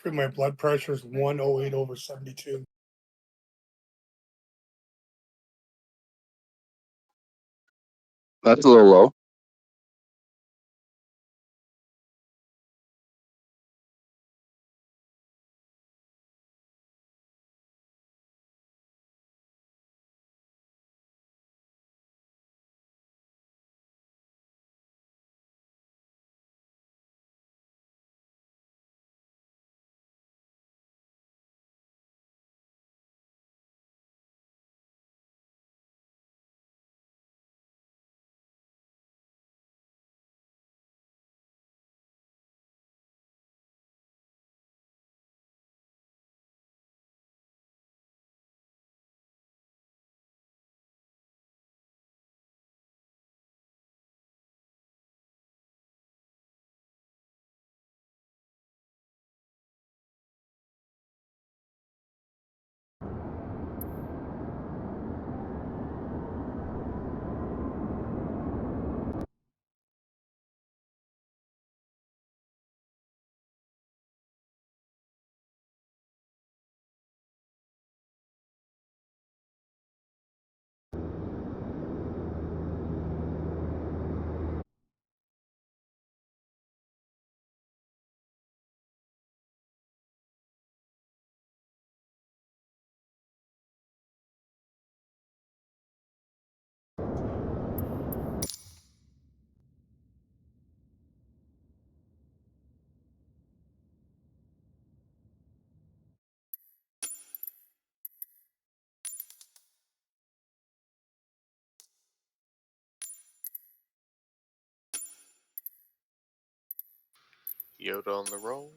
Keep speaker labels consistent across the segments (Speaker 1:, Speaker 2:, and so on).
Speaker 1: My blood pressure is 108/72.
Speaker 2: That's a little low.
Speaker 3: Yoda on the roll.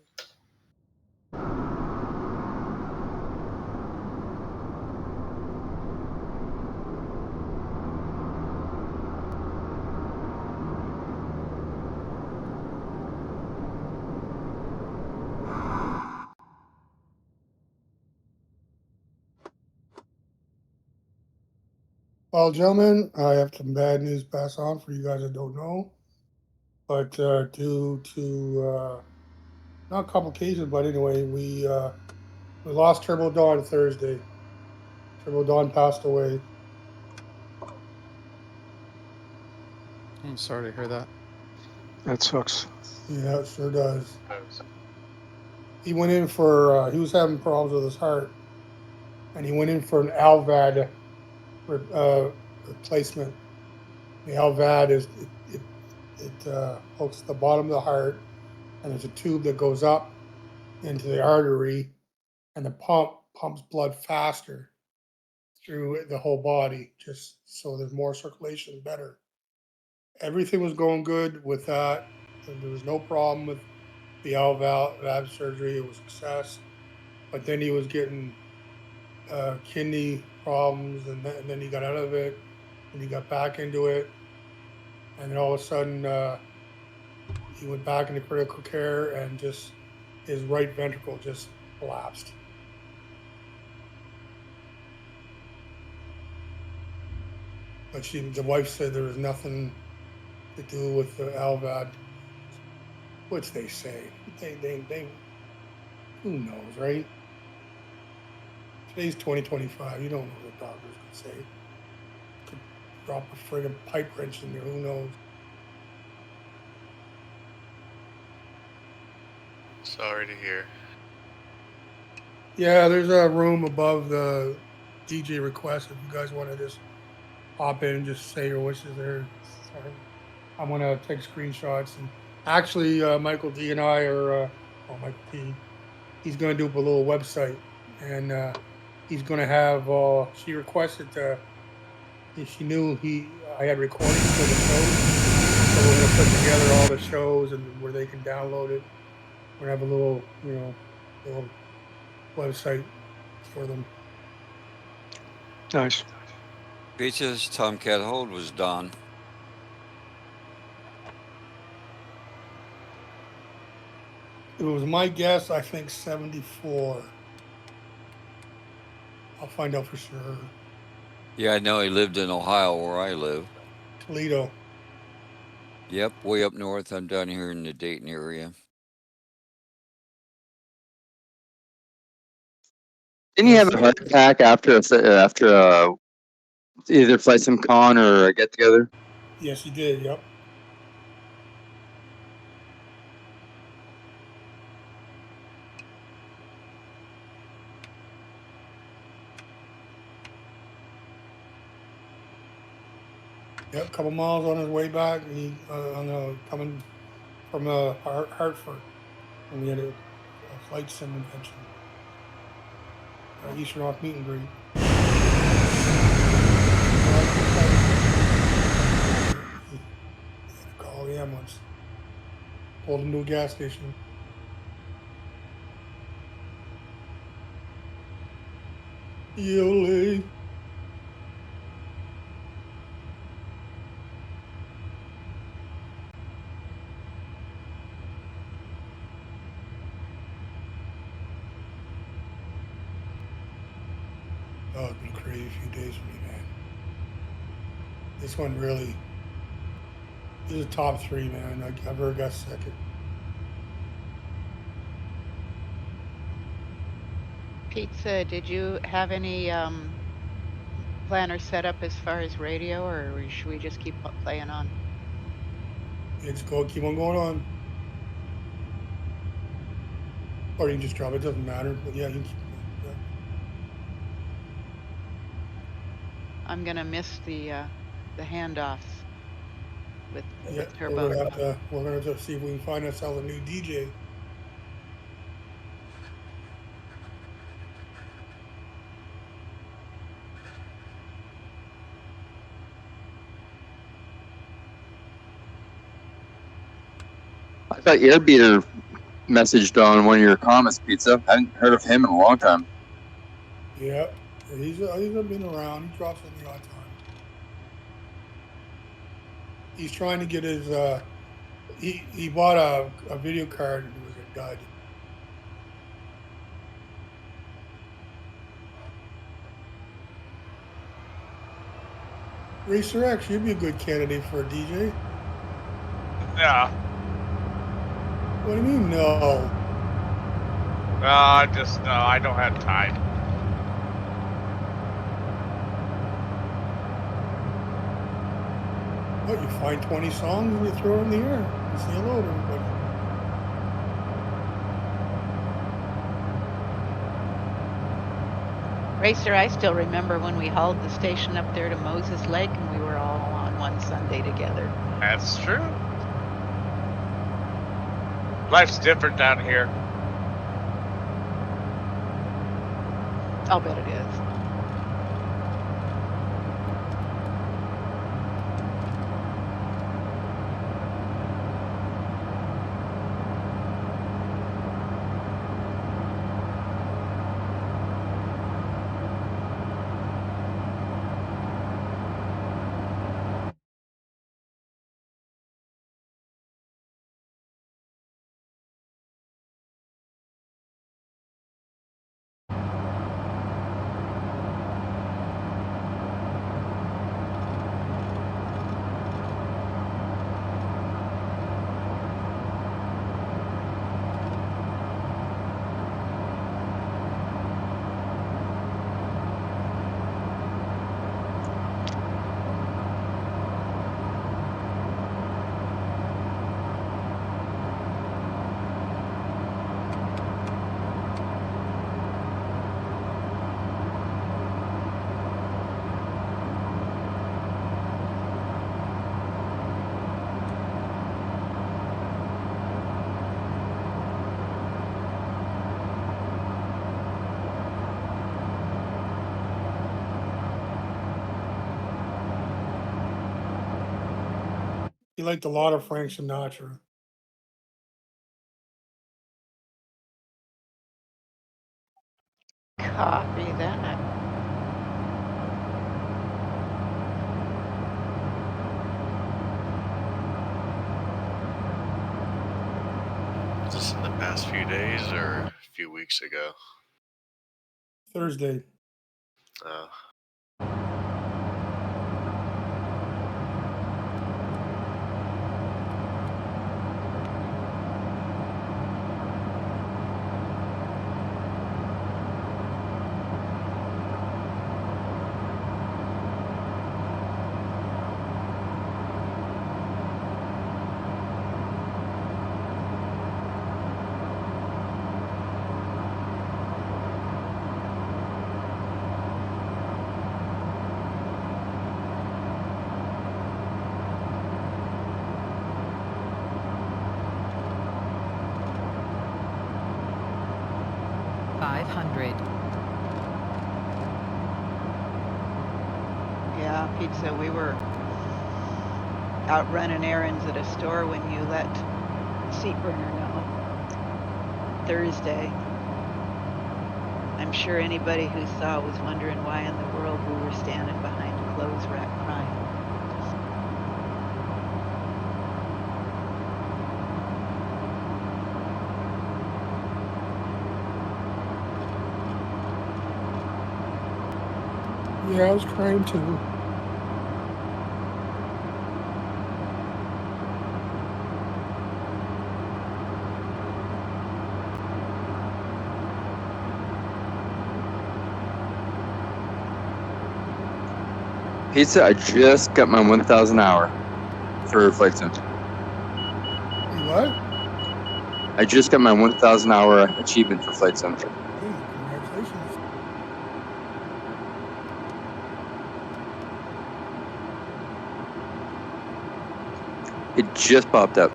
Speaker 1: Well, gentlemen, I have some bad news to pass on for you guys that don't know. But due to not complications, but anyway, we lost Turbo Dawn Thursday. Turbo Dawn passed away.
Speaker 4: I'm sorry to hear that.
Speaker 2: That sucks.
Speaker 1: Yeah, it sure does. He went in for he was having problems with his heart, and he went in for an LVAD replacement. The LVAD is it hooks the bottom of the heart, and there's a tube that goes up into the artery, and the pumps blood faster through the whole body, just so there's more circulation, better. Everything was going good with that, and there was no problem with the LVAD surgery. It was a success, but then he was getting kidney problems, and then he got out of it, and he got back into it, and then all of a sudden he went back into critical care, and just his right ventricle just collapsed. But the wife said there was nothing to do with the LVAD, which they say. They who knows, right? Today's 2025. You don't know what the doctor's gonna say. Could drop a friggin' pipe wrench in there. Who knows?
Speaker 3: Sorry to hear.
Speaker 1: Yeah, there's a room above the DJ request. If you guys want to just pop in and just say your wishes there. Sorry. I'm gonna take screenshots, and actually, Michael D and I are, Michael T. He's gonna do up a little website, and he's gonna have. She requested if she knew I had recordings for the shows, so we're gonna put together all the shows and where they can download it. We're gonna have a little, little website for them.
Speaker 2: Nice.
Speaker 5: Beaches Tomcat hold was done.
Speaker 1: It was my guess. I think 74. I'll find out for sure.
Speaker 5: Yeah, I know he lived in Ohio where I live.
Speaker 1: Toledo.
Speaker 5: Yep, way up north. I'm down here in the Dayton area.
Speaker 2: Didn't you have
Speaker 1: Yes.
Speaker 2: a heart attack after either Flight Sim Con or a get together?
Speaker 1: Yes, he did. Yep. Yep. Couple miles on his way back. He coming from Hartford, and we had a flight sim invention, Eastern Rock meet and greet. He had to call the ambulance. Pulled him to a gas station. Yole. Oh, it's been a crazy few days for me, man. This one really this is a top 3, man. I've ever got second.
Speaker 6: Pizza, did you have any planner set up as far as radio, or should we just keep playing on?
Speaker 1: Yeah, just keep on going on. Or you can just drop it, doesn't matter. But yeah, you can keep yeah.
Speaker 6: I'm gonna miss the handoffs with
Speaker 1: Yeah,
Speaker 6: Turbo.
Speaker 1: we're gonna have to see if we can find ourselves a new DJ.
Speaker 2: I thought Airbeater messaged on one of your comments, Pizza. I hadn't heard of him in a long time.
Speaker 1: Yeah, he's been around. He drops in the odd time. He's trying to get his he bought a video card and it was a dud. Racer X, you'd be a good candidate for a DJ.
Speaker 3: Yeah.
Speaker 1: What do you mean no?
Speaker 3: No, I don't have time.
Speaker 1: What, you find 20 songs and you throw them in the air and say hello to everybody.
Speaker 6: Racer, I still remember when we hauled the station up there to Moses Lake and we were all on one Sunday together.
Speaker 3: That's true. Life's different down here.
Speaker 6: I'll bet it is.
Speaker 1: He liked a lot of Frank Sinatra.
Speaker 6: Copy that.
Speaker 3: Was this in the past few days or a few weeks ago?
Speaker 1: Thursday.
Speaker 3: Uh,
Speaker 6: Pizza, we were out running errands at a store when you let Seat Burner know. Thursday. I'm sure anybody who saw was wondering why in the world we were standing behind a clothes rack crying.
Speaker 1: Yeah, I was crying too.
Speaker 2: Pizza, I just got my 1,000 hour for Flight Sim.
Speaker 1: You what?
Speaker 2: I just got my 1,000 hour achievement for Flight Sim.
Speaker 1: Hey, congratulations.
Speaker 2: It just popped up.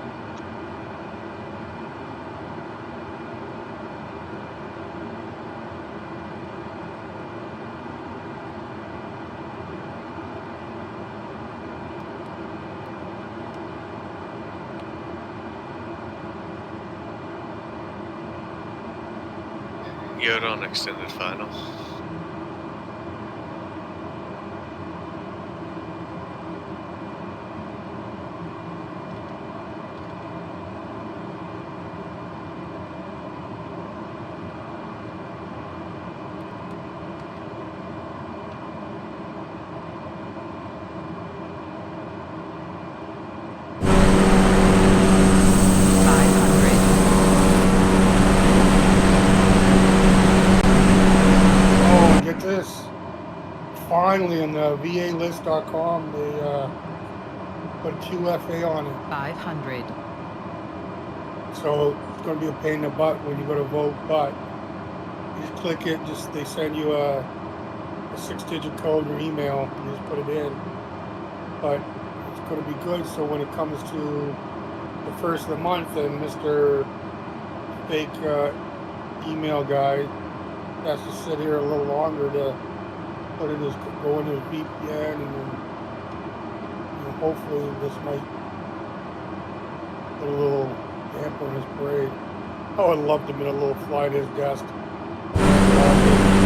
Speaker 3: Yoda on extended final.
Speaker 1: Oh, get this. Finally, on the VAlist.com, they put QFA on it.
Speaker 7: 500.
Speaker 1: So it's going to be a pain in the butt when you go to vote, but you just click it, they send you a 6-digit code in your email, you just put it in. But it's going to be good, so when it comes to the first of the month and Mr. Fake email guy has to sit here a little longer to put in go into his VPN, and then hopefully this might put a little damper on his parade. I would love to be a little fly to his desk. Awesome.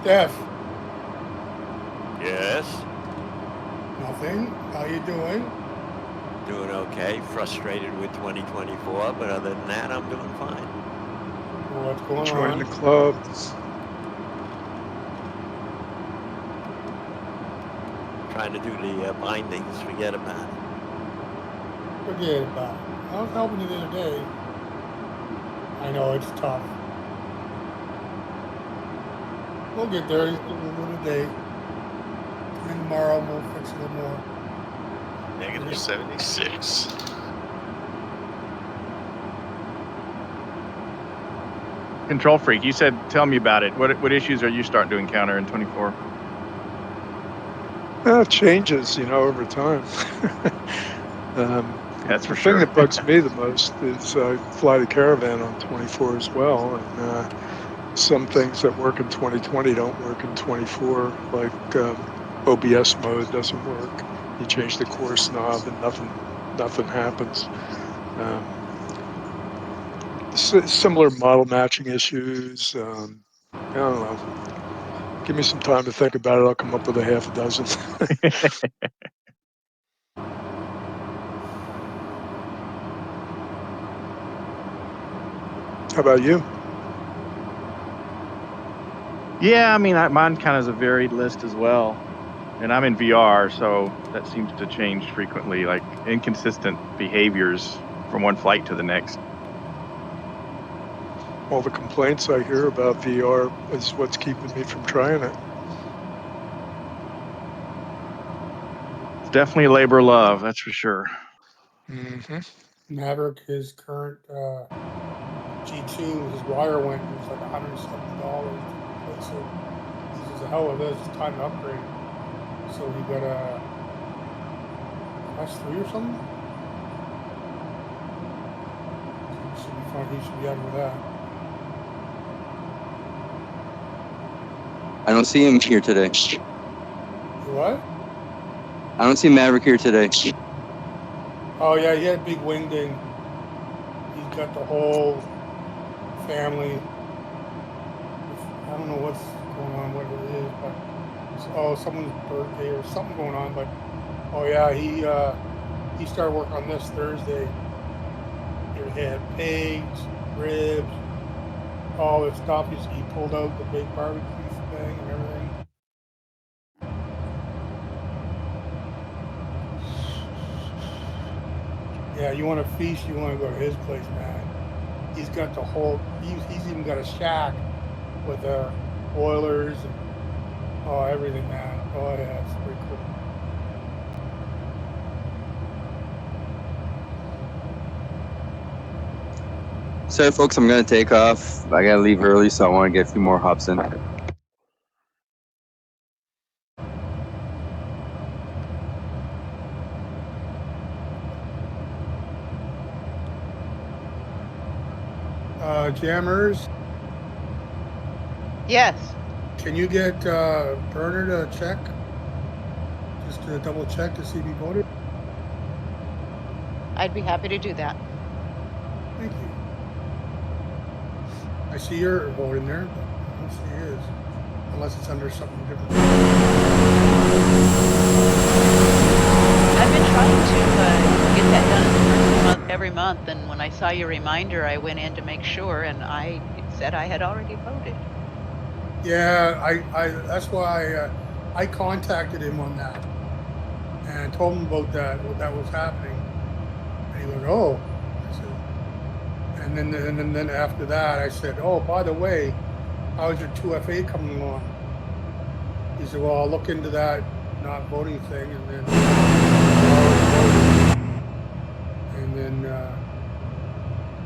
Speaker 1: Steph,
Speaker 8: Yes,
Speaker 1: nothing. How you doing?
Speaker 8: doing okay. Frustrated with 2024, but other than that, I'm doing fine.
Speaker 1: What's going
Speaker 9: Join
Speaker 1: on?
Speaker 9: the club.
Speaker 8: Trying to do the bindings. Forget about it.
Speaker 1: Forget about it. I was helping you the other day. I know it's tough. We'll get there. We'll do it today. And tomorrow we'll fix a little more.
Speaker 3: Negative 76.
Speaker 10: Control Freak, you said tell me about it. What issues are you starting to encounter in 24?
Speaker 9: It changes, over time.
Speaker 10: That's for
Speaker 9: The
Speaker 10: sure.
Speaker 9: thing that bugs me the most is I fly the Caravan on 24 as well, and some things that work in 2020 don't work in 24, like OBS mode doesn't work. You change the course knob and nothing happens. Similar model matching issues. I don't know. Give me some time to think about it. I'll come up with a half a dozen. How about you?
Speaker 10: Yeah, I mean, mine kind of is a varied list as well. And I'm in VR, so that seems to change frequently, like inconsistent behaviors from one flight to the next.
Speaker 9: All the complaints I hear about VR is what's keeping me from trying it.
Speaker 10: It's definitely a labor of love, that's for sure.
Speaker 9: Mm-hmm.
Speaker 1: Maverick, his current G2, his wire went, it was like $170 to replace it. He says, hell with this, it's time to upgrade. So he got a S3 or something? He should be fine, he should be out with that.
Speaker 2: I don't see him here today.
Speaker 1: What?
Speaker 2: I don't see Maverick here today.
Speaker 1: Oh yeah, he had a big wing ding. He's got the whole family. I don't know what's going on, what it is, but someone's birthday or something going on. But oh yeah, he started work on this Thursday. He had pigs, ribs, all this stuff. He pulled out the big barbecue thing and everything. Yeah, you want to feast, you want to go to his place, man. He's got the whole, he's even got a shack with boilers and everything, man. Oh yeah, it's pretty cool.
Speaker 2: Sorry, folks, I'm going to take off. I got to leave early, so I want to get a few more hops in.
Speaker 1: Jammers,
Speaker 6: Yes.
Speaker 1: can you get Burner to check? Just to double check to see if he voted?
Speaker 6: I'd be happy to do that.
Speaker 1: Thank you. I see your vote in there, but I don't see his. Unless it's under something different.
Speaker 6: I've been trying to get that done in the first month, every month, and when I saw your reminder, I went in to make sure, and it said I had already voted.
Speaker 1: Yeah, I that's why I contacted him on that and told him about that, what that was happening. And he goes, oh. I said, and then after that, I said, oh, by the way, how's your 2FA coming along? He said, well, I'll look into that not voting thing, and then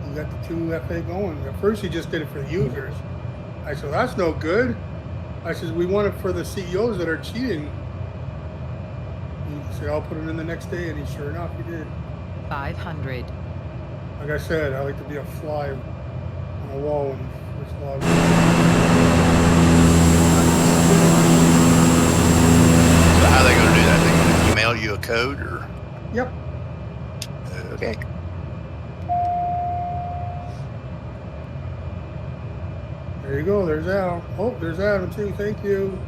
Speaker 1: he got the 2FA going. At first, he just did it for the users. I said, that's no good. I said, we want it for the CEOs that are cheating. He said, I'll put it in the next day, and sure enough, he did.
Speaker 7: 500.
Speaker 1: Like I said, I like to be a fly on a wall when you first log in.
Speaker 3: So how are they going to do that? They going to email you a code or?
Speaker 1: Yep.
Speaker 3: Okay.
Speaker 1: There you go. There's Al. Oh, there's Adam too. Thank you.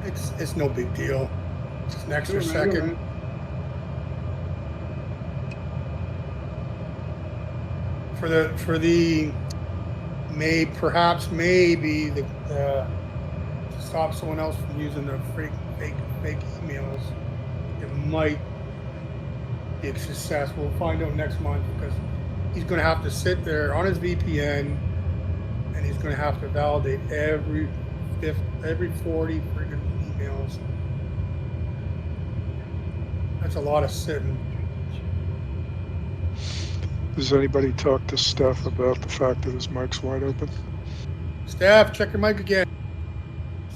Speaker 1: It's no big deal. Just an extra second. For the maybe the to stop someone else from using the fake emails, it might be a success. We'll find out next month because he's going to have to sit there on his VPN and he's going to have to validate every 40 friggin' emails. That's a lot of sitting.
Speaker 9: Does anybody talk to Steph about the fact that his mic's wide open?
Speaker 1: Steph, check your mic again.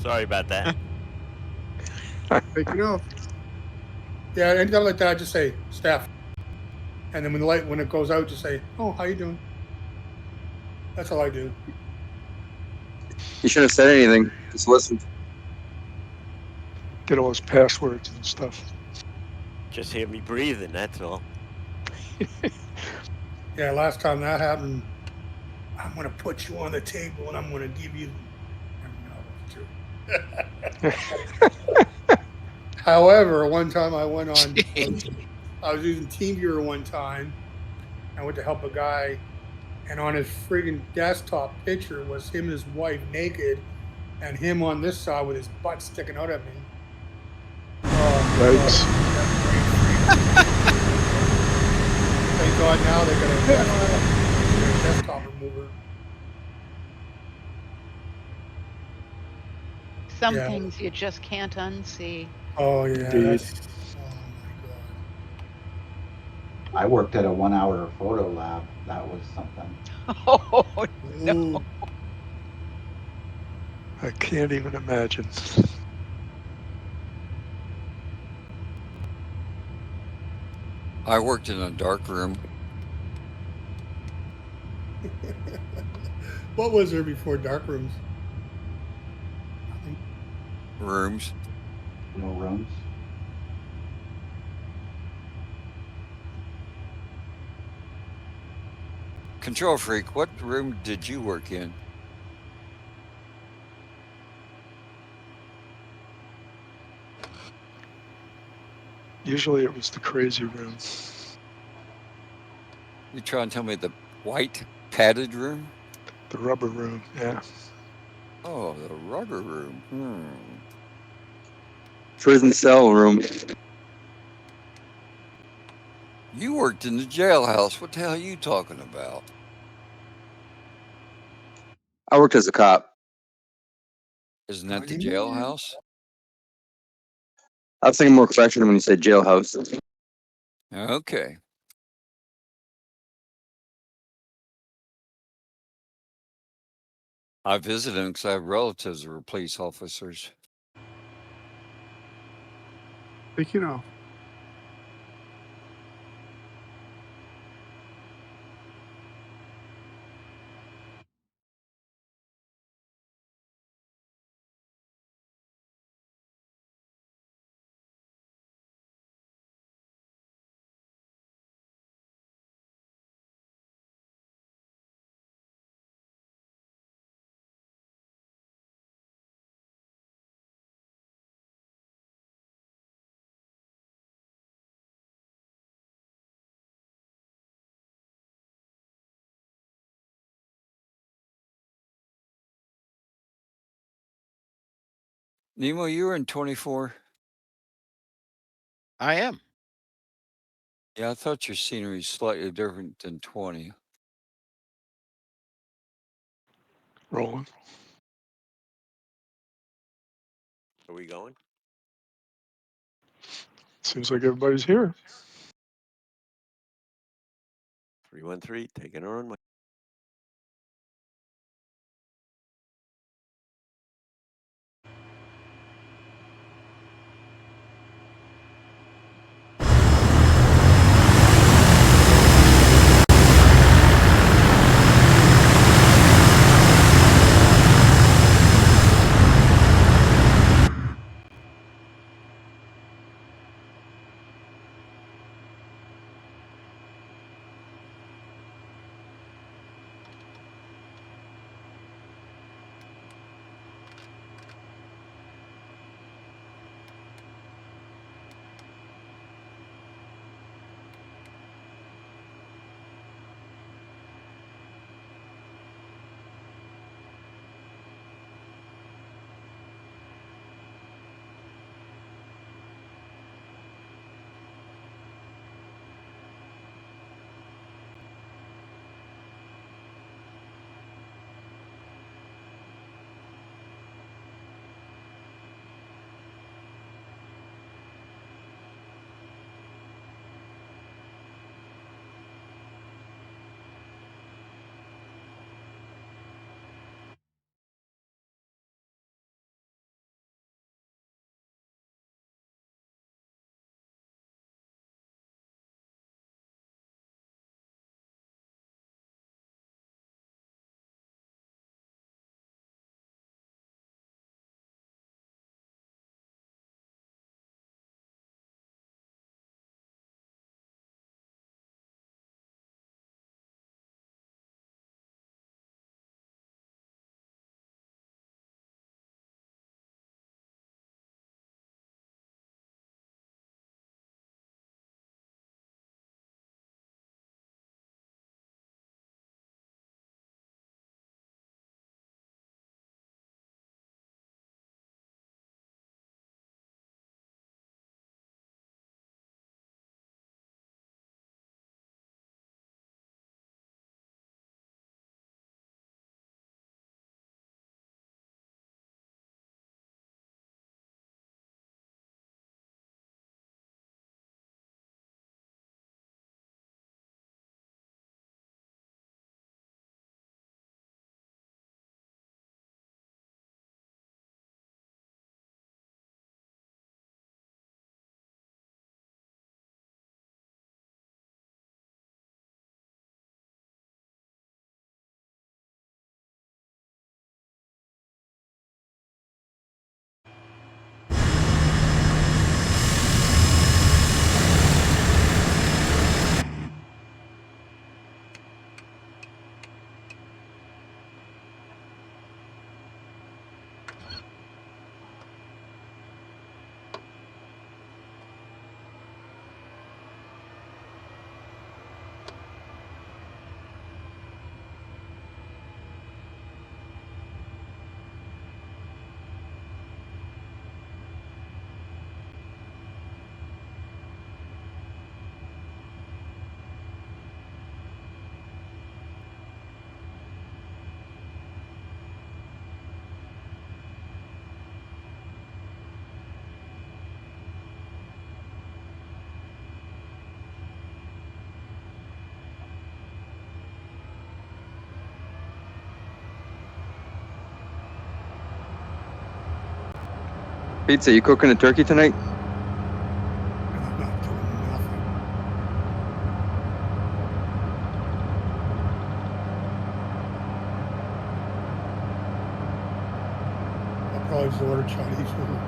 Speaker 8: Sorry about that.
Speaker 1: Take it off. Yeah, anything like that, just say Steph. And then when it goes out, just say, oh, how you doing? That's all I do.
Speaker 2: You shouldn't have said anything. Just listened.
Speaker 9: Get all his passwords and stuff.
Speaker 8: Just hear me breathing, that's all.
Speaker 1: Yeah, last time that happened, I'm going to put you on the table and I'm going to give you. No, that's true. However, one time I went on, I was using TeamViewer one time. I went to help a guy and on his friggin' desktop picture was him and his wife naked, and him on this side with his butt sticking out at me.
Speaker 9: Yikes.
Speaker 1: Thank God now they're gonna desktop remover.
Speaker 6: Some
Speaker 1: Yeah.
Speaker 6: things you just can't unsee.
Speaker 1: Oh yeah.
Speaker 9: Indeed.
Speaker 1: Oh my God.
Speaker 7: I worked at a 1 hour photo lab. That was something.
Speaker 6: Oh no.
Speaker 1: Ooh.
Speaker 9: I can't even imagine.
Speaker 5: I worked in a dark room.
Speaker 1: What was there before dark rooms?
Speaker 5: Rooms.
Speaker 7: No rooms.
Speaker 5: Control freak, what room did you work in?
Speaker 9: Usually it was the crazy room.
Speaker 5: You trying to tell me the white padded room?
Speaker 9: The rubber room, yeah.
Speaker 5: Oh, the rubber room.
Speaker 2: Prison cell room.
Speaker 5: You worked in the jailhouse. What the hell are you talking about?
Speaker 2: I worked as a cop.
Speaker 5: Isn't that the jailhouse?
Speaker 2: I was thinking more correction when you said jailhouse.
Speaker 5: Okay. I visited them because I have relatives who were police officers.
Speaker 11: Speaking of,
Speaker 5: Nemo, you were in 24?
Speaker 12: I am.
Speaker 5: Yeah, I thought your scenery is slightly different than 20.
Speaker 9: Rolling.
Speaker 8: Are we going?
Speaker 9: Seems like everybody's here.
Speaker 8: 313, taking a runway.
Speaker 2: Pizza, you cooking a turkey tonight?
Speaker 1: I'm not doing nothing. I'll probably just order Chinese food.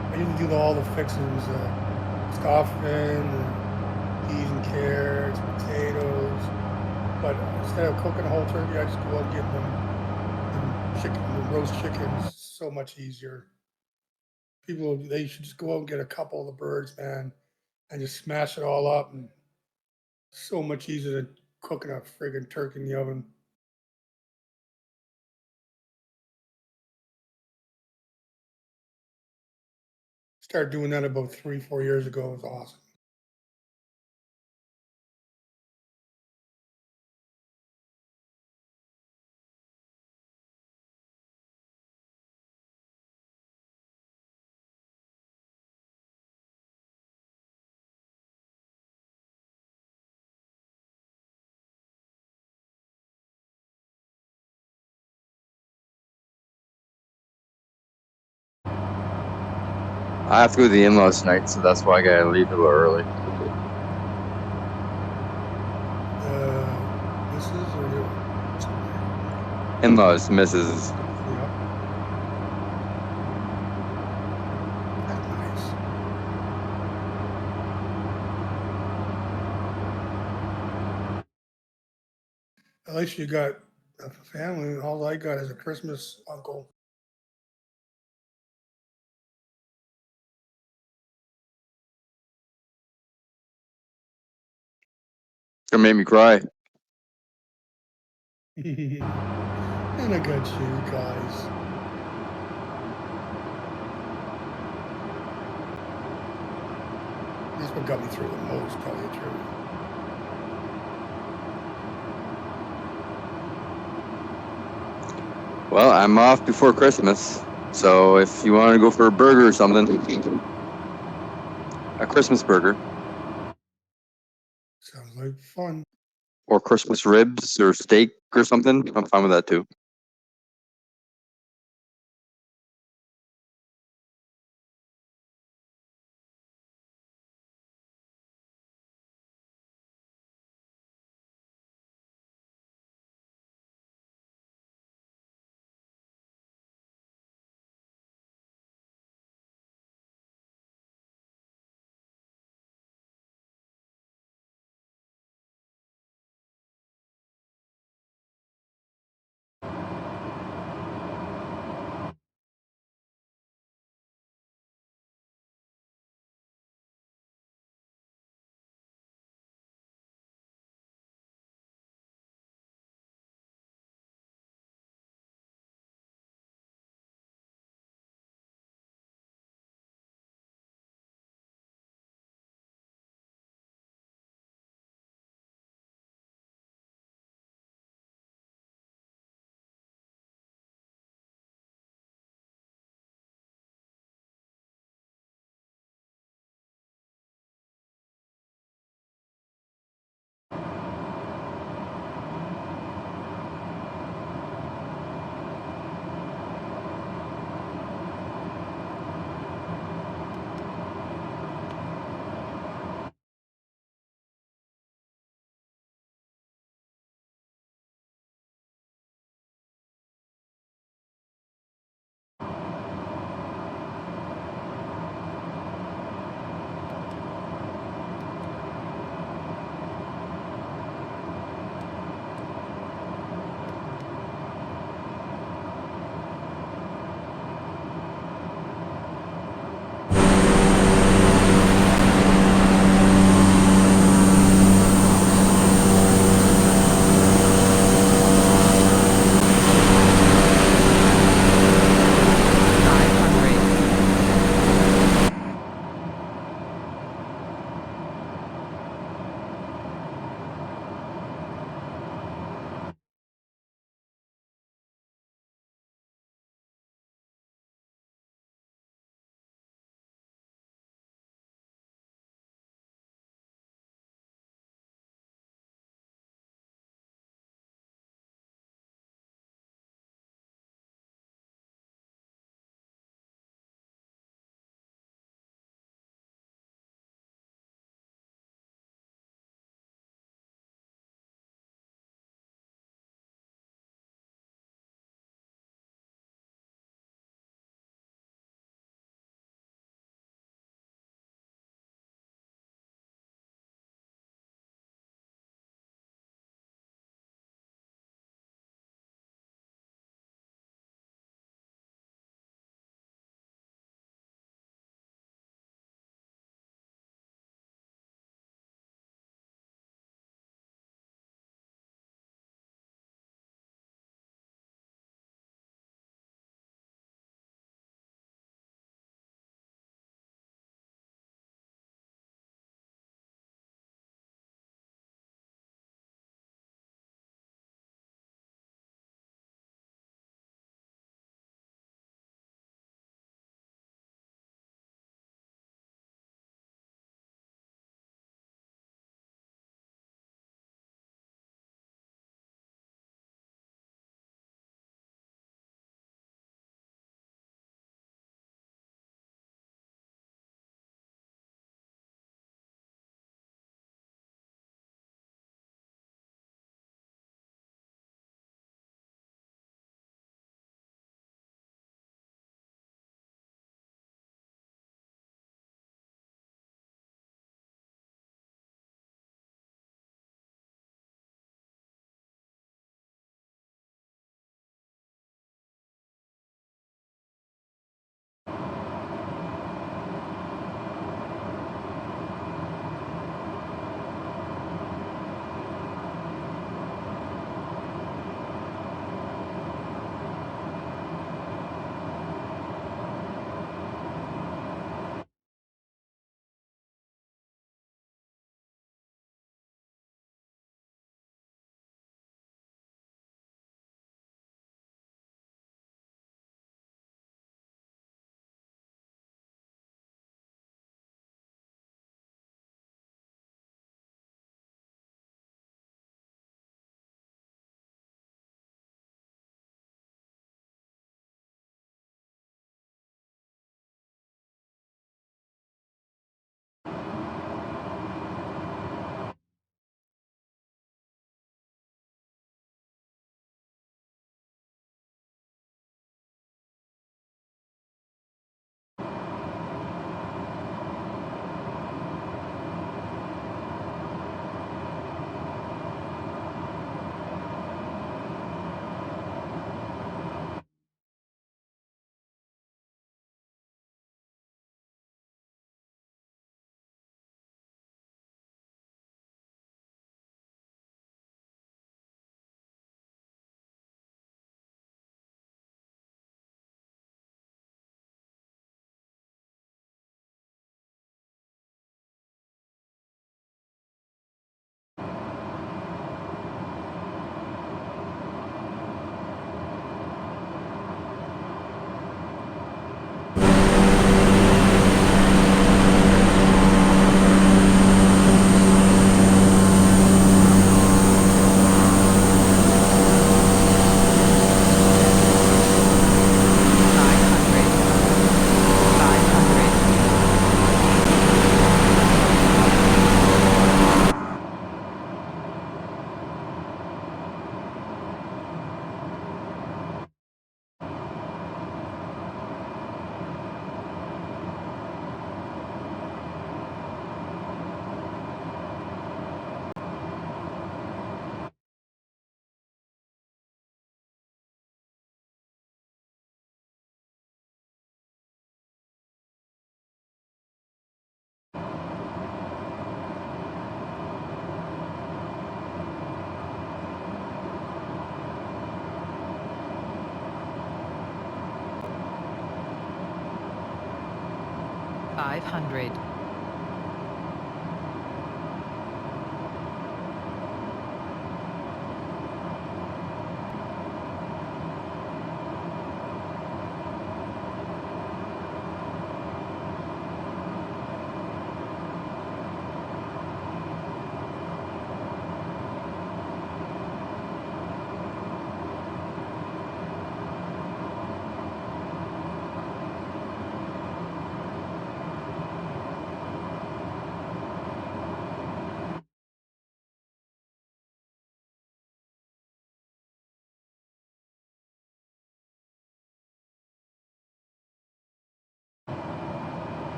Speaker 1: I usually do all the fixings, stuffing, peas and carrots, potatoes. But instead of cooking a whole turkey, I just go out and get them chicken, the roast chickens. So much easier. People, they should just go out and get a couple of the birds, man, and just smash it all up. And so much easier than cooking a friggin' turkey in the oven. Started doing that about 3-4 years ago. It was awesome.
Speaker 2: I have to go to the in-laws tonight, so that's why I gotta leave a little early.
Speaker 1: Mrs. or you?
Speaker 2: In-laws, Mrs.
Speaker 1: Yep. That's nice. At least you got a family. All I got is a Christmas uncle.
Speaker 2: It's gonna make me cry.
Speaker 1: And I got you guys. That's what got me through the most, tell you the truth.
Speaker 2: Well, I'm off before Christmas, so if you want to go for a burger or something, a Christmas burger
Speaker 1: Sounds like fun.
Speaker 2: or Christmas ribs or steak or something, I'm fine with that too.
Speaker 12: 500.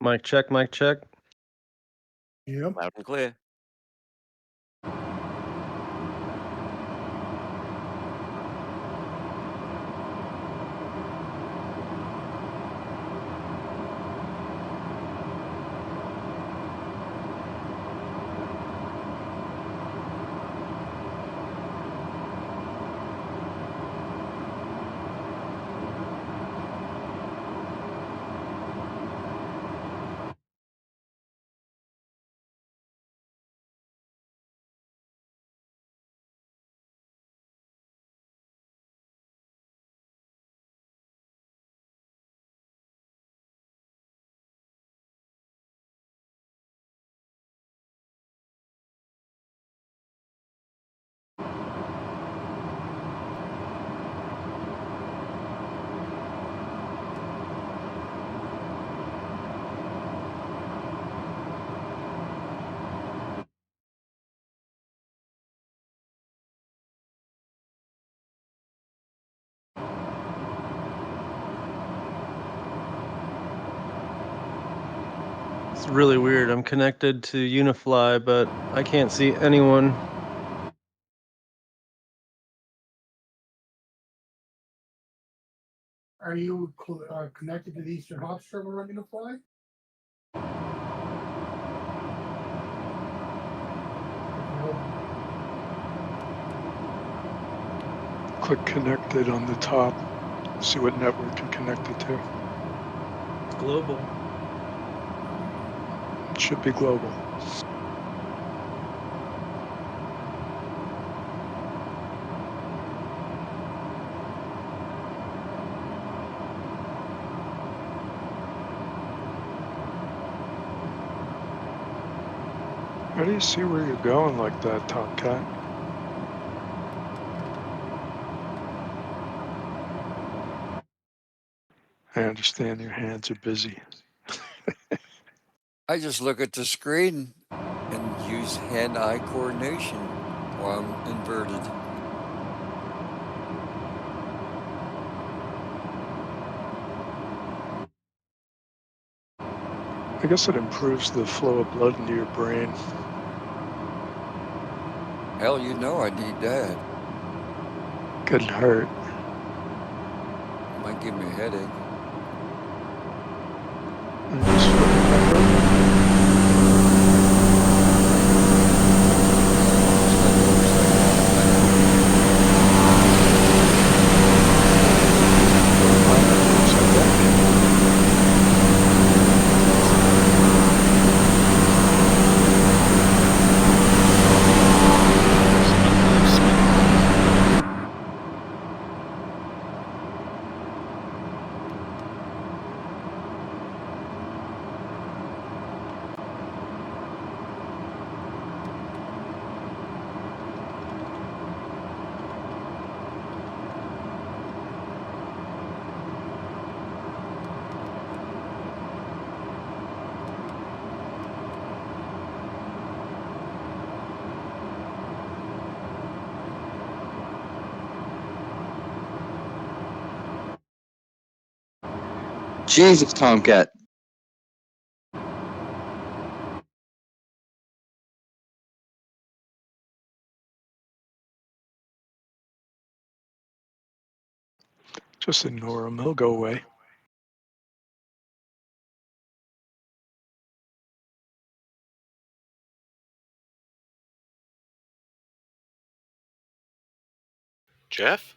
Speaker 13: Mic check, mic check.
Speaker 1: Yep.
Speaker 8: Loud and clear.
Speaker 13: It's really weird. I'm connected to Unify, but I can't see anyone.
Speaker 1: Are you connected to the Eastern Hop server on Unify?
Speaker 9: Click connected on the top. See what network you're connected to.
Speaker 13: Global.
Speaker 9: It should be global. How do you see where you're going like that, Tomcat? I understand your hands are busy.
Speaker 5: I just look at the screen and use hand-eye coordination while I'm inverted.
Speaker 9: I guess it improves the flow of blood into your brain.
Speaker 5: Hell, you know I need that.
Speaker 9: Couldn't hurt.
Speaker 5: It might give me a headache.
Speaker 2: Jesus, Tomcat.
Speaker 9: Just ignore them. They'll go away.
Speaker 3: Jeff?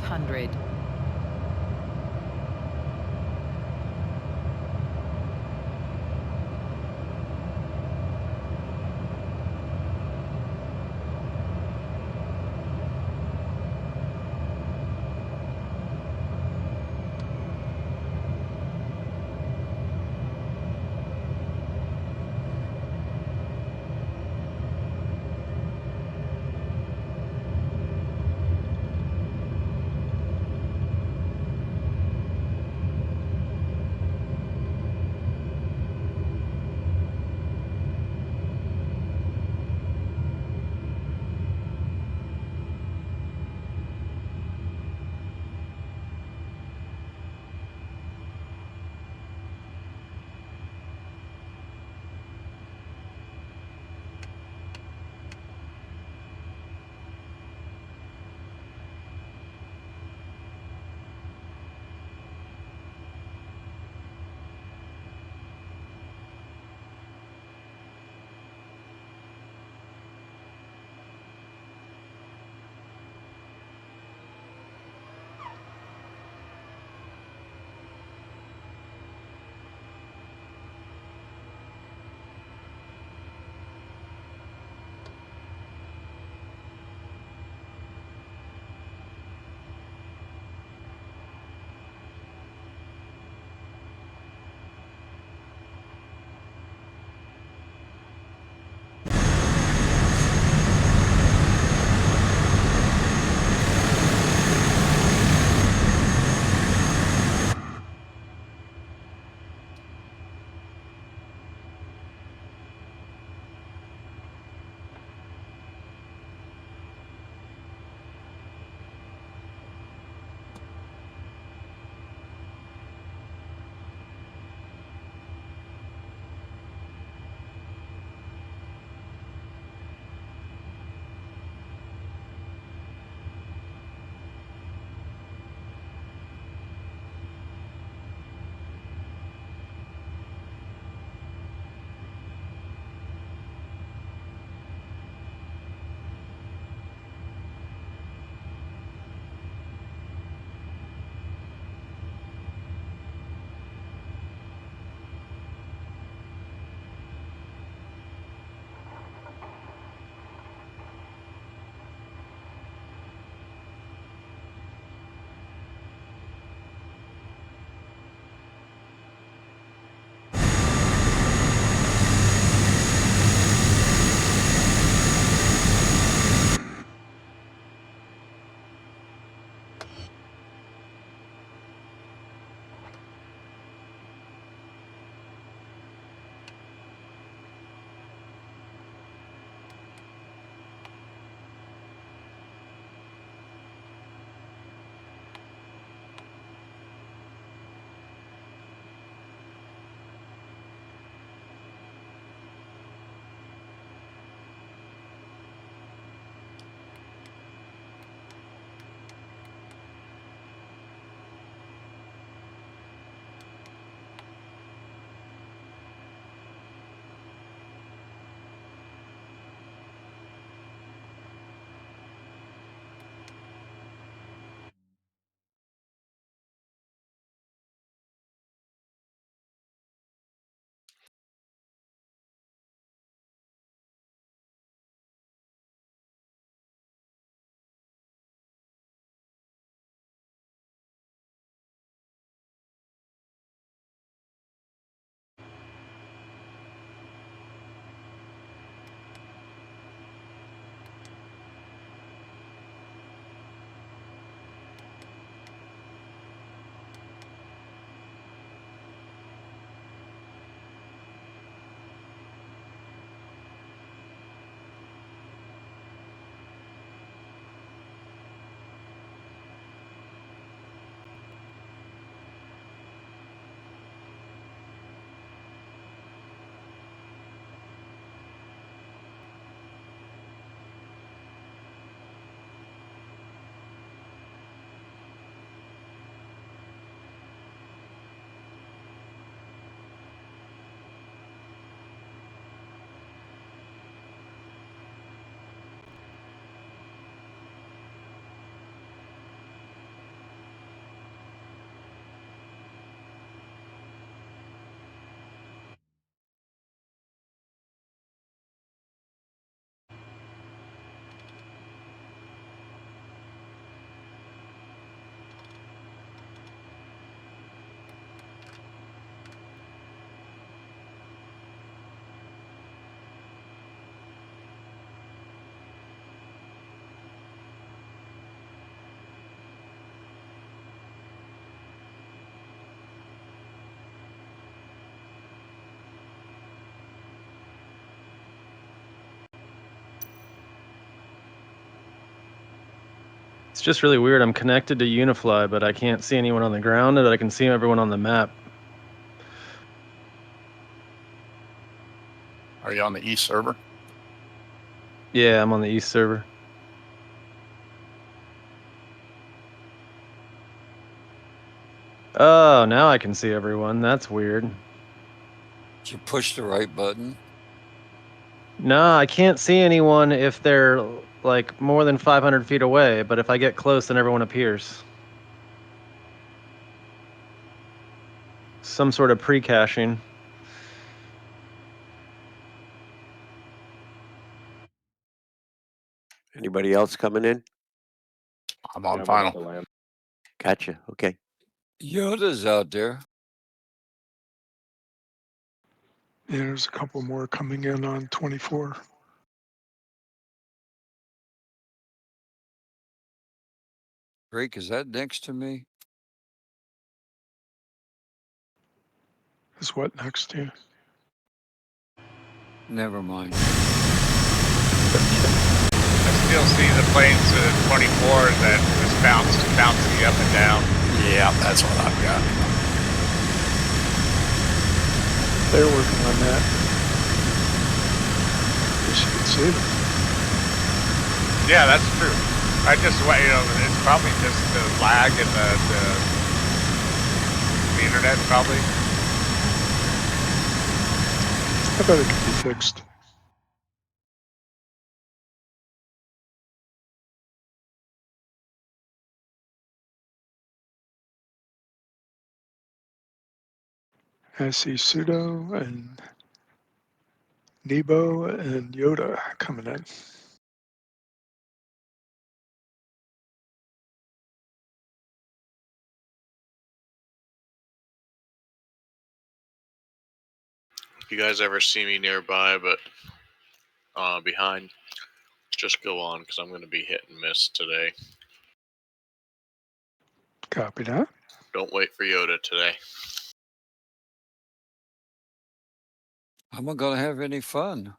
Speaker 12: 500.
Speaker 13: It's just really weird. I'm connected to Unifly, but I can't see anyone on the ground, and I can see everyone on the map.
Speaker 12: Are you on the East server?
Speaker 13: Yeah, I'm on the East server. Oh, now I can see everyone. That's weird.
Speaker 5: Did you push the right button?
Speaker 13: No, I can't see anyone if they're like more than 500 feet away, but if I get close, then everyone appears. Some sort of pre-caching.
Speaker 8: Anybody else coming in?
Speaker 12: I'm on final.
Speaker 8: Gotcha. Okay.
Speaker 5: Yoda's out there.
Speaker 9: Yeah, there's a couple more coming in on 24.
Speaker 5: Drake, is that next to me?
Speaker 9: Is what next to you?
Speaker 5: Never mind.
Speaker 14: I still see the planes at 24 that just bouncing up and down.
Speaker 12: Yeah, that's what I've got.
Speaker 9: They're working on that. Guess you can see them.
Speaker 14: Yeah, that's true. I just, it's probably just the lag in the internet, probably.
Speaker 9: I bet it can be fixed. I see Pseudo and Nebo and Yoda coming in.
Speaker 3: If you guys ever see me nearby, but behind, just go on because I'm going to be hit and miss today.
Speaker 9: Copy that.
Speaker 3: Don't wait for Yoda today.
Speaker 5: I'm not gonna have any fun.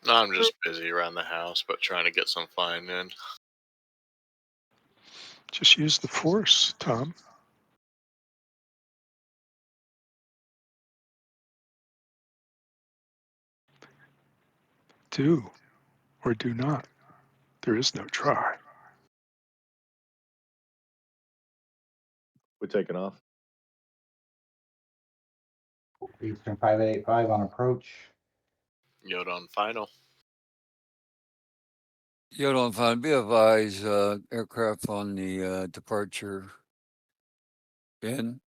Speaker 3: No, I'm just busy around the house, but trying to get some flying in.
Speaker 9: Just use the force, Tom. Do or do not. There is no try.
Speaker 13: We're taking off.
Speaker 7: Eastern 585 on approach.
Speaker 3: Yoda on final.
Speaker 5: Yoda on final. Be advised, aircraft on the departure bin.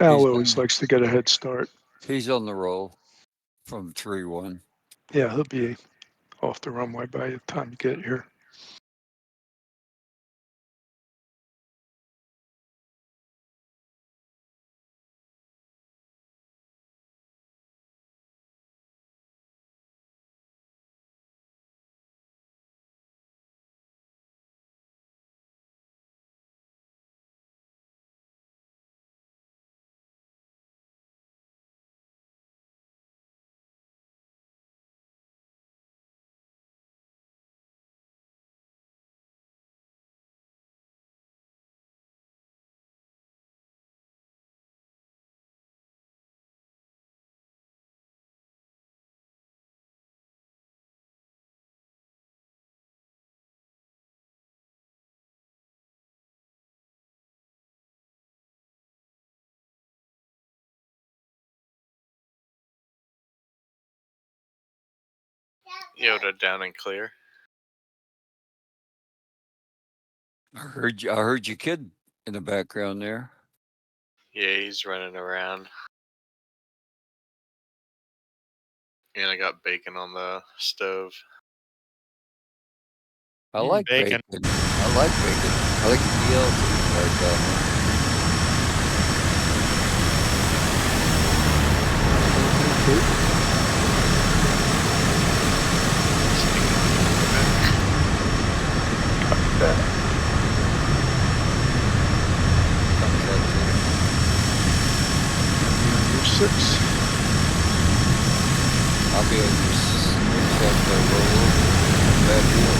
Speaker 9: Al always likes to get a head start.
Speaker 5: He's on the roll from 3-1.
Speaker 9: Yeah, he'll be off the runway by the time you get here.
Speaker 3: Yoda down and clear.
Speaker 5: I heard your kid in the background there.
Speaker 3: Yeah, he's running around. And I got bacon on the stove.
Speaker 5: I like bacon. I like bacon. I like BLT like that.
Speaker 9: Number 6.
Speaker 5: I'll be on your roll. bad deal.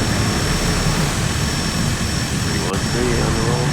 Speaker 8: 313 on the roll.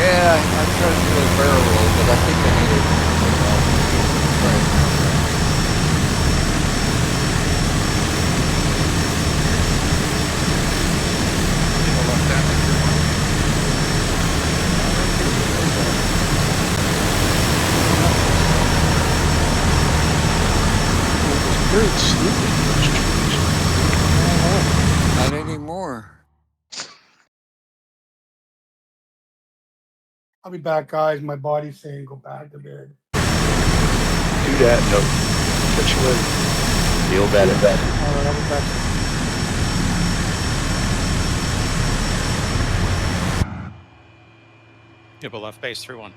Speaker 5: Yeah, I tried to do a barrel roll, but I think I need it.
Speaker 12: People left that like you're one.
Speaker 9: Very sleepy.
Speaker 5: Not anymore.
Speaker 1: I'll be back, guys. My body's saying go back to bed.
Speaker 9: Do that. No. Catch you later.
Speaker 8: Feel better.
Speaker 1: All right, I'll be back.
Speaker 12: People left base 3-1.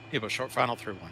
Speaker 12: People short final 3-1.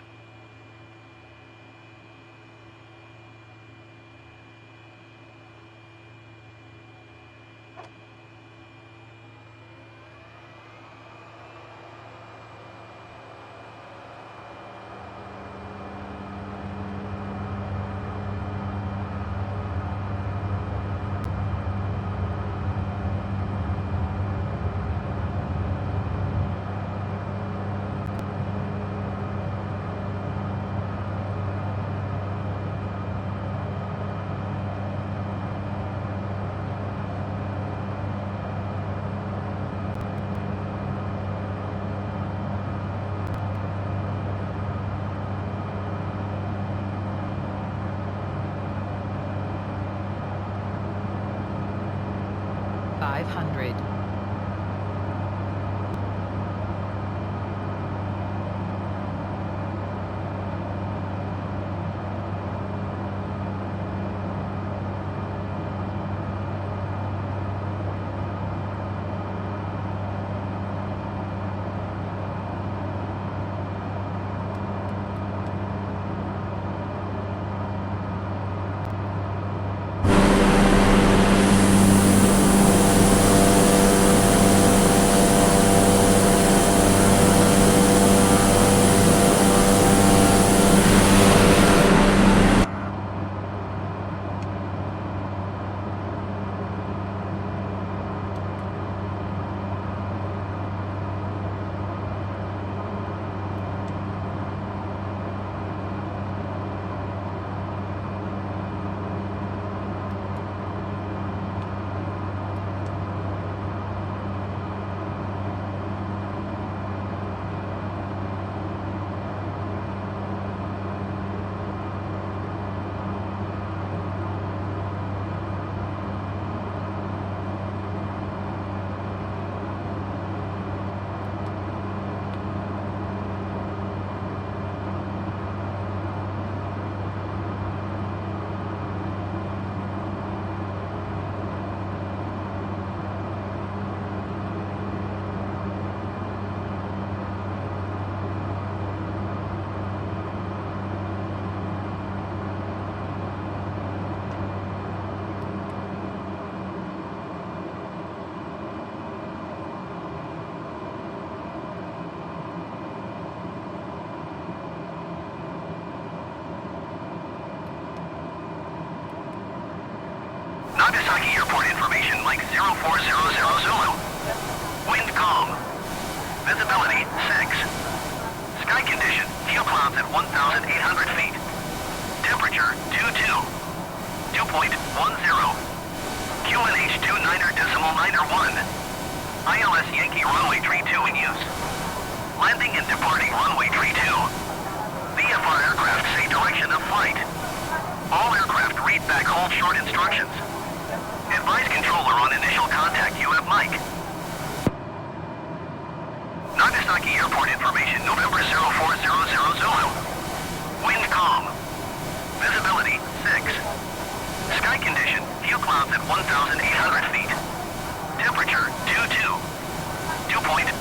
Speaker 15: 1,800 feet. Temperature 22. 2.10. QNH 29.91. ILS Yankee runway tree 2 in use. Landing and departing runway tree 2. VFR aircraft say direction of flight. All aircraft read back hold short instructions. Advise controller on initial contact. You have Mike. Nagasaki Airport information, November 04000 Zulu. Wind calm. Visibility 6. Sky condition, few clouds at 1,800 feet. Temperature 22. 2.10.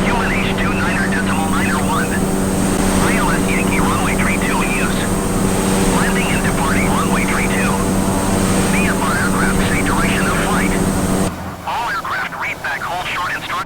Speaker 15: QNH 29.91. ILS Yankee runway tree 2 in use. Landing and departing runway tree 2. VFR aircraft say direction of flight. All aircraft read back hold short instructions.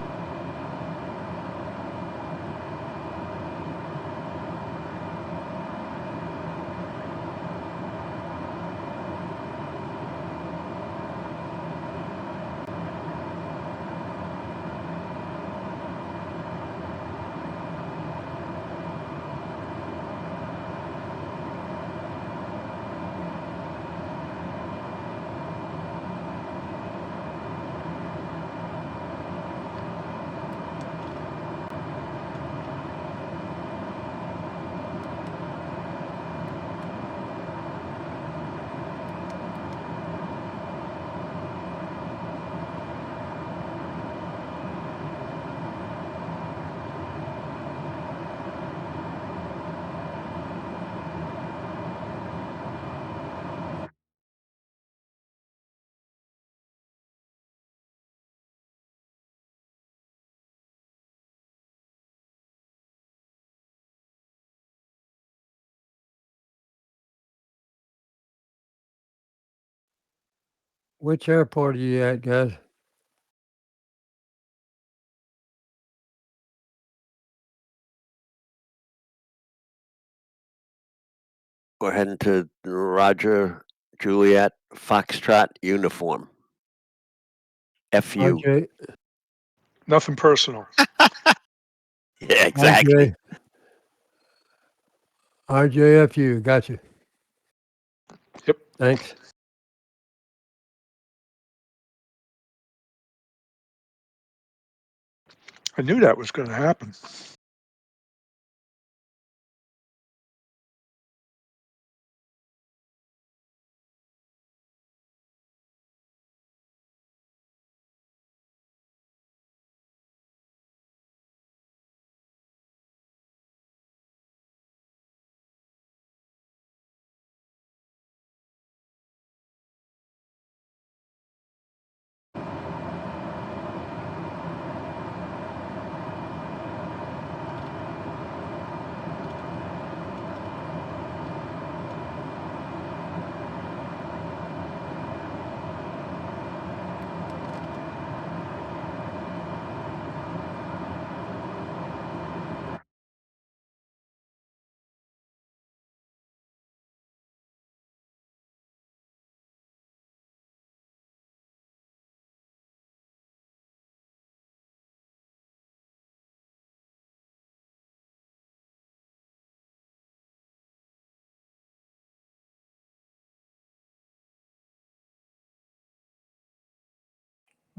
Speaker 16: Which airport are you at, guys?
Speaker 8: We're heading to Roger Juliet Foxtrot uniform. FU.
Speaker 16: RJ,
Speaker 9: Nothing personal.
Speaker 8: Yeah, exactly.
Speaker 16: RJFU, got you.
Speaker 9: Yep.
Speaker 16: Thanks.
Speaker 9: I knew that was going to happen.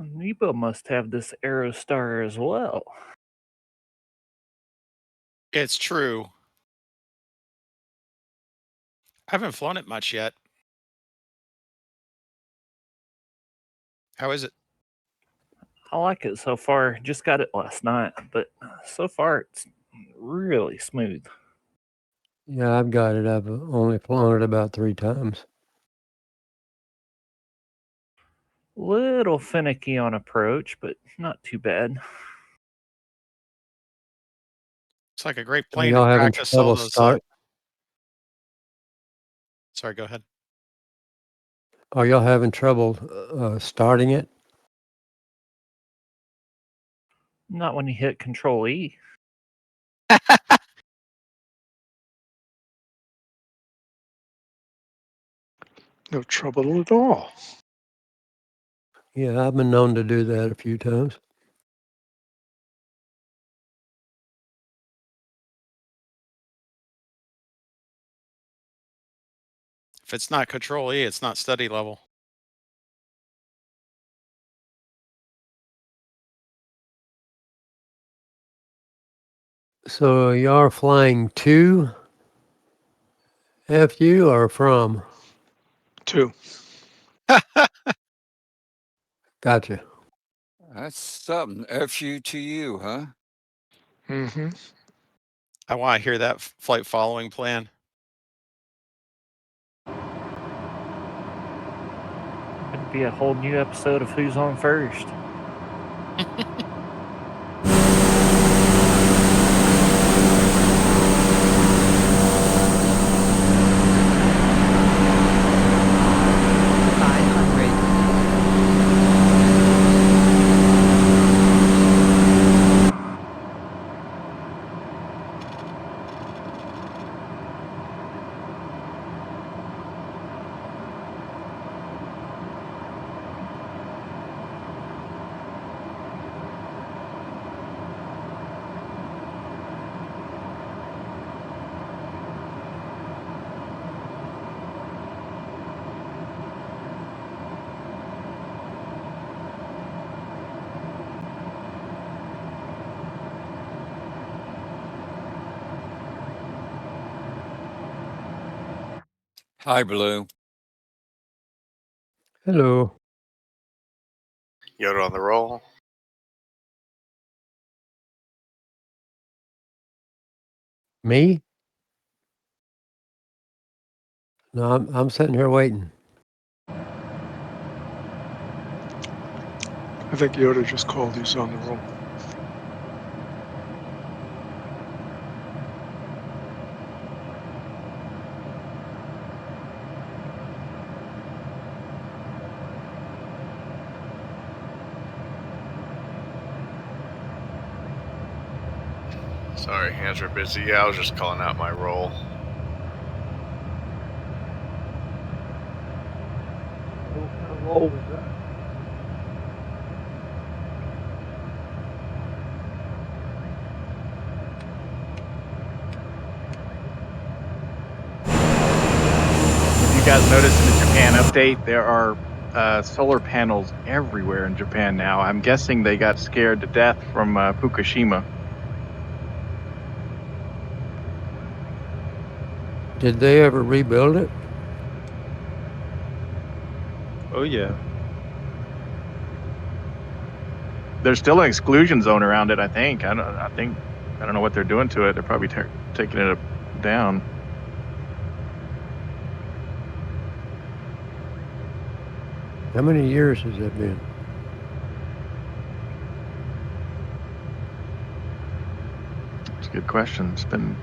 Speaker 13: Nebo must have this Aerostar as well.
Speaker 12: It's true. I haven't flown it much yet. How is it?
Speaker 13: I like it so far. Just got it last night, but so far it's really smooth.
Speaker 16: Yeah, I've got it. I've only flown it about 3 times.
Speaker 13: Little finicky on approach, but not too bad.
Speaker 12: It's like a great
Speaker 16: Are
Speaker 12: plane to
Speaker 16: y'all having
Speaker 12: practice all
Speaker 16: trouble
Speaker 12: those. Sorry, go ahead.
Speaker 16: Are y'all having trouble starting it?
Speaker 13: Not when you hit Control E.
Speaker 9: No trouble at all.
Speaker 16: Yeah, I've been known to do that a few times.
Speaker 12: If it's not Control E, it's not study level.
Speaker 16: So you are flying to FU or from?
Speaker 9: 2.
Speaker 16: Gotcha.
Speaker 5: That's something. FU to you, huh?
Speaker 9: Mm-hmm.
Speaker 12: I want to hear that flight following plan.
Speaker 17: It'd be a whole new episode of Who's on First.
Speaker 5: Hi, Blue.
Speaker 16: Hello.
Speaker 3: Yoda on the roll.
Speaker 16: Me? No, I'm sitting here waiting.
Speaker 9: I think Yoda just called he's on the roll.
Speaker 3: Sorry, hands were busy. Yeah, I was just calling out my roll.
Speaker 17: What kind of roll was that?
Speaker 10: If you guys noticed in the Japan update, there are solar panels everywhere in Japan now. I'm guessing they got scared to death from Fukushima.
Speaker 16: Did they ever rebuild it?
Speaker 10: Oh yeah. There's still an exclusion zone around it. I think. I don't know what they're doing to it. They're probably taking it down.
Speaker 16: How many years has that been?
Speaker 10: It's a good question. It's been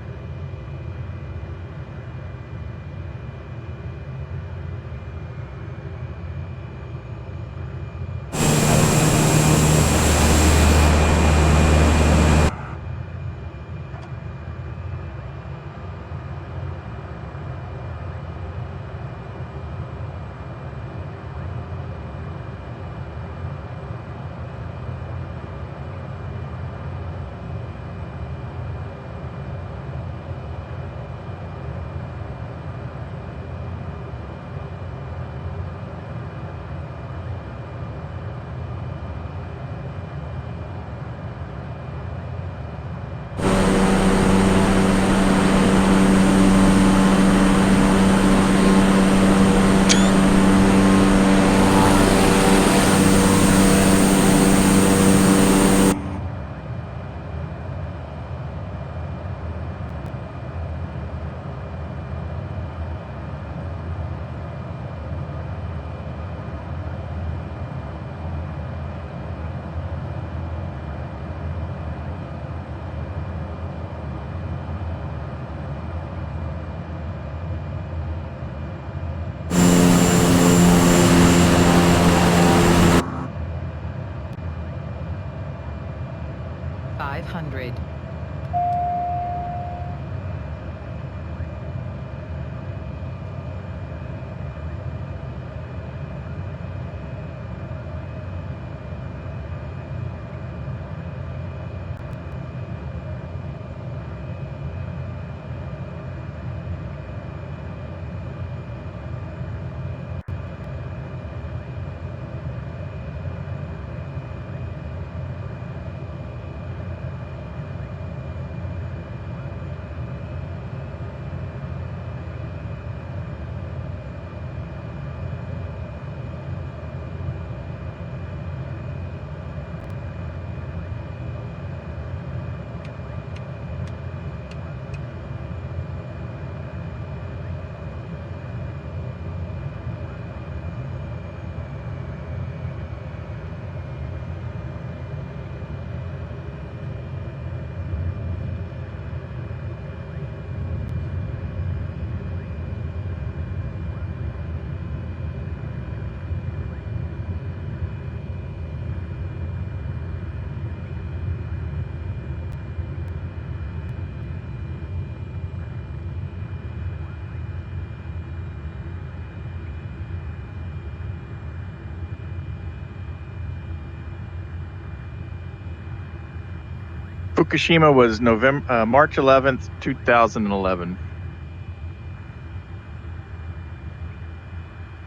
Speaker 10: Fukushima was March 11th, 2011.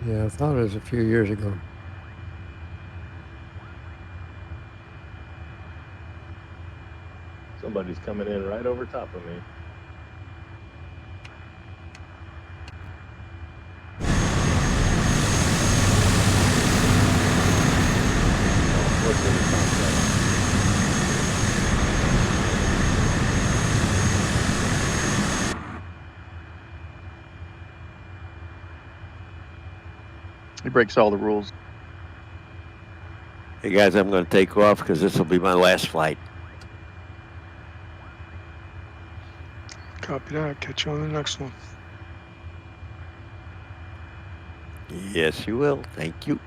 Speaker 16: Yeah, I thought it was a few years ago.
Speaker 18: Somebody's coming in right over top of me. What's in the concept?
Speaker 10: He breaks all the rules.
Speaker 8: Hey guys, I'm going to take off because this will be my last flight.
Speaker 9: Copy that. Catch you on the next one.
Speaker 8: Yes, you will. Thank you.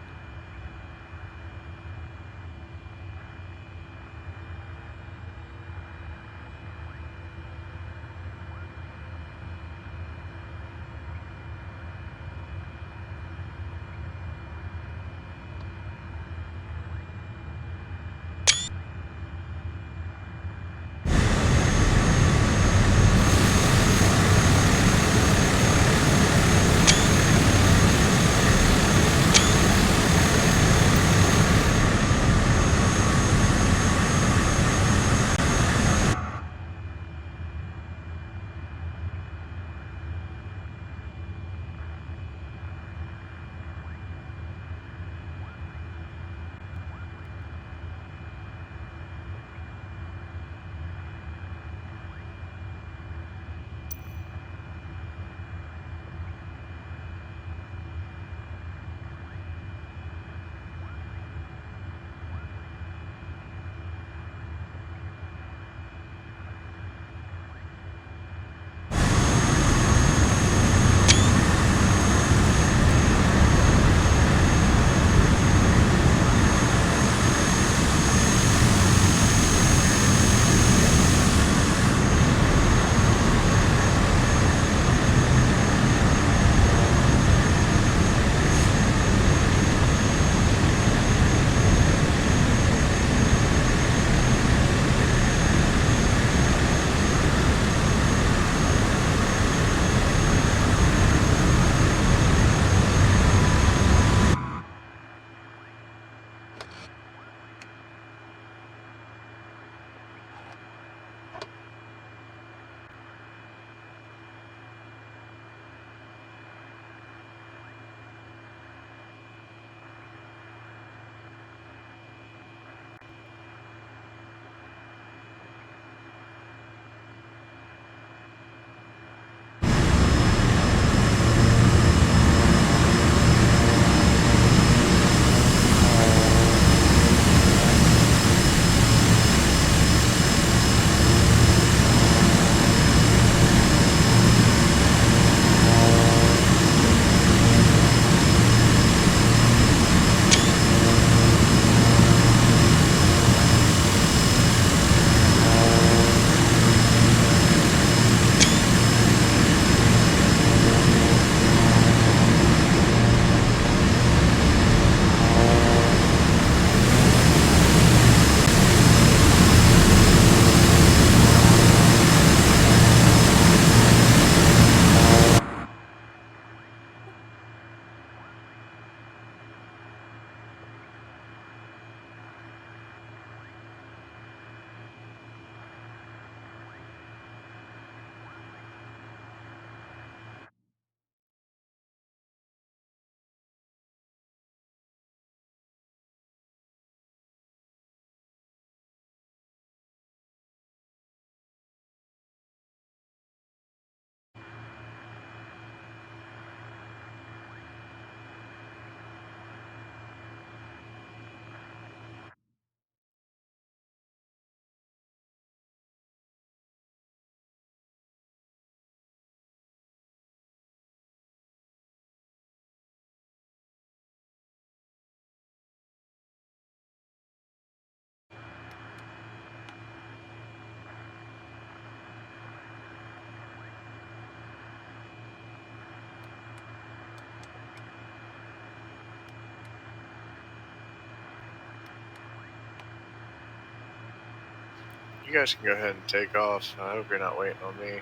Speaker 3: You guys can go ahead and take off. I hope you're not waiting on me.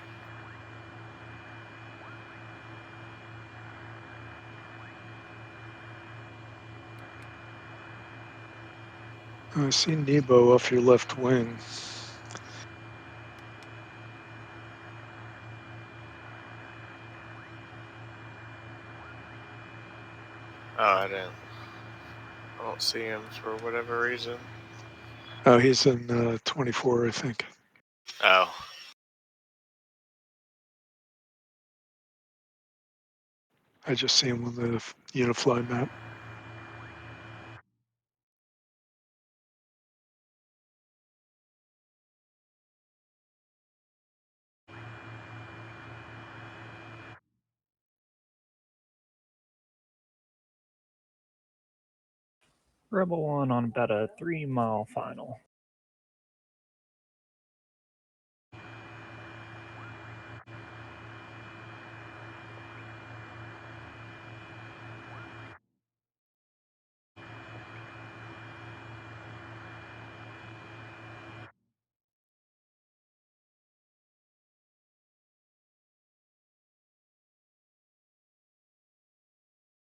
Speaker 9: I see Nebo off your left wing.
Speaker 3: Oh, I don't see him for whatever reason.
Speaker 9: Oh, he's in 24, I think.
Speaker 3: Oh.
Speaker 9: I just see him on the Unifly map.
Speaker 17: Rebel 1 on about a 3-mile final.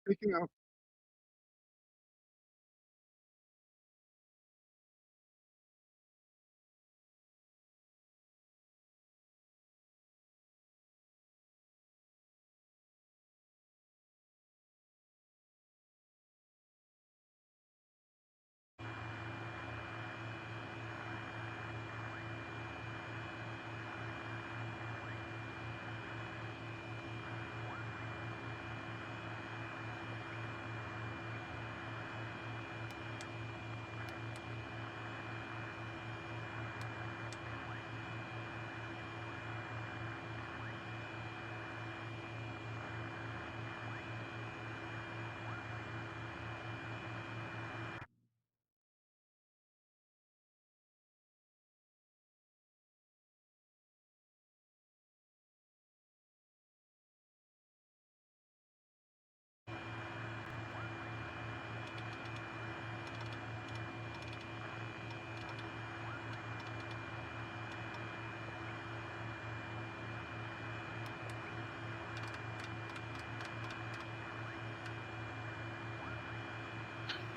Speaker 11: Taking off.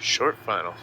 Speaker 3: Short final.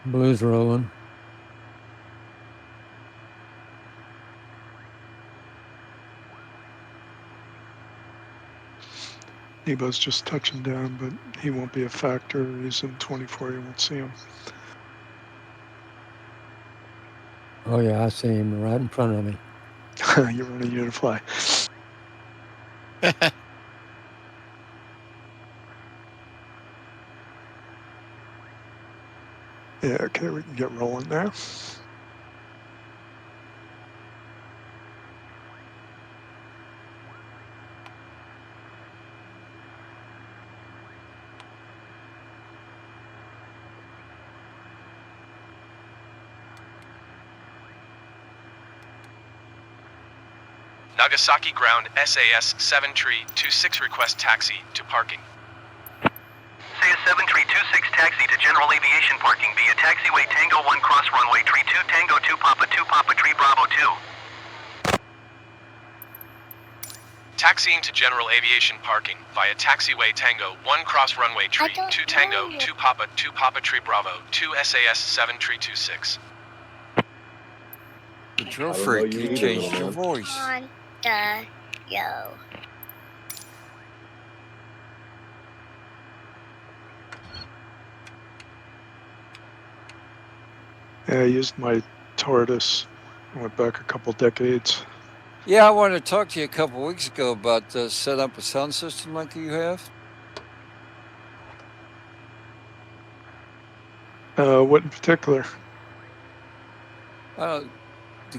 Speaker 16: Blue's rolling.
Speaker 9: Nebo's just touching down, but he won't be a factor. He's in 24, you won't see him.
Speaker 16: Oh yeah, I see him right in front of me.
Speaker 9: You're running Unifly. Yeah, okay, we can get rolling now.
Speaker 19: Nagasaki ground SAS 7 tree 26 request taxi to parking.
Speaker 15: SAS 7 tree 26 taxi to general aviation parking via taxiway Tango 1 cross runway tree 2 Tango 2 Papa tree Bravo 2.
Speaker 19: Taxiing to general aviation parking via taxiway Tango 1 cross runway tree 2 Tango 2 Papa tree Bravo 2 SAS 7 tree 26.
Speaker 5: Control freak, you changed your voice.
Speaker 20: Yo.
Speaker 9: Yeah, I used my tortoise. I went back a couple decades.
Speaker 5: Yeah, I wanted to talk to you a couple weeks ago about setting up a sound system like you have.
Speaker 9: What in particular?
Speaker 5: To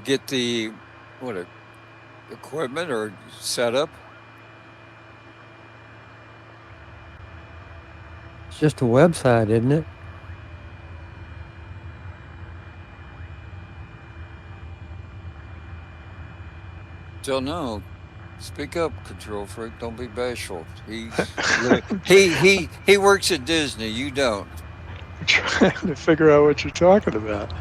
Speaker 5: get the equipment or setup.
Speaker 16: It's just a website, isn't it?
Speaker 5: Don't know. Speak up, control freak. Don't be bashful. He works at Disney. You don't.
Speaker 9: I'm trying to figure out what you're talking about.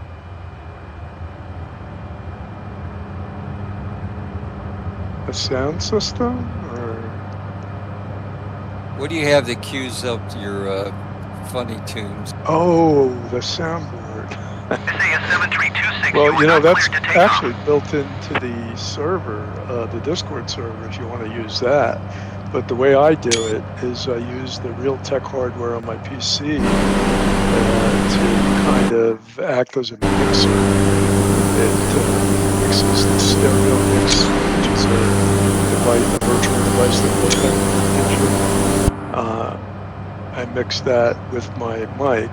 Speaker 9: A sound system, or
Speaker 5: what do you have that cues up your funny tunes?
Speaker 9: Oh, the soundboard. Well, you know, that's actually built into the server, the Discord server, if you want to use that. But the way I do it is I use the Realtek hardware on my PC to kind of act as a mixer. It mixes the stereo mix, which is a virtual device that goes back. I mix that with my mic.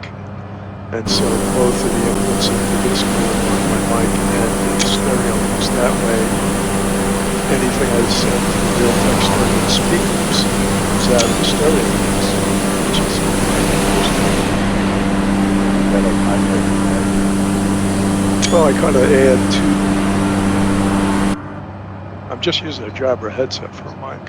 Speaker 9: And so both of the inputs of the Discord on my mic and the stereo mix that way. Anything I send to the Realtek stereo speakers comes out of the stereo mix, which is well, I kind of add two. I'm just using a Jabra headset for a mic.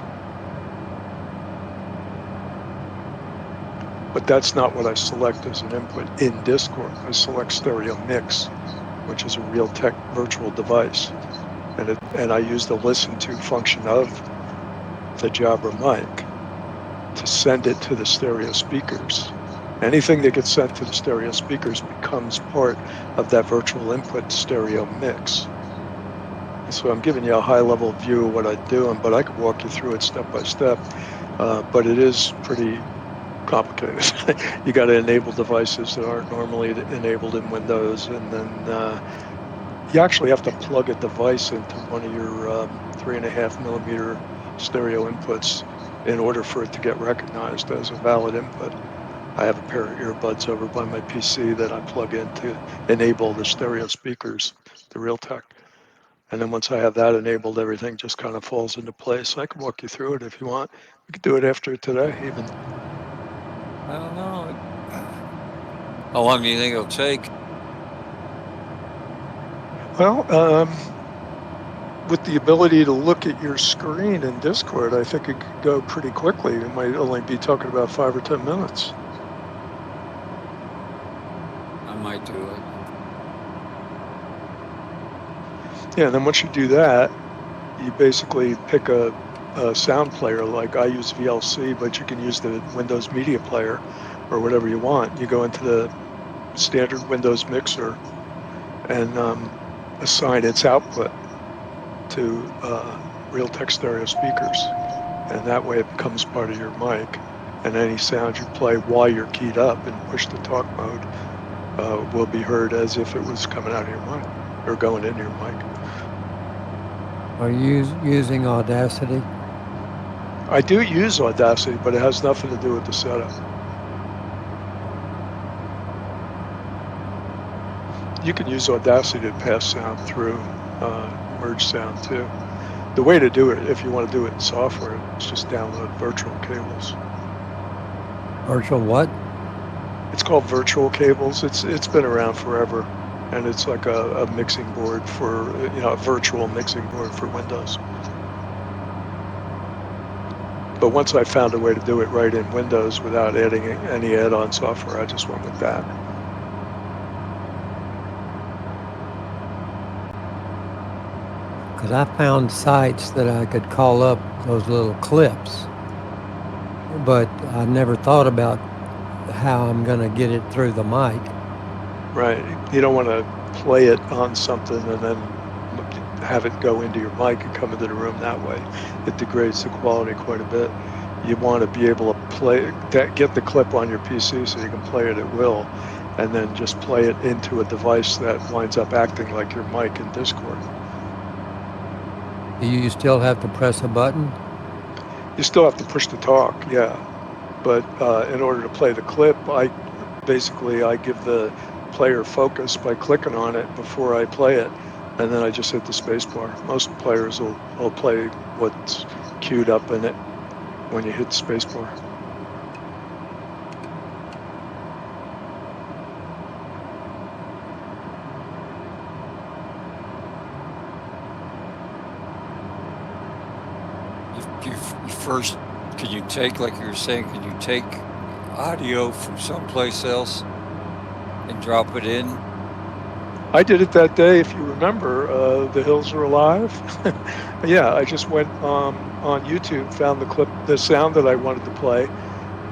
Speaker 9: But that's not what I select as an input in Discord. I select stereo mix, which is a Realtek virtual device. And I use the listen to function of the Jabra mic to send it to the stereo speakers. Anything that gets sent to the stereo speakers becomes part of that virtual input stereo mix. And so I'm giving you a high level view of what I'm doing, but I could walk you through it step by step. But it is pretty complicated. You got to enable devices that aren't normally enabled in Windows, and then you actually have to plug a device into one of your 3.5 millimeter stereo inputs in order for it to get recognized as a valid input. I have a pair of earbuds over by my PC that I plug in to enable the stereo speakers, the Realtek. And then once I have that enabled, everything just kind of falls into place. I can walk you through it if you want. We could do it after today, even.
Speaker 5: I don't know. How long do you think it'll take?
Speaker 9: Well, with the ability to look at your screen in Discord, I think it could go pretty quickly. We might only be talking about 5 or 10 minutes.
Speaker 5: I might do it.
Speaker 9: Yeah, and then once you do that, you basically pick a sound player. Like I use VLC, but you can use the Windows Media Player or whatever you want. You go into the standard Windows mixer and assign its output to Realtek stereo speakers. And that way it becomes part of your mic. And any sound you play while you're keyed up in push-to-talk mode will be heard as if it was coming out of your mic or going into your mic.
Speaker 16: Are you using Audacity?
Speaker 9: I do use Audacity, but it has nothing to do with the setup. You can use Audacity to pass sound through, merge sound too. The way to do it, if you want to do it in software, is just download virtual cables.
Speaker 16: Virtual what?
Speaker 9: It's called virtual cables. It's been around forever, and it's like a mixing board for, a virtual mixing board for Windows. But once I found a way to do it right in Windows without adding any add-on software, I just went with that.
Speaker 16: Because I found sites that I could call up those little clips, but I never thought about how I'm going to get it through the mic.
Speaker 9: Right. You don't want to play it on something and then have it go into your mic and come into the room that way. It degrades the quality quite a bit. You want to be able to get the clip on your PC so you can play it at will, and then just play it into a device that winds up acting like your mic in Discord.
Speaker 16: Do you still have to press a button?
Speaker 9: You still have to push to talk, yeah. But in order to play the clip, I give the player focus by clicking on it before I play it, and then I just hit the space bar. Most players will play what's queued up in it when you hit the space bar.
Speaker 5: First, can you take, like you were saying, can you take audio from someplace else and drop it in?
Speaker 9: I did it that day, if you remember, The Hills Are Alive. Yeah, I just went on YouTube, found the sound that I wanted to play.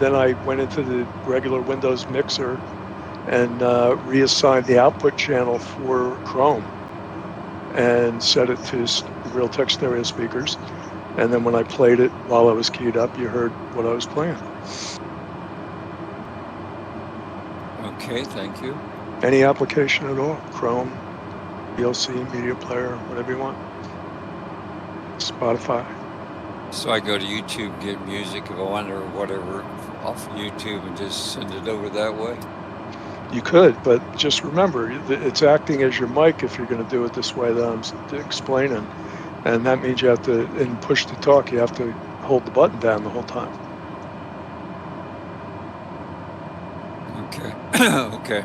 Speaker 9: Then I went into the regular Windows mixer and reassigned the output channel for Chrome and set it to Realtek stereo speakers. And then when I played it while I was keyed up, you heard what I was playing.
Speaker 5: Okay, thank you.
Speaker 9: Any application at all, Chrome, VLC, media player, whatever you want. Spotify.
Speaker 5: So I go to YouTube, get music if I want or whatever off YouTube and just send it over that way?
Speaker 9: You could, but just remember, it's acting as your mic if you're going to do it this way that I'm explaining. And that means you have to, in push to talk, you have to hold the button down the whole time.
Speaker 5: Okay. Okay.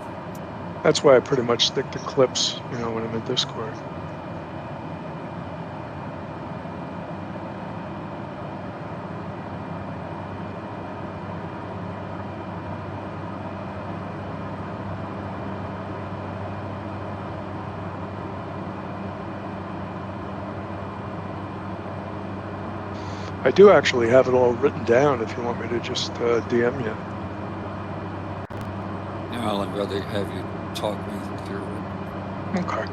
Speaker 9: That's why I pretty much stick to clips, when I'm in Discord. I do actually have it all written down if you want me to just DM you.
Speaker 5: No, I'd rather have you talk me through it.
Speaker 9: Okay.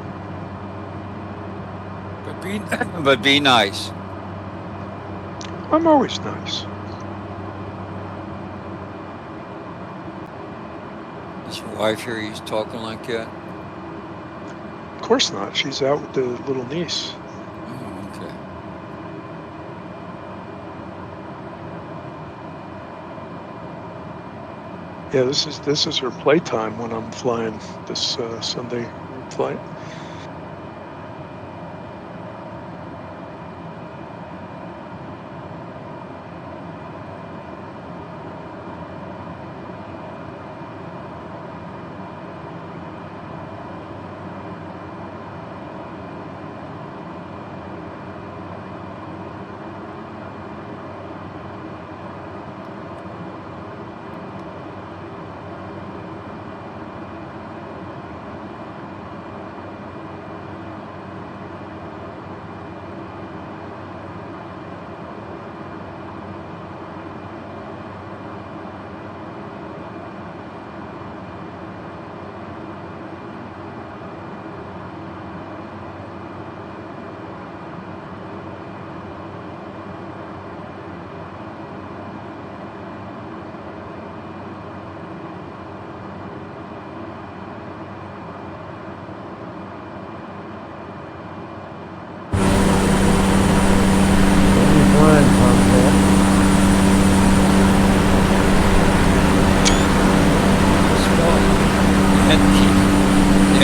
Speaker 5: But be nice.
Speaker 9: I'm always nice.
Speaker 5: Is your wife here? He's talking like that?
Speaker 9: Of course not. She's out with the little niece.
Speaker 5: Oh, okay.
Speaker 9: Yeah, this is her playtime when I'm flying this Sunday flight.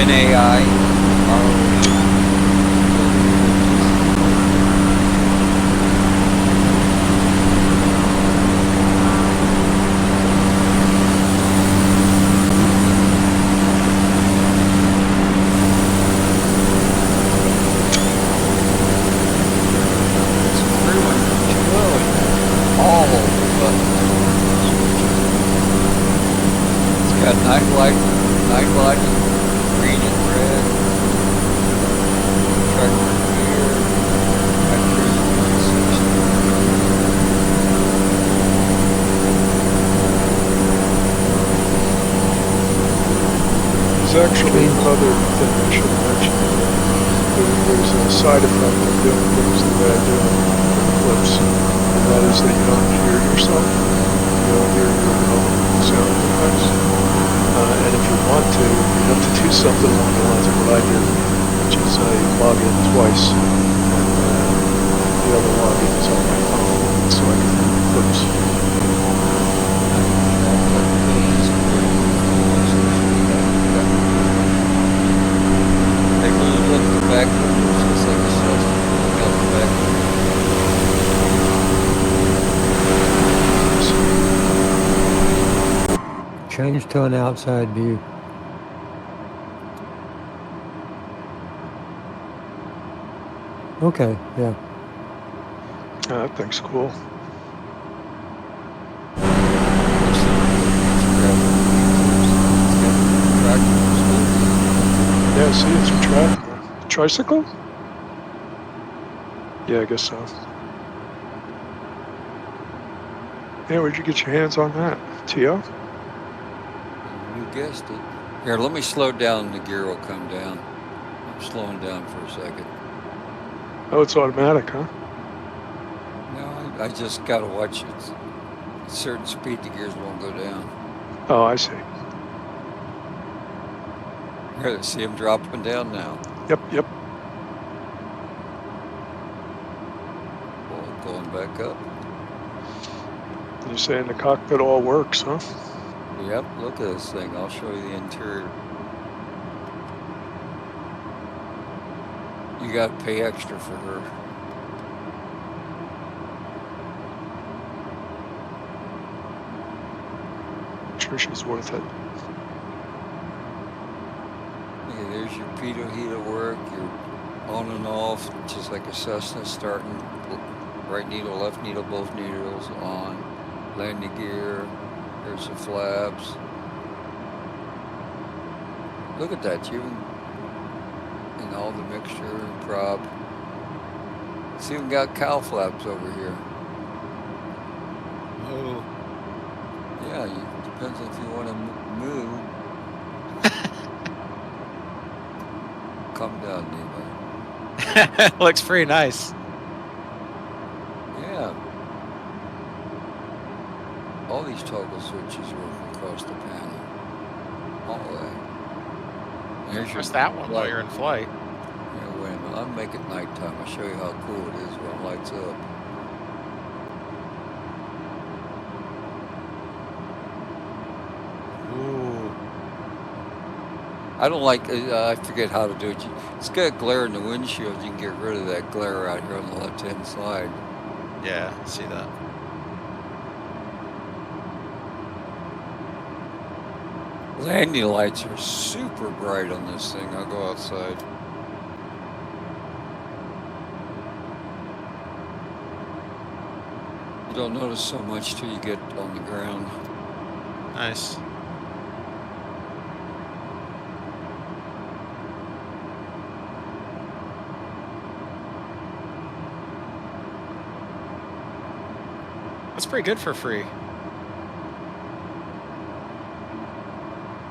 Speaker 5: NAI. Night light, green and red. Tractor here. Tractor 160.
Speaker 9: There's actually another thing I should mention. There's a side effect of doing things the way I do in clips, and that is that you don't hear yourself. You don't hear your own sound effects. And if you want to, you have to do something along the lines of what I did, which is I log in twice, and the other login is on my phone, so I can do clips.
Speaker 5: They really look at the back windows just like a Cessna. Look out the back windows.
Speaker 16: Change to an outside view. Okay, yeah.
Speaker 9: That thing's cool. Yeah, see, it's a tractor. Tricycle? Yeah, I guess so. Yeah, where'd you get your hands on that? TO?
Speaker 5: You guessed it. Here, let me slow down. The gear will come down. I'm slowing down for a second.
Speaker 9: Oh, it's automatic, huh?
Speaker 5: No, I just got to watch it. At a certain speed, the gears won't go down.
Speaker 9: Oh, I see.
Speaker 5: Here, see them dropping down now.
Speaker 9: Yep.
Speaker 5: Well, going back up.
Speaker 9: You're saying the cockpit all works, huh?
Speaker 5: Yep, look at this thing. I'll show you the interior. You got to pay extra for her.
Speaker 9: I'm sure she's worth it.
Speaker 5: Okay, there's your pitot heat at work. You're on and off, just like a Cessna, starting right needle, left needle, both needles on. Landing gear. There's the flaps. Look at that, you and all the mixture and prop. It's even got cow flaps over here.
Speaker 12: Oh.
Speaker 5: Yeah, depends if you want to move. Come down, Nemo.
Speaker 12: Looks pretty nice.
Speaker 5: Yeah. All these toggle switches work across the panel. All that. Here's
Speaker 12: Press that one while you're in flight.
Speaker 5: Yeah, wait a minute. I'll make it nighttime. I'll show you how cool it is when it lights up.
Speaker 12: Ooh.
Speaker 5: I don't like, I forget how to do it. It's got glare in the windshield. You can get rid of that glare out here on the left-hand side.
Speaker 12: Yeah, see that.
Speaker 5: Landing lights are super bright on this thing. I'll go outside. You don't notice so much till you get on the ground.
Speaker 12: Nice. That's pretty good for free.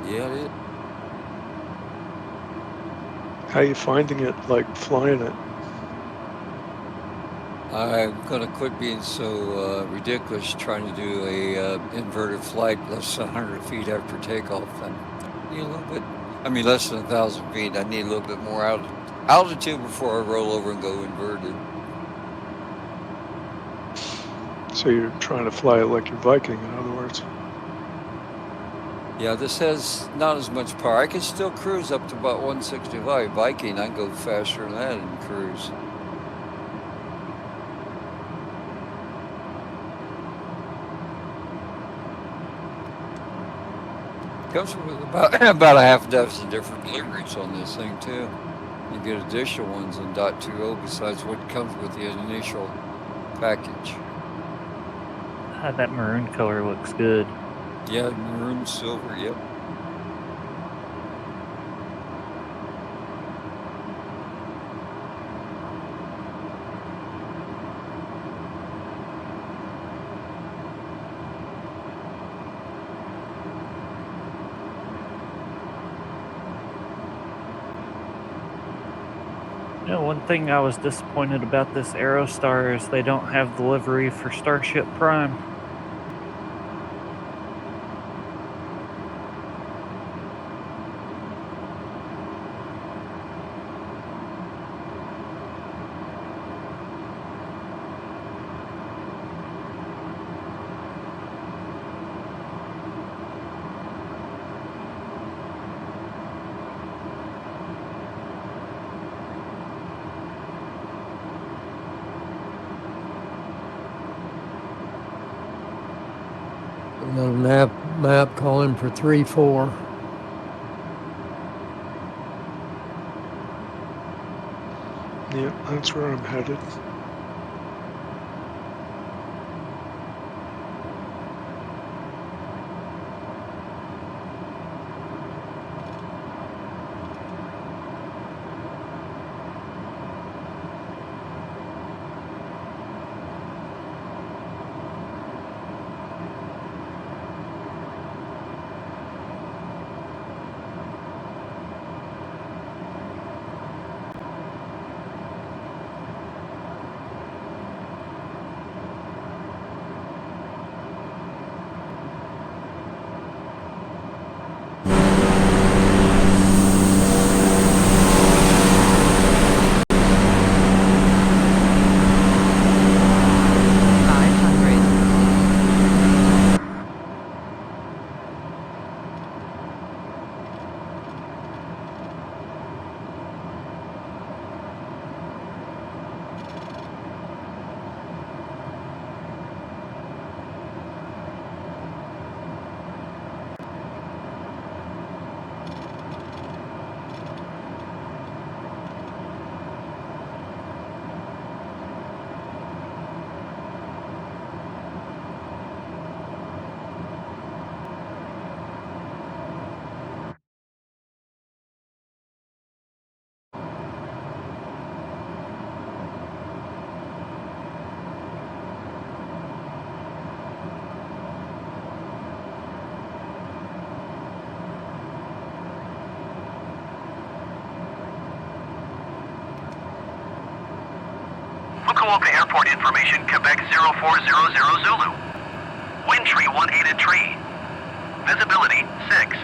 Speaker 5: Yeah, it is.
Speaker 9: How you finding it, like flying it?
Speaker 5: I'm gonna quit being so ridiculous trying to do a inverted flight less than 100 feet after takeoff. I need a little bit, I mean less than 1,000 feet. I need a little bit more altitude before I roll over and go inverted.
Speaker 9: So you're trying to fly it like you're Viking, in other words.
Speaker 5: Yeah, this has not as much power. I can still cruise up to about 165. Viking, I can go faster than that in cruise. Comes with about a half dozen different deliveries on this thing too. You get additional ones in .20 besides what comes with the initial package.
Speaker 17: That maroon color looks good.
Speaker 5: Yeah, maroon, silver, yep.
Speaker 17: You know, one thing I was disappointed about this Aerostar is they don't have the livery for Starship Prime.
Speaker 16: Another map calling for 3-4.
Speaker 9: Yeah, that's where I'm headed.
Speaker 15: Fukuoka Airport information, Quebec 0400 Zulu. Wind tree 1/8 tree. Visibility 6.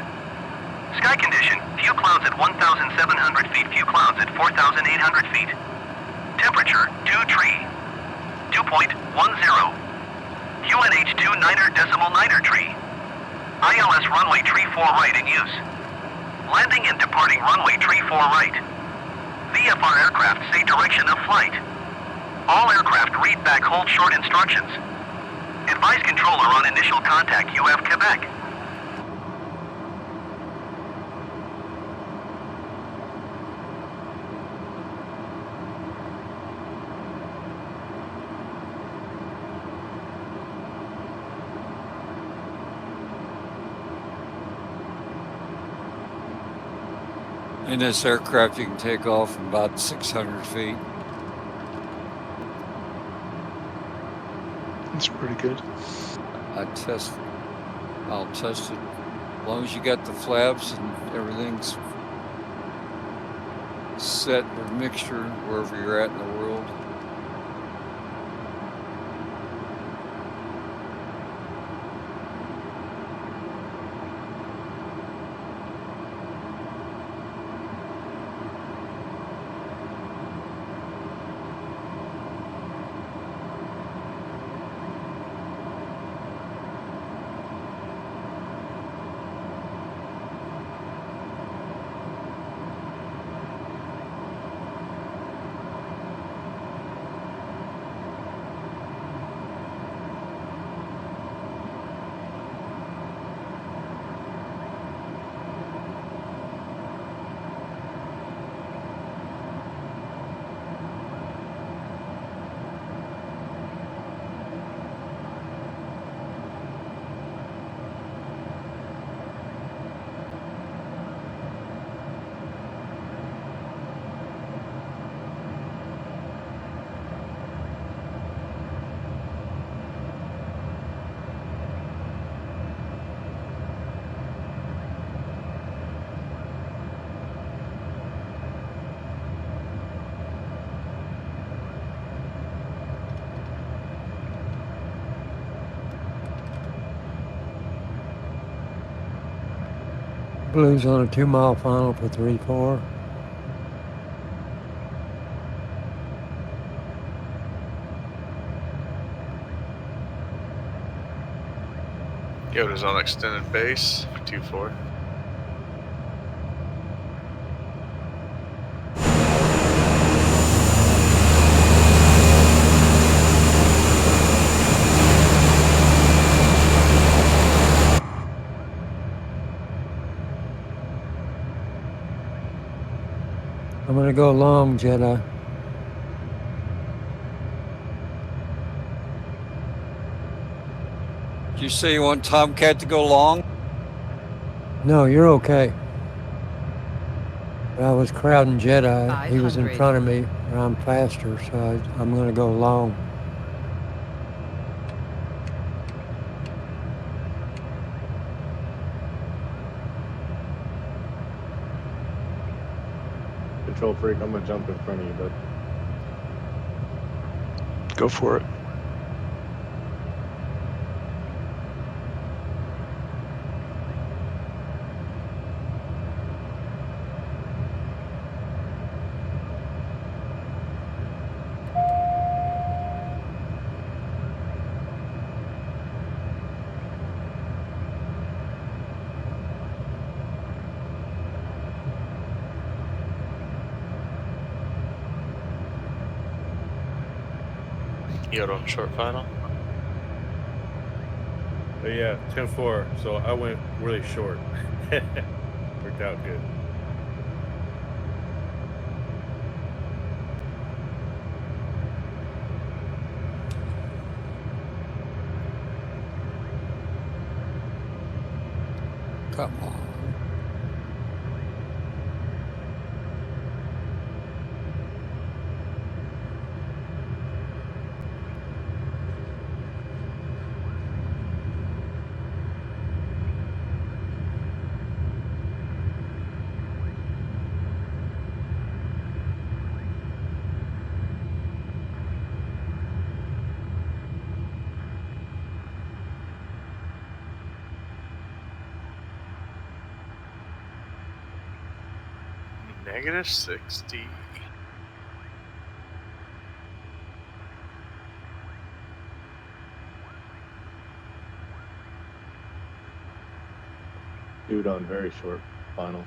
Speaker 15: Sky condition, few clouds at 1,700 feet, few clouds at 4,800 feet. Temperature 2 tree. Dew point 10. QNH 29.9 tree. ILS runway tree 4 right in use. Landing and departing runway tree 4 right. VFR aircraft say direction of flight. All aircraft read back hold short instructions. Advise controller on initial contact UF Quebec.
Speaker 5: In this aircraft, you can take off from about 600 feet.
Speaker 9: That's pretty good.
Speaker 5: I'll test it. As long as you got the flaps and everything's set with mixture wherever you're at in the world.
Speaker 16: Blues on a 2-mile final for 3-4.
Speaker 3: Yoda's on extended base for 2-4.
Speaker 16: I'm gonna go long, Jedi.
Speaker 5: Did you say you want Tomcat to go long?
Speaker 16: No, you're okay. I was crowding Jedi. He was in
Speaker 21: 500.
Speaker 16: front of me, and I'm faster, so I'm gonna go long.
Speaker 18: Control freak, I'm gonna jump in front of you, bud.
Speaker 9: Go for it.
Speaker 3: Yoda on short final.
Speaker 22: Oh yeah, 10-4. So I went really short. Worked out good.
Speaker 5: Come on.
Speaker 3: -60.
Speaker 18: Dude on very short final.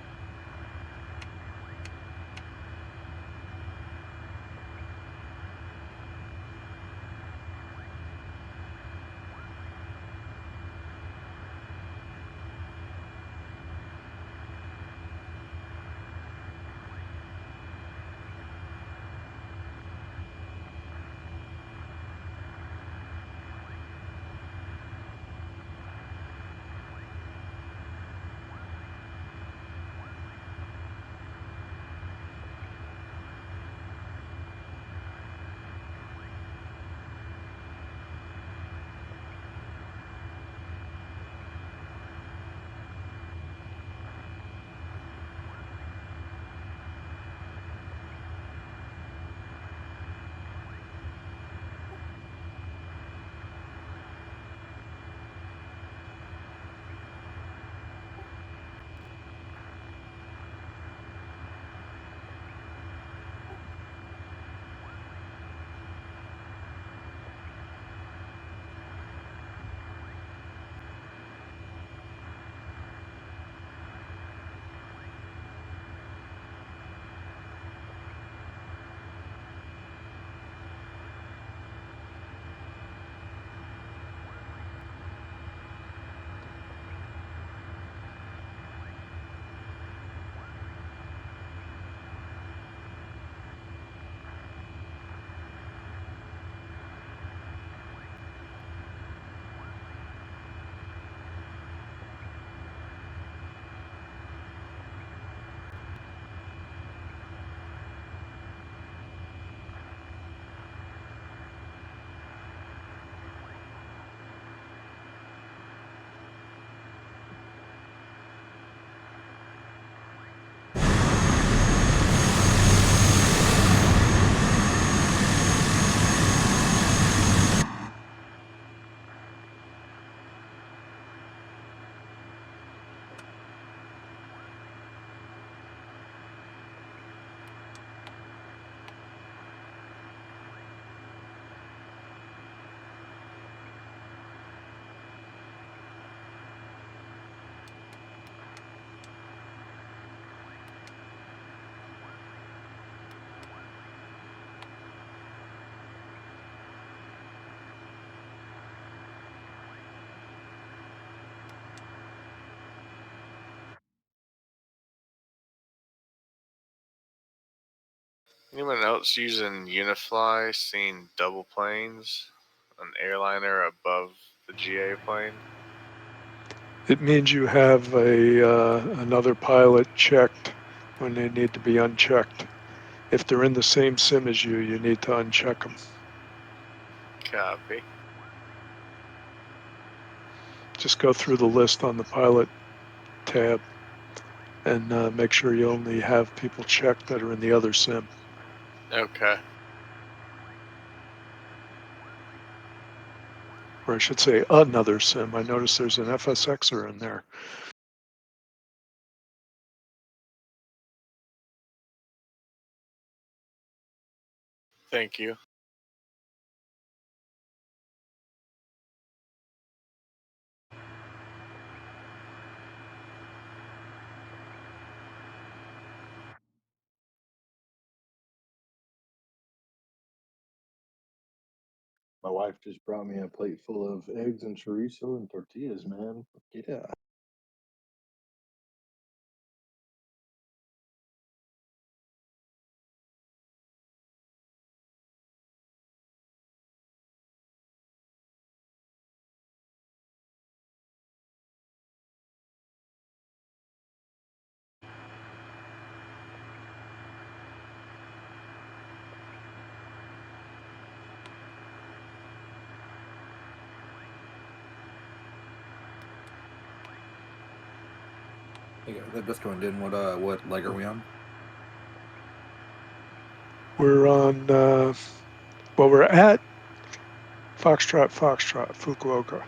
Speaker 3: Anyone else using Unifly seeing double planes, an airliner above the GA plane?
Speaker 9: It means you have another pilot checked when they need to be unchecked. If they're in the same sim as you, you need to uncheck them.
Speaker 3: Copy.
Speaker 9: Just go through the list on the pilot tab and make sure you only have people checked that are in the other sim.
Speaker 3: Okay.
Speaker 9: Or I should say another sim. I noticed there's an FSXer in there.
Speaker 3: Thank you.
Speaker 18: My wife just brought me a plate full of eggs and chorizo and tortillas, man. Yeah.
Speaker 4: Hey, that's going in. What leg are we on?
Speaker 9: We're on, well, we're at Foxtrot, Fukuoka.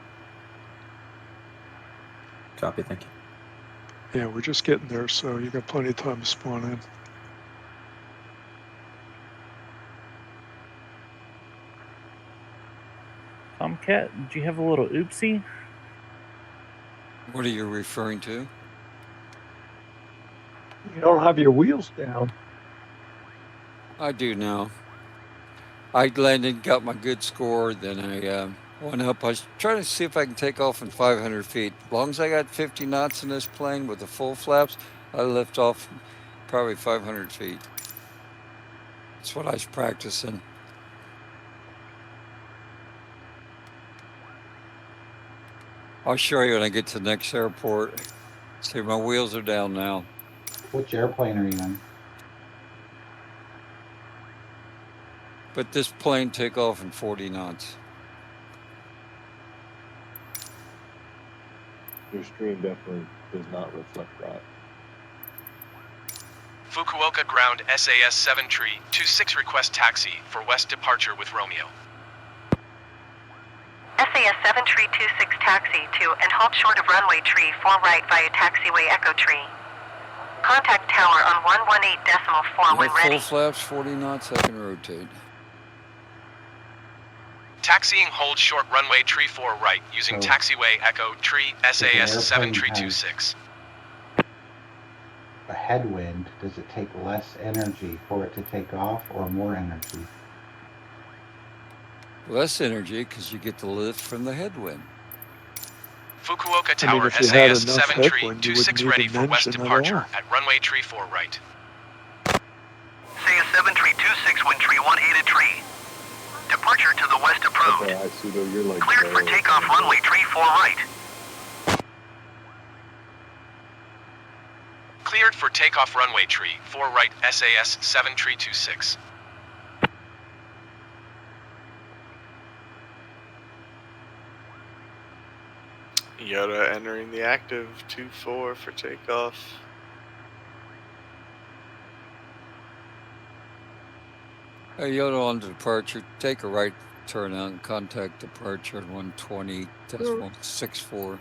Speaker 4: Copy, thank you.
Speaker 9: Yeah, we're just getting there, so you got plenty of time to spawn in.
Speaker 17: Tomcat, did you have a little oopsie?
Speaker 5: What are you referring to?
Speaker 11: You don't have your wheels down.
Speaker 5: I do now. I landed, got my good score, then I went up. I was trying to see if I can take off in 500 feet. As long as I got 50 knots in this plane with the full flaps, I lift off probably 500 feet. That's what I was practicing. I'll show you when I get to the next airport. See, my wheels are down now.
Speaker 7: Which airplane are you in?
Speaker 5: But this plane take off in 40 knots.
Speaker 18: Your stream definitely does not reflect that.
Speaker 19: Fukuoka ground SAS 7 tree 26 request taxi for west departure with Romeo.
Speaker 21: SAS 7 tree 26 taxi to and halt short of runway tree 4 right via taxiway Echo tree. Contact tower on 118.4 when ready.
Speaker 5: Full flaps, 40 knots, I can rotate.
Speaker 19: Taxiing hold short runway tree 4 right using taxiway Echo tree SAS 7 tree 26.
Speaker 7: A headwind, does it take less energy for it to take off or more energy?
Speaker 5: Less energy because you get the lift from the headwind.
Speaker 19: Fukuoka
Speaker 9: I mean,
Speaker 19: tower
Speaker 9: if you had
Speaker 19: SAS
Speaker 9: enough
Speaker 19: 7 tree
Speaker 9: headwind, you wouldn't
Speaker 19: 26
Speaker 9: need
Speaker 19: ready
Speaker 9: an
Speaker 19: for west
Speaker 9: engine at
Speaker 19: departure
Speaker 9: all.
Speaker 19: at runway tree 4 right.
Speaker 15: SAS 7 tree 26 wind tree 18 tree. Departure to the west approved.
Speaker 18: Okay, Pseudo, you're like
Speaker 15: Cleared for takeoff runway tree 4 right.
Speaker 19: Cleared for takeoff runway tree 4 right SAS 7 tree 26.
Speaker 3: Yoda entering the active 2-4 for takeoff.
Speaker 5: Yoda on departure, take a right turn out and contact departure at 120.64.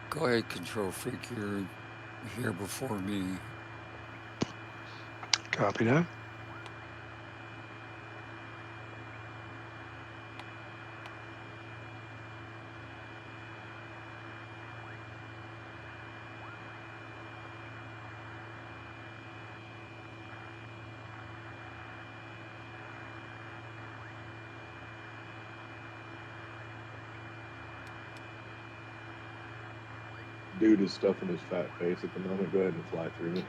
Speaker 5: Go ahead, control freak, you're here before me.
Speaker 9: Copy that.
Speaker 18: dude is stuffing his fat face at the moment. Go ahead and fly through me.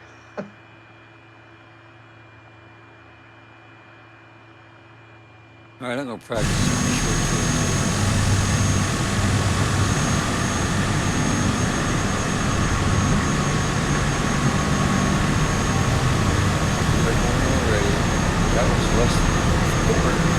Speaker 5: All right, I'm gonna practice. That was less than 4.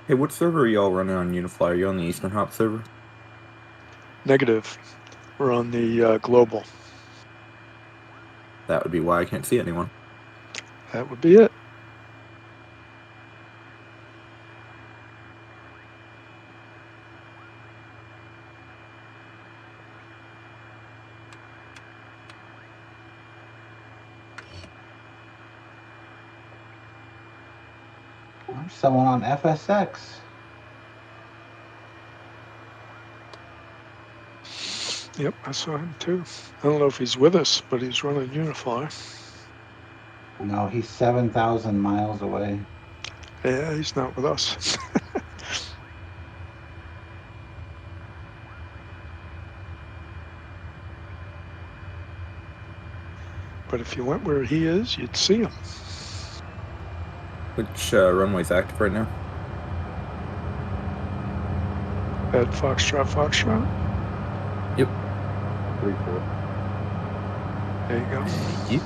Speaker 4: Hey, what server are y'all running on Unifly? Are you on the Eastern Hop server?
Speaker 9: Negative. We're on the global.
Speaker 4: That would be why I can't see anyone.
Speaker 9: That would be it.
Speaker 7: There's someone on FSX.
Speaker 9: Yep, I saw him too. I don't know if he's with us, but he's running Unify.
Speaker 7: No, he's 7,000 miles away.
Speaker 9: Yeah, he's not with us. But if you went where he is, you'd see him.
Speaker 4: Which runway's active right now?
Speaker 9: At Foxtrot.
Speaker 4: Yep.
Speaker 18: 3-4.
Speaker 9: There you go.
Speaker 4: Yep.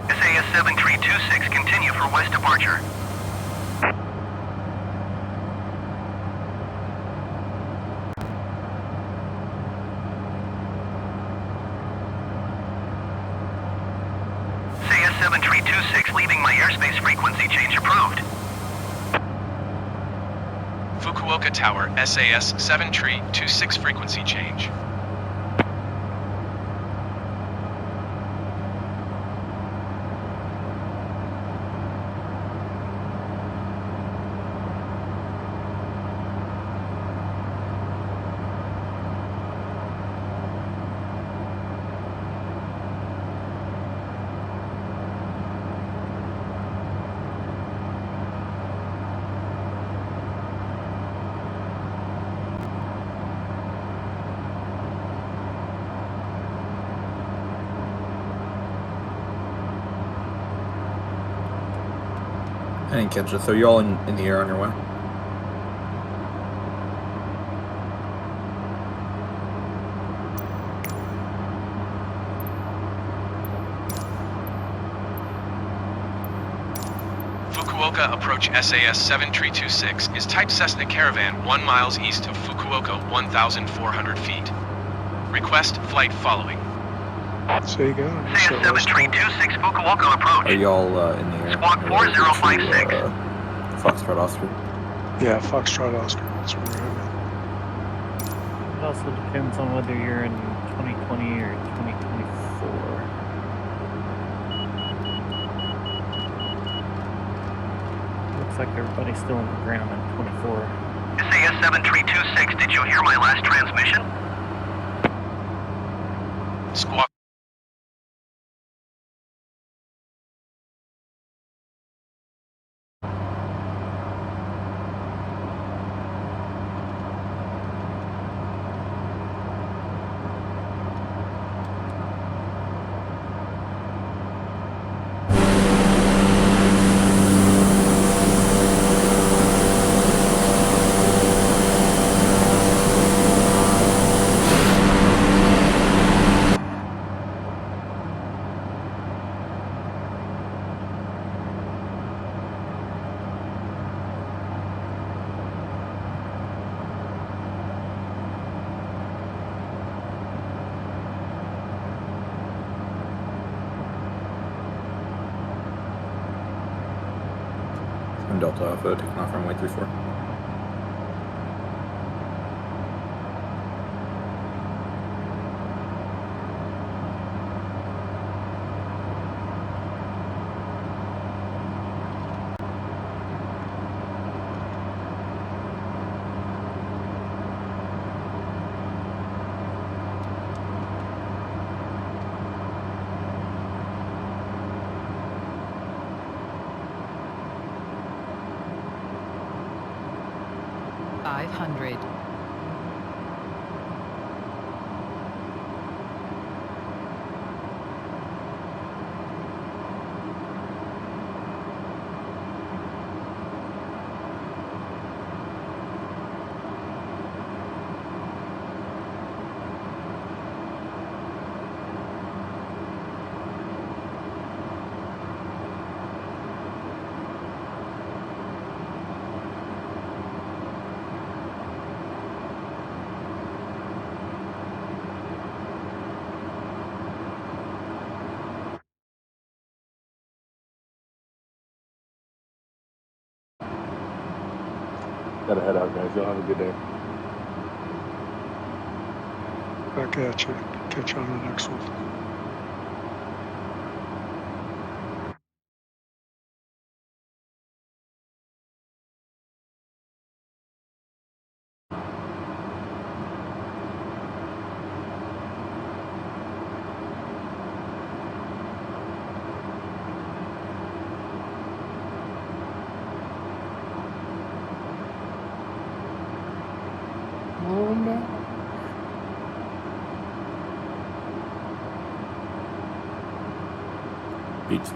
Speaker 15: SAS 7326, continue for west departure. SAS 7326, leaving my airspace frequency change approved.
Speaker 19: Fukuoka Tower, SAS 7326 frequency change.
Speaker 4: I didn't catch it. So you're all in the air on your way?
Speaker 19: Fukuoka approach SAS 7326 is type Cessna Caravan 1 miles east of Fukuoka 1,400 feet. Request flight following.
Speaker 9: So you go.
Speaker 15: SAS 7326, Fukuoka approach.
Speaker 4: Are y'all in the air?
Speaker 15: Squawk 4056.
Speaker 4: Foxtrot Oscar.
Speaker 9: Yeah, Foxtrot Oscar. That's where we're at.
Speaker 17: It also depends on whether you're in 2020 or 2024. Looks like everybody's still on the ground in 24.
Speaker 15: SAS 7326, did you hear my last transmission?
Speaker 19: Squawk.
Speaker 4: And Delta Alpha taking off runway 34.
Speaker 18: Gotta head out, guys. Y'all have a good day.
Speaker 9: Back at you. Catch you on the next one.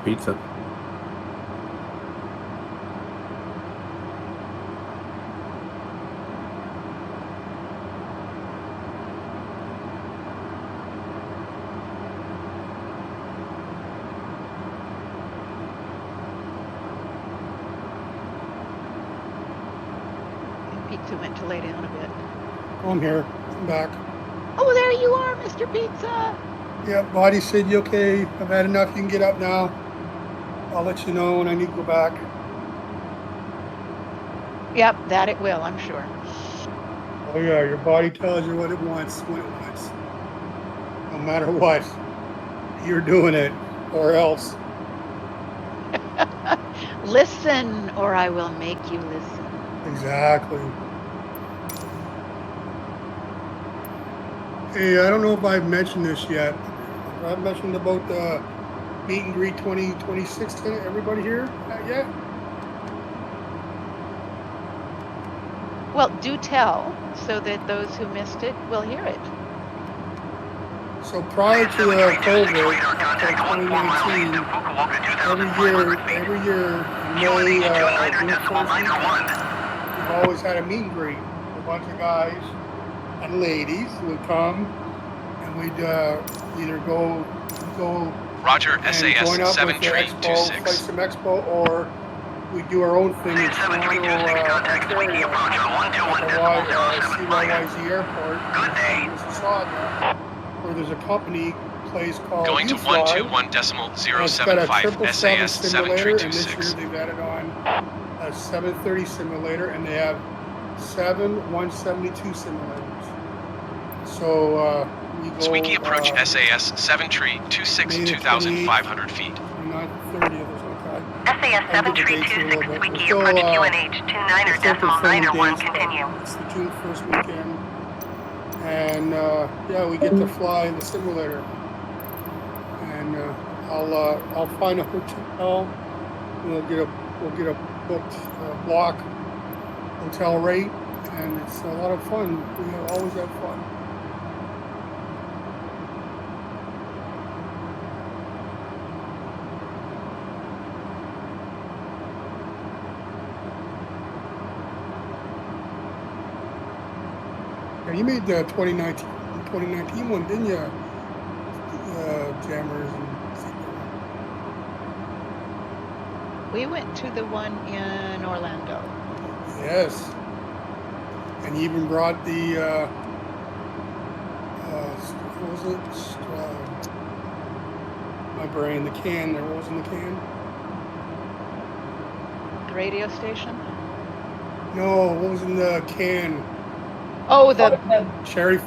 Speaker 4: Pizza.
Speaker 2: Pizza went to lay down a bit.
Speaker 1: I'm here. I'm back.
Speaker 2: Oh, there you are, Mr. Pizza.
Speaker 1: Yeah, body said you okay. I've had enough. You can get up now. I'll let you know when I need to go back.
Speaker 2: Yep, that it will, I'm sure.
Speaker 1: Oh yeah, your body tells you what it wants when it wants. No matter what. You're doing it, or else.
Speaker 2: Listen, or I will make you listen.
Speaker 1: Exactly. Hey, I don't know if I've mentioned this yet. Have I mentioned about the meet and greet 2026 to everybody here yet?
Speaker 2: Well, do tell so that those who missed it will hear it.
Speaker 1: So prior to COVID, 2019, every year, May, June 1st weekend, we've always had a meet and greet. A bunch of guys and ladies would come, and we'd either go
Speaker 19: Roger,
Speaker 1: and
Speaker 19: SAS
Speaker 1: join up
Speaker 19: 7
Speaker 1: with the
Speaker 19: tree
Speaker 1: expo,
Speaker 19: 26.
Speaker 1: play some expo, or we do our own thing in Toronto, Ontario, at CYYZ Airport, Mississauga, where there's a company place called
Speaker 19: Going to
Speaker 1: UFly.
Speaker 19: 121.075 SAS 7 tree
Speaker 1: And this year
Speaker 19: 26.
Speaker 1: they've added on a 730 simulator, and they have 7 172 simulators. So we go.
Speaker 19: Squeaky approach SAS 7 tree 26 2,500 feet.
Speaker 1: 29th, 30th.
Speaker 21: SAS 7326 Squeaky approach QNH 29.901 continue.
Speaker 1: It's the June 1st weekend, and yeah, we get to fly in the simulator, and I'll find a hotel. We'll get a booked block hotel rate, and it's a lot of fun. We always have fun. You made the 2019 one, didn't you? Jammers and
Speaker 2: We went to the one in Orlando.
Speaker 1: yes, and you even brought the what was it? My brain, the can. There was in the can.
Speaker 2: radio station?
Speaker 1: No, what was in the can?
Speaker 2: Oh, the
Speaker 1: cherry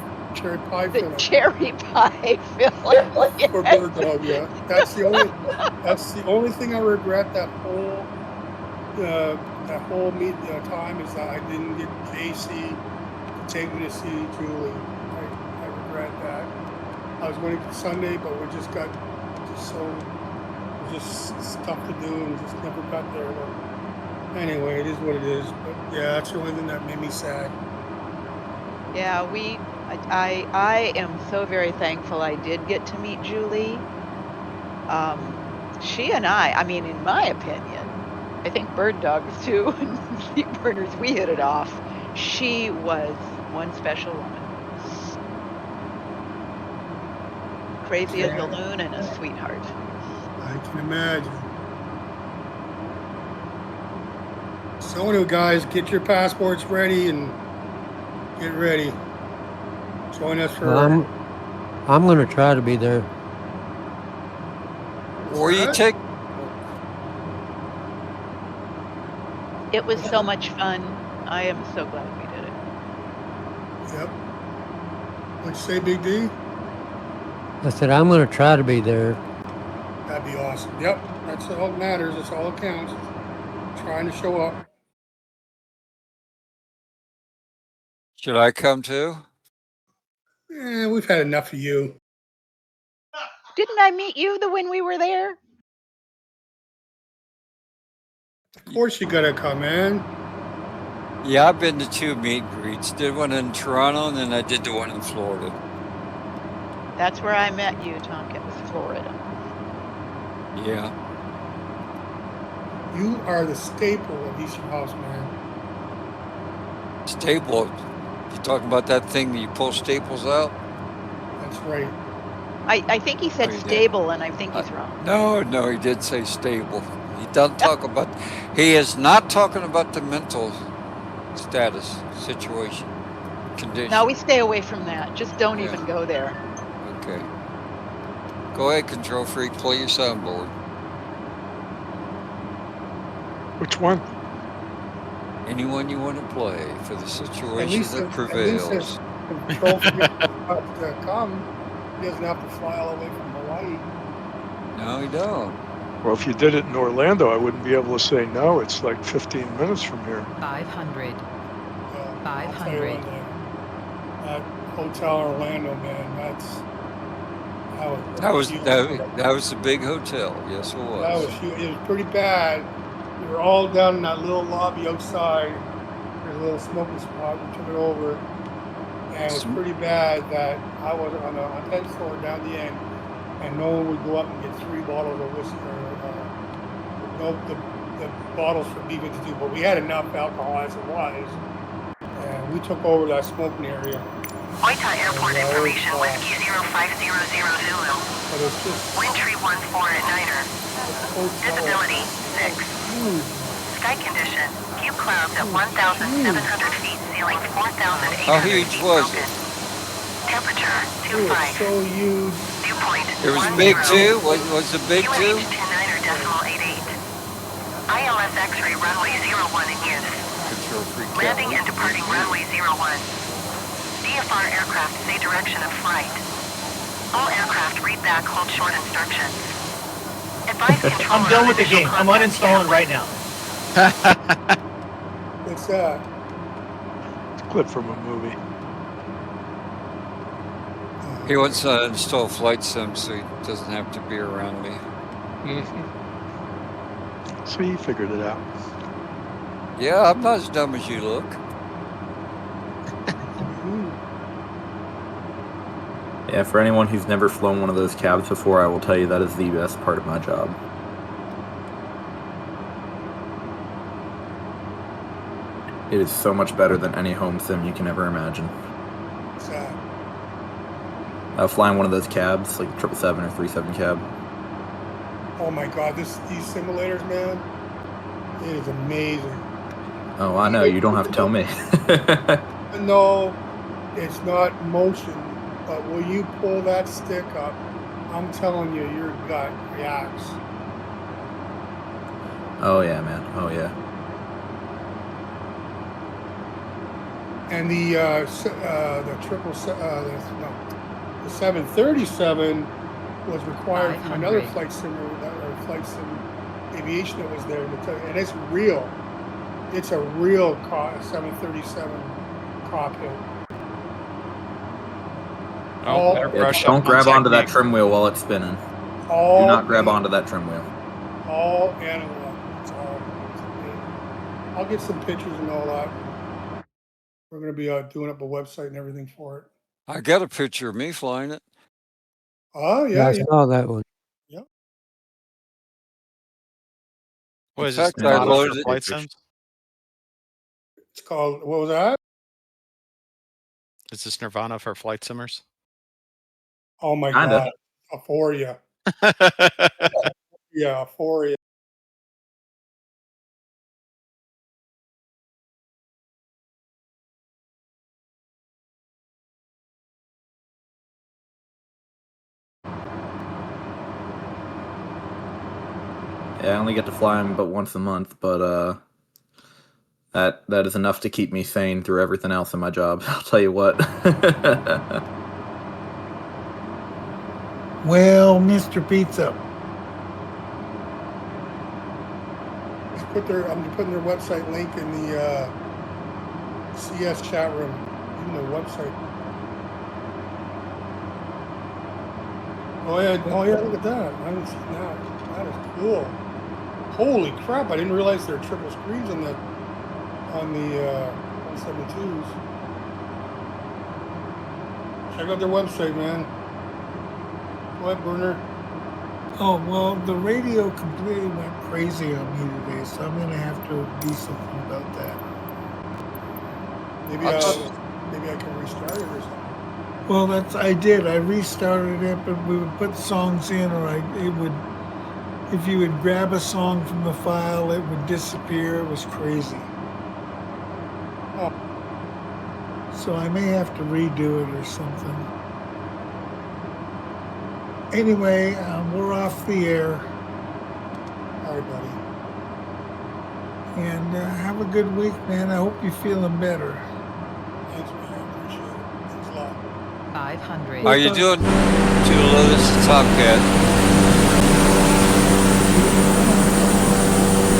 Speaker 1: pie
Speaker 2: the
Speaker 1: filling.
Speaker 2: cherry pie filling.
Speaker 1: For
Speaker 2: Yes.
Speaker 1: bird dog, yeah. That's the only thing I regret that whole time is that I didn't get JC to take me to see Julie. I regret that. I was going to Sunday, but we just got just stuff to do and just never got there. But anyway, it is what it is. But yeah, that's the only thing that made me sad.
Speaker 2: Yeah, I am so very thankful I did get to meet Julie. She and I mean, in my opinion, I think bird dogs too, and sea burners, we hit it off. She was one special woman. Crazy as a loon and a sweetheart.
Speaker 1: I can imagine. So anyway, guys, get your passports ready and get ready. Join us for.
Speaker 16: I'm going to try to be there.
Speaker 5: Or you take.
Speaker 2: It was so much fun. I am so glad we did it.
Speaker 1: Yep. What'd you say, Big D?
Speaker 16: I said, I'm going to try to be there.
Speaker 1: That'd be awesome. Yep. That's all that matters. That's all that counts. Trying to show up.
Speaker 5: Should I come too?
Speaker 1: Yeah, we've had enough of you.
Speaker 2: Didn't I meet you when we were there?
Speaker 1: Of course you gotta come in.
Speaker 5: Yeah, I've been to 2 meet and greets. Did one in Toronto, and then I did the one in Florida.
Speaker 2: That's where I met you, Tonka. It was Florida.
Speaker 5: Yeah.
Speaker 1: You are the staple of Eastern House, man.
Speaker 5: Staple. You talking about that thing that you pull staples out?
Speaker 1: That's right.
Speaker 2: I think he said stable, and I think he's wrong.
Speaker 5: No, he did say stable. He doesn't talk about. He is not talking about the mental status, situation, condition.
Speaker 2: No, we stay away from that. Just don't even go there.
Speaker 5: Okay. Go ahead, control freak. Play your soundboard.
Speaker 9: Which one?
Speaker 5: Anyone you want to play for the situation that prevails.
Speaker 1: Control freak to come. He doesn't have to fly all the way from Hawaii.
Speaker 5: No, he don't.
Speaker 9: Well, if you did it in Orlando, I wouldn't be able to say no. It's like 15 minutes from here.
Speaker 6: 500. 500.
Speaker 1: That hotel in Orlando, man,
Speaker 5: that was a big hotel. Yes, it was.
Speaker 1: That was huge. It was pretty bad. We were all down in that little lobby outside. There's a little smoking spot. We took it over. And it was pretty bad that I was on the 10th floor down the end, and no one would go up and get 3 bottles of whiskey the bottles for B-52, but we had enough alcohol as it was, and we took over that smoking area.
Speaker 21: Oita Airport information, Whiskey 0500 Zulu. Wind tree 14 at Niner. Visibility 6. Sky condition, few clouds at 1,700 feet, ceiling 4,800
Speaker 5: How huge
Speaker 21: feet
Speaker 5: was
Speaker 21: broken.
Speaker 5: it?
Speaker 21: Temperature 25.
Speaker 1: So huge.
Speaker 21: Viewpoint
Speaker 5: It was
Speaker 21: 10.
Speaker 5: big too? Was it big too?
Speaker 21: QH 10.9.88. ILS X-ray runway 01 in use.
Speaker 5: Control freak.
Speaker 21: Landing and departing runway 01. DFR aircraft say direction of flight. All aircraft read back hold short instructions. Advise controller.
Speaker 14: I'm done with the game. I'm uninstalling right now.
Speaker 1: What's that?
Speaker 9: It's a clip from a movie.
Speaker 5: He wants to install flight sim so he doesn't have to be around me.
Speaker 9: So he figured it out.
Speaker 5: Yeah, I'm not as dumb as you look.
Speaker 4: Yeah, for anyone who's never flown one of those cabs before, I will tell you that is the best part of my job. It is so much better than any home sim you can ever imagine.
Speaker 1: What's that?
Speaker 4: Flying one of those cabs, like 777 or 37 cab.
Speaker 1: Oh my God, these simulators, man, it is amazing.
Speaker 4: Oh, I know. You don't have to tell me.
Speaker 1: No, it's not motion, but when you pull that stick up, I'm telling you, your gut reacts.
Speaker 4: Oh, yeah, man. Oh, yeah.
Speaker 1: And the 737 was required from another
Speaker 6: 500.
Speaker 1: flight sim aviation that was there, and it's real. It's a real 737 cockpit.
Speaker 4: Don't grab onto that trim wheel while it's spinning. Do not grab onto that trim wheel.
Speaker 1: All analog. It's all. I'll get some pictures and all that. We're going to be doing up a website and everything for it.
Speaker 5: I got a picture of me flying it.
Speaker 1: Oh, yeah.
Speaker 16: I saw that one.
Speaker 1: Yep.
Speaker 12: What is
Speaker 5: In fact,
Speaker 12: this?
Speaker 5: I
Speaker 12: Nirvana
Speaker 5: loaded
Speaker 12: for
Speaker 5: it.
Speaker 12: flight sims?
Speaker 1: It's called, what was that?
Speaker 12: Is this Nirvana for flight simmers?
Speaker 1: Oh my
Speaker 12: Kinda.
Speaker 1: God. Aphoria. Yeah, Aphoria.
Speaker 4: Yeah, I only get to fly them but once a month, but that is enough to keep me sane through everything else in my job. I'll tell you what.
Speaker 10: Well, Mr. Pizza.
Speaker 1: I'm putting their website link in the CS chat room. Even their website. Oh yeah, look at that. I haven't seen that. That is cool. Holy crap, I didn't realize there are triple screens on the 172s. Check out their website, man. Go ahead, Burner.
Speaker 10: Oh, well, the radio completely went crazy on me today, so I'm going to have to do something about that.
Speaker 1: Maybe I can restart it or something.
Speaker 10: Well, I did. I restarted it, but we would put songs in, or if you would grab a song from the file, it would disappear. It was crazy.
Speaker 1: Oh.
Speaker 10: So I may have to redo it or something. Anyway, we're off the air.
Speaker 1: All right, buddy.
Speaker 10: And have a good week, man. I hope you're feeling better.
Speaker 1: Thanks, man. I appreciate it. Thanks a lot.
Speaker 6: 500.
Speaker 5: How you doing? Toodaloo, this is Tomcat.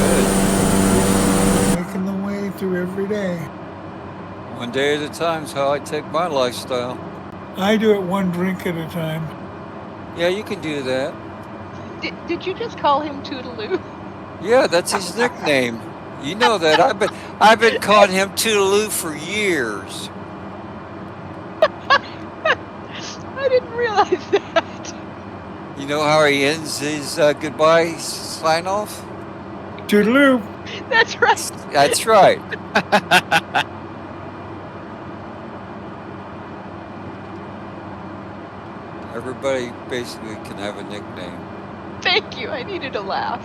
Speaker 10: Good. Making the way through every day.
Speaker 5: One day at a time is how I take my lifestyle.
Speaker 10: I do it one drink at a time.
Speaker 5: Yeah, you can do that.
Speaker 2: Did you just call him Toodaloo?
Speaker 5: Yeah, that's his nickname. You know that. I've been calling him Toodaloo for years.
Speaker 2: I didn't realize that.
Speaker 5: You know how he ends his goodbye sign off?
Speaker 10: Toodaloo.
Speaker 2: That's right.
Speaker 5: That's right. Everybody basically can have a nickname.
Speaker 2: Thank you. I needed a laugh.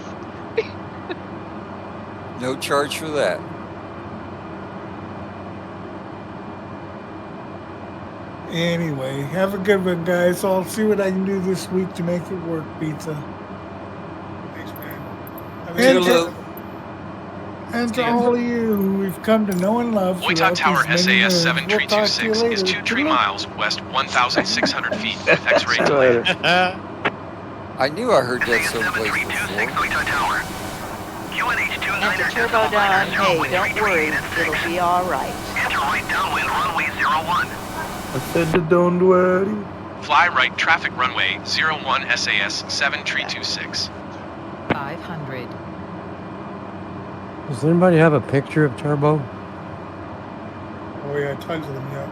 Speaker 5: No charge for that.
Speaker 10: Anyway, have a good one, guys. I'll see what I can do this week to make it work, Pizza.
Speaker 1: Thanks, man.
Speaker 10: And to all of you who we've come to know and love
Speaker 19: Waitat Tower
Speaker 10: these many
Speaker 19: SAS
Speaker 10: years,
Speaker 19: 7326
Speaker 10: we'll
Speaker 19: is
Speaker 10: talk to you
Speaker 19: 2 tree
Speaker 10: later.
Speaker 19: miles west 1,600 feet with X-ray delay.
Speaker 5: I knew I heard that someplace before.
Speaker 2: And to Turbo Don, hey, don't worry, it'll be all right.
Speaker 15: Enter right downwind runway 01.
Speaker 11: I said to don't worry.
Speaker 19: Fly right traffic runway 01 SAS 7326.
Speaker 6: 500.
Speaker 16: Does anybody have a picture of Turbo?
Speaker 1: Oh yeah, tons of them. Yeah.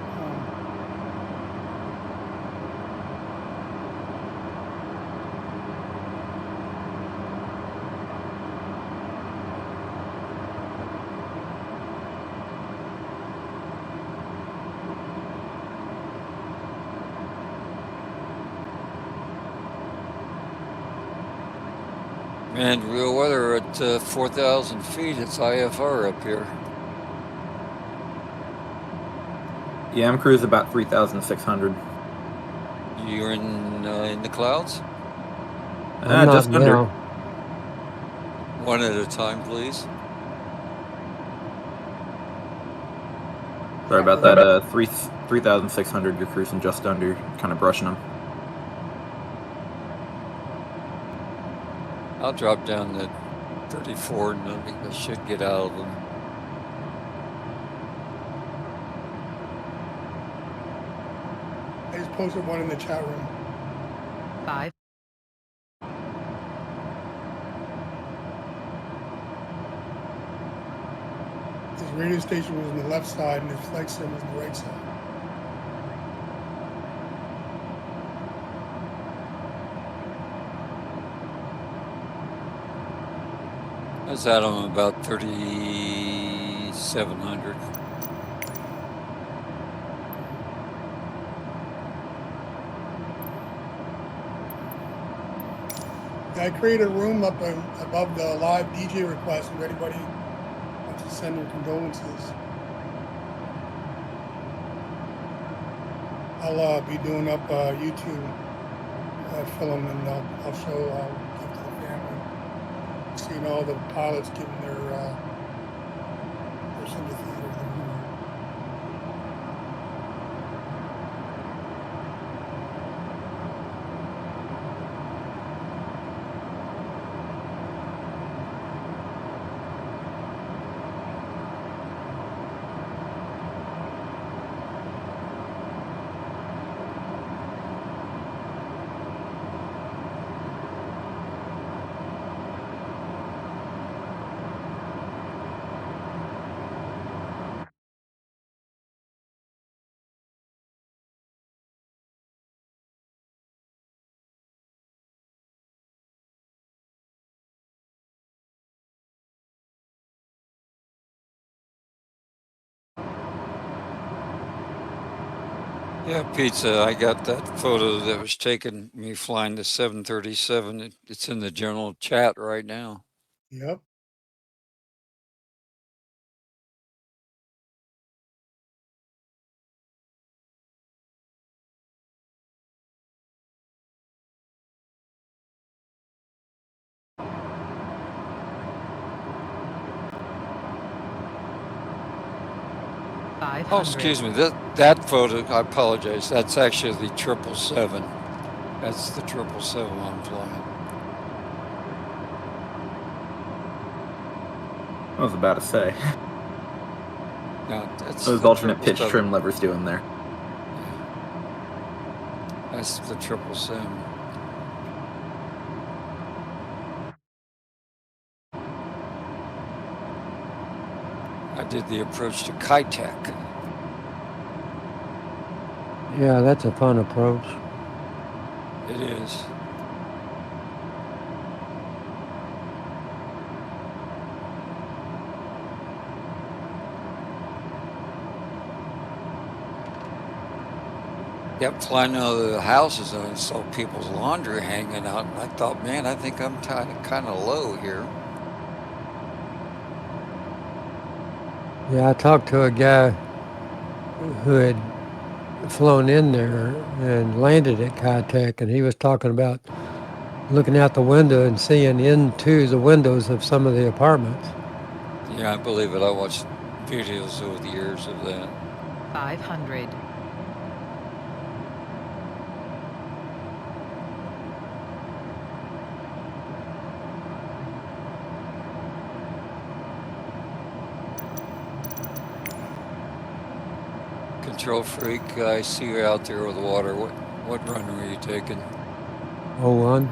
Speaker 5: Man, real weather at 4,000 feet. It's IFR up here.
Speaker 4: Yeah, I'm cruising about 3,600.
Speaker 5: You're in the clouds?
Speaker 4: Just under.
Speaker 16: Now.
Speaker 5: One at a time, please.
Speaker 4: Sorry about that. 3,600. You're cruising just under, kind of brushing them.
Speaker 5: I'll drop down to 34 and I should get out of them.
Speaker 1: I just posted one in the chat room.
Speaker 6: 5.
Speaker 1: His radio station was on the left side and his flight sim was on the right side.
Speaker 5: I was at them about 3,700.
Speaker 1: Yeah, I created a room up above the live DJ request if anybody wants to send their condolences. I'll be doing up YouTube film and I'll show give to the family. Seeing all the pilots giving their sympathy or their humor.
Speaker 5: Yeah, Pizza, I got that photo that was taken me flying the 737. It's in the general chat right now.
Speaker 1: Yep.
Speaker 5: Oh, excuse me. That photo, I apologize. That's actually the 777. That's the 777 I'm flying.
Speaker 4: I was about to say.
Speaker 5: No, that's
Speaker 4: those alternate pitch trim levers doing there.
Speaker 5: Yeah. That's the 777. I did the approach to Kitech.
Speaker 16: Yeah, that's a fun approach.
Speaker 5: It is. Yep, flying out of the houses and I saw people's laundry hanging out, and I thought, man, I think I'm kind of low here.
Speaker 16: Yeah, I talked to a guy who had flown in there and landed at Kitech, and he was talking about looking out the window and seeing into the windows of some of the apartments.
Speaker 5: Yeah, I believe it. I watched videos over the years of that.
Speaker 6: 500.
Speaker 5: Control Freak, I see you out there with the water. What run were you taking?
Speaker 16: 01.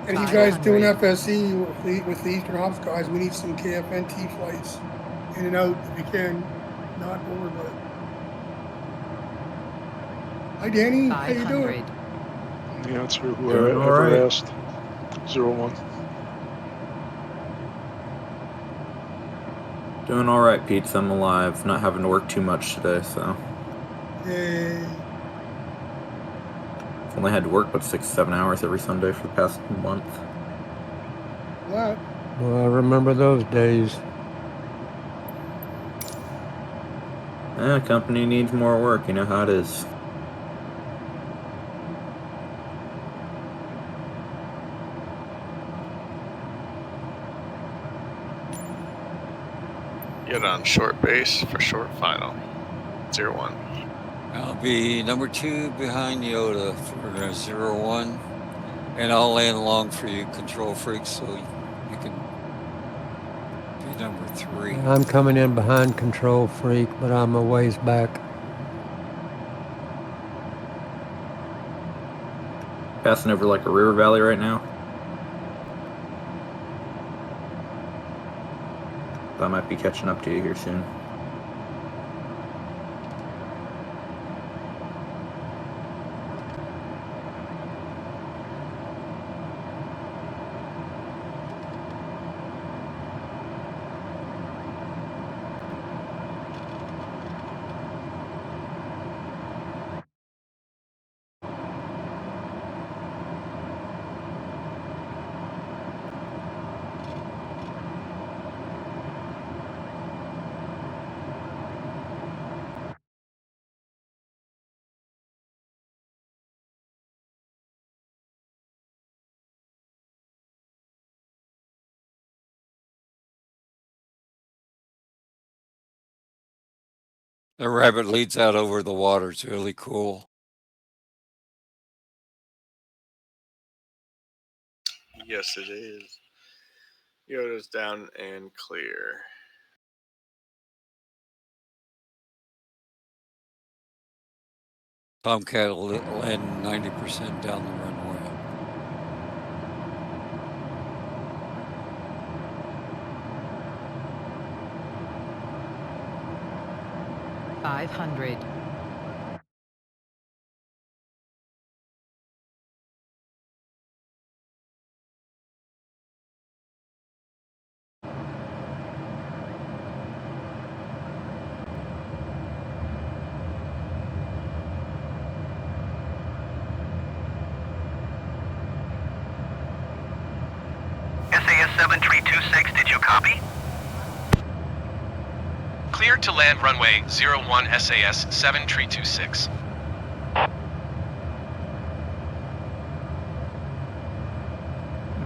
Speaker 1: And you guys doing FSE with the Eastern Ops guys, we need some KFNT flights in and out if you can, not over, but. Hi, Danny. How you doing?
Speaker 9: The answer whoever asked. 01.
Speaker 4: Doing all right, Pete. I'm alive. Not having to work too much today, so.
Speaker 1: Yay.
Speaker 4: Only had to work about 6-7 hours every Sunday for the past month.
Speaker 1: What?
Speaker 16: Well, I remember those days.
Speaker 4: Company needs more work. You know how it is.
Speaker 3: Get on short base for short final. 0-1.
Speaker 5: I'll be number 2 behind Yoda for 0-1. And I'll land along for you, control freaks, so you can be number 3.
Speaker 16: I'm coming in behind control freak, but I'm a ways back.
Speaker 4: Passing over like a river valley right now. I might be catching up to you here soon.
Speaker 5: The rabbit leads out over the water. It's really cool.
Speaker 3: Yes, it is. Yoda's down and clear.
Speaker 5: Tomcat will land 90% down the runway.
Speaker 6: $500.
Speaker 15: SAS 7326, did you copy?
Speaker 19: Clear to land runway 01 SAS 7326.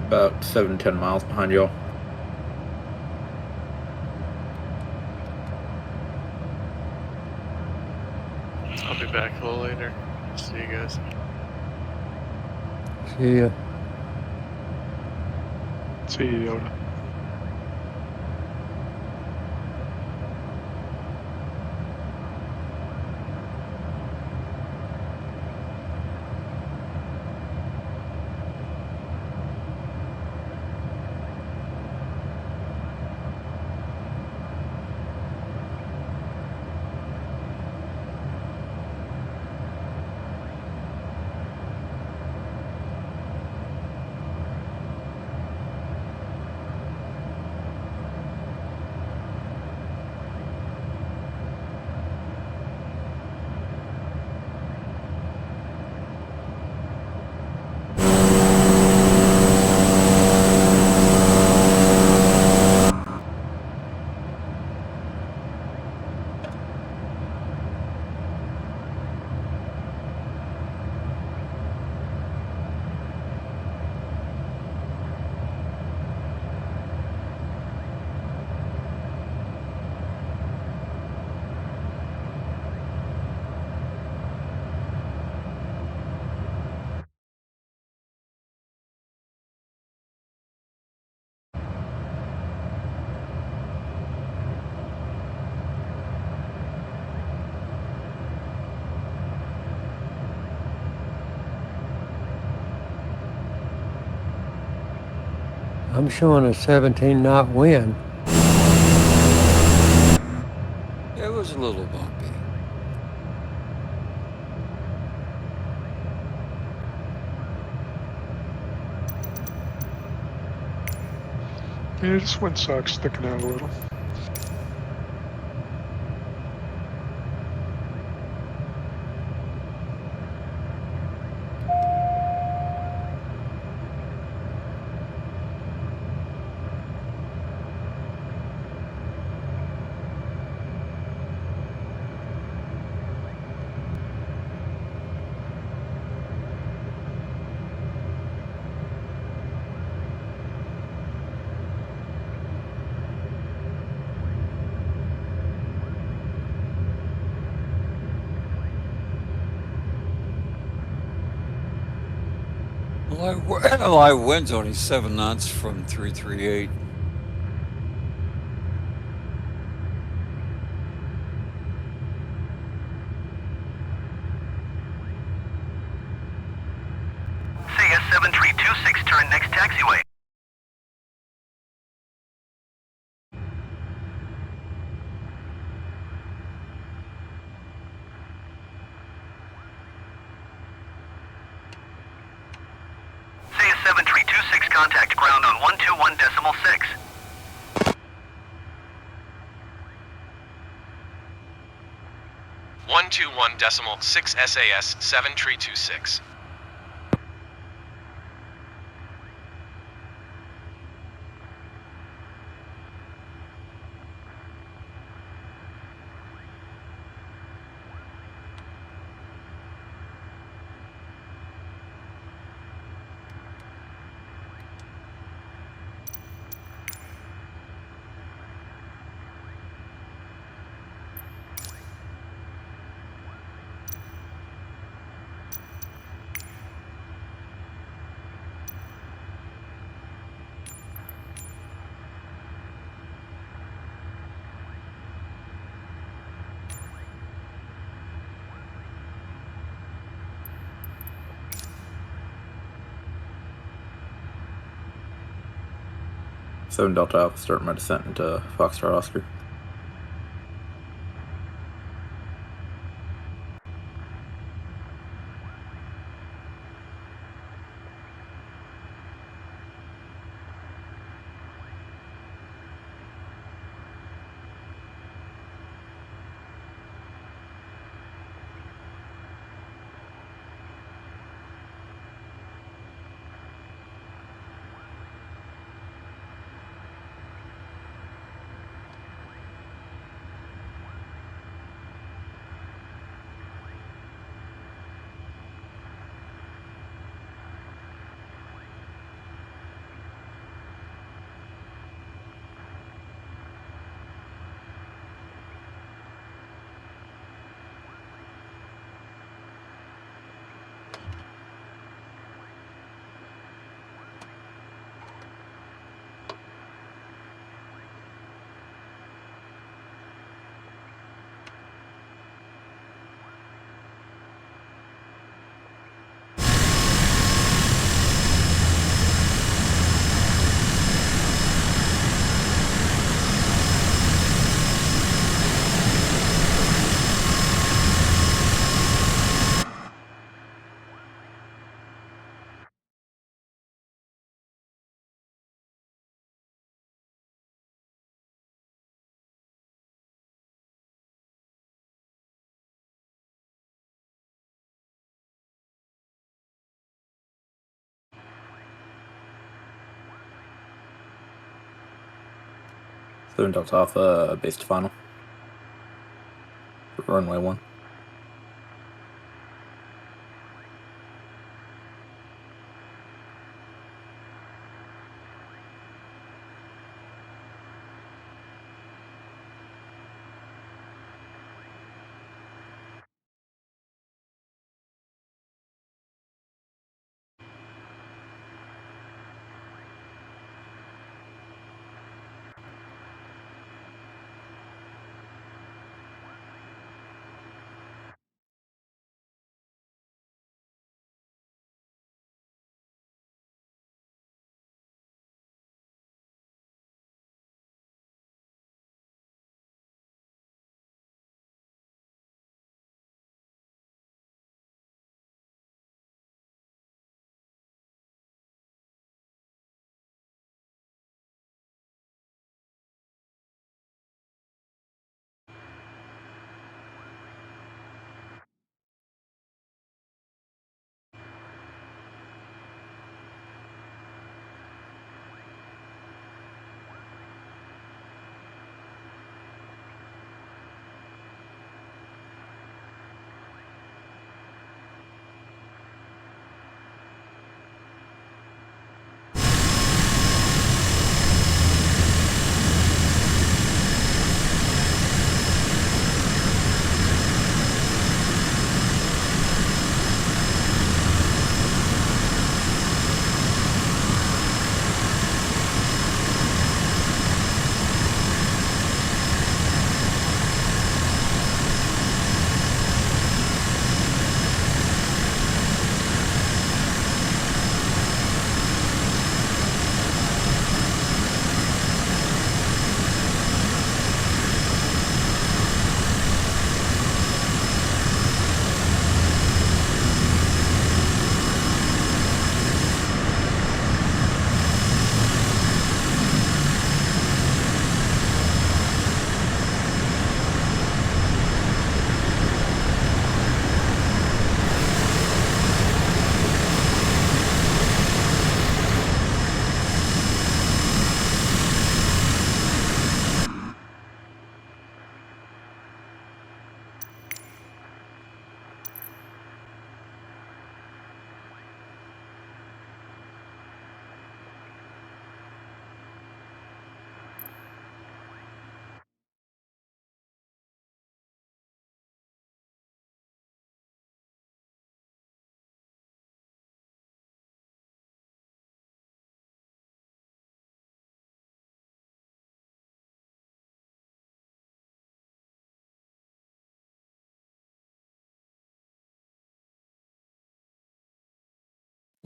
Speaker 4: About 7 to 10 miles behind y'all.
Speaker 3: I'll be back a little later. See you guys.
Speaker 16: See ya.
Speaker 9: See you, Yoda.
Speaker 16: I'm showing a 17 knot wind.
Speaker 5: It was a little bumpy.
Speaker 9: Yeah, just windsock sticking out a little.
Speaker 5: Live wind's only 7 knots from 338.
Speaker 15: CS 7326, turn next taxiway. CS 7326, contact ground on 121.6.
Speaker 19: 121.6 SAS 7326.
Speaker 4: Seven Delta Alpha, starting my descent into Foxtrot Oscar. Seven Delta Alpha, base to final. Runway 1.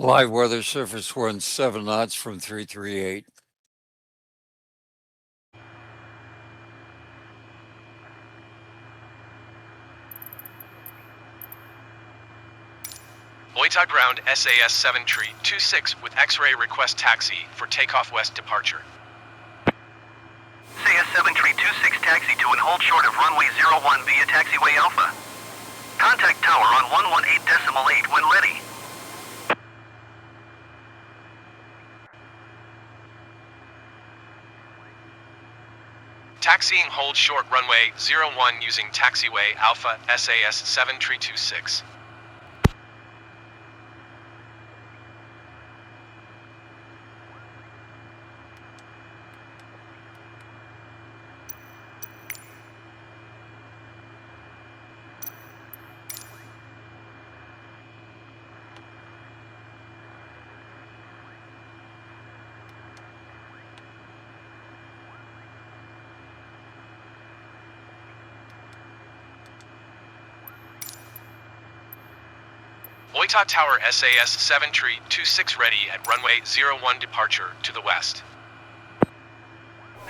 Speaker 5: Live weather surface winds 7 knots from 338.
Speaker 19: Oita ground SAS 7 tree 26 with X-ray request taxi for takeoff west departure.
Speaker 15: SAS 7 tree 26 taxi to and hold short of runway 01 via taxiway Alpha. Contact tower on 118.8 when ready.
Speaker 19: Taxiing hold short runway 01 using taxiway Alpha SAS 7 tree 26. Oita Tower SAS 7 tree 26 ready at runway 01 departure to the west.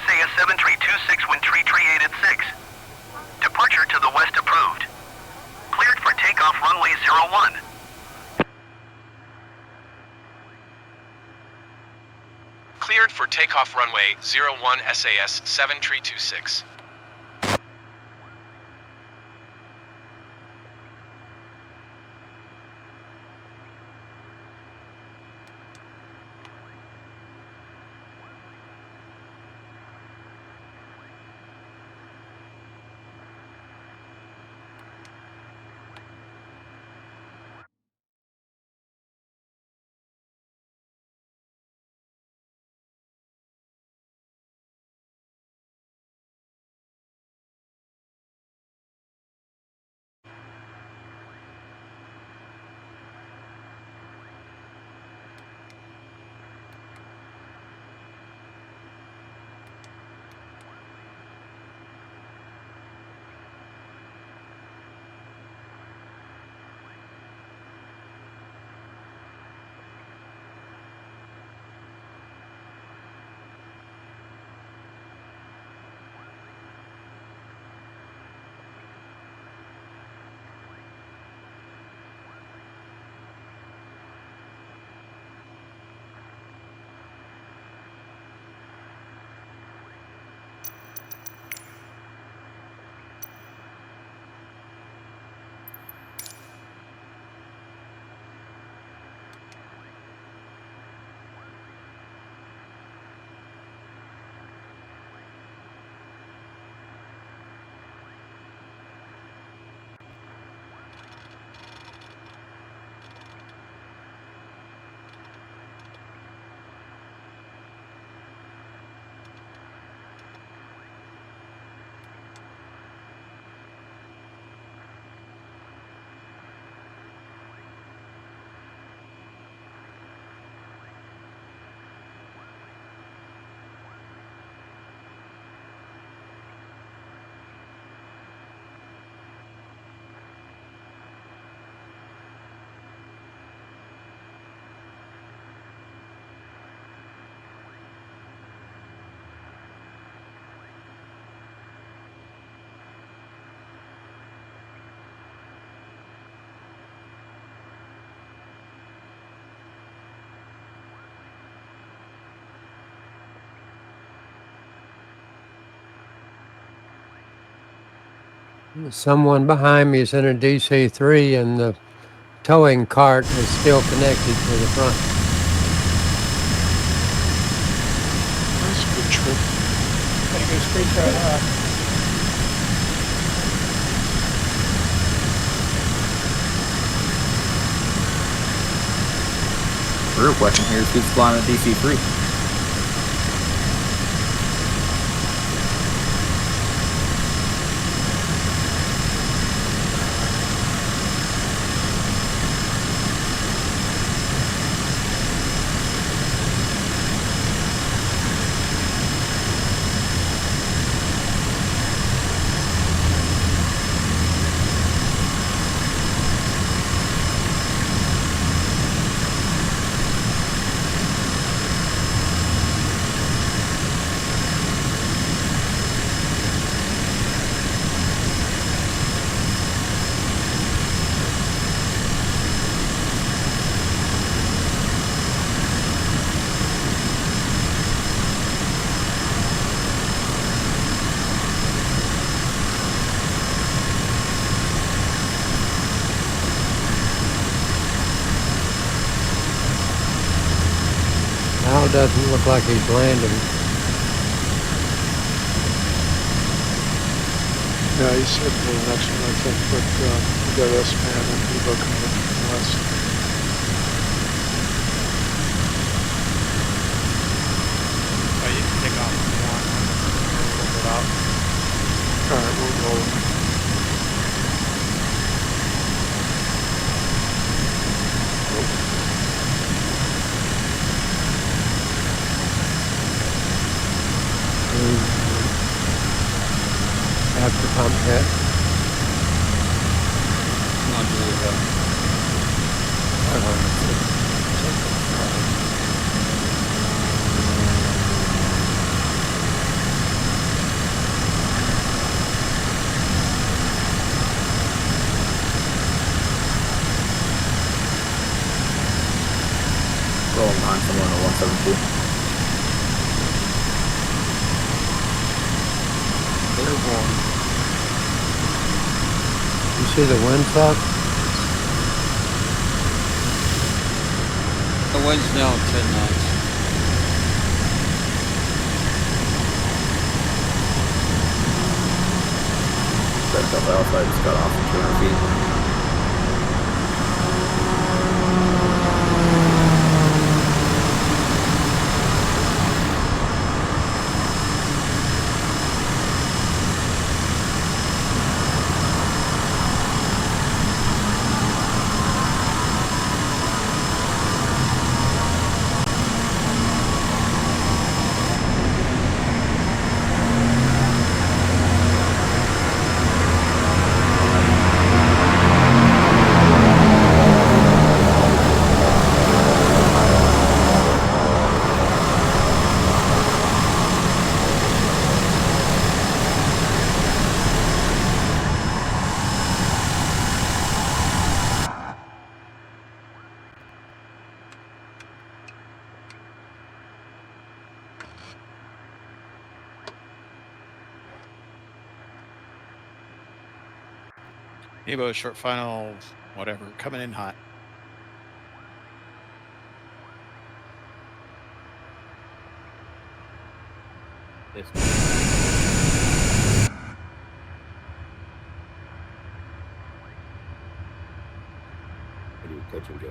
Speaker 15: SAS 7 tree 26 wind tree 38 at 6. Departure to the west approved. Cleared for takeoff runway 01.
Speaker 19: Cleared for takeoff runway 01 SAS 7 tree 26.
Speaker 16: Someone behind me is in a DC-3 and the towing cart is still connected to the front.
Speaker 9: That's a good trip.
Speaker 1: Pretty good street shot, huh?
Speaker 4: The real question here is who's flying a DC-3?
Speaker 16: doesn't look like he's landing.
Speaker 9: Yeah, he's heading to the next one, I think, but we got S-Man and Evo coming in from the west.
Speaker 12: Oh, you can take off if you want. Hold it out.
Speaker 9: Alright, we'll roll.
Speaker 16: After pump head.
Speaker 5: Not really that.
Speaker 4: Rolling behind someone at 172.
Speaker 5: Airborne.
Speaker 16: You see the windsock?
Speaker 5: The wind's now 10 knots.
Speaker 4: That Delta Alpha I just got off in 200 feet.
Speaker 12: Evo short final, whatever, coming in hot.
Speaker 11: Touch and go.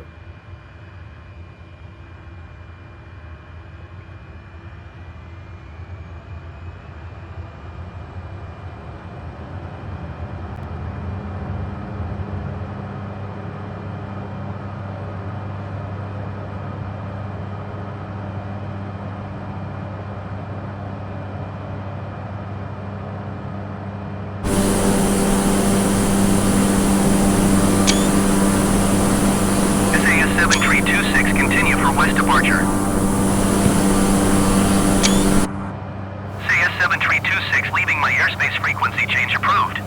Speaker 15: SAS 7326, continue for west departure. SAS 7326, leaving my airspace frequency change approved.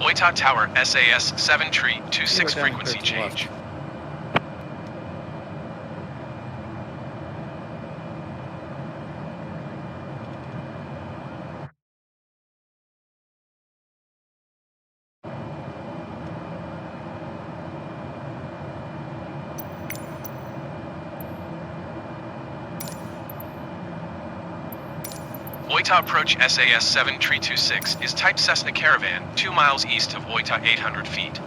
Speaker 19: Oita Tower, SAS 7326 frequency change. Oita approach SAS 7326 is type Cessna Caravan, 2 miles east of Oita 800 feet.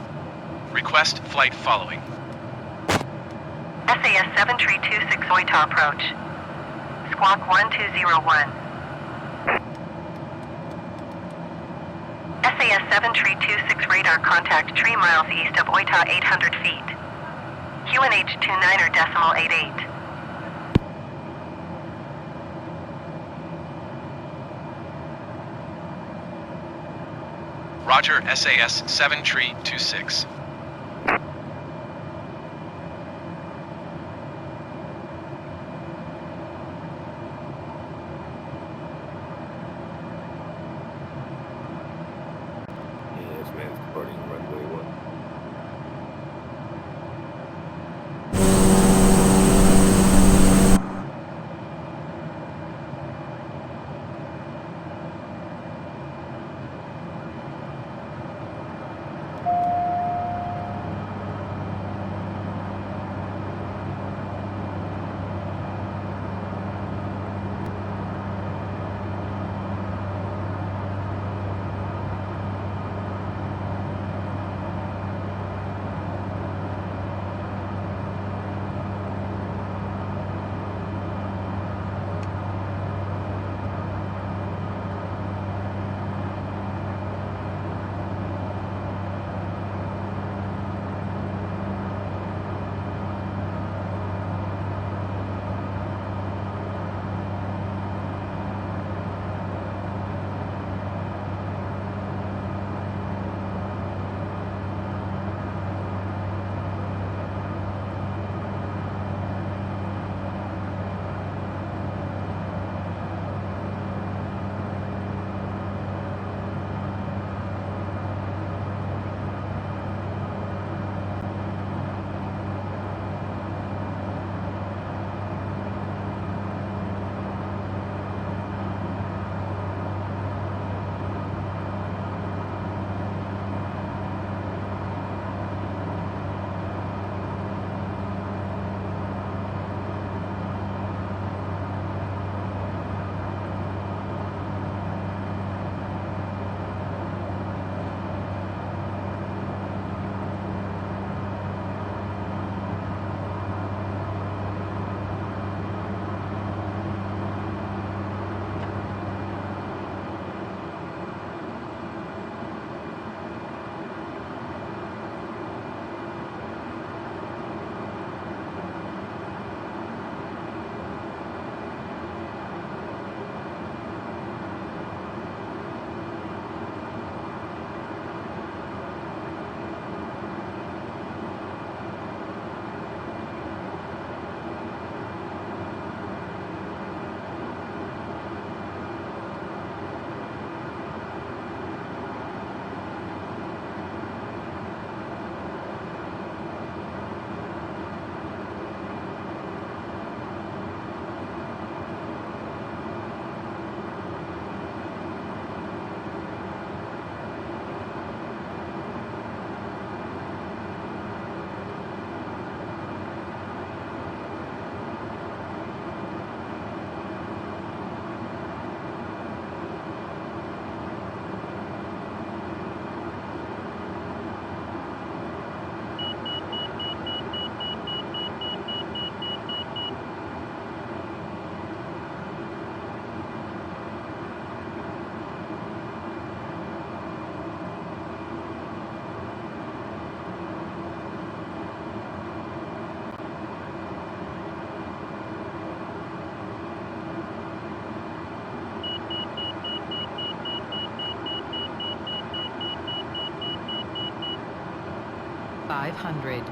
Speaker 19: Request flight following.
Speaker 8: SAS 7326 Oita approach. Squawk 1201. SAS 7326 radar contact 3 miles east of Oita 800 feet. QNH 29er decimal 88.
Speaker 19: Roger, SAS 7326.
Speaker 11: This man's departing runway 1.
Speaker 6: 500.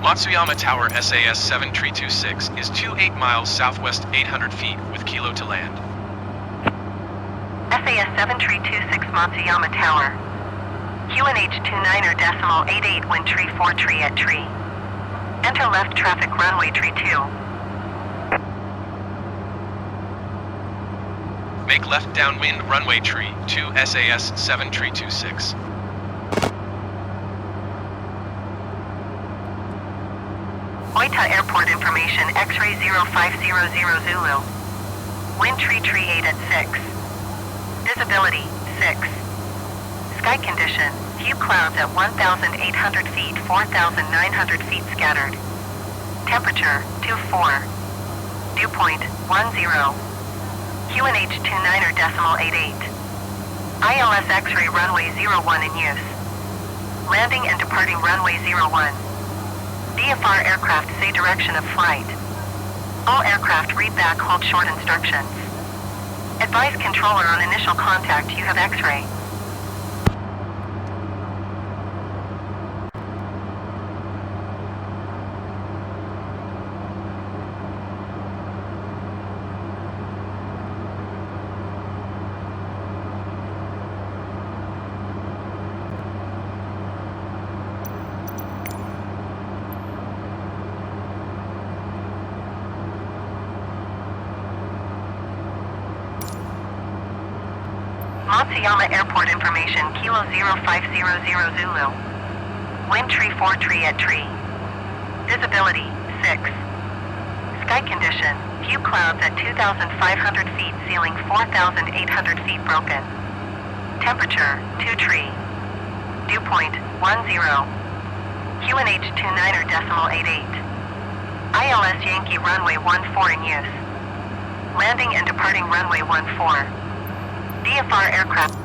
Speaker 19: Matsuyama Tower SAS 7326 is 28 miles southwest 800 feet with kilo to land.
Speaker 8: SAS 7326 Matsuyama Tower. QNH 29er decimal 88 wind tree 4 tree at tree. Enter left traffic runway tree 2.
Speaker 19: Make left downwind runway tree 2 SAS 7326.
Speaker 8: Oita Airport information X-ray 0500 Zulu. Wind tree 8 at 6. Visibility 6. Sky condition, few clouds at 1,800 feet, 4,900 feet scattered. Temperature 24. Dew point 10. QNH 29er decimal 88. ILS X-ray runway 01 in use. Landing and departing runway 01. VFR aircraft say direction of flight. All aircraft read back hold short instructions. Advise controller on initial contact you have X-ray. Matsuyama Airport information, Kilo 0500 Zulu. Wind tree 4 tree at tree. Visibility 6. Sky condition, few clouds at 2,500 feet, ceiling 4,800 feet broken. Temperature 2 tree. Dew point 10. QNH 29er decimal 88. ILS Yankee runway 14 in use. Landing and departing runway 14. VFR aircraft.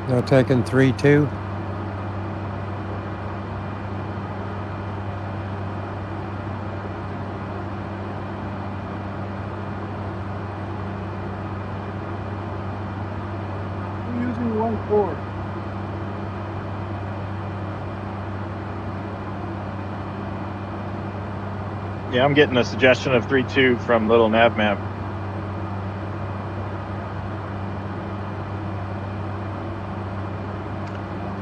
Speaker 16: Now taking 3-2.
Speaker 9: I'm using 1-4.
Speaker 13: Yeah, I'm getting a suggestion of 3-2 from Little Nav Map.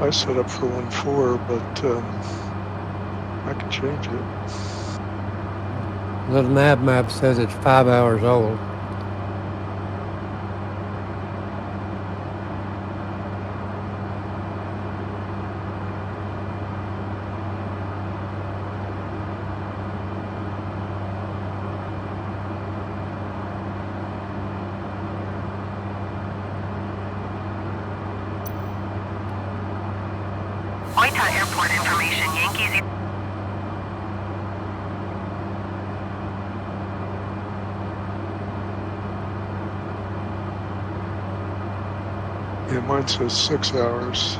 Speaker 9: I set up for 1-4, but I can change it.
Speaker 16: Little nav map says it's 5 hours old.
Speaker 8: Oita Airport information, Yankees.
Speaker 9: Yeah, mine says 6 hours.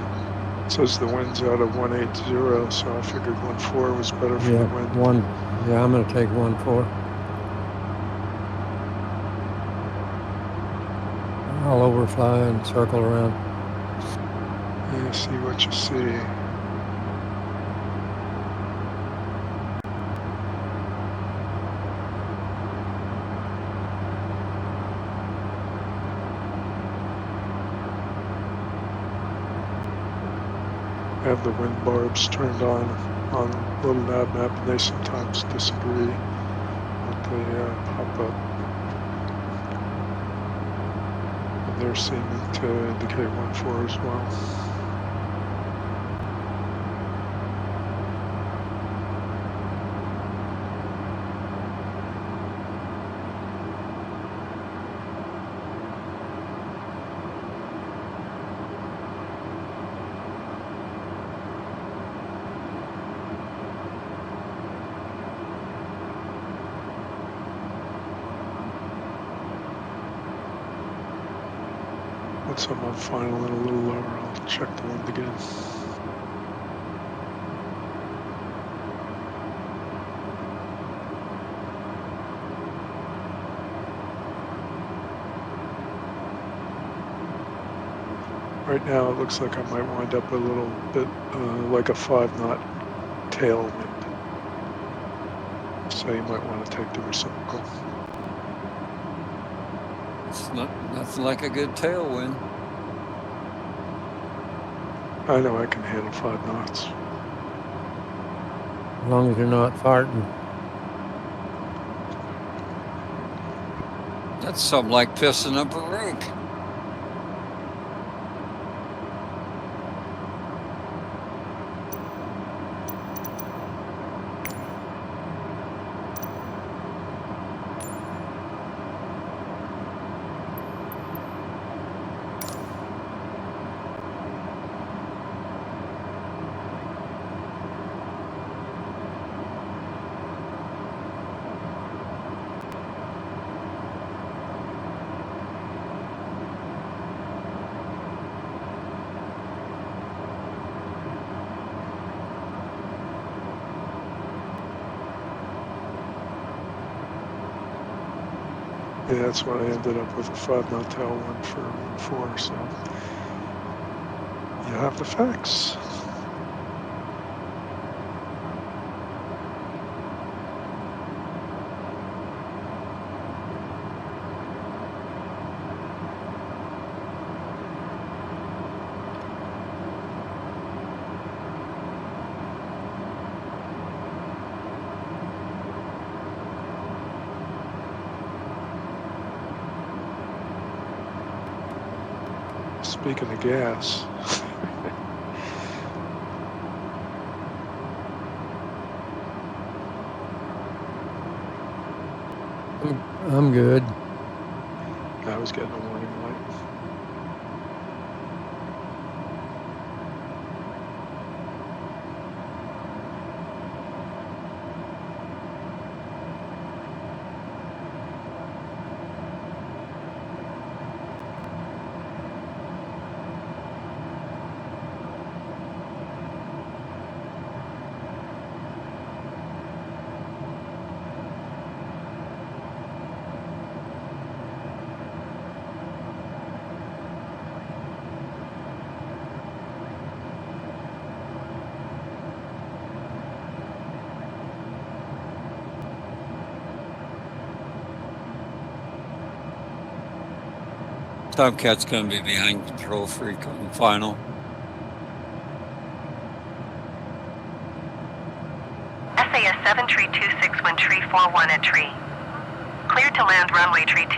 Speaker 9: It says the wind's out of 180, so I figured 1-4 was better for the wind.
Speaker 16: Yeah, I'm going to take 1-4. I'll overfly and circle around.
Speaker 9: Yeah, see what you see. I have the wind barbs turned on Little Nav Map, and they sometimes disagree, but they pop up. And they're seeming to indicate 1-4 as well. Once I'm on final and a little lower, I'll check the wind again. Right now, it looks like I might wind up a little bit like a 5-knot tailwind. So you might want to take the reciprocal.
Speaker 5: It's nothing like a good tailwind.
Speaker 9: I know I can handle 5 knots.
Speaker 16: As long as you're not farting.
Speaker 5: That's something like pissing up a roof.
Speaker 9: Yeah, that's why I ended up with a 5 knot tailwind for 4. So you have the facts. Speaking of gas,
Speaker 16: I'm good.
Speaker 9: I was getting a warning light.
Speaker 5: Tomcat's going to be behind Control Freak on the final.
Speaker 8: SAS 7 tree 26 wind tree 41 at tree. Clear to land runway tree 2.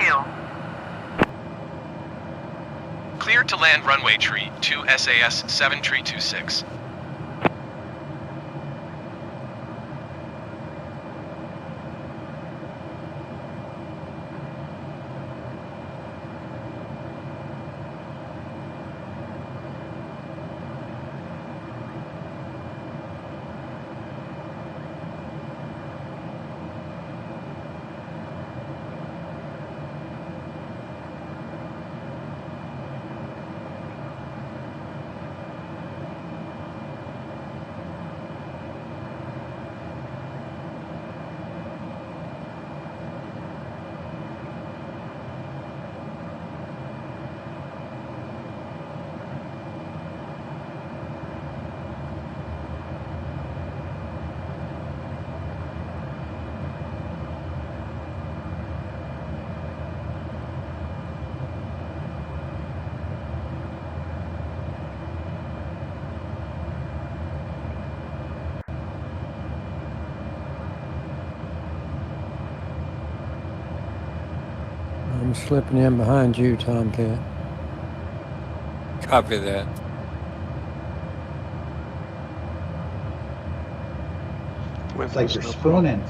Speaker 19: Clear to land runway tree 2 SAS 7 tree 26.
Speaker 16: I'm slipping in behind you, Tomcat.
Speaker 5: Copy that.
Speaker 7: It's like you're spooning.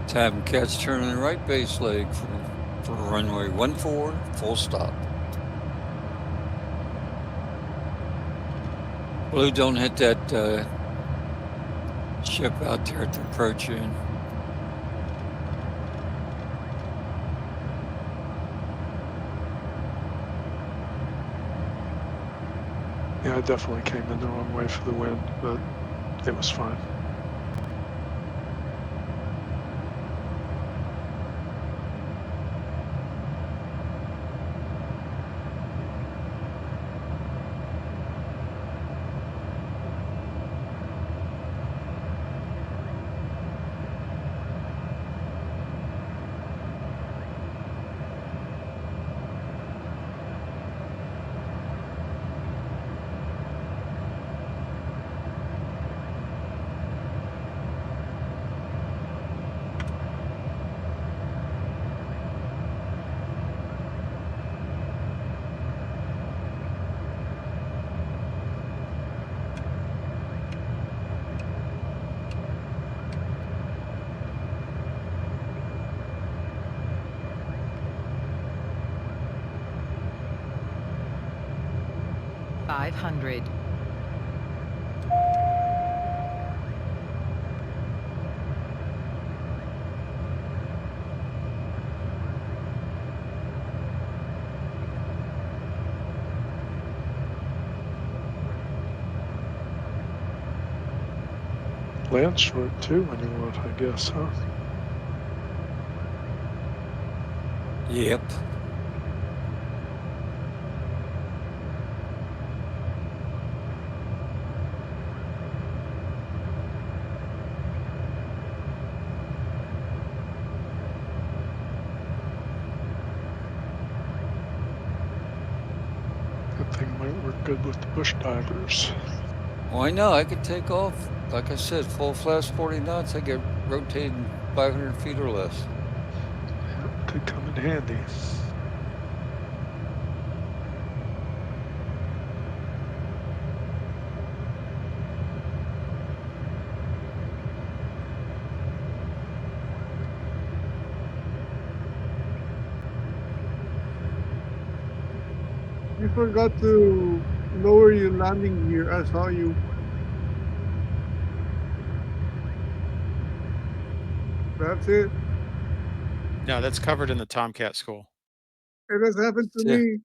Speaker 5: Tomcat's turning right base leg for runway 14, full stop. Blue, don't hit that ship out there at the approach in.
Speaker 9: Yeah, I definitely came in the wrong way for the wind, but it was fine.
Speaker 6: 500.
Speaker 9: Land short too when you want, I guess, huh?
Speaker 5: Yep.
Speaker 9: That thing might work good with the bush divers.
Speaker 5: Why not? I could take off, like I said, full flash 40 knots. I get rotating 500 feet or less.
Speaker 9: Yep, could come in handy.
Speaker 20: You forgot to lower your landing gear. I saw you. That's it.
Speaker 12: No, that's covered in the Tomcat school.
Speaker 20: It has happened to
Speaker 5: Yeah.
Speaker 20: me.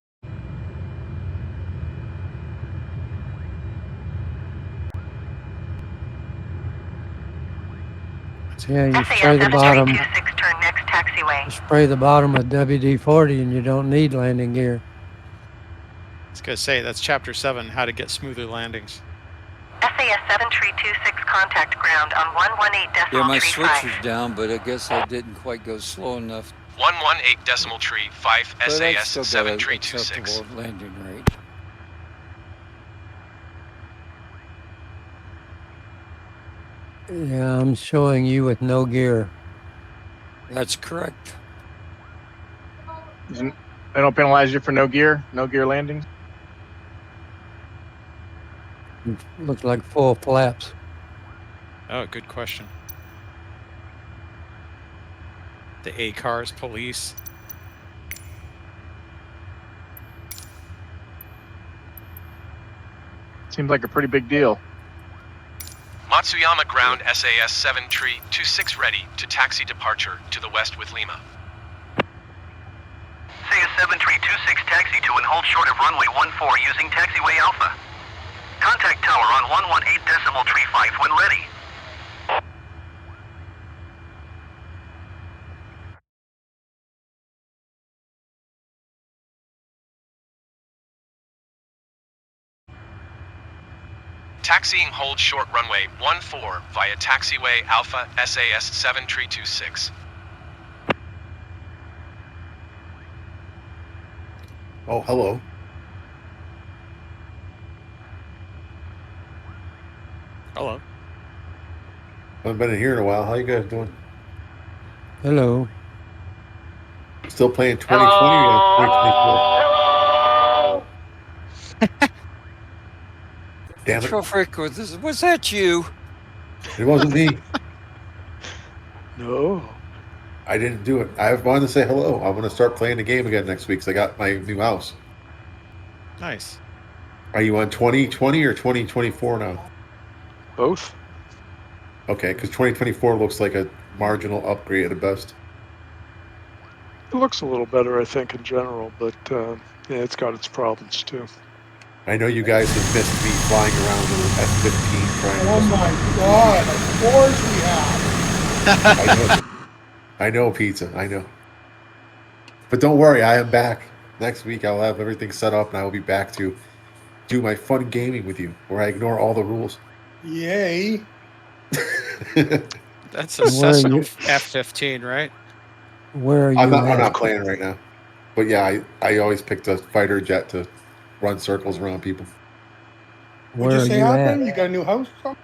Speaker 16: Yeah, you
Speaker 8: SAS
Speaker 16: spray the bottom.
Speaker 8: 7326, turn next taxiway.
Speaker 16: You spray the bottom with WD-40 and you don't need landing gear.
Speaker 12: I was gonna say that's chapter 7, how to get smoother landings.
Speaker 8: SAS 7326, contact ground on 118.35.
Speaker 5: Yeah, my switcher's down, but I guess I didn't quite go slow enough.
Speaker 19: 118.35
Speaker 5: But
Speaker 19: SAS
Speaker 5: I've still got an
Speaker 19: 7326.
Speaker 5: acceptable landing rate.
Speaker 16: Yeah, I'm showing you with no gear.
Speaker 5: That's correct.
Speaker 14: They don't penalize you for no gear landings?
Speaker 16: Looks like full flaps.
Speaker 12: Oh, good question. The A-cars, police.
Speaker 14: Seems like a pretty big deal.
Speaker 19: Matsuyama ground SAS 7326 ready to taxi departure to the west with Lima.
Speaker 15: SAS 7326 taxi to and hold short of runway 14 using taxiway Alpha. Contact tower on 118.35 when ready.
Speaker 19: Taxiing hold short runway 14 via taxiway Alpha SAS 7326.
Speaker 22: Oh, hello.
Speaker 12: Hello.
Speaker 22: Haven't been in here in a while. How you guys doing?
Speaker 16: Hello.
Speaker 22: Still playing 2020 or you have 2024? Damn it.
Speaker 5: Frick, was that you?
Speaker 22: It wasn't me.
Speaker 9: No.
Speaker 22: I didn't do it. I wanted to say hello. I'm going to start playing the game again next week because I got my new house.
Speaker 12: Nice.
Speaker 22: Are you on 2020 or 2024 now?
Speaker 9: Both.
Speaker 22: Okay, because 2024 looks like a marginal upgrade at best.
Speaker 9: It looks a little better, I think, in general, but yeah, it's got its problems too.
Speaker 22: I know you guys have missed me flying around in an F-15 trying
Speaker 1: Oh my God, of course we have.
Speaker 22: I know, Pizza, I know. But don't worry, I am back. Next week I'll have everything set up and I will be back to do my fun gaming with you, where I ignore all the rules.
Speaker 1: Yay.
Speaker 12: That's a Cessna F-15, right?
Speaker 16: Where are you
Speaker 22: I'm
Speaker 16: at?
Speaker 22: not playing right now. But yeah, I always picked a fighter jet to run circles around people.
Speaker 1: What'd you say happened? You got a new house or something?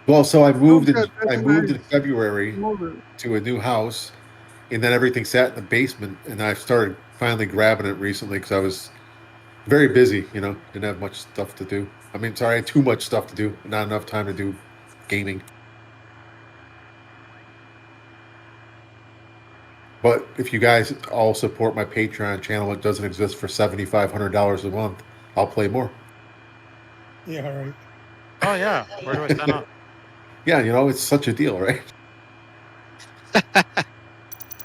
Speaker 22: Well, so I moved
Speaker 20: Okay, that's
Speaker 22: in
Speaker 20: nice.
Speaker 22: February to a new house, and then everything sat in the basement, and I started finally grabbing it recently because I was very busy, didn't have much stuff to do. I mean, sorry, I had too much stuff to do, not enough time to do gaming. But if you guys all support my Patreon channel, it doesn't exist for $7,500 a month. I'll play more.
Speaker 1: Yeah, right.
Speaker 12: Oh yeah. Where do I sign up?
Speaker 22: Yeah, you know, it's such a deal, right?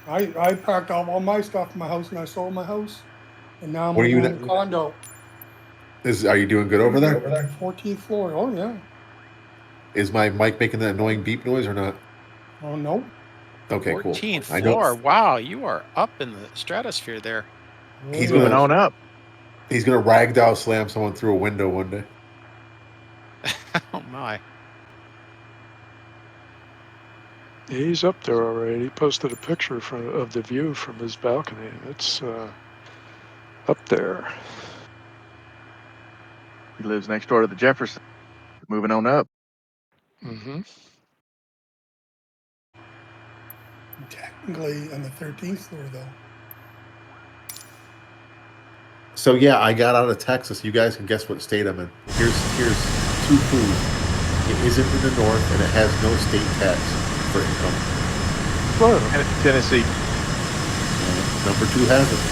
Speaker 1: I packed all my stuff in my house and I sold my house, and now I'm
Speaker 22: What are
Speaker 1: living
Speaker 22: you?
Speaker 1: in a condo.
Speaker 22: Are you doing good over there?
Speaker 1: 14th floor. Oh yeah.
Speaker 22: Is my mic making that annoying beep noise or not?
Speaker 1: Oh no.
Speaker 22: Okay, cool.
Speaker 12: 14th
Speaker 22: I know
Speaker 12: floor. Wow, you are up in the stratosphere there.
Speaker 22: he's
Speaker 14: Moving
Speaker 22: gonna
Speaker 14: on up.
Speaker 22: he's gonna ragdoll slam someone through a window one day.
Speaker 12: Oh my.
Speaker 9: Yeah, he's up there already. He posted a picture of the view from his balcony. It's up there.
Speaker 14: He lives next door to the Jefferson. Moving on up.
Speaker 9: Mm-hmm.
Speaker 1: Technically on the 13th floor though.
Speaker 22: So yeah, I got out of Texas. You guys can guess what state I'm in. Here's two clues. It isn't in the north and it has no state tax for income.
Speaker 9: Florida.
Speaker 14: Tennessee.
Speaker 22: Number 2 has it.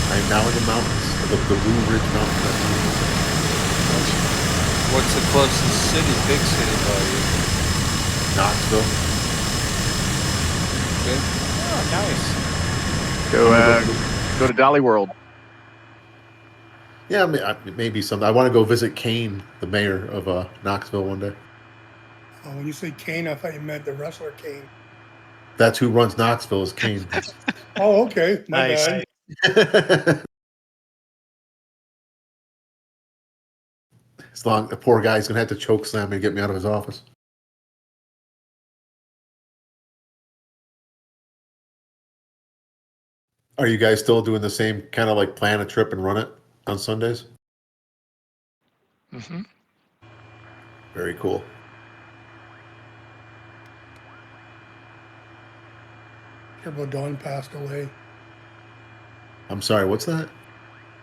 Speaker 22: I am now in the mountains, the Blue Ridge Mountains.
Speaker 5: What's the closest city, big city by you?
Speaker 22: Knoxville.
Speaker 5: Okay.
Speaker 12: Oh, nice.
Speaker 14: Go to Dolly World.
Speaker 22: Yeah, maybe something. I want to go visit Kane, the mayor of Knoxville, one day.
Speaker 1: Oh, when you say Kane, I thought you meant the wrestler Kane.
Speaker 22: That's who runs Knoxville is Kane.
Speaker 1: Oh, okay. My
Speaker 12: Nice.
Speaker 1: bad.
Speaker 22: As long the poor guy's gonna have to choke slam me to get me out of his office. Are you guys still doing the same kind of like plan a trip and run it on Sundays?
Speaker 9: Mm-hmm.
Speaker 22: Very cool.
Speaker 1: Turbo Don passed away.
Speaker 22: I'm sorry, what's that?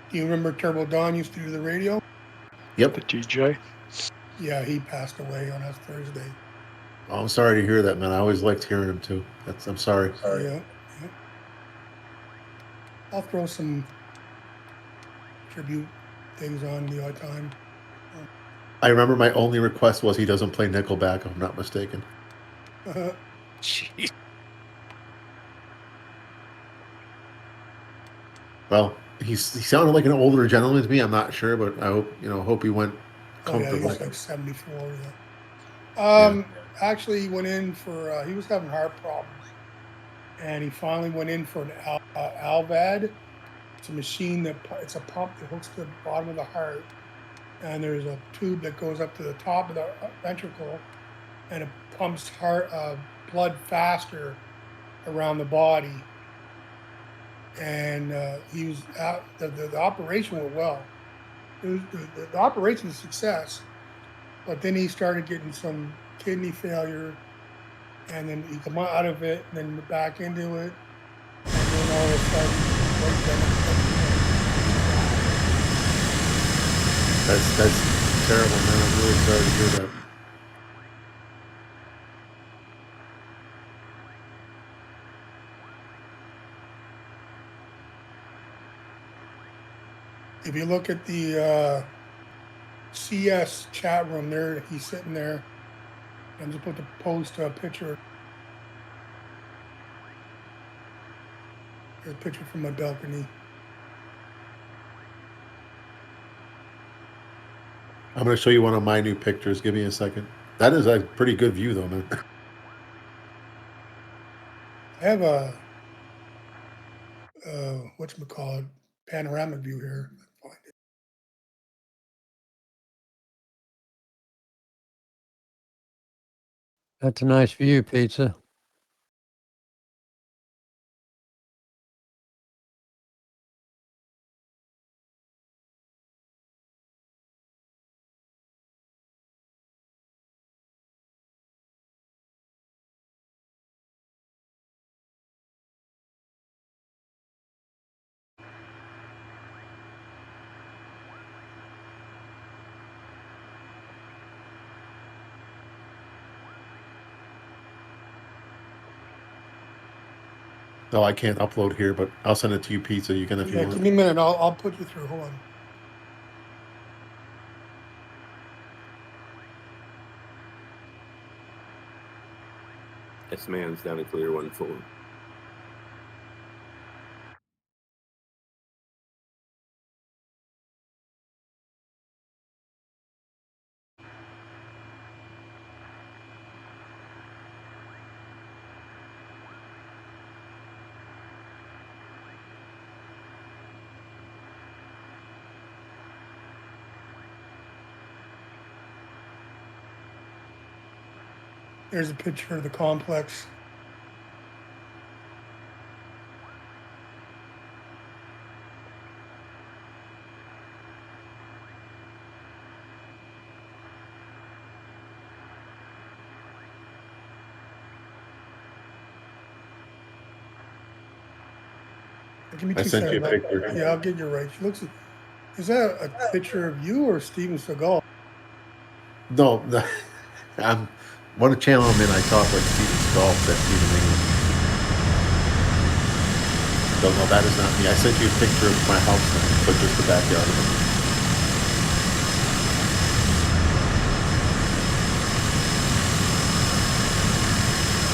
Speaker 1: Do you remember Turbo Don used to do the radio?
Speaker 22: Yep.
Speaker 9: The DJ.
Speaker 1: Yeah, he passed away on us Thursday.
Speaker 22: Oh, I'm sorry to hear that, man. I always liked hearing him too. I'm sorry.
Speaker 1: Yeah. I'll throw some tribute things on the odd time.
Speaker 22: I remember my only request was he doesn't play Nickelback, if I'm not mistaken.
Speaker 12: Jeez.
Speaker 22: Well, he sounded like an older gentleman to me. I'm not sure, but I hope he went
Speaker 1: Oh yeah,
Speaker 22: comfortably.
Speaker 1: he's like 74. Yeah. Actually, he went in for he was having heart problems, and he finally went in for an Alvad. It's a machine it's a pump that hooks to the bottom of the heart, and there's a tube that goes up to the top of the ventricle, and it pumps blood faster around the body. And he was out. The operation went well. It was the operation was a success, but then he started getting some kidney failure, and then he come out of it, and then back into it, and then all of a sudden,
Speaker 22: That's terrible, man. I'm really sorry to hear that.
Speaker 1: if you look at the CS chat room there, he's sitting there. I'm just put the post a picture. Here's a picture from my balcony.
Speaker 22: I'm going to show you one of my new pictures. Give me a second. That is a pretty good view, though, man.
Speaker 1: I have a whatchamacallit, panoramic view here.
Speaker 16: That's a nice view, Pizza.
Speaker 22: No, I can't upload here, but I'll send it to you, Pizza. You can if you
Speaker 1: Yeah,
Speaker 22: want.
Speaker 1: give me a minute. I'll put you through. Hold on.
Speaker 11: S-Man's down a clear 1-4.
Speaker 1: There's a picture of the complex. Give me
Speaker 22: I
Speaker 1: 2
Speaker 22: sent you a
Speaker 1: seconds.
Speaker 22: picture.
Speaker 1: Yeah, I'll get you right. She looks. Is that a picture of you or Steven Seagal?
Speaker 22: No, I'm one channel I'm in. I talk like Steven Seagal, that Steven English. So no, that is not me. I sent you a picture of my house, but just the backyard of it.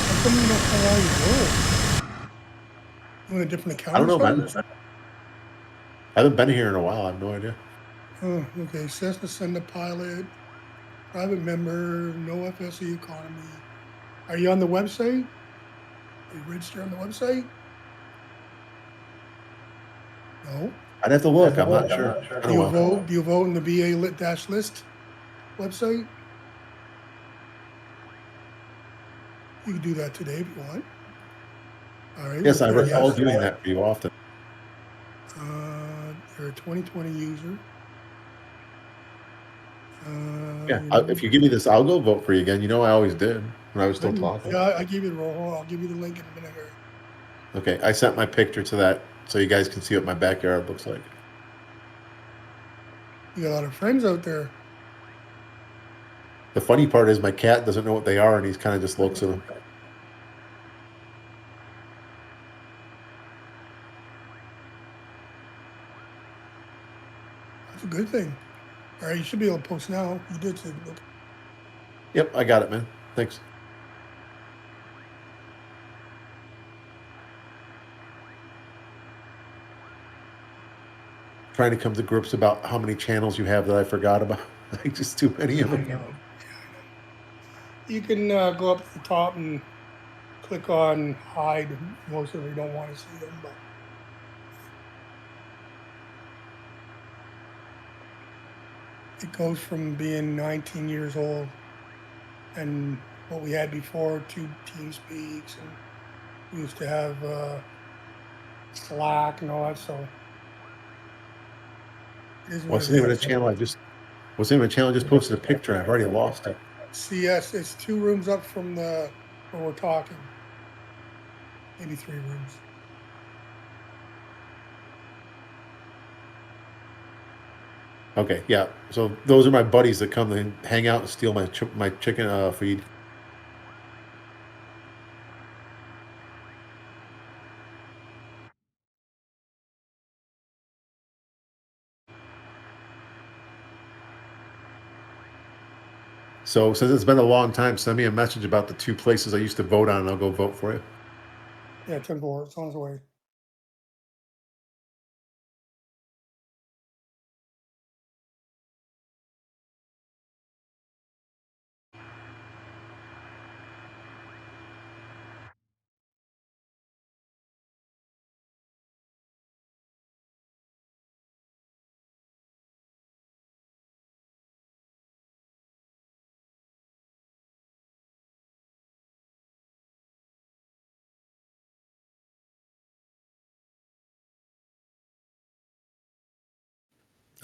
Speaker 1: How come you don't tell all your work? You want a different account?
Speaker 22: I don't know,
Speaker 1: or
Speaker 22: man. I haven't been here in a while. I have no idea.
Speaker 1: Oh, okay. Cessna Send pilot, private member, no FSE economy. Are you on the website? Are you registered on the website? No.
Speaker 22: I'd have to look. I'm not sure.
Speaker 1: Do you vote? Do you vote in the BA list website? You can do that today if you want. All right.
Speaker 22: Yes, I
Speaker 1: we'll put
Speaker 22: recall
Speaker 1: yes.
Speaker 22: doing that for you often.
Speaker 1: You're a 2020 user.
Speaker 22: Yeah, if you give me this, I'll go vote for you again. You know, I always did when I was still talking.
Speaker 1: Yeah, I gave you the roll. I'll give you the link in a minute here.
Speaker 22: Okay, I sent my picture to that so you guys can see what my backyard looks like.
Speaker 1: You got a lot of friends out there.
Speaker 22: The funny part is my cat doesn't know what they are, and he's kind of just looks at them.
Speaker 1: That's a good thing. All right, you should be able to post now. You did say, okay.
Speaker 22: Yep, I got it, man. Thanks. Trying to come to grips about how many channels you have that I forgot about. Like just too many of them.
Speaker 1: Yeah, I know. You can go up to the top and click on hide. Most of you don't want to see them, but it goes from being 19 years old and what we had before, 2 TeamSpeaks, and we used to have Slack and all that. So
Speaker 22: What's the name of the channel? What's the name of the channel? I just posted a picture. I've already lost it.
Speaker 1: CS, it's 2 rooms up from where we're talking. Maybe 3 rooms.
Speaker 22: Okay, yeah. So those are my buddies that come and hang out and steal my chicken feed. So since it's been a long time, send me a message about the 2 places I used to vote on, and I'll go vote for you.
Speaker 1: Yeah, 10-4. It's on its way.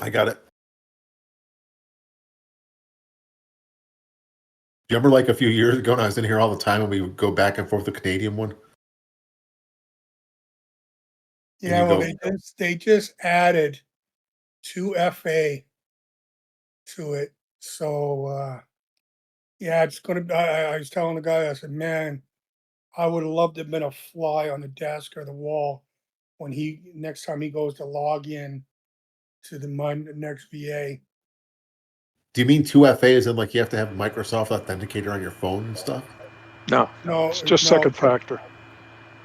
Speaker 22: I got it. Do you remember like a few years ago when I was in here all the time and we would go back and forth the Canadian one?
Speaker 1: Yeah, well, they just added 2FA to it. So yeah, it's gonna be. I was telling the guy, I said, man, I would have loved to have been a fly on the desk or the wall when next time he goes to log in to the next VA.
Speaker 22: Do you mean 2FA is in like you have to have Microsoft Authenticator on your phone and stuff?
Speaker 9: No,
Speaker 1: No,
Speaker 9: it's just
Speaker 1: no.
Speaker 9: second factor.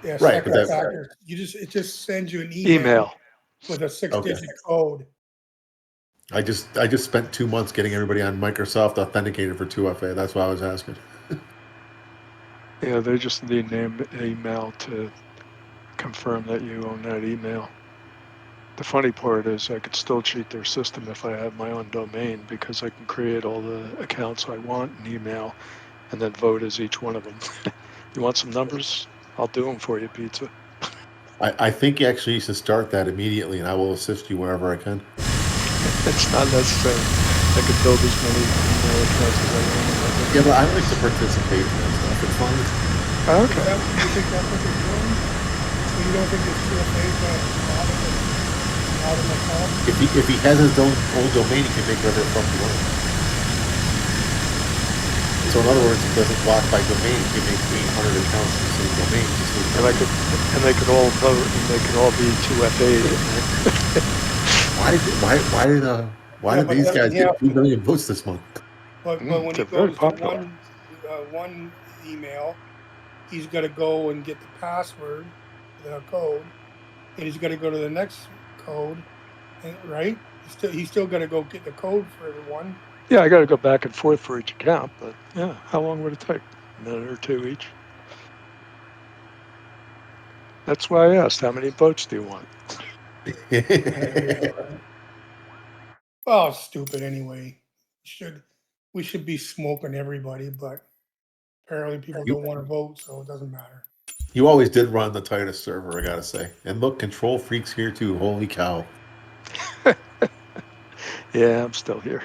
Speaker 1: Yeah,
Speaker 22: Right,
Speaker 1: second
Speaker 22: but
Speaker 1: factor. It just sends you an email,
Speaker 9: Email.
Speaker 1: with a 6-digit code.
Speaker 22: I just spent 2 months getting everybody on Microsoft authenticated for 2FA. That's why I was asking.
Speaker 9: Yeah, they just need an email to confirm that you own that email. The funny part is I could still cheat their system if I have my own domain, because I can create all the accounts I want in email and then vote as each one of them. You want some numbers? I'll do them for you, Pizza.
Speaker 22: I think actually you should start that immediately, and I will assist you wherever I can.
Speaker 9: It's not necessary. I could build as many email accounts as I want.
Speaker 22: Yeah, but I like to participate in that stuff. It's fun.
Speaker 9: Okay.
Speaker 1: You think that's what they're doing? So you don't think this 2FA is going to bother the call?
Speaker 22: If he has his own domain, he can make whatever the fuck he wants. So in other words, it doesn't block by domain. He can make 800 accounts in the same domain.
Speaker 9: And they could all vote, and they could all be 2FA.
Speaker 22: Why did these guys get 2 million votes this month?
Speaker 1: But when he goes to one email, he's got to go and get the password, the code, and he's got to go to the next code, right? He's still got to go get the code for everyone.
Speaker 9: Yeah, I got to go back and forth for each account, but yeah, how long would it take? A minute or two each? That's why I asked, how many votes do you want?
Speaker 1: Well, it's stupid anyway. We should be smoking everybody, but apparently people don't want to vote, so it doesn't matter.
Speaker 22: You always did run the tightest server, I gotta say. And look, control freaks here too. Holy cow.
Speaker 9: Yeah, I'm still here.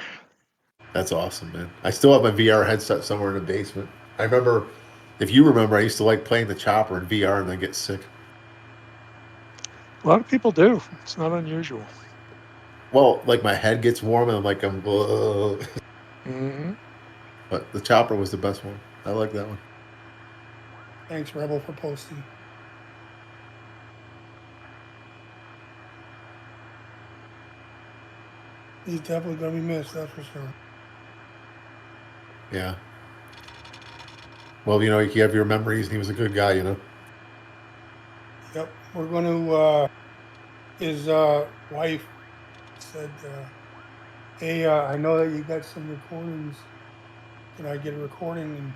Speaker 22: That's awesome, man. I still have my VR headset somewhere in the basement. I remember, if you remember, I used to like playing the chopper in VR and then get sick.
Speaker 9: A lot of people do. It's not unusual.
Speaker 22: Well, like my head gets warm and I'm like,
Speaker 9: Mm-hmm.
Speaker 22: But the chopper was the best one. I like that one.
Speaker 1: Thanks, Rebel, for posting. He's definitely going to be missed, that's for sure.
Speaker 22: Yeah. Well, you know, you have your memories, and he was a good guy, you know.
Speaker 1: Yep, we're going to, his wife said, hey, I know that you got some recordings. Can I get a recording? And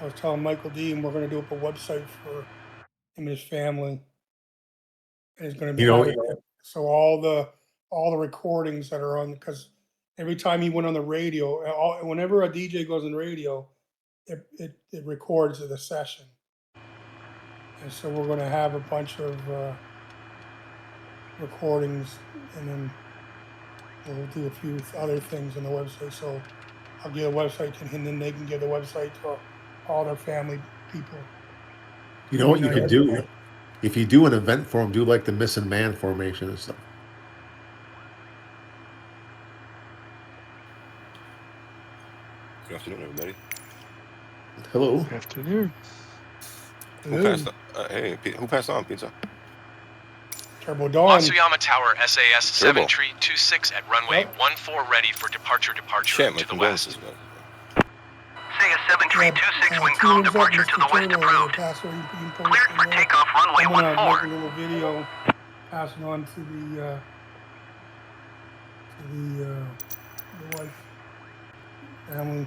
Speaker 1: I was telling Michael Dean we're going to do up a website for him and his family. And it's going to be, so all the recordings that are on, because every time he went on the radio, whenever a DJ goes on the radio, it records the session. And so we're going to have a bunch of recordings, and then we'll do a few other things on the website. So I'll give a website to him, and then they can give the website to all their family people.
Speaker 22: You know what you could do? If you do an event for him, do like the missing man formation and stuff.
Speaker 11: Good afternoon, everybody.
Speaker 22: Hello.
Speaker 9: Afternoon.
Speaker 11: Who passed on? Hey, who passed on pizza?
Speaker 1: Turbo Dawn.
Speaker 19: Matsuyama Tower SAS 7326 at runway 14 ready for departure to the west.
Speaker 15: Say a 7326 wind calm departure to the west approved. Cleared for takeoff runway 14.
Speaker 1: I'm gonna make a little video, pass it on to the wife, family.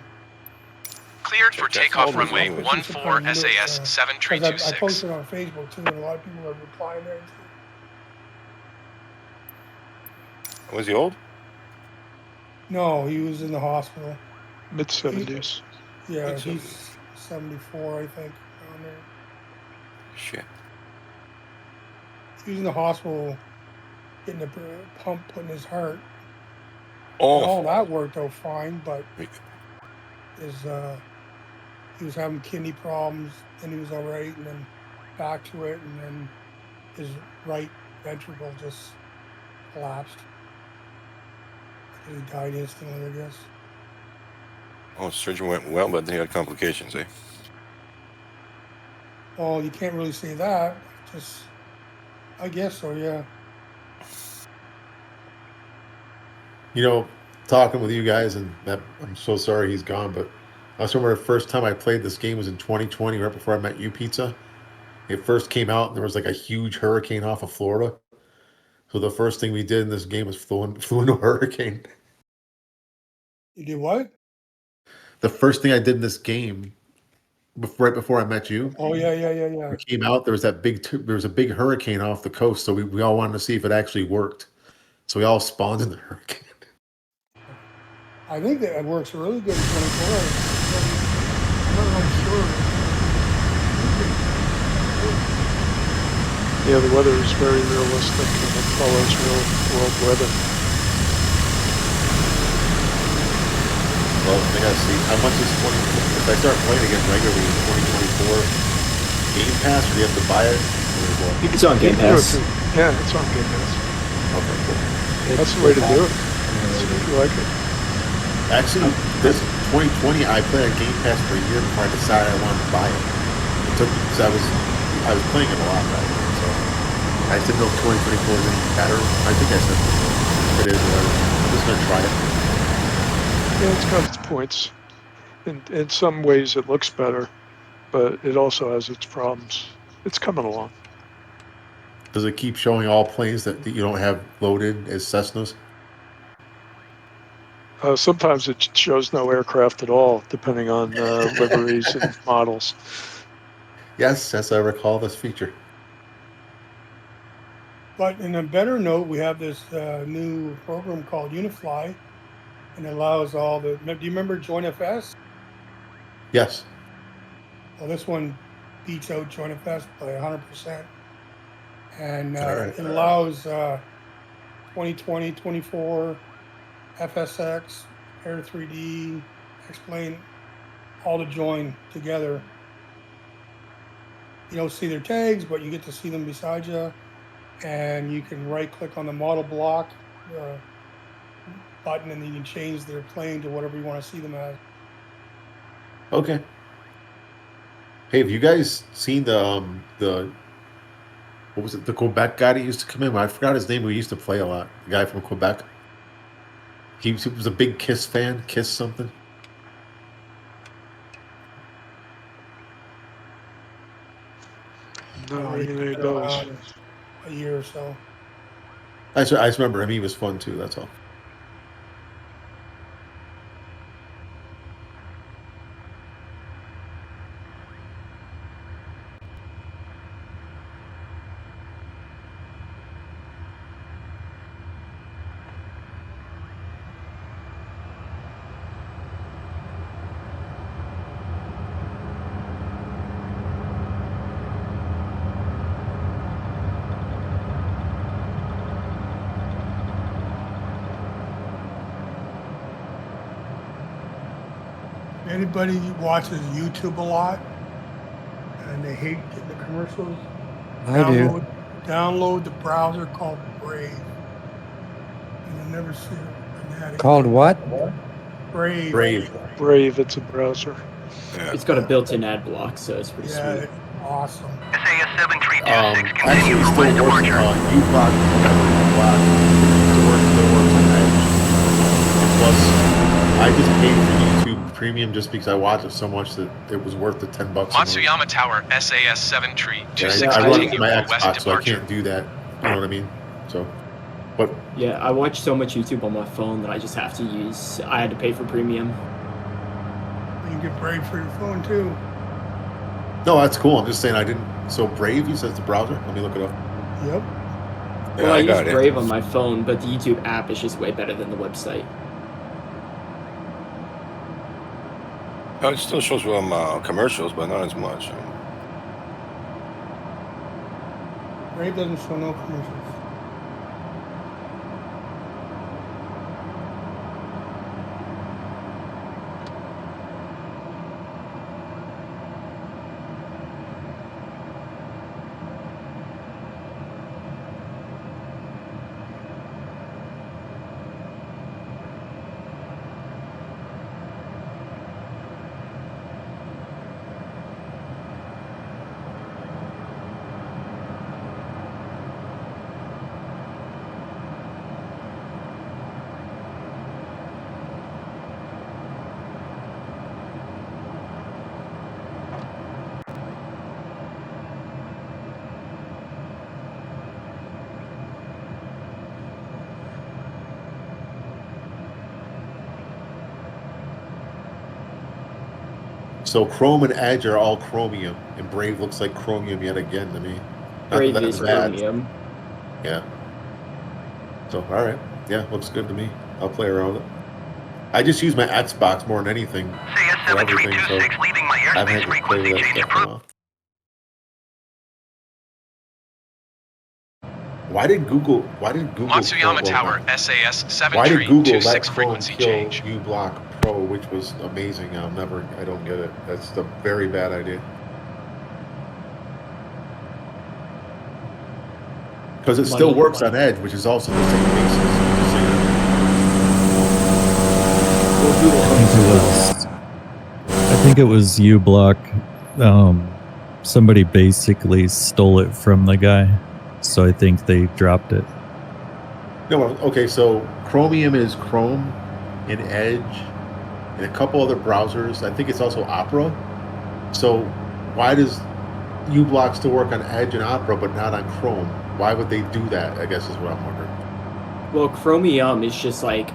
Speaker 19: Cleared for takeoff runway 14 SAS 7326.
Speaker 1: I posted on Facebook too, and a lot of people are replying there too.
Speaker 11: Was he old?
Speaker 1: No, he was in the hospital.
Speaker 9: Mid-70s.
Speaker 1: Yeah, he's 74, I think, around there.
Speaker 11: Shit.
Speaker 1: He was in the hospital getting a pump put in his heart.
Speaker 11: Oh.
Speaker 1: And all that worked out fine, but he was having kidney problems, and he was all right, and then back to it, and then his right ventricle just collapsed. He died instantly, I guess.
Speaker 11: Oh, surgery went well, but then he had complications, eh?
Speaker 1: Well, you can't really say that. Just, I guess so, yeah.
Speaker 22: You know, talking with you guys, and I'm so sorry he's gone, but I also remember the first time I played this game was in 2020, right before I met you, Pizza. It first came out, and there was like a huge hurricane off of Florida. So the first thing we did in this game was flew into a hurricane.
Speaker 1: You did what?
Speaker 22: The first thing I did in this game, right before I met you,
Speaker 1: Oh yeah.
Speaker 22: we came out. There was that there was a big hurricane off the coast, so we all wanted to see if it actually worked. So we all spawned in the hurricane.
Speaker 1: I think that it works really good in 24. I'm not really sure.
Speaker 9: Yeah, the weather is very realistic and it follows real world weather.
Speaker 22: Well, I gotta see how much is 20. If I start playing again regularly in 2024 Game Pass, or do you have to buy it?
Speaker 17: It's on Game Pass.
Speaker 9: Yeah, it's on Game Pass.
Speaker 22: Okay, cool.
Speaker 9: That's the way to do it. If you like it.
Speaker 22: Actually, this 2020, I played on Game Pass for a year before I decided I wanted to buy it. It took because I was playing it a lot back then, so I just didn't know if 2024 was any better. I think I said it is. I'm just gonna try it.
Speaker 9: Yeah, it's got its points. In some ways, it looks better, but it also has its problems. It's coming along.
Speaker 22: Does it keep showing all planes that you don't have loaded as Cessnas?
Speaker 9: Sometimes it shows no aircraft at all, depending on liveries and models.
Speaker 22: Yes, as I recall this feature.
Speaker 1: But in a better note, we have this new program called Unifly, and it allows all the. Do you remember JoinFS?
Speaker 22: Yes.
Speaker 1: Well, this one beats out JoinFS by 100%, and
Speaker 22: Right.
Speaker 1: it allows 2020, 24, FSX, Air 3D, X-Plane, all to join together. You don't see their tags, but you get to see them beside you, and you can right-click on the model block button, and then you can change their plane to whatever you want to see them as.
Speaker 22: Okay. Hey, have you guys seen the what was it? The Quebec guy that used to come in. I forgot his name. We used to play a lot. The guy from Quebec. He was a big Kiss fan. Kiss something.
Speaker 9: Not ringing any bells.
Speaker 1: A year or so.
Speaker 22: I just remember him. He was fun too. That's all.
Speaker 1: Anybody watches YouTube a lot and they hate getting the commercials, download the browser called Brave. And you'll never see an ad.
Speaker 16: Called what?
Speaker 1: Brave.
Speaker 9: Brave, it's a browser.
Speaker 17: Yeah. It's got a built-in ad block, so it's pretty sweet.
Speaker 1: It's awesome.
Speaker 15: SAS 7326
Speaker 22: Actually,
Speaker 15: continue
Speaker 22: it's
Speaker 15: for
Speaker 22: still
Speaker 15: west
Speaker 22: working
Speaker 15: departure.
Speaker 22: on U-Block, whatever still works on Edge. Plus, I just paid for YouTube Premium just because I watched it so much that it was worth the $10 a month.
Speaker 19: Matsuyama Tower, SAS 7 tree,
Speaker 22: Yeah,
Speaker 19: 26
Speaker 22: I run it
Speaker 19: continue
Speaker 22: to my
Speaker 19: for west
Speaker 22: Xbox, so I
Speaker 19: departure.
Speaker 22: can't do that. You know what I mean? So, but
Speaker 17: Yeah, I watch so much YouTube on my phone that I just have to use. I had to pay for premium.
Speaker 1: You can get Brave for your phone too.
Speaker 22: no, that's cool. I'm just saying I didn't. So Brave, you said it's the browser. Let me look it up.
Speaker 1: Yep.
Speaker 11: Yeah,
Speaker 17: Well, I use
Speaker 11: got it.
Speaker 17: Brave on my phone, but the YouTube app is just way better than the website.
Speaker 11: Oh, it still shows commercials, but not as much.
Speaker 1: Brave doesn't show no commercials.
Speaker 22: So Chrome and Edge are all chromium, and Brave looks like chromium yet again to me. Not
Speaker 17: Brave
Speaker 22: that that's
Speaker 17: is
Speaker 22: bad.
Speaker 17: chromium.
Speaker 22: Yeah. So all right, yeah, looks good to me. I'll play around with it. I just use my Xbox more than anything for everything, so
Speaker 15: leaving my
Speaker 22: I haven't
Speaker 15: airspace
Speaker 22: had to play with
Speaker 15: frequency
Speaker 22: that
Speaker 15: change
Speaker 22: stuff in a while. Why did Google?
Speaker 19: Matsuyama Tower, SAS 7
Speaker 22: Why did
Speaker 19: tree
Speaker 22: Google
Speaker 19: 26
Speaker 22: let Chrome
Speaker 19: frequency
Speaker 22: kill
Speaker 19: change.
Speaker 22: uBlock Pro, which was amazing? I don't get it. That's a very bad idea. Because it still works on Edge, which is also the same basis.
Speaker 18: I think it was uBlock. Somebody basically stole it from the guy, so I think they dropped it.
Speaker 22: No, okay, so Chromium is Chrome and Edge and a couple other browsers. I think it's also Opera. So why does uBlock still work on Edge and Opera but not on Chrome? Why would they do that, I guess is what I'm wondering.
Speaker 17: Well, Chromium is just like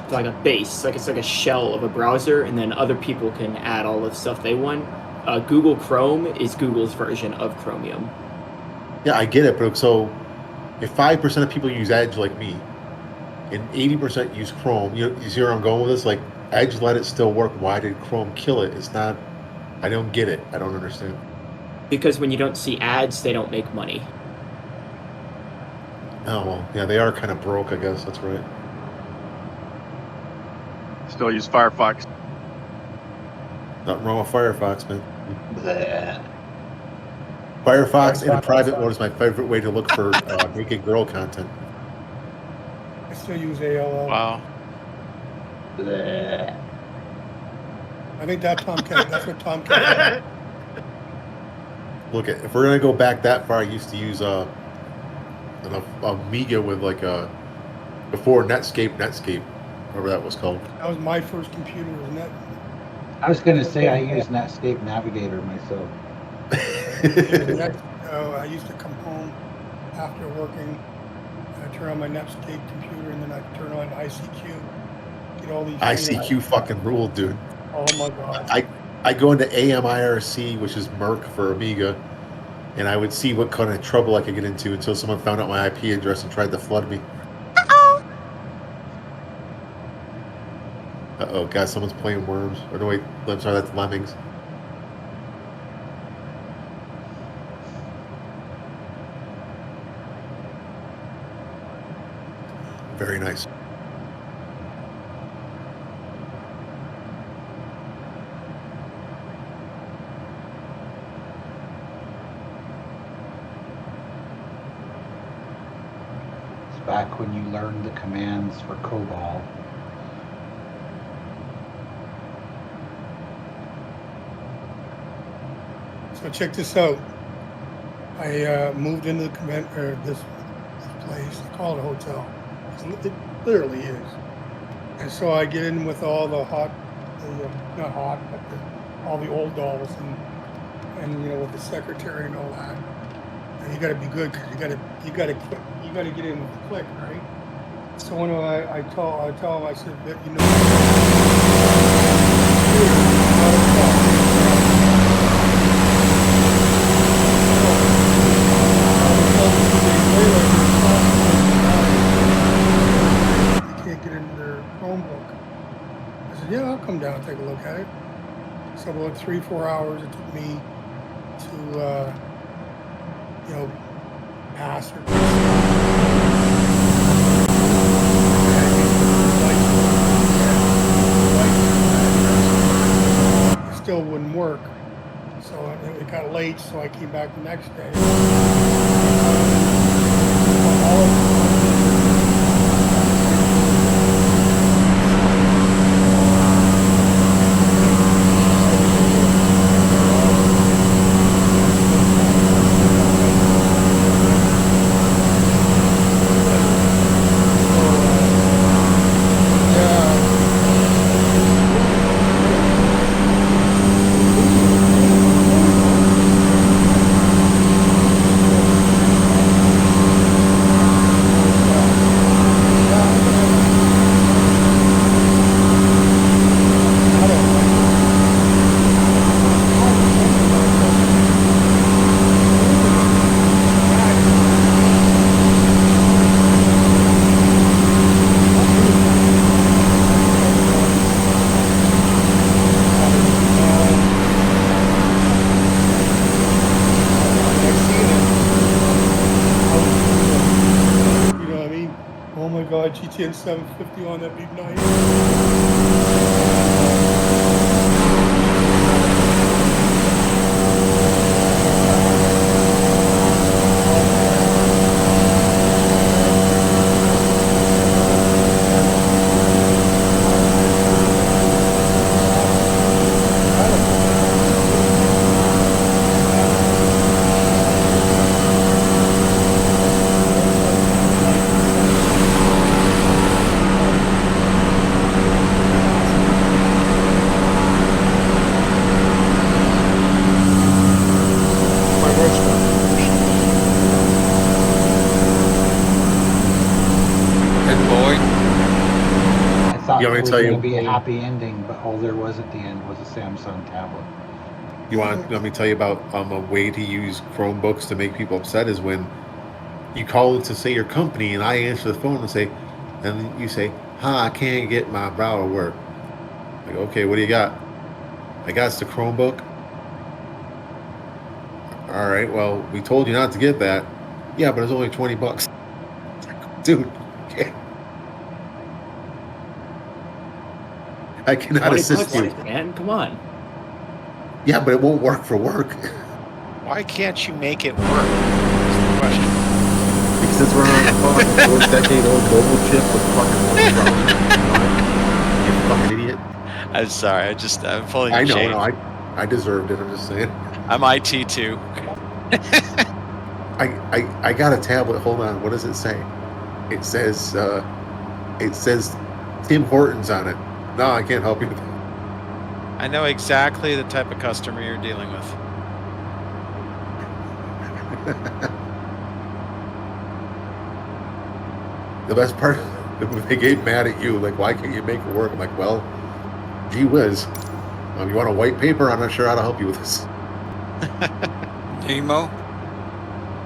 Speaker 17: like a base, like it's like a shell of a browser, and then other people can add all the stuff they want. Google Chrome is Google's version of Chromium.
Speaker 22: Yeah, I get it, but so if 5% of people use Edge like me, and 80% use Chrome, you see where I'm going with this? Like, Edge let it still work. Why did Chrome kill it? It's not, I don't get it. I don't understand.
Speaker 17: Because when you don't see ads, they don't make money.
Speaker 22: Oh, well, yeah, they are kind of broke, I guess. That's right.
Speaker 14: Still use Firefox.
Speaker 22: Nothing wrong with Firefox, man. Firefox in a private mode is my favorite way to look for naked girl content.
Speaker 1: I still use AOL.
Speaker 12: Wow.
Speaker 1: I think that's Tomcat. That's what Tomcat.
Speaker 22: Look, if we're gonna go back that far, I used to use an Amiga with like a before Netscape, whatever that was called.
Speaker 1: That was my first computer, wasn't it?
Speaker 7: I was going to say I use Netscape Navigator myself.
Speaker 1: I used to come home after working, and I turn on my Netscape computer, and then I turn on ICQ. Get all these.
Speaker 22: ICQ fucking ruled, dude.
Speaker 1: Oh my god.
Speaker 22: I go into AMIRC, which is Merc for Amiga, and I would see what kind of trouble I could get into until someone found out my IP address and tried to flood me. Uh-oh, God, someone's playing Worms. Or no, wait, I'm sorry, that's Lemmings. Very nice.
Speaker 7: It's back when you learned the commands for COBOL.
Speaker 1: So check this out. I moved into the this place. I call it a hotel. It literally is. And so I get in with all the not hot, but all the old dolls, and you know, with the secretary and all that. And you got to be good because you got to get in with the click, right? So when I tell him, I said, you know. Can't get into their Chromebook. I said, yeah, I'll come down and take a look at it. So about 3-4 hours it took me to, you know, pass or it still wouldn't work. So it got late, so I came back the next day. RTN 750 on, that'd be nice.
Speaker 7: I thought
Speaker 22: You want me
Speaker 7: it
Speaker 22: to
Speaker 7: was
Speaker 22: tell
Speaker 7: going
Speaker 22: you-
Speaker 7: to be a happy ending, but all there was at the end was a Samsung tablet.
Speaker 22: You want let me tell you about a way to use Chromebooks to make people upset is when you call to say your company and I answer the phone and you say, "Hi, I can't get my browser to work." Like, okay, what do you got? I got it's the Chromebook. All right, well, we told you not to get that. Yeah, but it's only $20, dude. Okay. I cannot
Speaker 17: 20
Speaker 22: assist
Speaker 17: bucks,
Speaker 22: you.
Speaker 17: man. Come on.
Speaker 22: Yeah, but it won't work for work.
Speaker 12: Why can't you make it work? That's the question.
Speaker 22: Because it's running on a fucking 4-decade-old mobile chip with fucking one browser. You fucking idiot.
Speaker 12: I'm sorry. I'm pulling
Speaker 22: I
Speaker 12: your
Speaker 22: know,
Speaker 12: chain.
Speaker 22: no, I deserved it. I'm just saying.
Speaker 12: I'm IT too.
Speaker 22: I got a tablet. Hold on. What does it say? It says Tim Hortons on it. No, I can't help you with that.
Speaker 12: I know exactly the type of customer you're dealing with.
Speaker 22: The best part, they get mad at you. Like, why can't you make it work? I'm like, well, gee whiz. You want a white paper? I'm not sure how to help you with this.
Speaker 5: Nemo,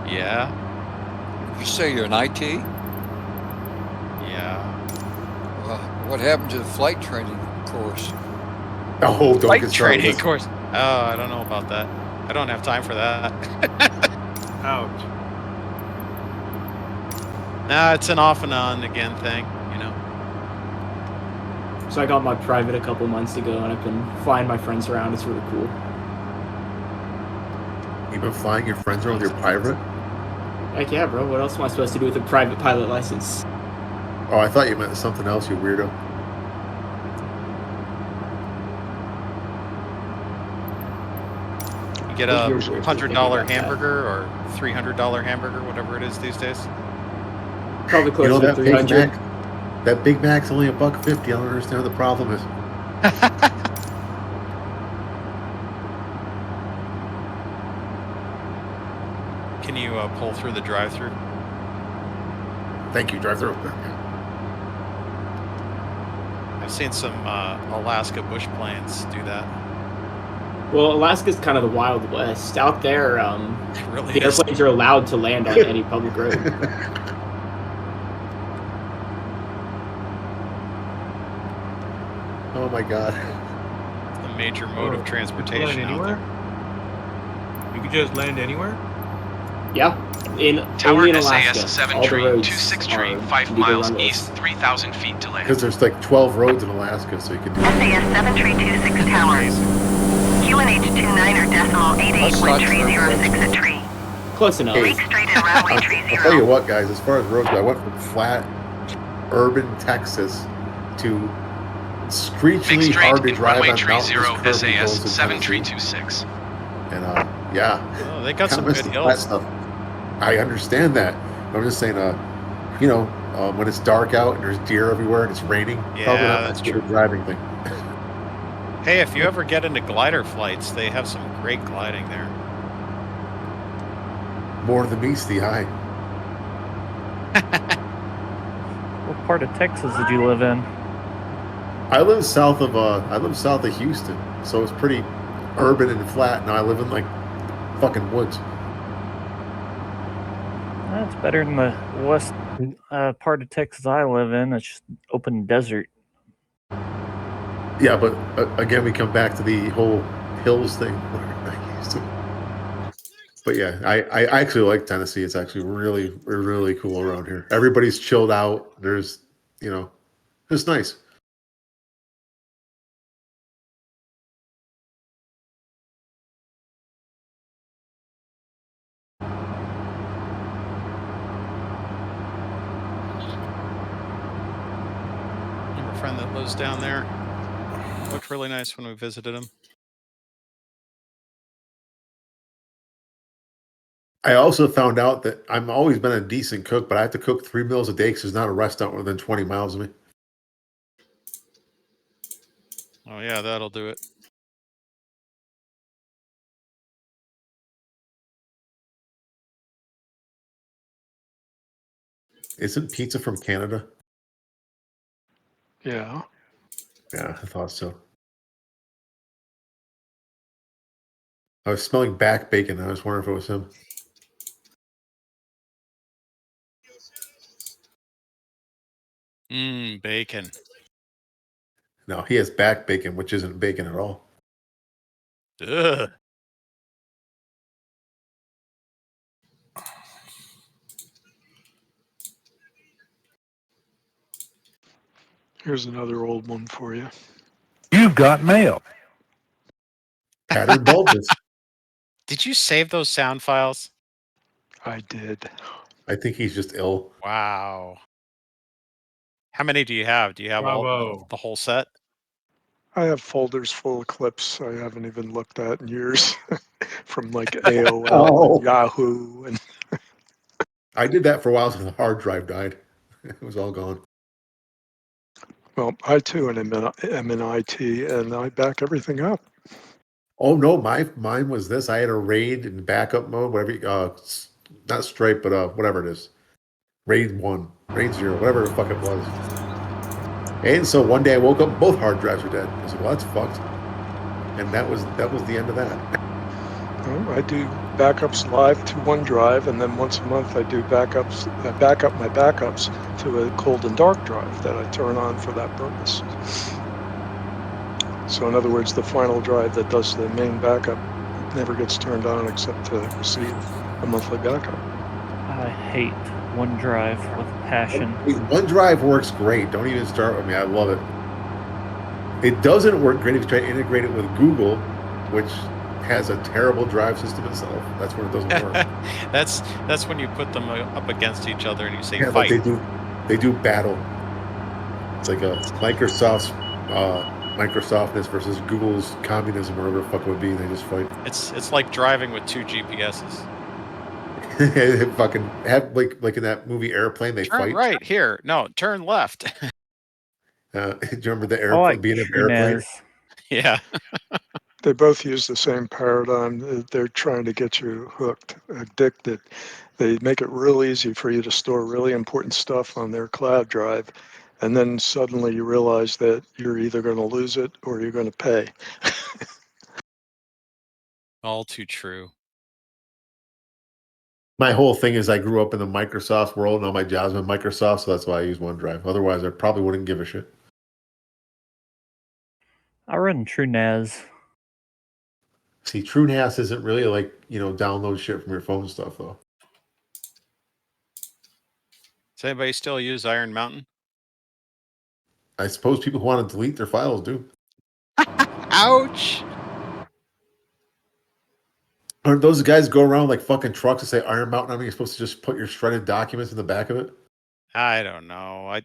Speaker 12: Yeah.
Speaker 5: you say you're an IT?
Speaker 12: Yeah.
Speaker 5: What happened to the flight training course?
Speaker 22: Oh, don't
Speaker 12: Flight
Speaker 22: get started.
Speaker 12: training course. Oh, I don't know about that. I don't have time for that.
Speaker 10: Ouch.
Speaker 12: Nah, it's an off and on again thing, you know.
Speaker 17: So I got my private a couple months ago, and I've been flying my friends around. It's really cool.
Speaker 22: You've been flying your friends around with your private?
Speaker 17: Heck yeah, bro. What else am I supposed to do with a private pilot license?
Speaker 22: Oh, I thought you meant something else, you weirdo.
Speaker 12: You get a $100 hamburger or $300 hamburger, whatever it is these days.
Speaker 17: Probably closer
Speaker 22: You know,
Speaker 17: to
Speaker 22: that Big
Speaker 17: 300.
Speaker 22: Mac, that Big Mac's only $1.50. I don't understand what the problem is.
Speaker 12: Can you pull through the drive-through?
Speaker 22: Thank you, drive-through.
Speaker 12: I've seen some Alaska bush planes do that.
Speaker 17: Well, Alaska's kind of the Wild West. Out there,
Speaker 12: really
Speaker 17: the
Speaker 12: is.
Speaker 17: airplanes are allowed to land on any public road.
Speaker 22: Oh my god.
Speaker 12: It's the major mode of transportation out there.
Speaker 10: You could just land anywhere?
Speaker 17: Yeah,
Speaker 19: Tower
Speaker 17: only in
Speaker 19: SAS
Speaker 17: Alaska.
Speaker 19: 7
Speaker 17: All the
Speaker 19: tree,
Speaker 17: roads
Speaker 19: 26
Speaker 17: are
Speaker 19: tree, 5
Speaker 17: legal
Speaker 19: miles
Speaker 17: runways.
Speaker 19: east, 3,000 feet to land.
Speaker 22: Because there's like 12 roads in Alaska, so you can do
Speaker 8: SAS 7326 Tower. QNH 29er decimal 88 wind tree 06 at tree.
Speaker 17: Close enough.
Speaker 8: Lake Street and runway tree
Speaker 22: I'll tell you
Speaker 8: 0.
Speaker 22: what, guys, as far as roads go, I went from flat, urban Texas to
Speaker 19: Big
Speaker 22: screechingly
Speaker 19: straight
Speaker 22: hard to
Speaker 19: in
Speaker 22: drive
Speaker 19: runway
Speaker 22: on
Speaker 19: tree
Speaker 22: mountainous
Speaker 19: 0
Speaker 22: curvy
Speaker 19: SAS
Speaker 22: roads in
Speaker 19: 7326.
Speaker 22: And yeah.
Speaker 12: Oh, they got some
Speaker 22: Kinda
Speaker 12: good
Speaker 22: missed the flat
Speaker 12: hills.
Speaker 22: stuff. I understand that. I'm just saying, you know, when it's dark out and there's deer everywhere and it's raining,
Speaker 12: Yeah,
Speaker 22: probably not
Speaker 12: that's
Speaker 22: much of a
Speaker 12: true.
Speaker 22: driving thing.
Speaker 12: Hey, if you ever get into glider flights, they have some great gliding there.
Speaker 22: More than meets the eye.
Speaker 21: What part of Texas did you live in?
Speaker 22: I live south of Houston, so it's pretty urban and flat. Now I live in like fucking woods.
Speaker 21: That's better than the west part of Texas I live in. It's just open desert.
Speaker 22: Yeah, but again, we come back to the whole hills thing. But yeah, I actually like Tennessee. It's actually really, really cool around here. Everybody's chilled out. There's you know, it's nice.
Speaker 12: I have a friend that lives down there. Looked really nice when we visited him.
Speaker 22: I also found out that I've always been a decent cook, but I have to cook 3 meals a day because there's not a restaurant within 20 miles of me.
Speaker 12: Oh yeah, that'll do it.
Speaker 22: Isn't pizza from Canada?
Speaker 9: Yeah.
Speaker 22: Yeah, I thought so. I was smelling back bacon. I was wondering if it was him.
Speaker 12: Bacon.
Speaker 22: No, he has back bacon, which isn't bacon at all.
Speaker 12: Ugh.
Speaker 9: Here's another old one for you.
Speaker 2: You've got mail.
Speaker 22: Patterned bulbous.
Speaker 12: Did you save those sound files?
Speaker 9: I did.
Speaker 22: I think he's just ill.
Speaker 12: Wow. How many do you have? Do you have all the whole set?
Speaker 9: I have folders full of clips I haven't even looked at in years from like AOL and Yahoo. And
Speaker 22: I did that for a while until the hard drive died. It was all gone.
Speaker 9: well, I too am in IT, and I back everything up.
Speaker 22: Oh no, mine was this. I had a RAID in backup mode, whatever. Not Stripe, but whatever it is. RAID 1, RAID 0, whatever the fuck it was. And so one day I woke up, both hard drives were dead. I said, "Well, that's fucked." And that was the end of that.
Speaker 9: Well, I do backups live to OneDrive, and then once a month I do backups. I back up my backups to a cold and dark drive that I turn on for that purpose. So in other words, the final drive that does the main backup never gets turned on except to receive a monthly backup.
Speaker 21: I hate OneDrive with passion.
Speaker 22: OneDrive works great. Don't even start with me. I love it. It doesn't work great if you try to integrate it with Google, which has a terrible drive system itself. That's when it doesn't work.
Speaker 12: That's when you put them up against each other and you say
Speaker 22: Yeah,
Speaker 12: fight.
Speaker 22: but they do battle. It's like a Microsoftness versus Google's communism, or whatever the fuck it would be. They just fight.
Speaker 12: It's like driving with 2 GPSs.
Speaker 22: They fucking have like in that movie Airplane. They
Speaker 12: Turn
Speaker 22: fight.
Speaker 12: right here. No, turn left.
Speaker 22: Do you remember the airplane being an airplane?
Speaker 12: Yeah.
Speaker 9: They both use the same paradigm. They're trying to get you hooked, addicted. They make it real easy for you to store really important stuff on their cloud drive. And then suddenly you realize that you're either going to lose it or you're going to pay.
Speaker 12: All too true.
Speaker 22: My whole thing is I grew up in the Microsoft world and all my jobs in Microsoft, so that's why I use OneDrive. Otherwise, I probably wouldn't give a shit.
Speaker 21: I run TrueNAS.
Speaker 22: See, TrueNAS isn't really like, download shit from your phone stuff, though.
Speaker 12: Does anybody still use Iron Mountain?
Speaker 22: I suppose people who want to delete their files do.
Speaker 12: Ouch!
Speaker 22: Or those guys go around like fucking trucks and say Iron Mountain on me, you're supposed to just put your shredded documents in the back of it?
Speaker 12: I don't know. I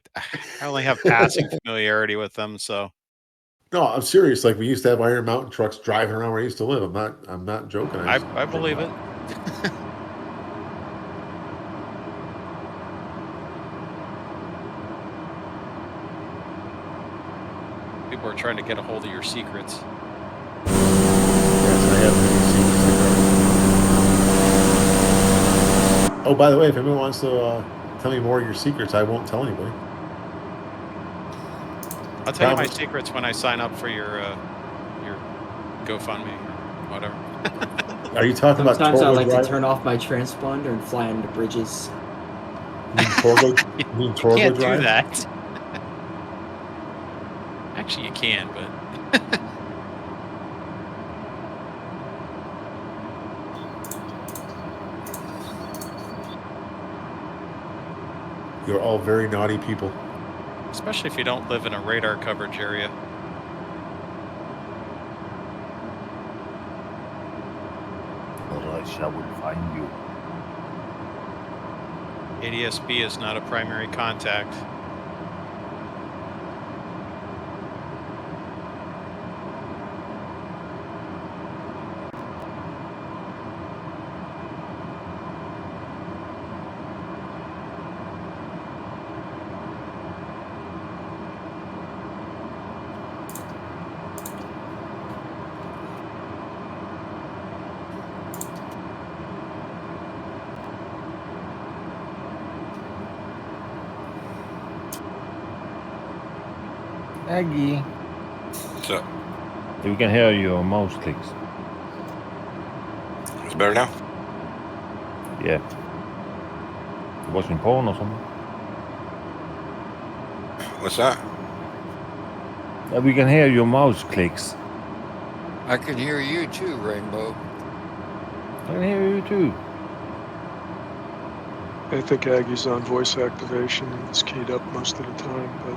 Speaker 12: only have passing familiarity with them, so.
Speaker 22: No, I'm serious. Like, we used to have Iron Mountain trucks driving around where I used to live. I'm not joking.
Speaker 12: I believe it. People are trying to get a hold of your secrets.
Speaker 22: Yes, I have many secrets. Oh, by the way, if anyone wants to tell me more of your secrets, I won't tell anybody.
Speaker 12: I'll tell you my secrets when I sign up for your GoFundMe or whatever.
Speaker 22: Are you talking about
Speaker 17: Sometimes I like
Speaker 22: drive?
Speaker 17: to turn off my transponder and fly under bridges.
Speaker 22: You mean Torgo
Speaker 12: can't
Speaker 22: drive?
Speaker 12: do that. Actually, you can, but.
Speaker 22: You're all very naughty people.
Speaker 12: Especially if you don't live in a radar coverage area.
Speaker 2: Otherwise, I will find you.
Speaker 12: ADSB is not a primary contact.
Speaker 2: Aggie.
Speaker 11: What's up?
Speaker 2: We can hear your mouse clicks.
Speaker 11: It's better now?
Speaker 2: Yeah. You watching porn or something?
Speaker 11: What's that?
Speaker 2: We can hear your mouse clicks.
Speaker 5: I can hear you too, Rainbow.
Speaker 2: I can hear you too.
Speaker 9: I think Aggie's on voice activation and it's keyed up most of the time, but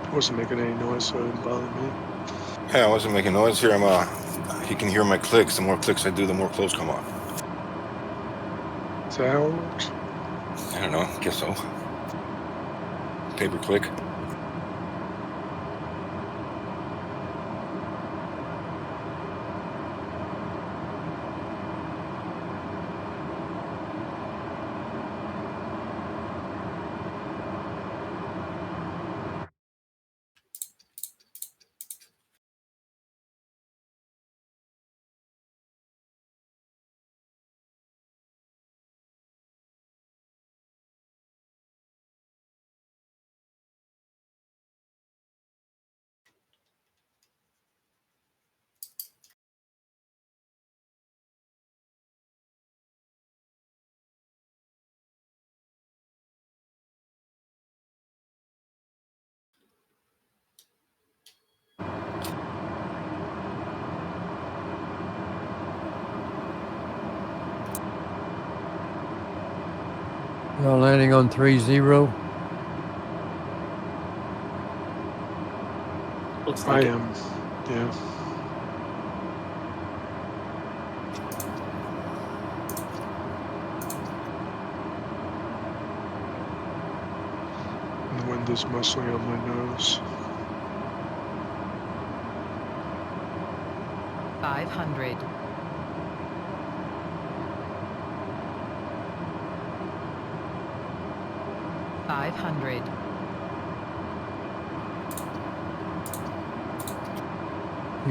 Speaker 9: it wasn't making any noise, so it didn't bother me.
Speaker 11: Yeah, I wasn't making noise here. He can hear my clicks. The more clicks I do, the more clothes come off.
Speaker 9: Is that how it works?
Speaker 11: I don't know. Guess so. Pay per click.
Speaker 16: Y'all landing on 30?
Speaker 17: Looks like
Speaker 9: I am, yeah. And the wind is mostly on my nose.
Speaker 6: 500. 500.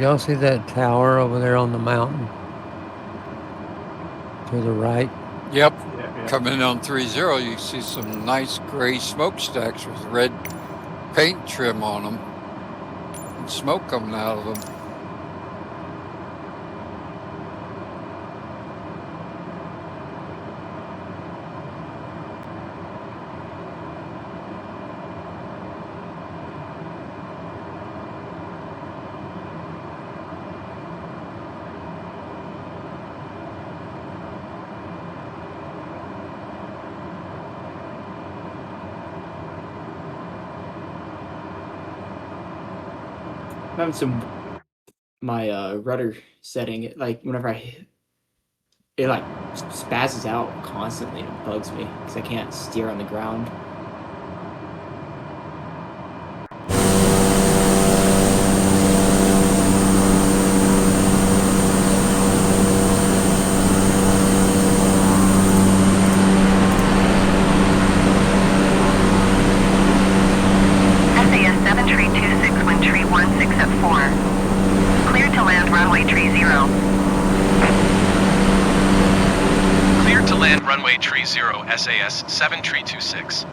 Speaker 16: Y'all see that tower over there on the mountain? To the right?
Speaker 5: Yep.
Speaker 9: Yeah.
Speaker 5: Coming on 30, you see some nice gray smokestacks with red paint trim on them. And smoke coming out of them.
Speaker 17: I'm having some my rudder setting. Like whenever it like spazzes out constantly. And it bugs me because I can't steer on the ground.
Speaker 8: SAS 7326, wind tree 16 at 4. Cleared to land runway tree 0.
Speaker 19: Cleared to land runway tree 0 SAS 7326.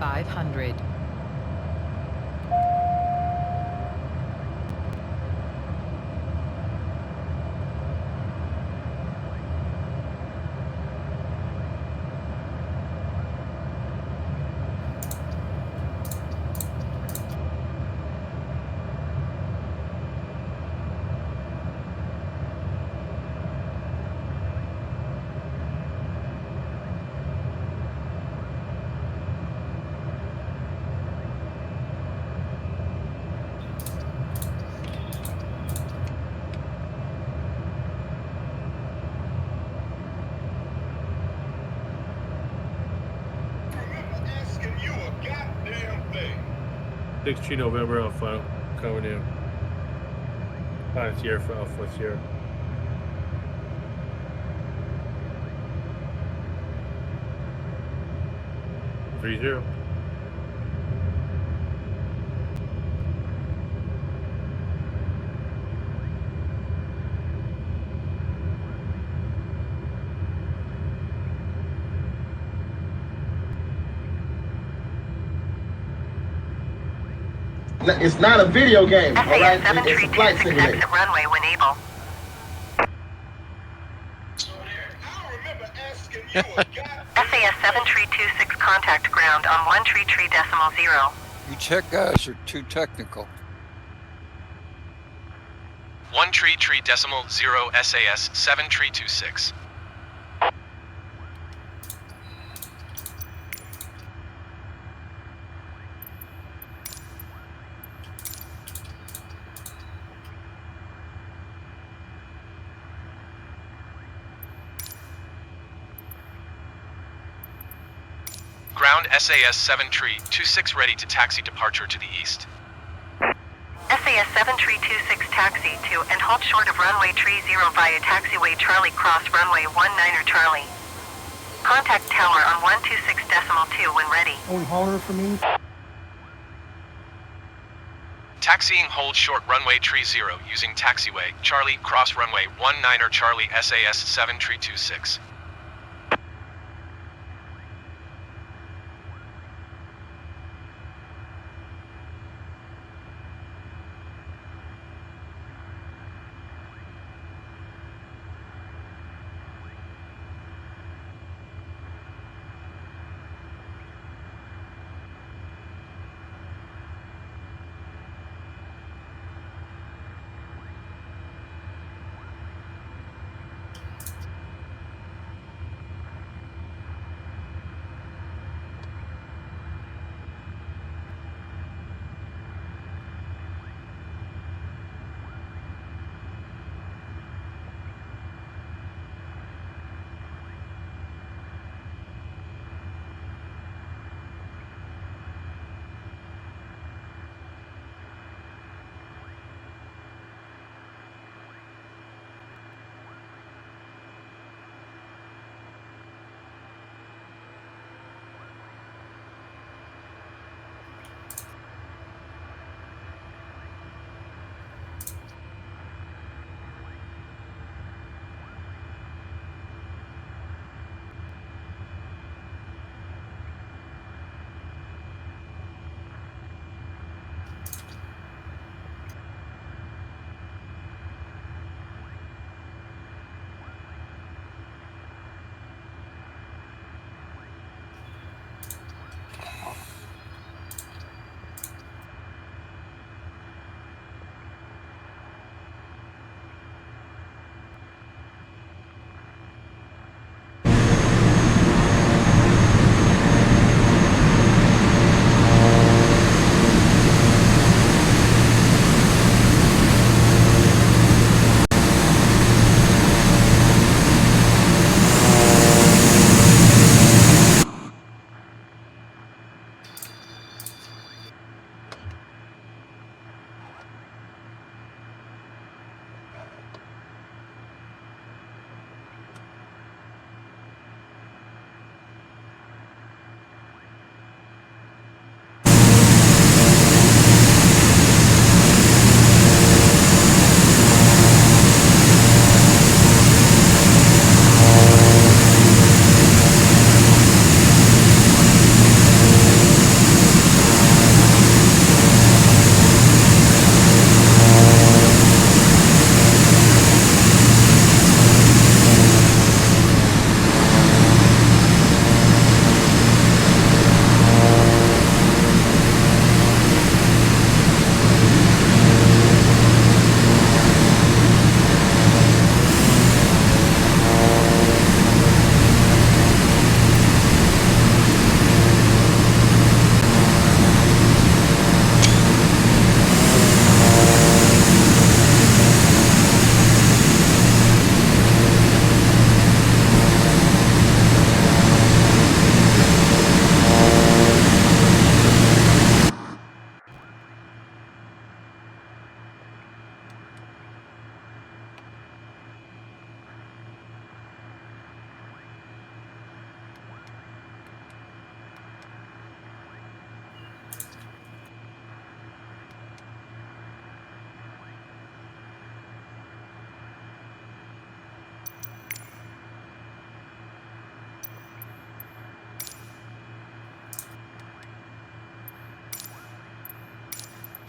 Speaker 6: 500.
Speaker 15: Asking you a goddamn thing.
Speaker 10: 16 November Alpha coming in. Pilot Sierra for Alpha Sierra. Three zero.
Speaker 3: It's not a video game, all right?
Speaker 8: SAS
Speaker 3: It's a flight
Speaker 8: 7326
Speaker 3: simulator.
Speaker 8: exit runway when able. SAS 7326 contact ground on 133.0.
Speaker 5: You tech guys are too technical.
Speaker 19: 133.0 SAS 7326. Ground SAS 7326 ready to taxi departure to the east.
Speaker 8: SAS 7326 taxi to and hold short of runway 30 via taxiway Charlie cross runway 19 Charlie. Contact tower on 126.2 when ready.
Speaker 1: Oh, holler for me.
Speaker 19: Taxiing hold short runway 30 using taxiway Charlie cross runway 19 Charlie SAS 7326.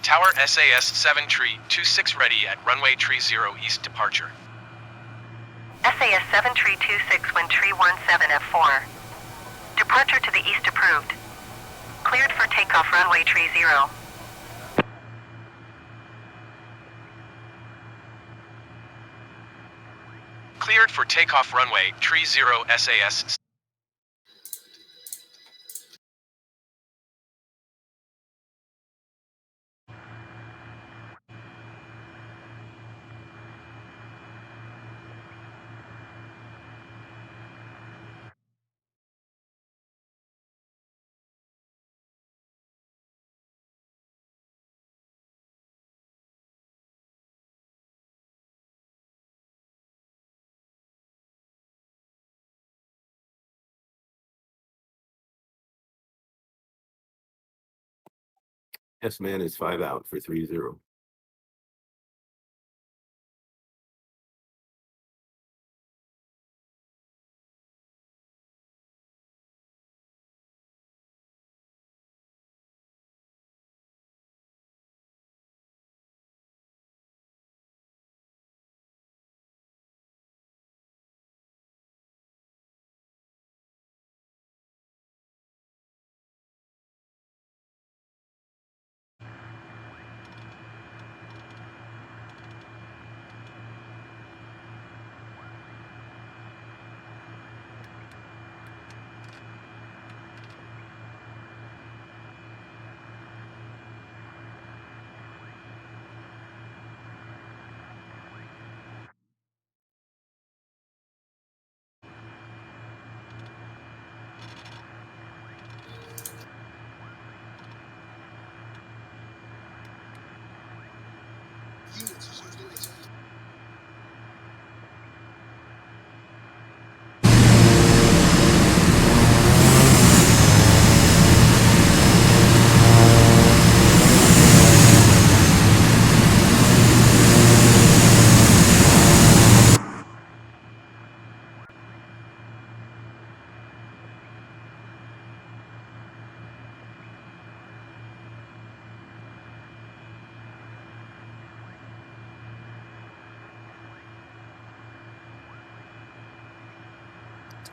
Speaker 19: Tower SAS 7 tree 26 ready at runway tree 0 east departure.
Speaker 8: SAS 7 tree 26 wind tree 17 F4. Departure to the east approved. Cleared for takeoff runway tree 0.
Speaker 19: Cleared for takeoff runway tree 0 SAS.
Speaker 4: S-man is 5 out for 30.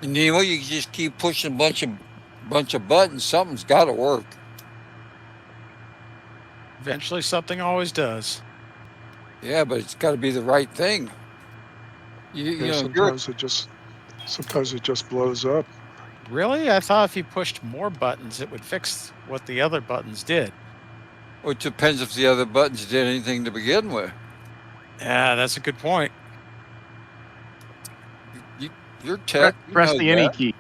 Speaker 5: And you know, you just keep pushing a bunch of buttons. Something's got to work.
Speaker 12: Eventually, something always does.
Speaker 5: Yeah, but it's got to be the right thing. You know,
Speaker 9: sometimes it just blows up.
Speaker 12: Really? I thought if you pushed more buttons, it would fix what the other buttons did.
Speaker 5: Well, it depends if the other buttons did anything to begin with.
Speaker 12: Yeah, that's a good point.
Speaker 5: You're tech.
Speaker 14: Press the any key.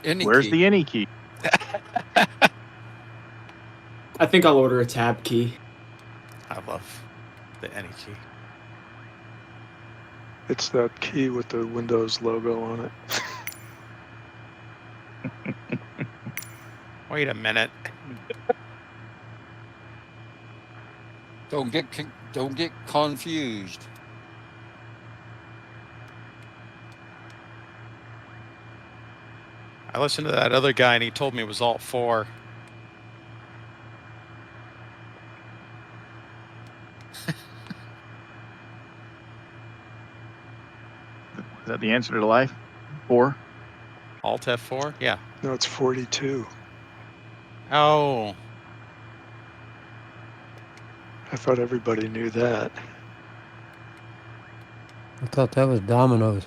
Speaker 14: Where's the any key?
Speaker 17: I think I'll order a tab key.
Speaker 12: I love the any key.
Speaker 9: It's that key with the Windows logo on it.
Speaker 12: Wait a minute.
Speaker 5: Don't get confused.
Speaker 12: I listened to that other guy and he told me it was Alt 4.
Speaker 14: Is that the answer to life? 4?
Speaker 12: Alt F4? Yeah.
Speaker 9: No, it's 42.
Speaker 12: Oh.
Speaker 9: I thought everybody knew that.
Speaker 16: I thought that was Domino's.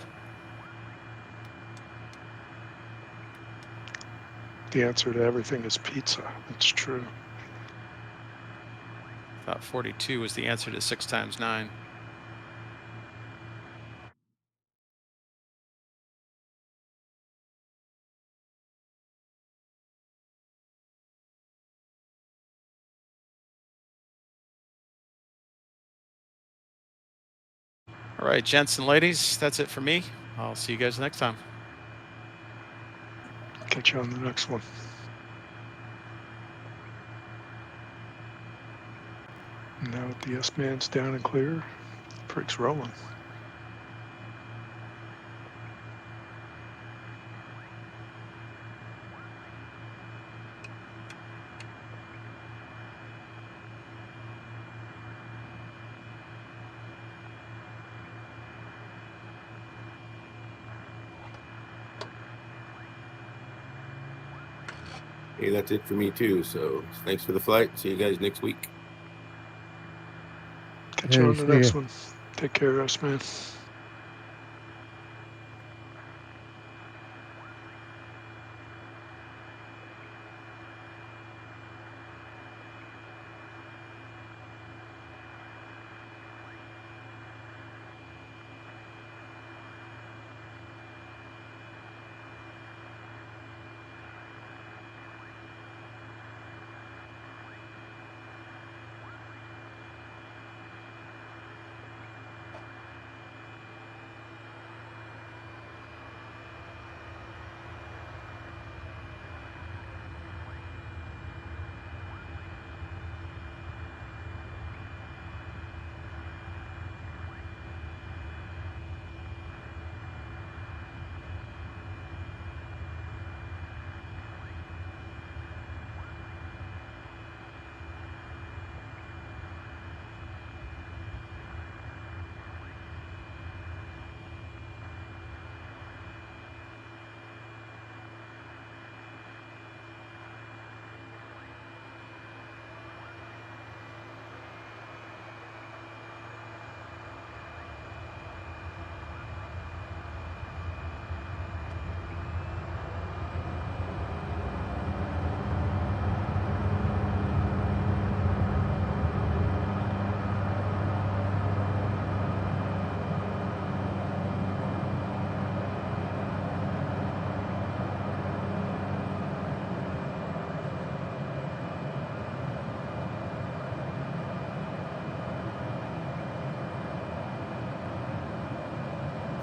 Speaker 9: The answer to everything is pizza. It's true.
Speaker 12: I thought 42 was the answer to 6 times 9. All right, gents and ladies, that's it for me. I'll see you guys next time.
Speaker 9: Catch you on the next one. Now with the S-man's down and clear, Prick's rolling.
Speaker 4: Hey, that's it for me too. So thanks for the flight. See you guys next week.
Speaker 9: Catch you
Speaker 16: Hey,
Speaker 9: on the
Speaker 16: see
Speaker 9: next
Speaker 16: ya.
Speaker 9: one. Take care, us, man.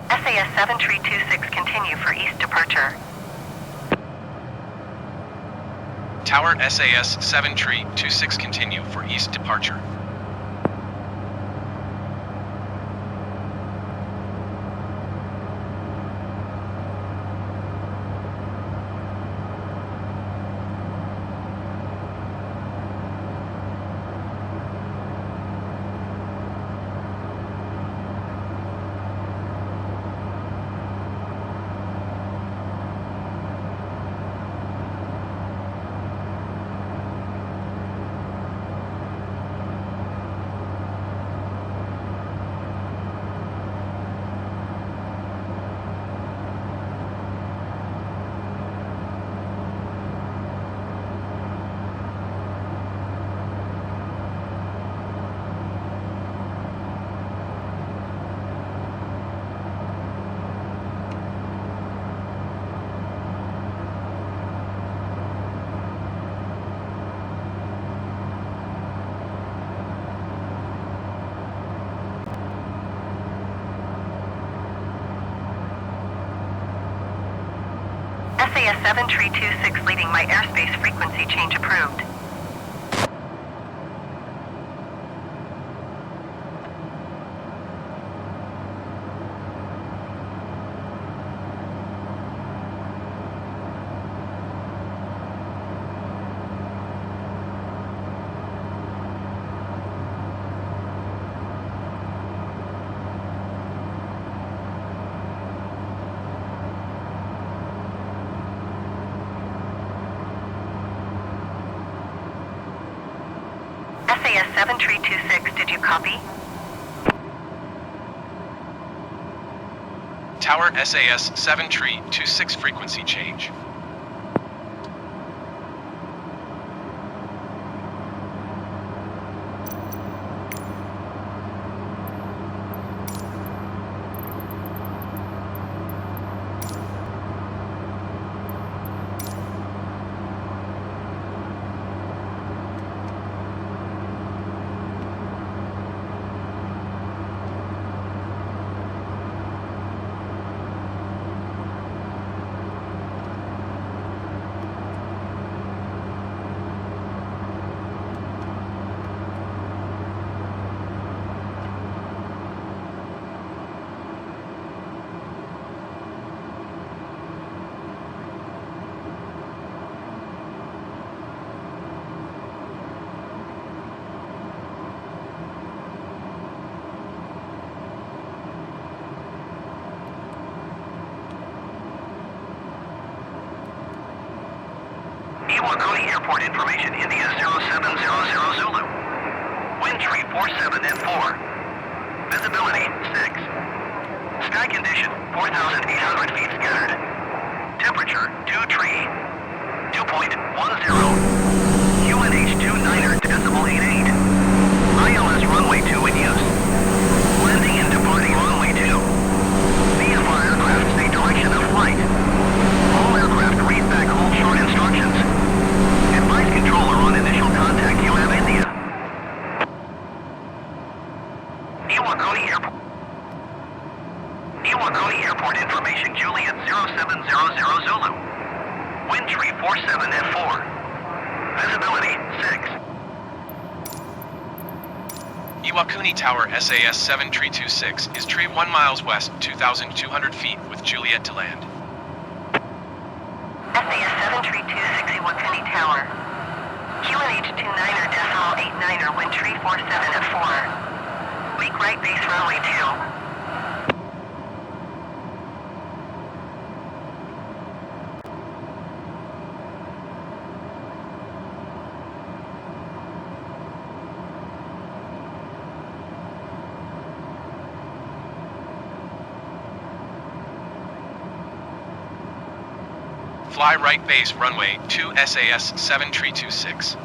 Speaker 8: SAS 7326 continue for east departure.
Speaker 19: Tower SAS 7326 continue for east departure.
Speaker 8: SAS 7326 leaving my airspace frequency change approved. SAS 7326, did you copy?
Speaker 19: Tower SAS 7326 frequency change.
Speaker 15: Iwakuni Airport information, India 0700 Zulu. Wind tree 47 at 4. Visibility 6. Sky condition 4,800 feet scattered. Temperature 2 tree. 2.10. QNH 29er decimal 88. ILS runway 2 in use. Landing and departing runway 2. VFR aircraft say direction of flight. All aircraft read back hold short instructions. Advise controller on initial contact UAV India. Iwakuni Airport information, Juliet 0700 Zulu. Wind tree 47 at 4. Visibility 6.
Speaker 19: Iwakuni Tower SAS 7326 is tree 1 miles west, 2,200 feet with Juliet to land.
Speaker 8: SAS 7326 Iwakuni Tower. QNH 29er decimal 89er, wind tree 47 at 4. Make right base runway 2.
Speaker 19: Fly right base runway 2 SAS 7326.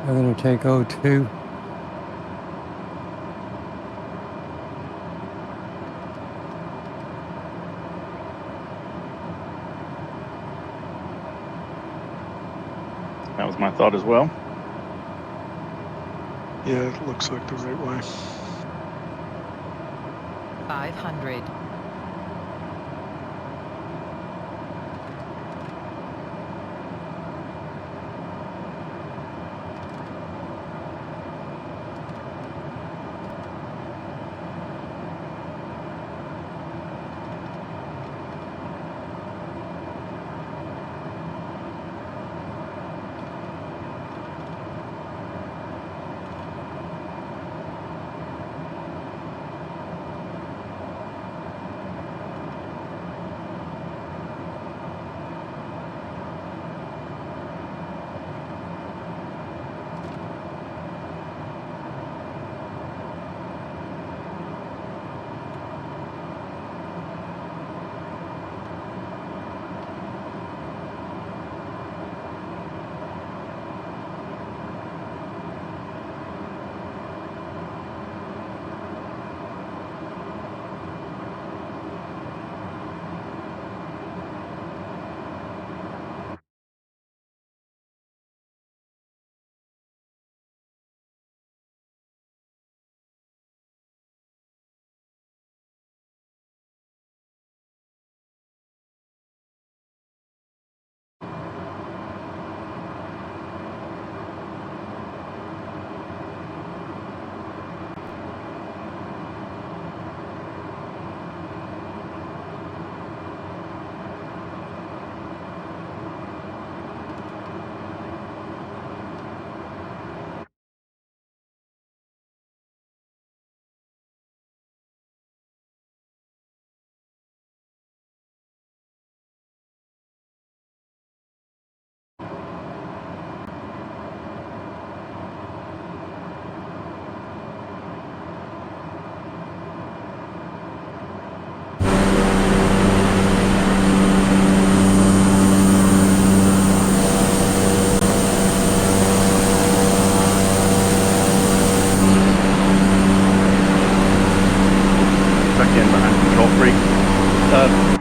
Speaker 16: I'm going to take 02.
Speaker 14: That was my thought as well.
Speaker 9: Yeah, it looks like the right way.
Speaker 6: 500.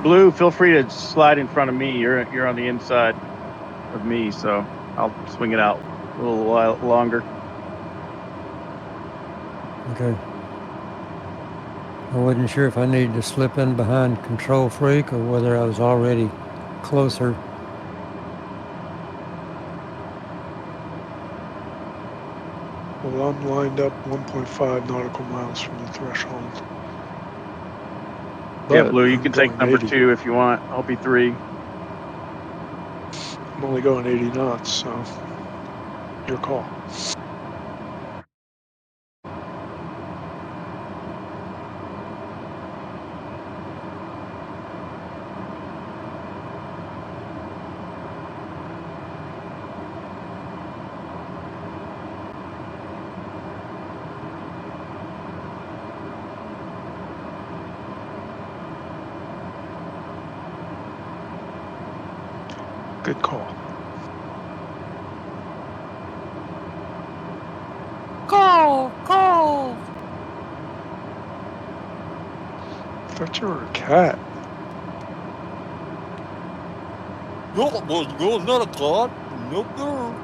Speaker 14: Blue, feel free to slide in front of me. You're on the inside of me, so I'll swing it out a little while longer.
Speaker 16: Okay. I wasn't sure if I needed to slip in behind Control Freak or whether I was already closer.
Speaker 9: Well, I'm lined up 1.5 nautical miles from the threshold.
Speaker 14: Yeah,
Speaker 9: But
Speaker 14: Blue, you
Speaker 9: I'm
Speaker 14: can take
Speaker 9: going
Speaker 14: number
Speaker 9: 80.
Speaker 14: 2 if you want. I'll be 3.
Speaker 9: I'm only going 80 knots, so your call. Good call.
Speaker 21: Call.
Speaker 9: I thought you were a cat.
Speaker 21: No, not a cat. Nope, no.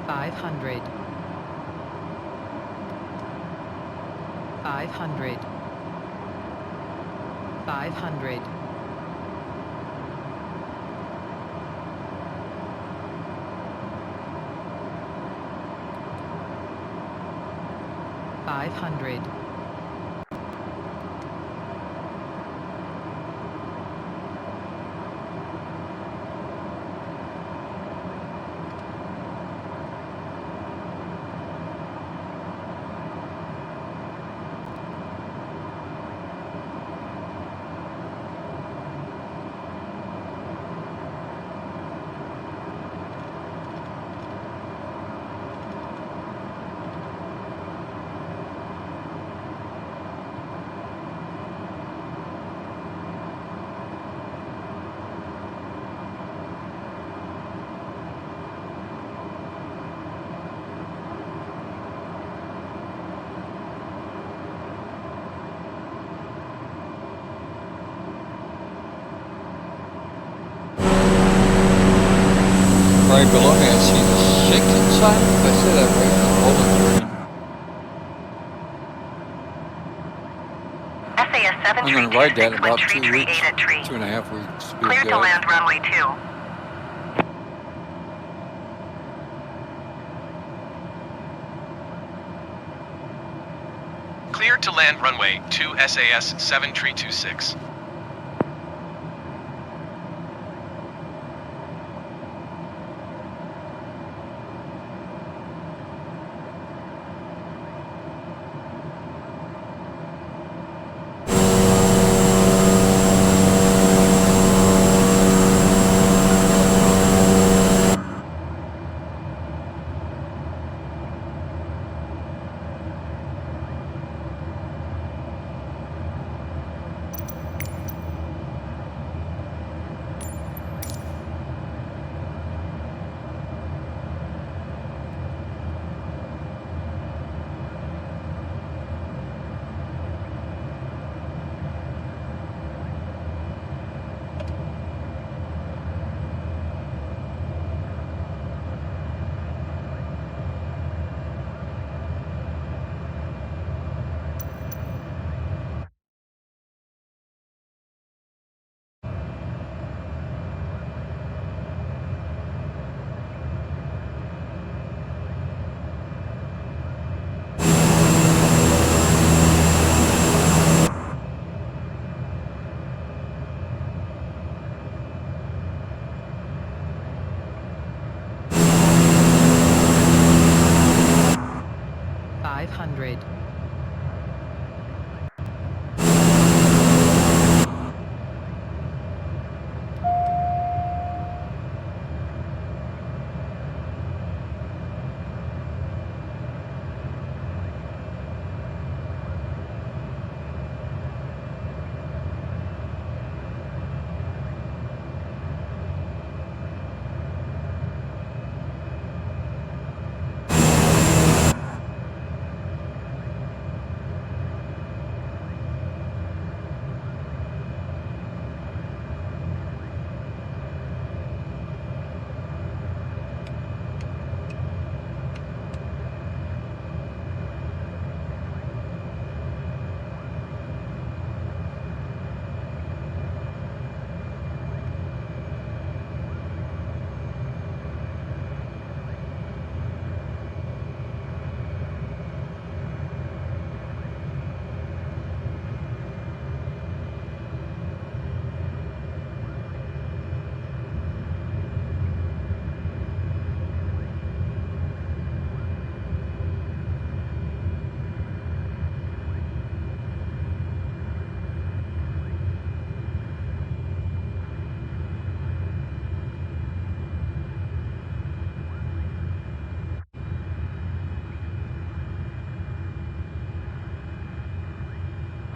Speaker 6: Five hundred. 500. 500. 500. 500.
Speaker 5: Right below me, I see the sinking sign. If I say that right, hold on.
Speaker 8: SAS 7
Speaker 5: I'm going to ride that in about 2 weeks, 2.5 weeks. Be
Speaker 8: Clear
Speaker 5: good.
Speaker 8: to land runway 2.
Speaker 19: Clear to land runway 2 SAS 7326.
Speaker 6: $500.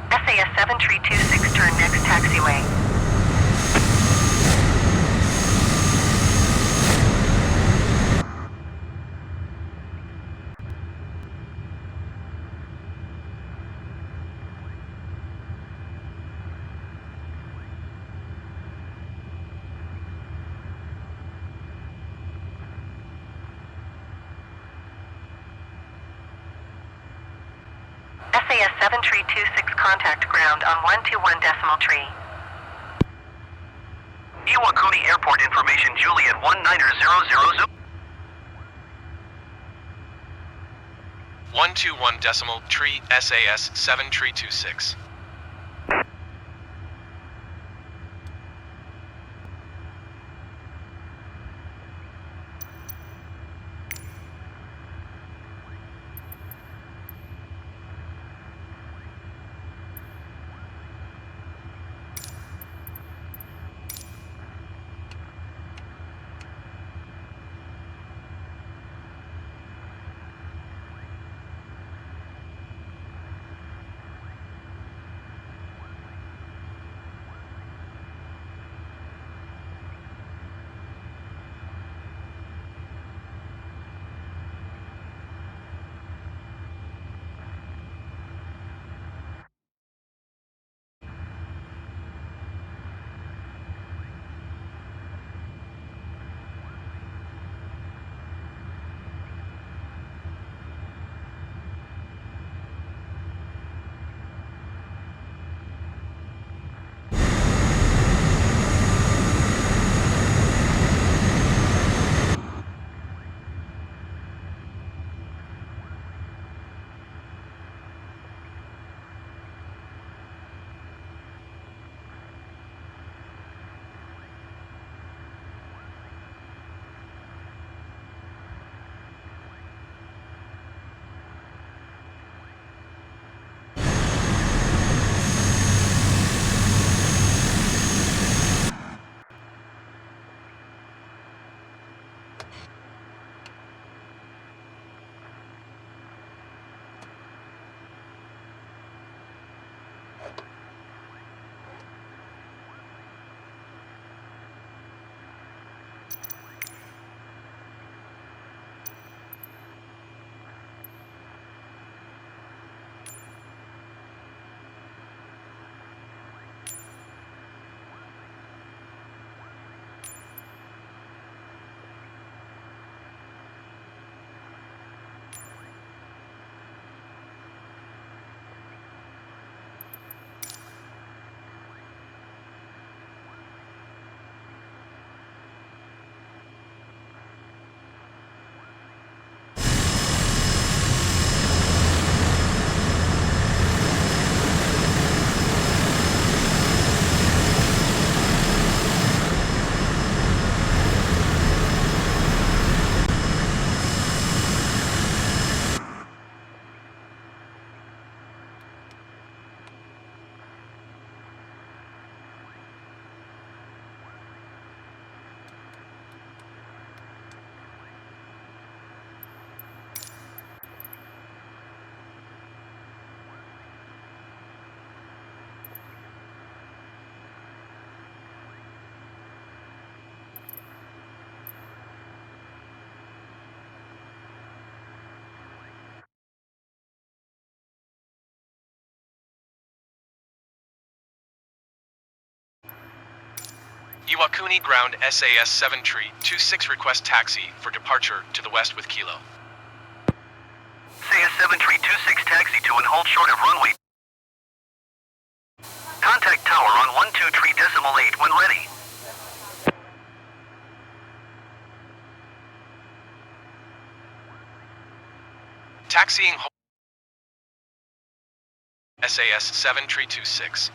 Speaker 8: SAS 7326, turn next taxiway. SAS 7326, contact ground on 121.3.
Speaker 15: Iwakuni Airport information, Juliet 19000.
Speaker 19: 121.3 SAS 7326. Iwakuni ground SAS 7 tree 26 request taxi for departure to the west with Kilo.
Speaker 15: SAS 7 tree 26 taxi to and hold short of runway. Contact tower on 123.8 when ready.
Speaker 19: Taxiing SAS 7 tree 26.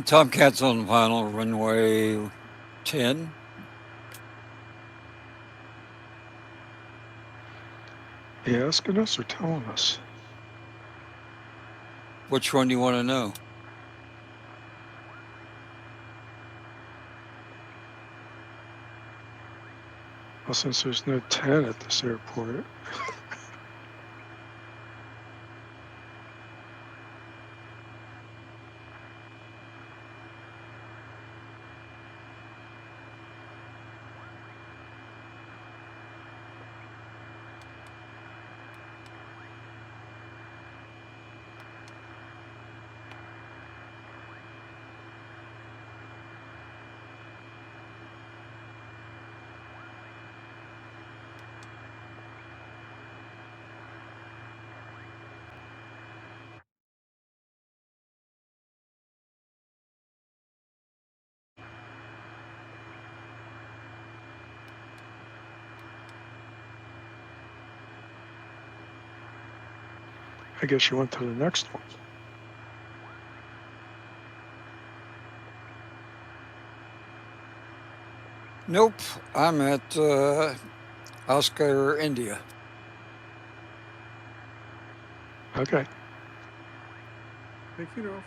Speaker 5: Tomcat's on final runway 10.
Speaker 9: You asking us or telling us?
Speaker 5: Which one do you want to know?
Speaker 9: Well, since there's no 10 at this airport. I guess you went to the next one.
Speaker 5: Nope, I'm at Oscar, India.
Speaker 9: Okay.
Speaker 10: Take it off.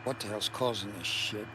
Speaker 5: What the hell's causing this shit?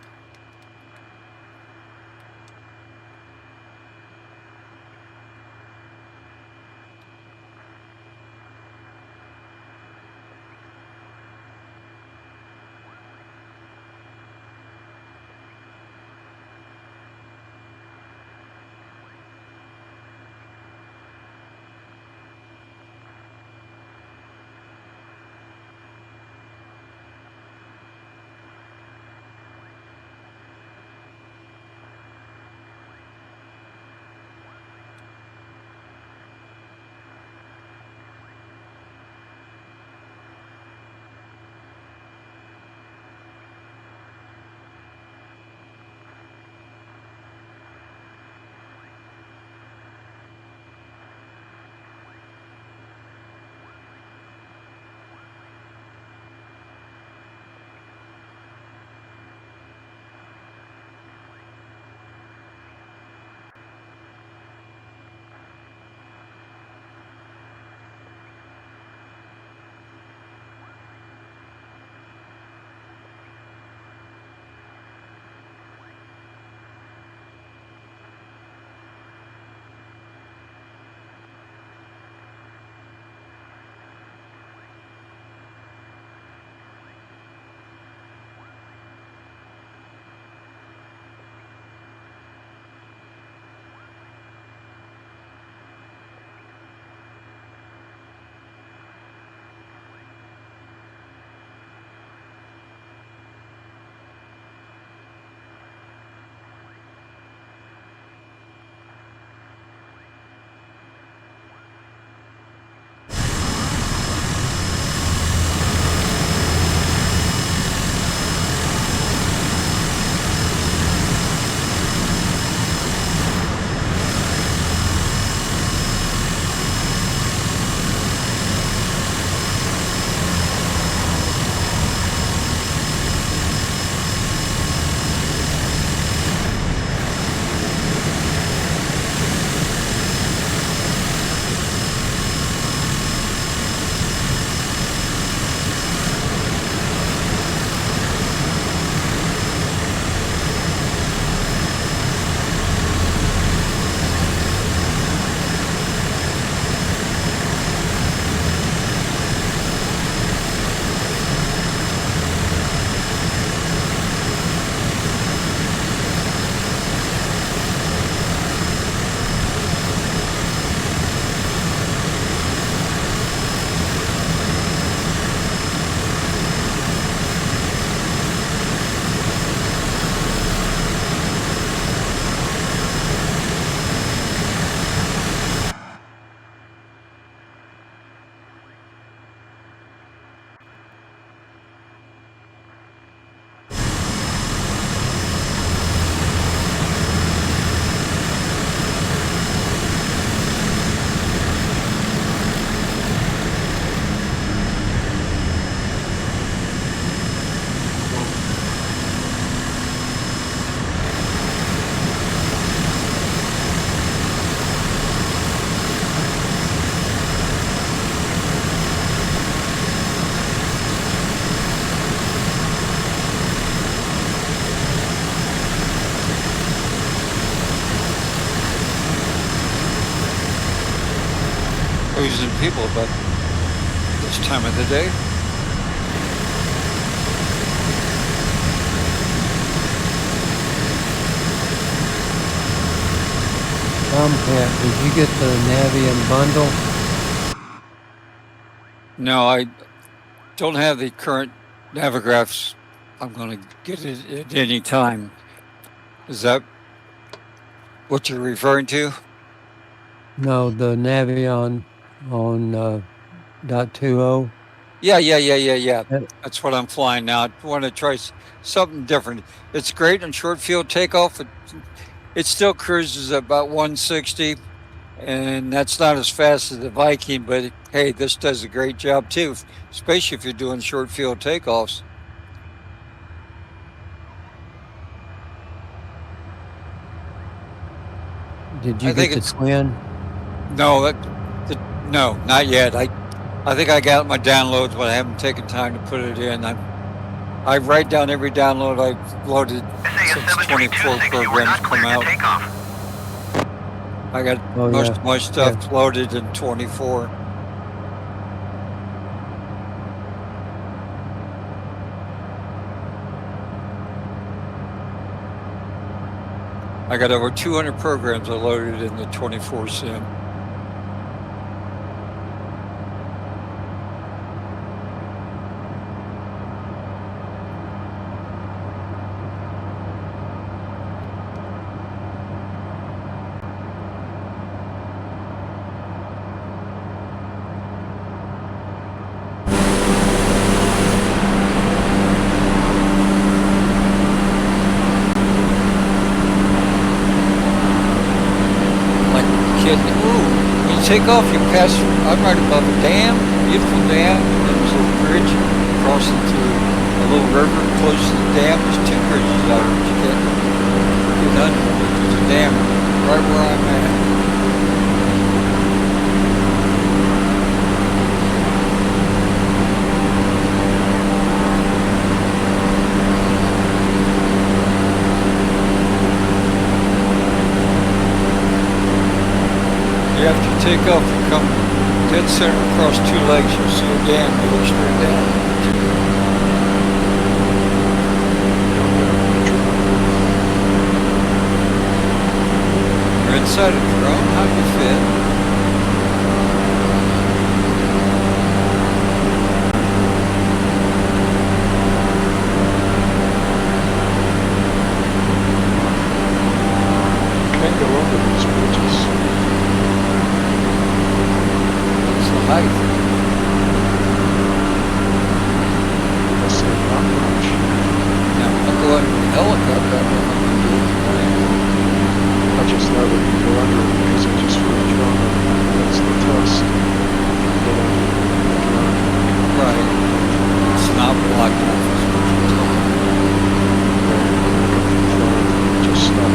Speaker 5: losing people, but this time of the day.
Speaker 16: Tomcat, did you get the Navian bundle?
Speaker 5: No, I don't have the current Navigraphs. I'm going to get it at any time. Is that what you're referring to?
Speaker 16: No, the Navion on .20.
Speaker 5: Yeah. That's what I'm flying now. I want to try something different. It's great in short field takeoff. It still cruises at about 160, and that's not as fast as the Viking, but hey, this does a great job too, especially if you're doing short field takeoffs.
Speaker 16: Did you get the twin?
Speaker 5: No, no, not yet. I think I got my downloads, but I haven't taken time to put it in. I write down every download I've loaded since 24 programs come out. I got most of my stuff loaded in 24. I got over 200 programs I loaded in the 24 sim. Take off, you pass, I'm right above a dam, beautiful dam, and then there's a little bridge crossing through a little river close to the dam. There's 2 bridges out there, but you get under. There's a dam right where I'm at. After you take off, you come dead center across 2 legs, you'll see a dam, you look straight down. You're inside a drone, how do you fit?
Speaker 9: Can't go over these bridges.
Speaker 5: Height.
Speaker 9: That's not much.
Speaker 5: Now, I'll go under the helicopter.
Speaker 9: I just know that you go under it because it's just for a drone. That's the test.
Speaker 5: Right. It's not blocked off.
Speaker 9: Just stop.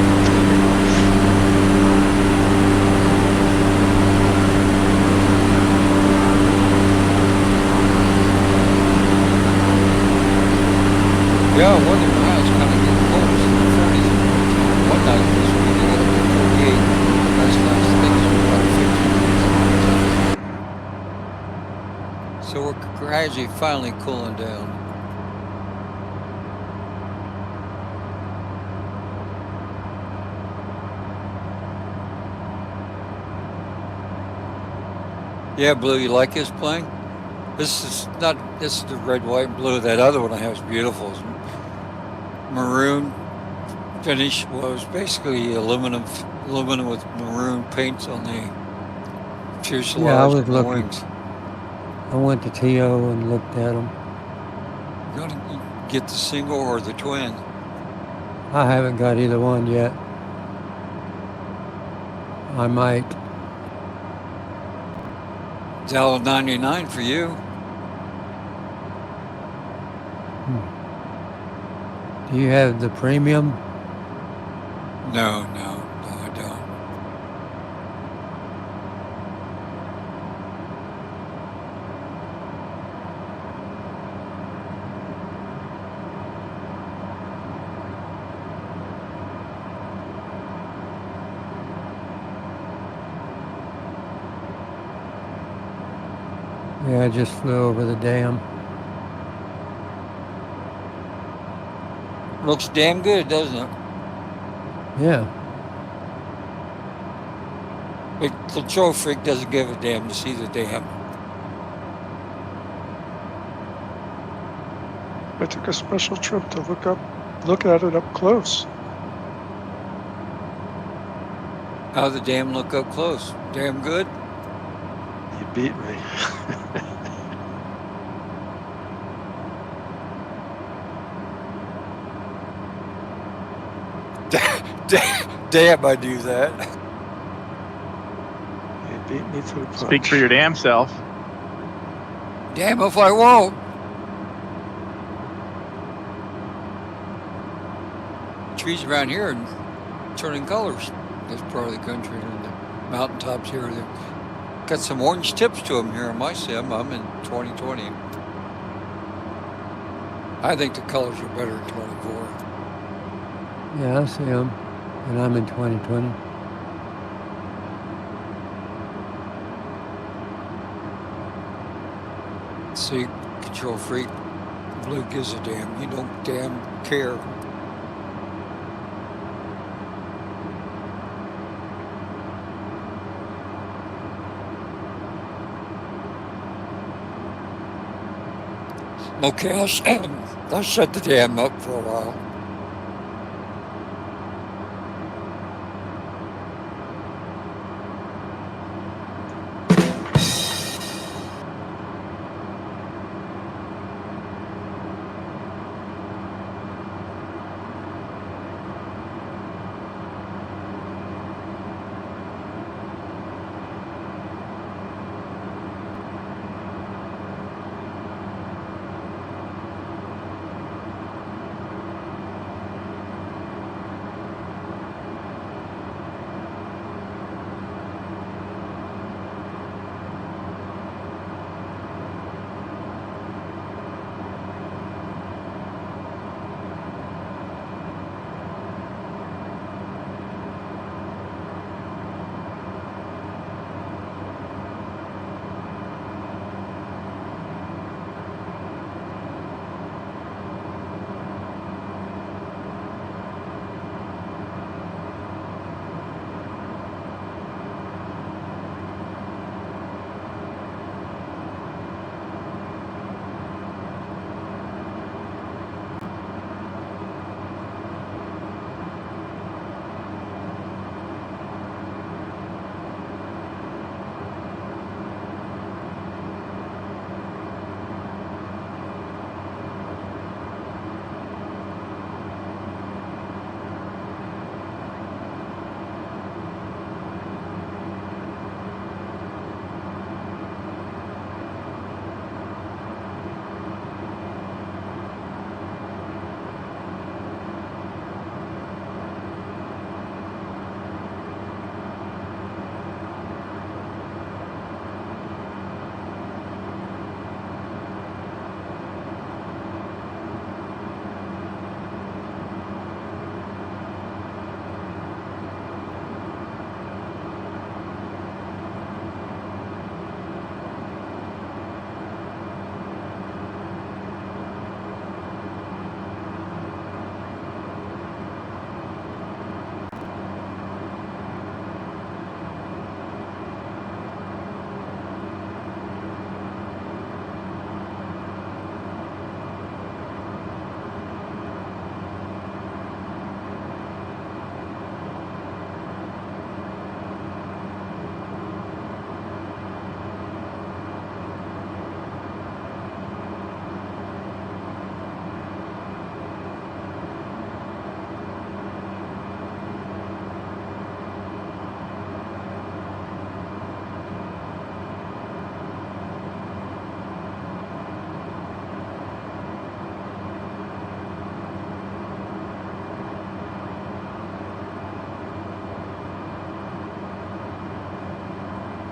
Speaker 5: Yeah, I wonder now it's kind of getting close in the 40s. One night it was really up to 48. That's nice. Things were about 50. So we're gradually finally cooling down. Yeah, Blue, you like his plane? This is the red, white, and blue. That other one I have is beautiful. It's maroon finish was basically aluminum with maroon paints on the fuselage.
Speaker 16: Yeah, I was
Speaker 5: and
Speaker 16: looking.
Speaker 5: wings.
Speaker 16: I went to TO and looked at them.
Speaker 5: You're gonna get the single or the twin?
Speaker 16: I haven't got either one yet. I might.
Speaker 5: $1.99 for you.
Speaker 16: Do you have the premium?
Speaker 5: No, I don't.
Speaker 16: Yeah, I just flew over the dam.
Speaker 5: Looks damn good, doesn't it?
Speaker 16: Yeah.
Speaker 5: But control freak doesn't give a damn to see the dam.
Speaker 9: I took a special trip to look at it up close.
Speaker 5: How the dam look up close? Damn good.
Speaker 9: You beat me.
Speaker 5: Damn, I do that.
Speaker 9: You beat me to the punch.
Speaker 14: Speak for your damn self.
Speaker 5: Damn if I won't. Trees around here are turning colors. This part of the country and the mountaintops here, they've got some orange tips to them here on my sim. I'm in 2020. I think the colors are better in 24.
Speaker 16: Yeah, I see them. And I'm in 2020.
Speaker 5: See, control freak, blue gives a damn. You don't damn care. Okay, I'll shut the dam up for a while.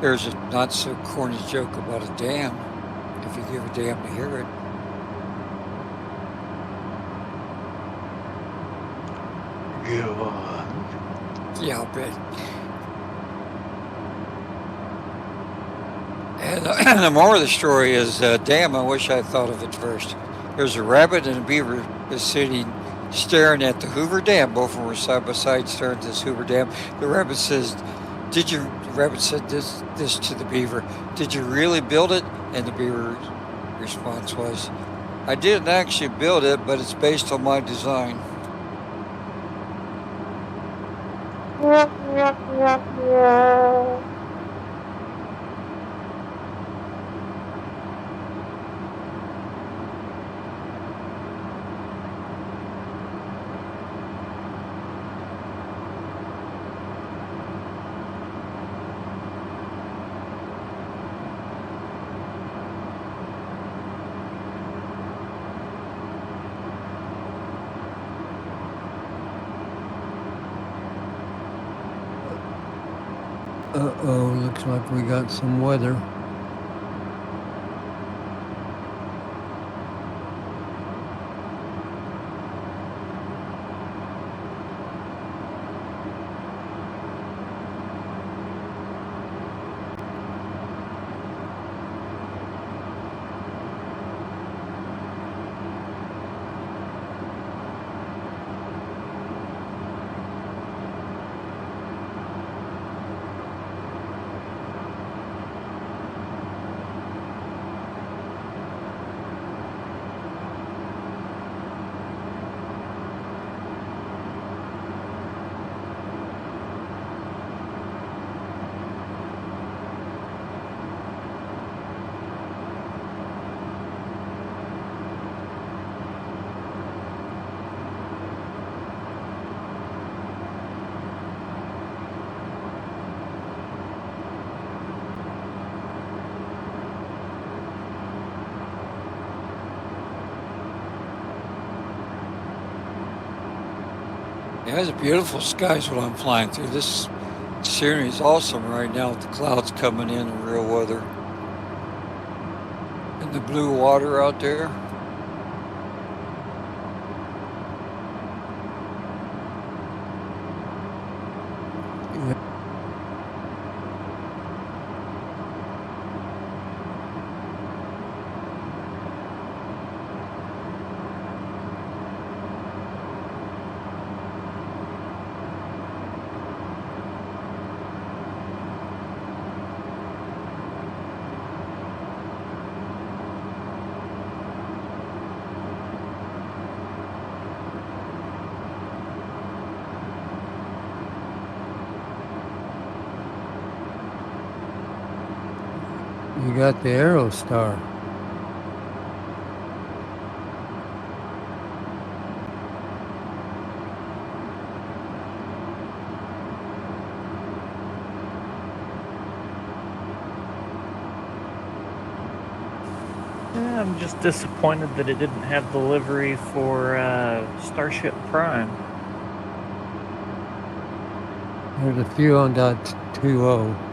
Speaker 5: There's a not so corny joke about a dam, if you give a damn to hear it.
Speaker 9: Go on.
Speaker 5: Yeah, I'll bet. And the moral of the story is, damn, I wish I had thought of it first. There's a rabbit and a beaver is sitting staring at the Hoover Dam. Both of them were side by side staring at this Hoover Dam. The rabbit says, the rabbit said this to the beaver, did you really build it? And the beaver's response was, I didn't actually build it, but it's based on my design.
Speaker 16: Uh-oh, looks like we got some weather. Yeah, it's beautiful skies when I'm flying through. This scenery is awesome right now with the clouds coming in and real weather. And the blue water out there. You got the Aerostar.
Speaker 21: Yeah, I'm just disappointed that it didn't have the livery for Starship Prime.
Speaker 16: There's a few on .20.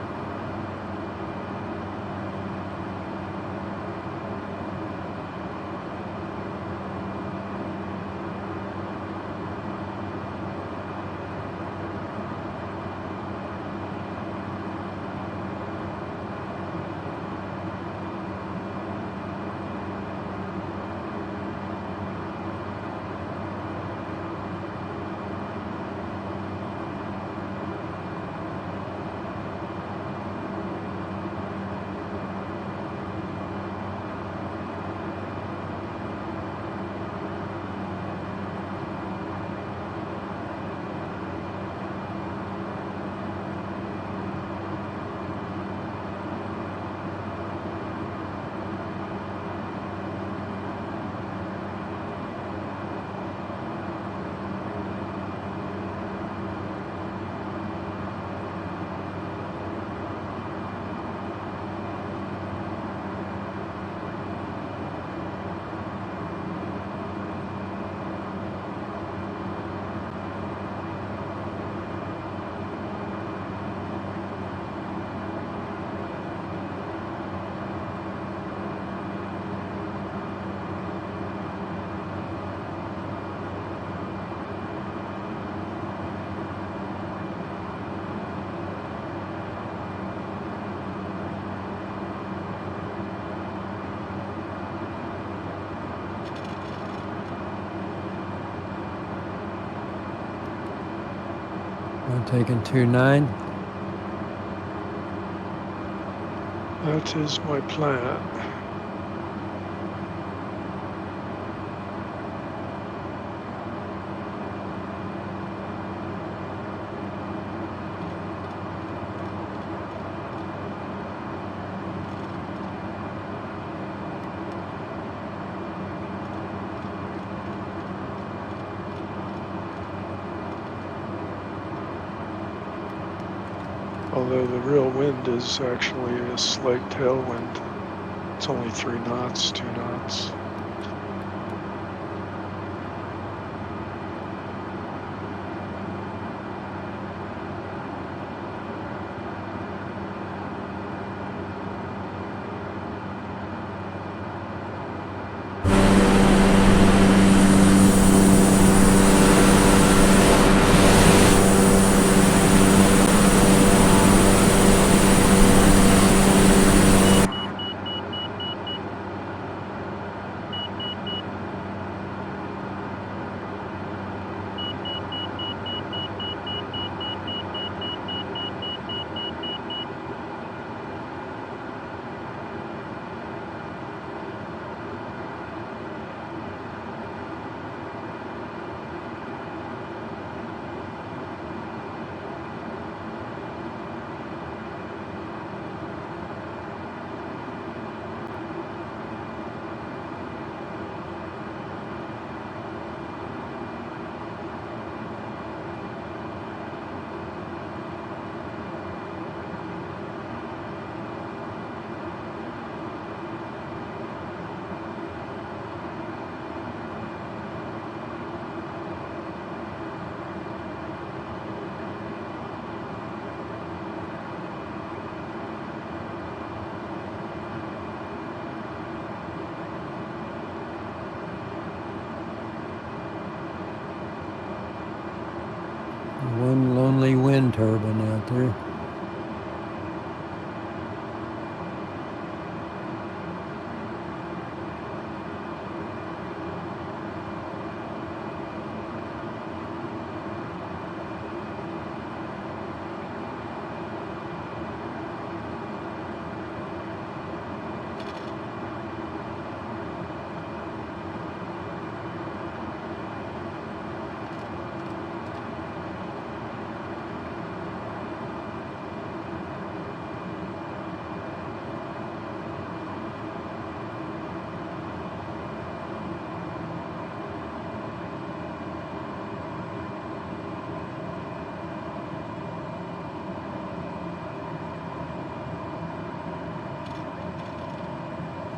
Speaker 16: I'm taking 29.
Speaker 9: That is my plan. Although the real wind is actually a slight tailwind. It's only 3 knots, 2 knots.
Speaker 16: One lonely wind turbine out there.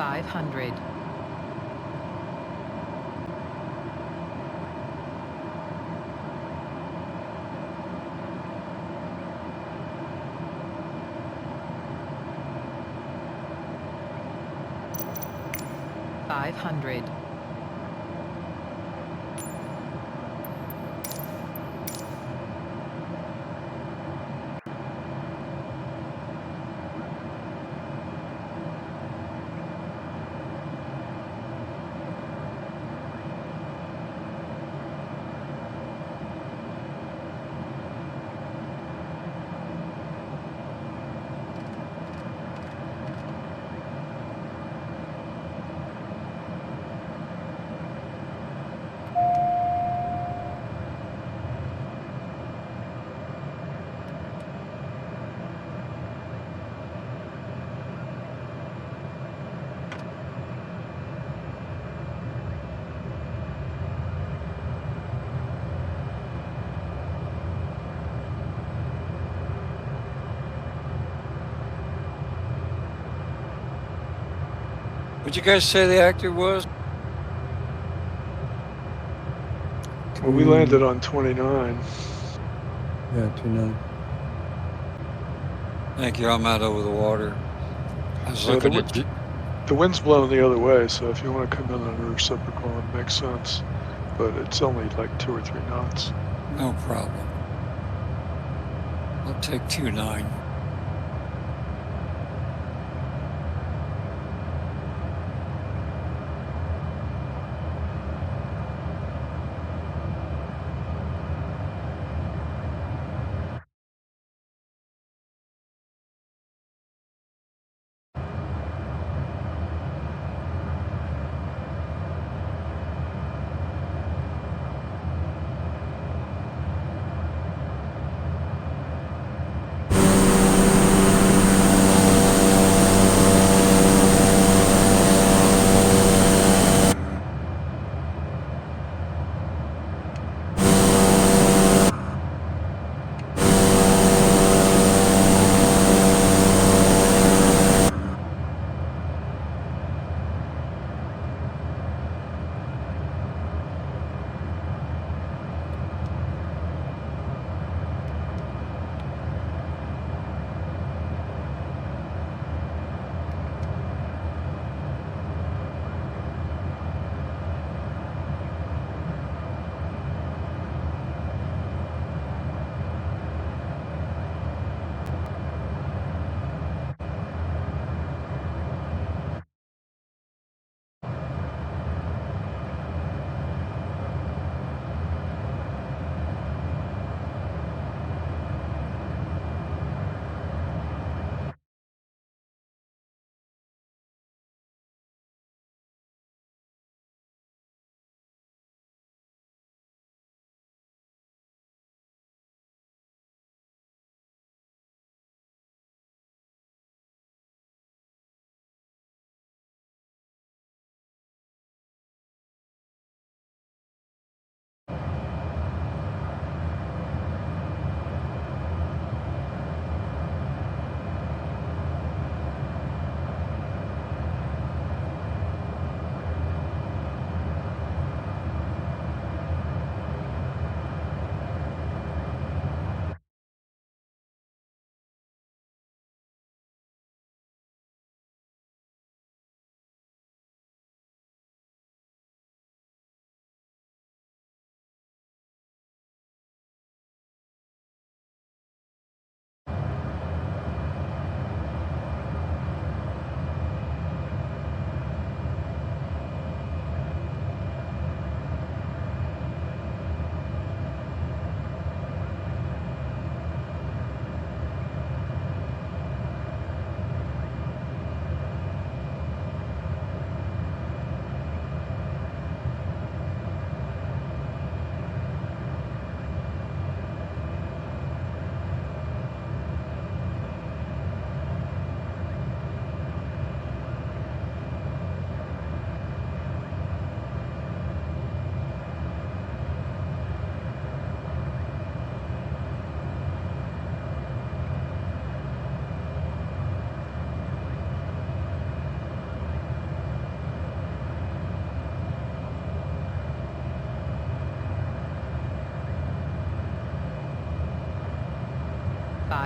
Speaker 6: $500. $500.
Speaker 5: What'd you guys say the actor was?
Speaker 9: Well, we landed on 29.
Speaker 16: Yeah, 29.
Speaker 5: Thank you. I'm out over the water. I was
Speaker 9: Yeah,
Speaker 5: looking at.
Speaker 9: the wind's blowing the other way, so if you want to come in on a reciprocal, it makes sense. But it's only like 2 or 3 knots.
Speaker 5: No problem. I'll take 29.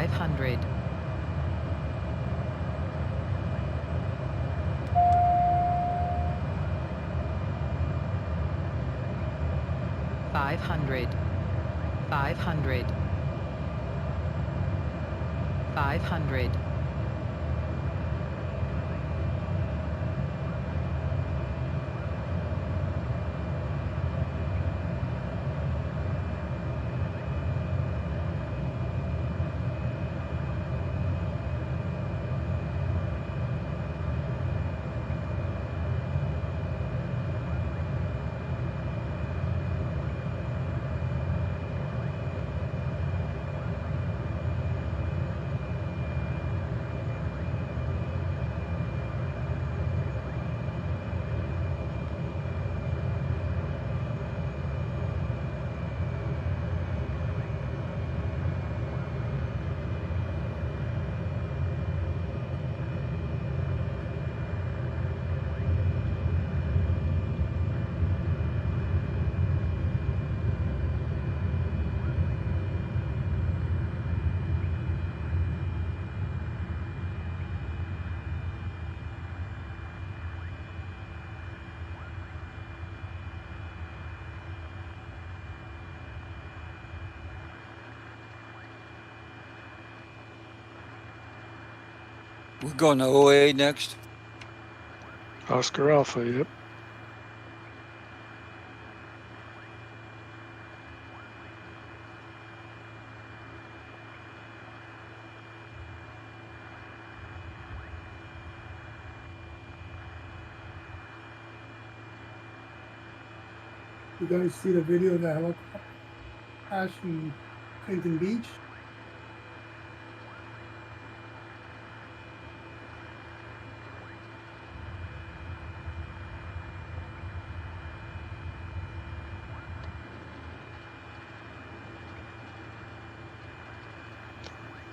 Speaker 6: 500. 500. 500. 500.
Speaker 5: We're going to OA next.
Speaker 9: Oscar Alpha, yep.
Speaker 1: You guys see the video of the helicopter crash in Huntington Beach?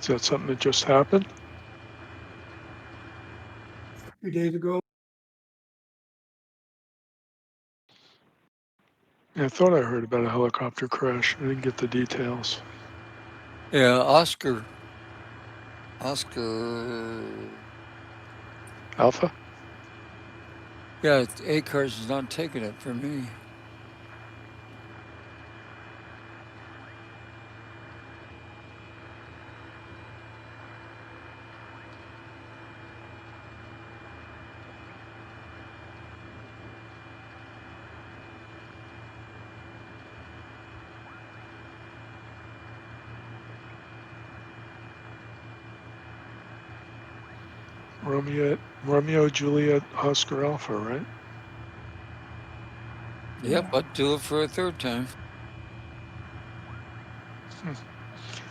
Speaker 9: Is that something that just happened?
Speaker 1: A few days ago.
Speaker 9: Yeah, I thought I heard about a helicopter crash. I didn't get the details.
Speaker 5: Yeah, Oscar.
Speaker 9: Alpha?
Speaker 5: Yeah, A-Cars is not taking it for me.
Speaker 9: Romeo Juliet Oscar Alpha, right?
Speaker 5: Yep, I'd do it for a third time.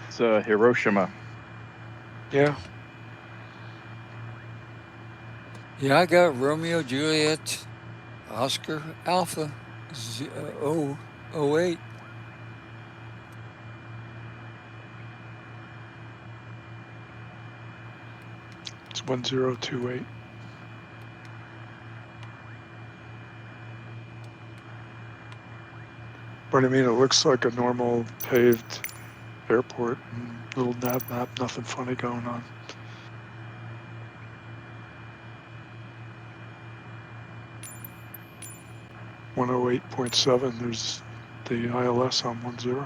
Speaker 14: It's Hiroshima.
Speaker 9: Yeah.
Speaker 5: Yeah, I got Romeo Juliet Oscar Alpha 008.
Speaker 9: It's 1028. But I mean, it looks like a normal paved airport. Little nav map, nothing funny going on. .7, there's the ILS on 10.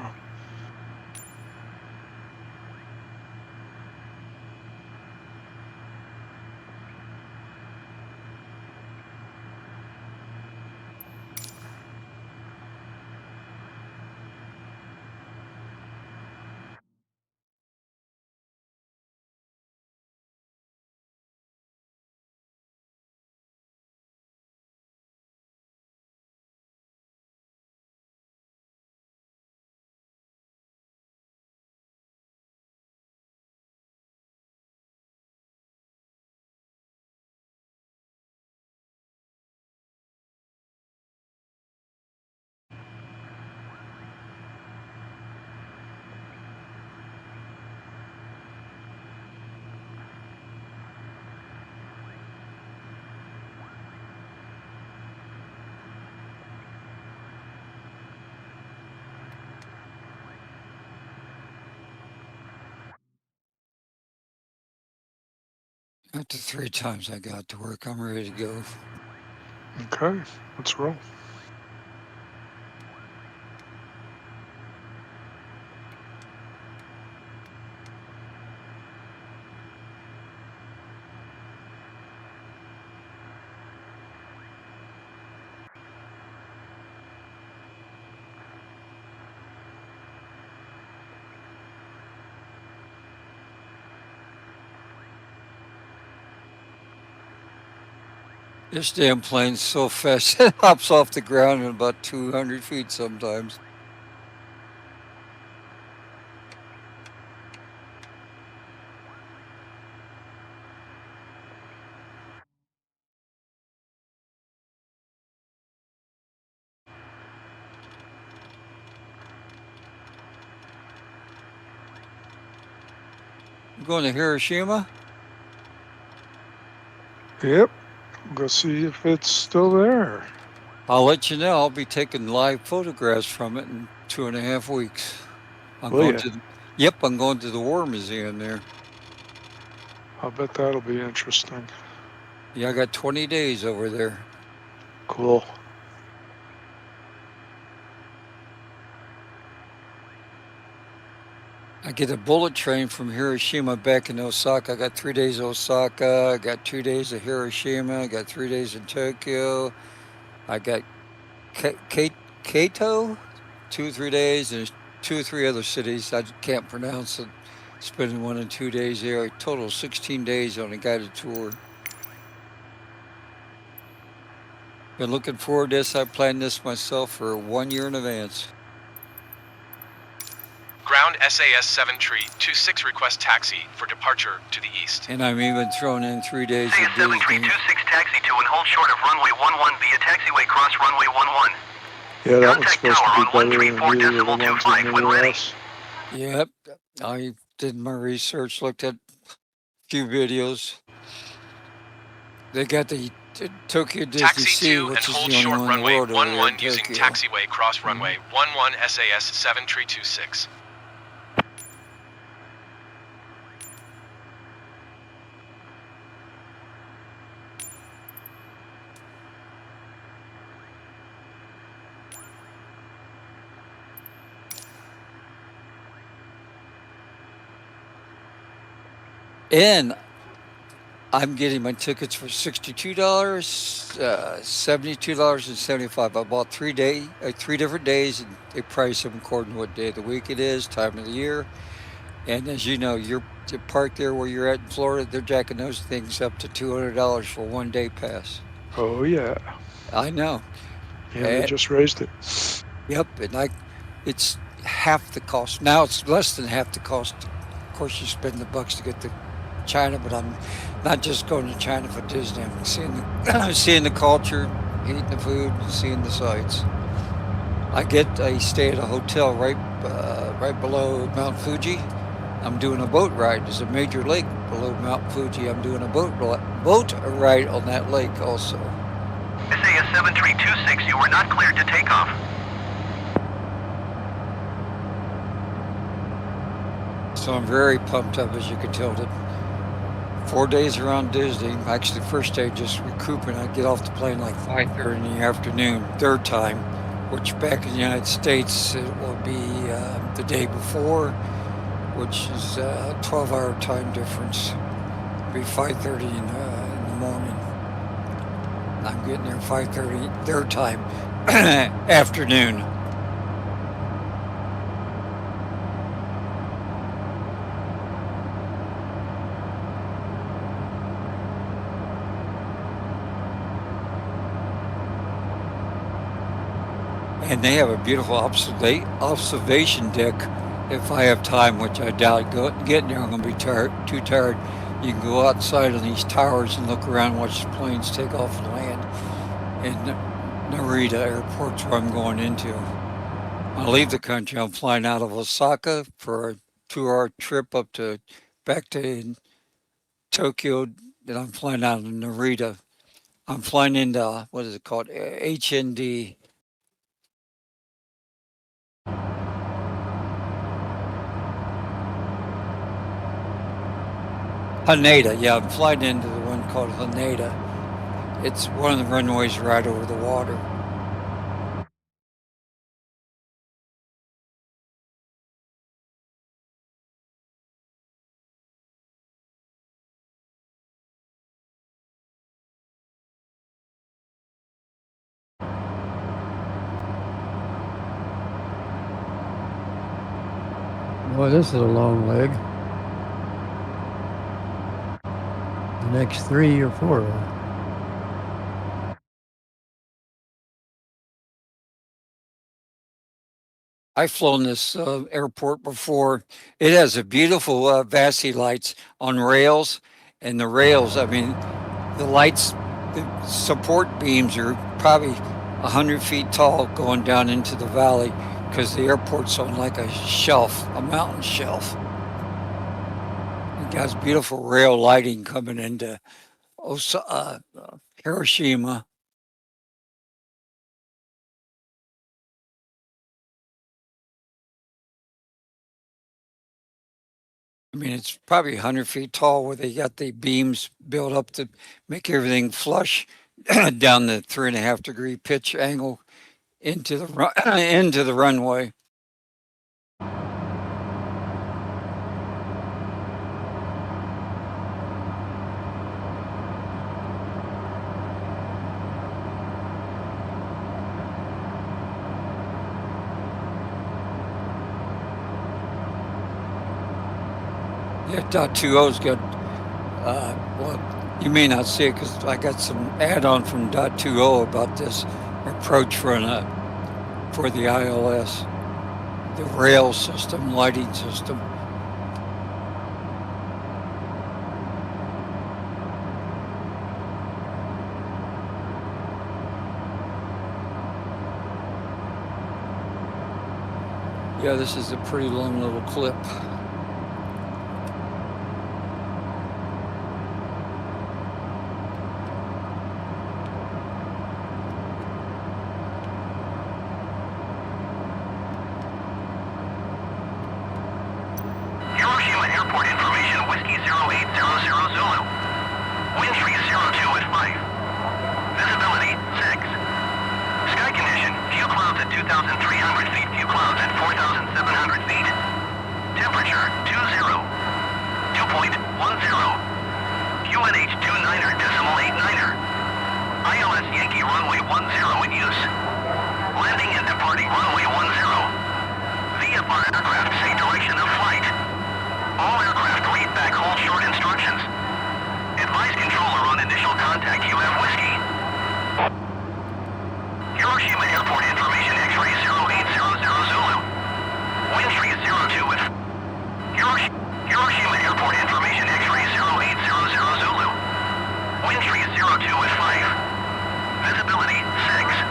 Speaker 5: After 3 times I got to work, I'm ready to go.
Speaker 9: Okay, let's roll.
Speaker 5: This damn plane's so fast, it hops off the ground in about 200 feet sometimes. You going to Hiroshima?
Speaker 9: Yep. Go see if it's still there.
Speaker 5: I'll let you know. I'll be taking live photographs from it in 2.5 weeks. I'm
Speaker 9: Will
Speaker 5: going
Speaker 9: ya?
Speaker 5: to. Yep, I'm going to the War Museum there.
Speaker 9: I'll bet that'll be interesting.
Speaker 5: Yeah, I got 20 days over there.
Speaker 9: Cool.
Speaker 5: I get a bullet train from Hiroshima back in Osaka. I got 3 days Osaka. I got 2 days of Hiroshima. I got 3 days in Tokyo. I got Kato, 2 or 3 days, and 2 or 3 other cities I can't pronounce it. Spending 1 and 2 days there. A total of 16 days on a guided tour. Been looking forward to this. I planned this myself for 1 year in advance.
Speaker 19: Ground SAS 7 Tree 26 request taxi for departure to the east.
Speaker 5: And I'm even thrown in 3 days of
Speaker 15: SAS 7 Tree
Speaker 5: Disney.
Speaker 15: 26 taxi to and hold short of runway 11 via taxiway cross runway 11.
Speaker 9: Yeah, that one's
Speaker 15: Contact
Speaker 9: supposed
Speaker 15: tower
Speaker 9: to
Speaker 15: on
Speaker 9: be better than you or the ones in
Speaker 15: 134.25 when
Speaker 9: the
Speaker 15: ready.
Speaker 9: US.
Speaker 5: Yep, I did my research, looked at a few videos. They got the Tokyo Disney
Speaker 19: Taxi
Speaker 5: Sea,
Speaker 19: to and
Speaker 5: which is
Speaker 19: hold
Speaker 5: the only
Speaker 19: short
Speaker 5: one in the
Speaker 19: runway
Speaker 5: world over there
Speaker 19: 11
Speaker 5: in
Speaker 19: using
Speaker 5: Tokyo.
Speaker 19: taxiway cross runway 11 SAS 7 Tree 26.
Speaker 5: And I'm getting my tickets for $62, $72.75. I bought 3 different days, and they price them according to what day of the week it is, time of the year. And as you know, you're parked there where you're at in Florida, they're jacking those things up to $200 for 1 day pass.
Speaker 9: Oh, yeah.
Speaker 5: I know.
Speaker 9: Yeah, they just raised it.
Speaker 5: Yep, and it's half the cost. Now it's less than half the cost. Of course, you spend the bucks to get to China, but I'm not just going to China for Disney. I'm seeing the culture, eating the food, seeing the sights. I stay at a hotel right below Mount Fuji. I'm doing a boat ride. There's a major lake below Mount Fuji. I'm doing a boat ride on that lake also.
Speaker 15: SAS 7326, you were not cleared to take off.
Speaker 5: So I'm very pumped up, as you can tell. 4 days around Disney. Actually, first day just recouping. I get off the plane like 5:30 in the afternoon, their time, which back in the United States it will be the day before, which is a 12-hour time difference. It'll be 5:30 in the morning. I'm getting there 5:30 their time, afternoon. And they have a beautiful observation deck. If I have time, which I doubt, getting there, I'm going to be too tired. You can go outside on these towers and look around, watch the planes take off and land. And Narita Airport's where I'm going into. When I leave the country, I'm flying out of Osaka for a 2-hour trip back to Tokyo. Then I'm flying out of Narita. I'm flying into, what is it called, HND. Haneda, yeah, I'm flying into the one called Haneda. It's one of the runways right over the water.
Speaker 16: Boy, this is a long leg. The next 3 or 4 are.
Speaker 5: I've flown this airport before. It has a beautiful VASI lights on rails, and the rails, I mean, the lights, the support beams are probably 100 feet tall going down into the valley because the airport's on like a shelf, a mountain shelf. It has beautiful rail lighting coming into Hiroshima. I mean, it's probably 100 feet tall where they got the beams built up to make everything flush down the 3.5 degree pitch angle into the runway. Yeah, .20's got, well, you may not see it because I got some add-on from .20 about this approach for the ILS, the rail system, lighting system. Yeah, this is a pretty long little clip.
Speaker 15: Hiroshima Airport information, Whiskey 0800 Zulu. Wind tree 02 at 5. Visibility 6. Sky condition, few clouds at 2,300 feet, few clouds at 4,700 feet. Temperature 20. 2.10. QNH 29.89er. ILS Yankee runway 10 in use. Landing and departing runway 10. VFR aircraft say direction of flight. All aircraft read back hold short instructions. Advise controller on initial contact UF Whiskey. Hiroshima Airport information X-ray 0800 Zulu. Wind tree 02 at Hiroshima Airport information X-ray 0800 Zulu. Wind tree 02 at 5. Visibility 6.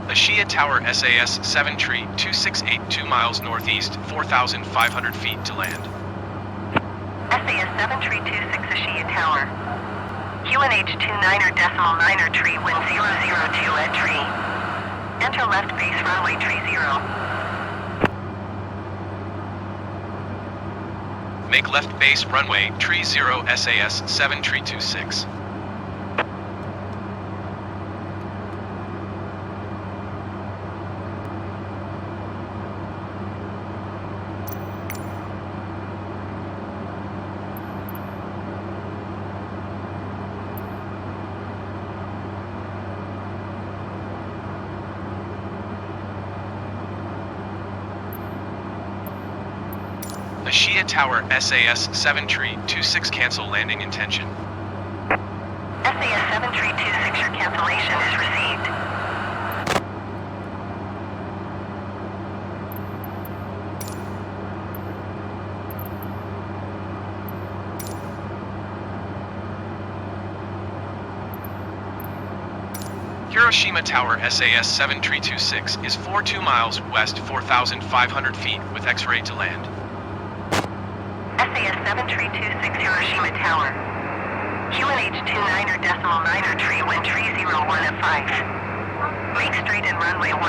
Speaker 19: Ashia Tower SAS 7 tree 2682 miles northeast, 4,500 feet to land.
Speaker 8: SAS 7 tree 26 Ashia Tower. QNH 29.9er tree wind 002 at tree. Enter left base runway tree 0.
Speaker 19: Make left base runway tree 0 SAS 7 tree 26. Ashia Tower SAS 7 tree 26 cancel landing intention.
Speaker 8: SAS 7 tree 26 your cancellation is received.
Speaker 19: Hiroshima Tower SAS 7326 is 42 miles west, 4,500 feet with X-ray to land.
Speaker 8: SAS 7326 Hiroshima Tower. QNH 29er tree, wind 301 at 5. Make straight and runway 10.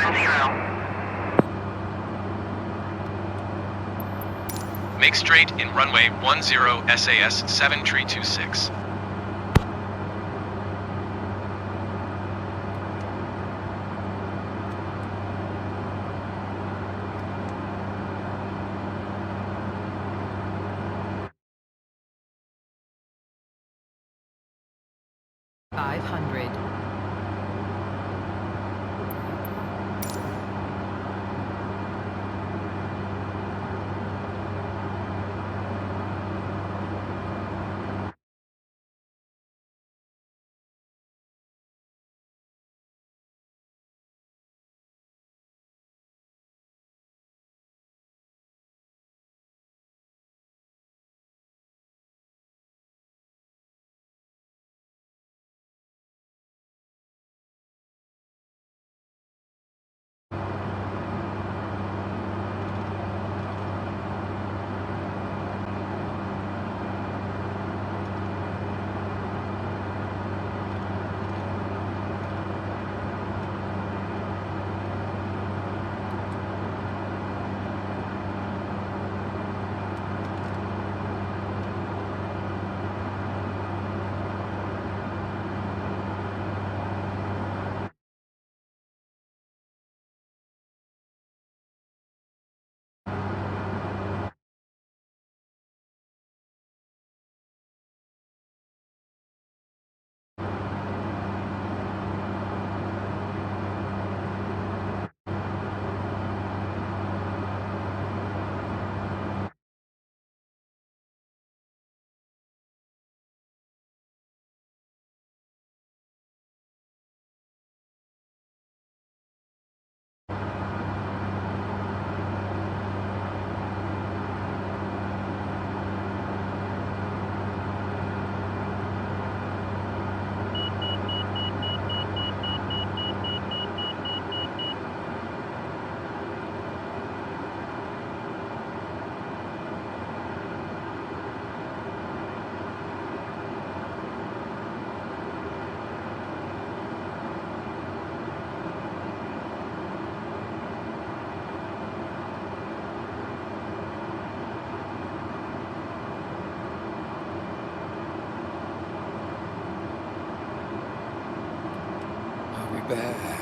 Speaker 19: Make straight in runway 10 SAS 7326.
Speaker 6: $500.
Speaker 9: Copy that.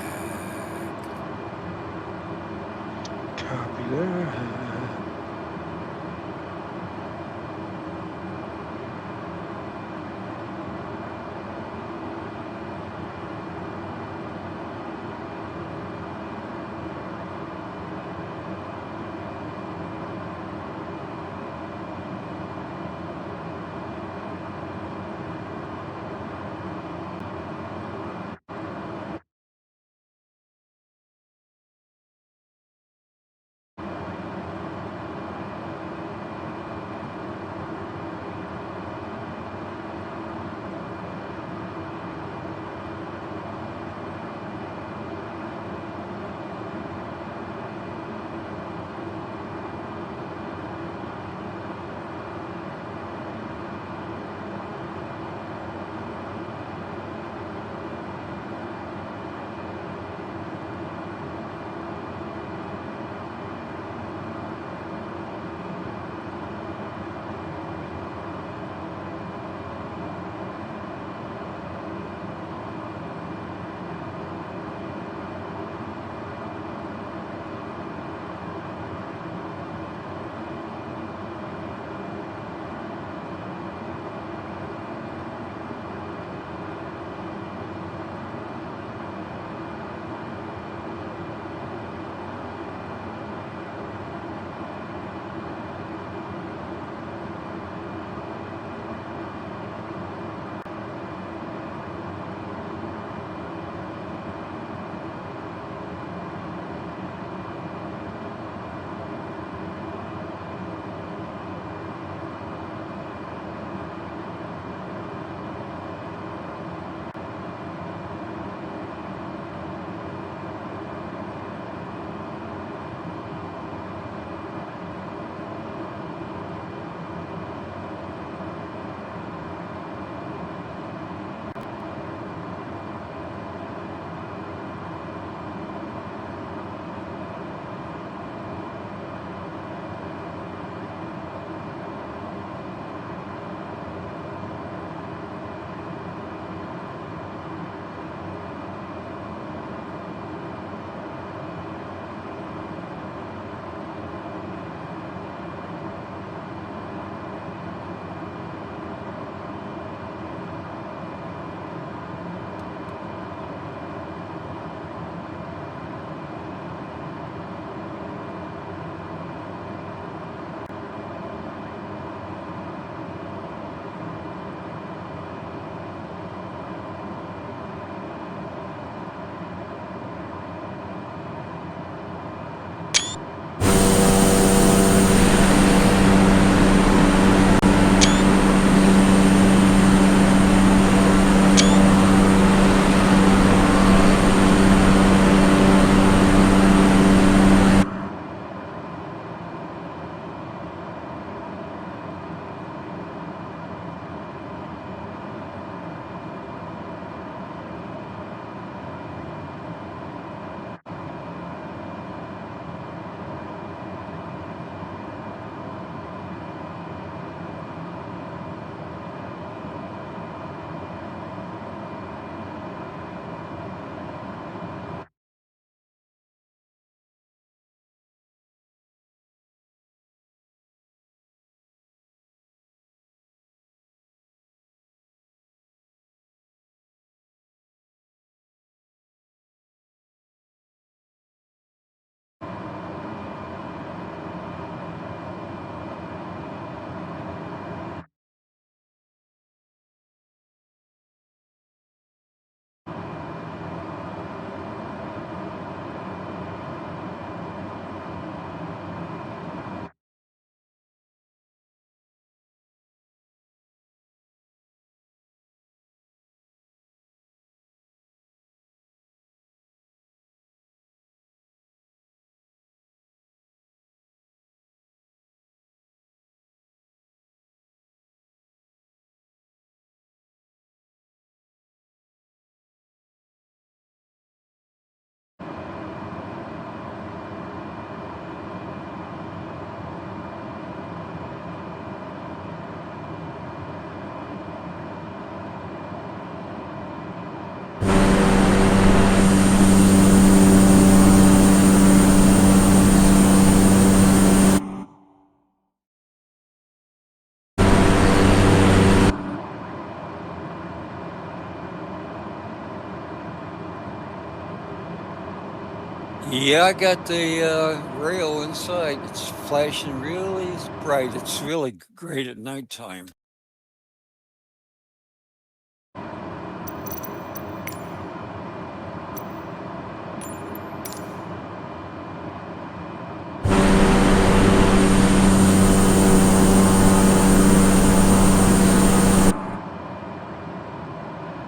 Speaker 5: Yeah, I got the rail inside. It's flashing really bright. It's really great at nighttime.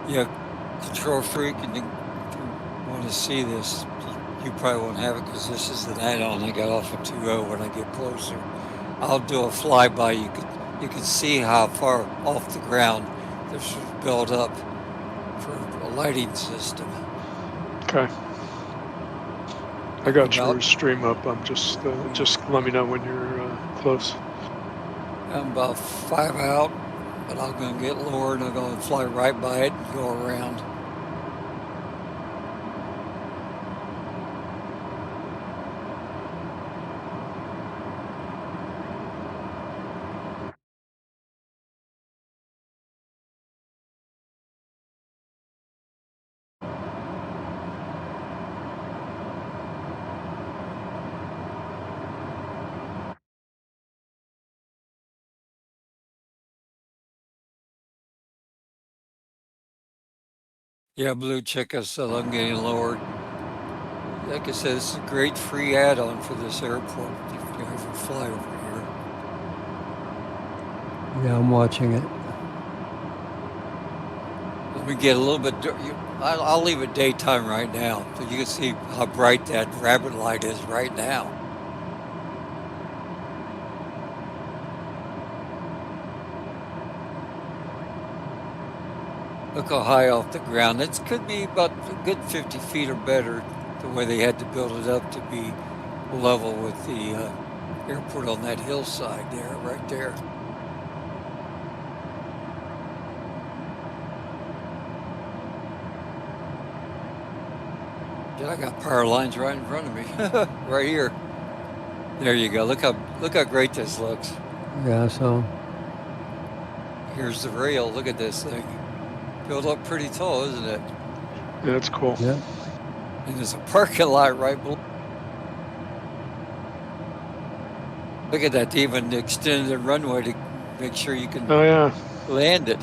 Speaker 5: Yeah, Control Freak, and if you want to see this, you probably won't have it because this is an add-on I got off of 2.0 when I get closer. I'll do a flyby. You can see how far off the ground this was built up for a lighting system.
Speaker 9: Okay. I got
Speaker 5: About-
Speaker 9: your stream up. I'm just let me know when you're close.
Speaker 5: I'm about 5 out, but I'm going to get lower and I'm going to fly right by it and go around. Yeah, Blue, check us out. I'm getting lowered. Like I said, this is a great free add-on for this airport if you ever fly over here.
Speaker 16: Yeah, I'm watching it.
Speaker 5: Let me get a little bit. I'll leave it daytime right now, so you can see how bright that rabbit light is right now. Look how high off the ground. It could be about a good 50 feet or better, the way they had to build it up to be level with the airport on that hillside there, right there. Yeah, I got power lines right in front of me, right here. There you go. Look how great this looks.
Speaker 16: Yeah, so.
Speaker 5: Here's the rail. Look at this thing. Built up pretty tall, isn't it?
Speaker 9: Yeah, that's cool.
Speaker 16: Yeah.
Speaker 5: And there's a parking lot right below. Look at that. They even extended the runway to make sure you can land it.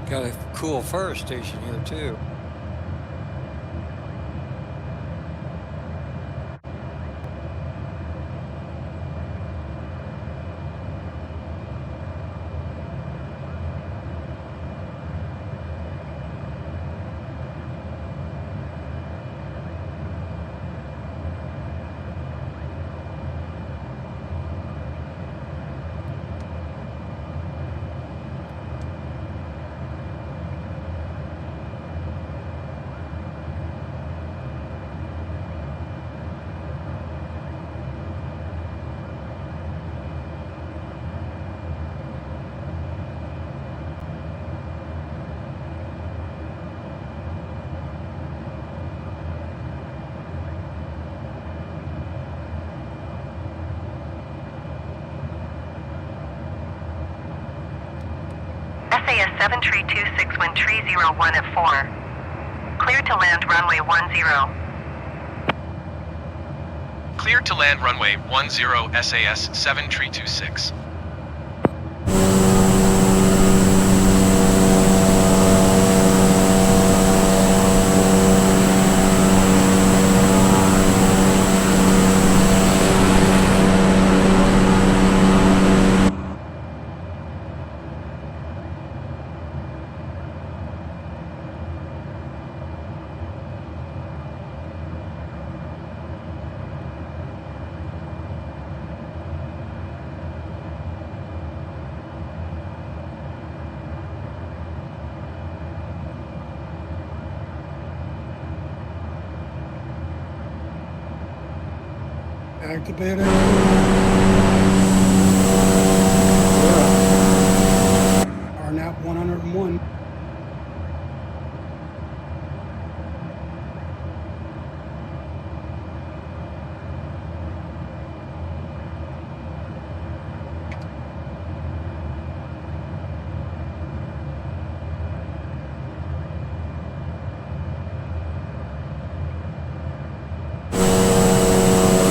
Speaker 5: Got a cool fire station here too.
Speaker 8: SAS 7326 wind 301 at 4. Cleared to land runway 10.
Speaker 19: Cleared to land runway 10 SAS 7326.
Speaker 1: Activate it. RNAP 101.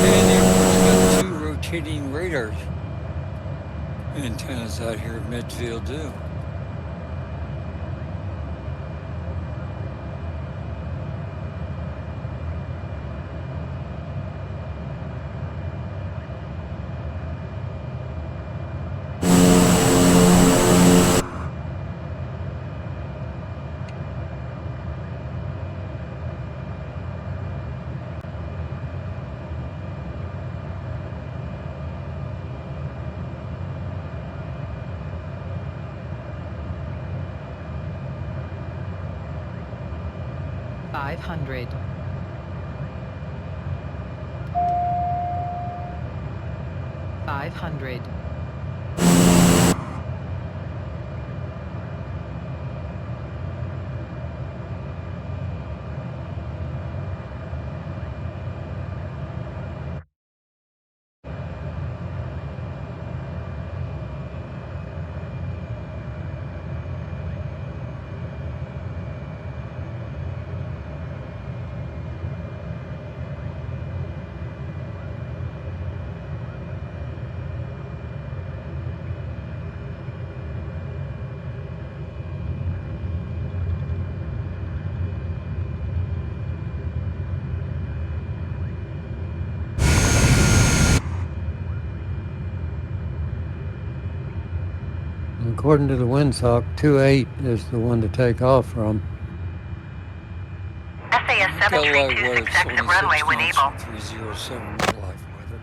Speaker 5: And the airport's got 2 rotating radar antennas out here at midfield too.
Speaker 6: Five hundred. 500.
Speaker 16: According to the windsock, 28 is the one to take off from.
Speaker 8: SAS 732 active runway when able.
Speaker 5: 307 live weather.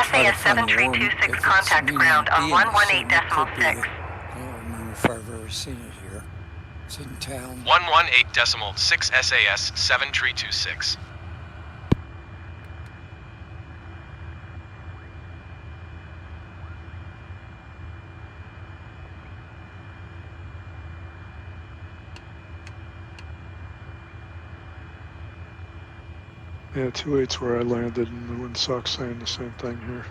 Speaker 8: SAS 7326 contact ground on 118.6.
Speaker 5: I don't remember if I've ever seen it here. It's in town.
Speaker 19: 118.6 SAS 7326.
Speaker 9: Yeah, 28's where I landed, and the windsock's saying the same thing here.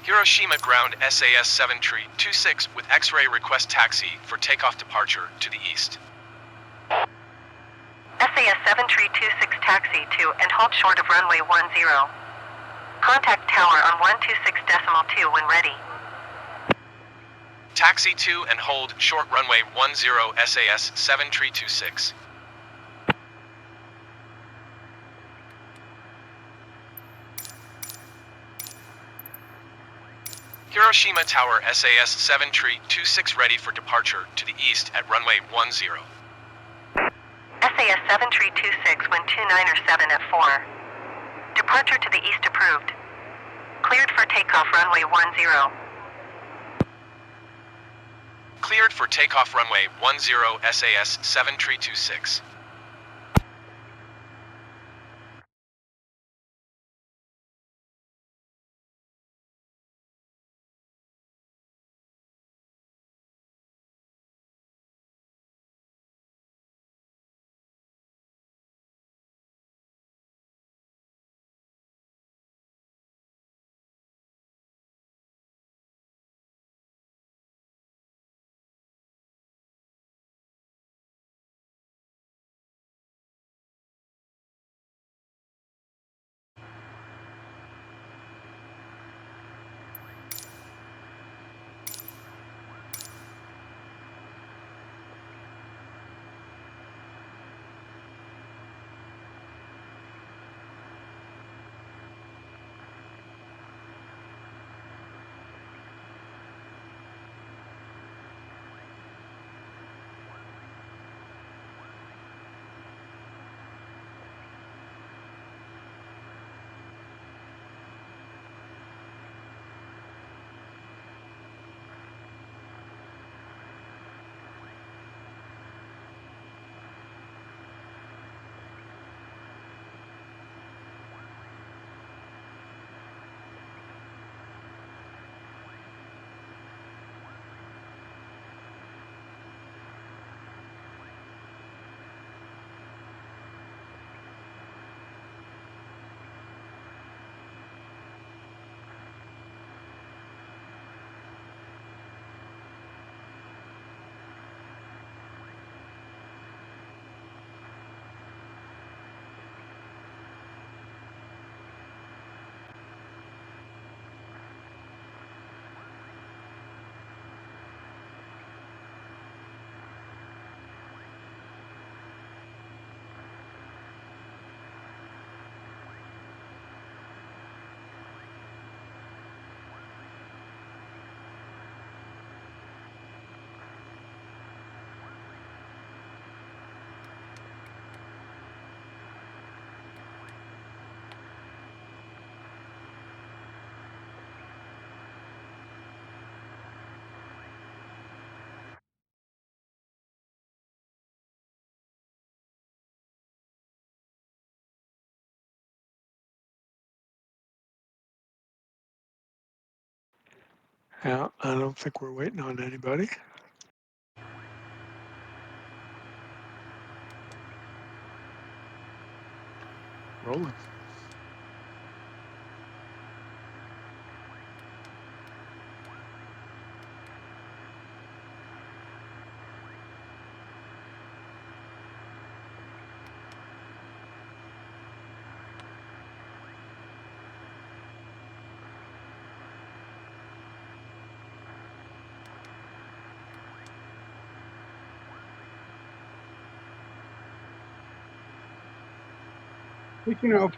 Speaker 19: Hiroshima ground SAS 7326 with X-ray request taxi for takeoff departure to the east.
Speaker 8: SAS 7326 taxi to and hold short of runway 10. Contact tower on 126.2 when ready.
Speaker 19: Taxi to and hold short runway 10 SAS 7326. Hiroshima Tower SAS 7326 ready for departure to the east at runway 10.
Speaker 8: SAS 7326 wind 2907 at 4. Departure to the east approved. Cleared for takeoff runway 10.
Speaker 19: Cleared for takeoff runway 10 SAS 7326.
Speaker 9: Yeah, I don't think we're waiting on anybody. Rolling.
Speaker 1: Taking off.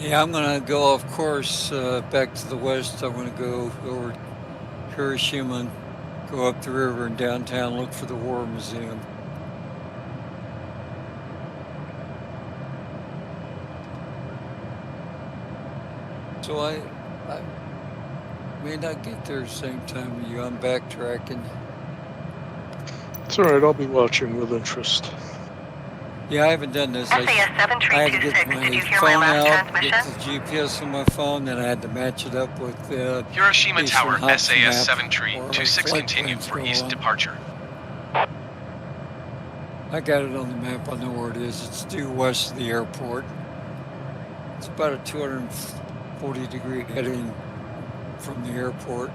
Speaker 5: Yeah, I'm gonna go off course back to the west. I'm gonna go over Hiroshima and go up the river in downtown, look for the War Museum. So I may not get there the same time as you. I'm backtracking.
Speaker 9: It's all right. I'll be watching with interest.
Speaker 5: Yeah, I haven't done this. I had to get my phone out, get the GPS on my phone, then I had to match it up with
Speaker 19: Hiroshima Tower, SAS
Speaker 5: map
Speaker 19: 7 tree,
Speaker 5: or
Speaker 19: 26
Speaker 5: flight
Speaker 19: continue
Speaker 5: plans
Speaker 19: for
Speaker 5: go
Speaker 19: east
Speaker 5: on.
Speaker 19: departure.
Speaker 5: I got it on the map. I know where it is. It's due west of the airport. It's about a 240-degree heading from the airport.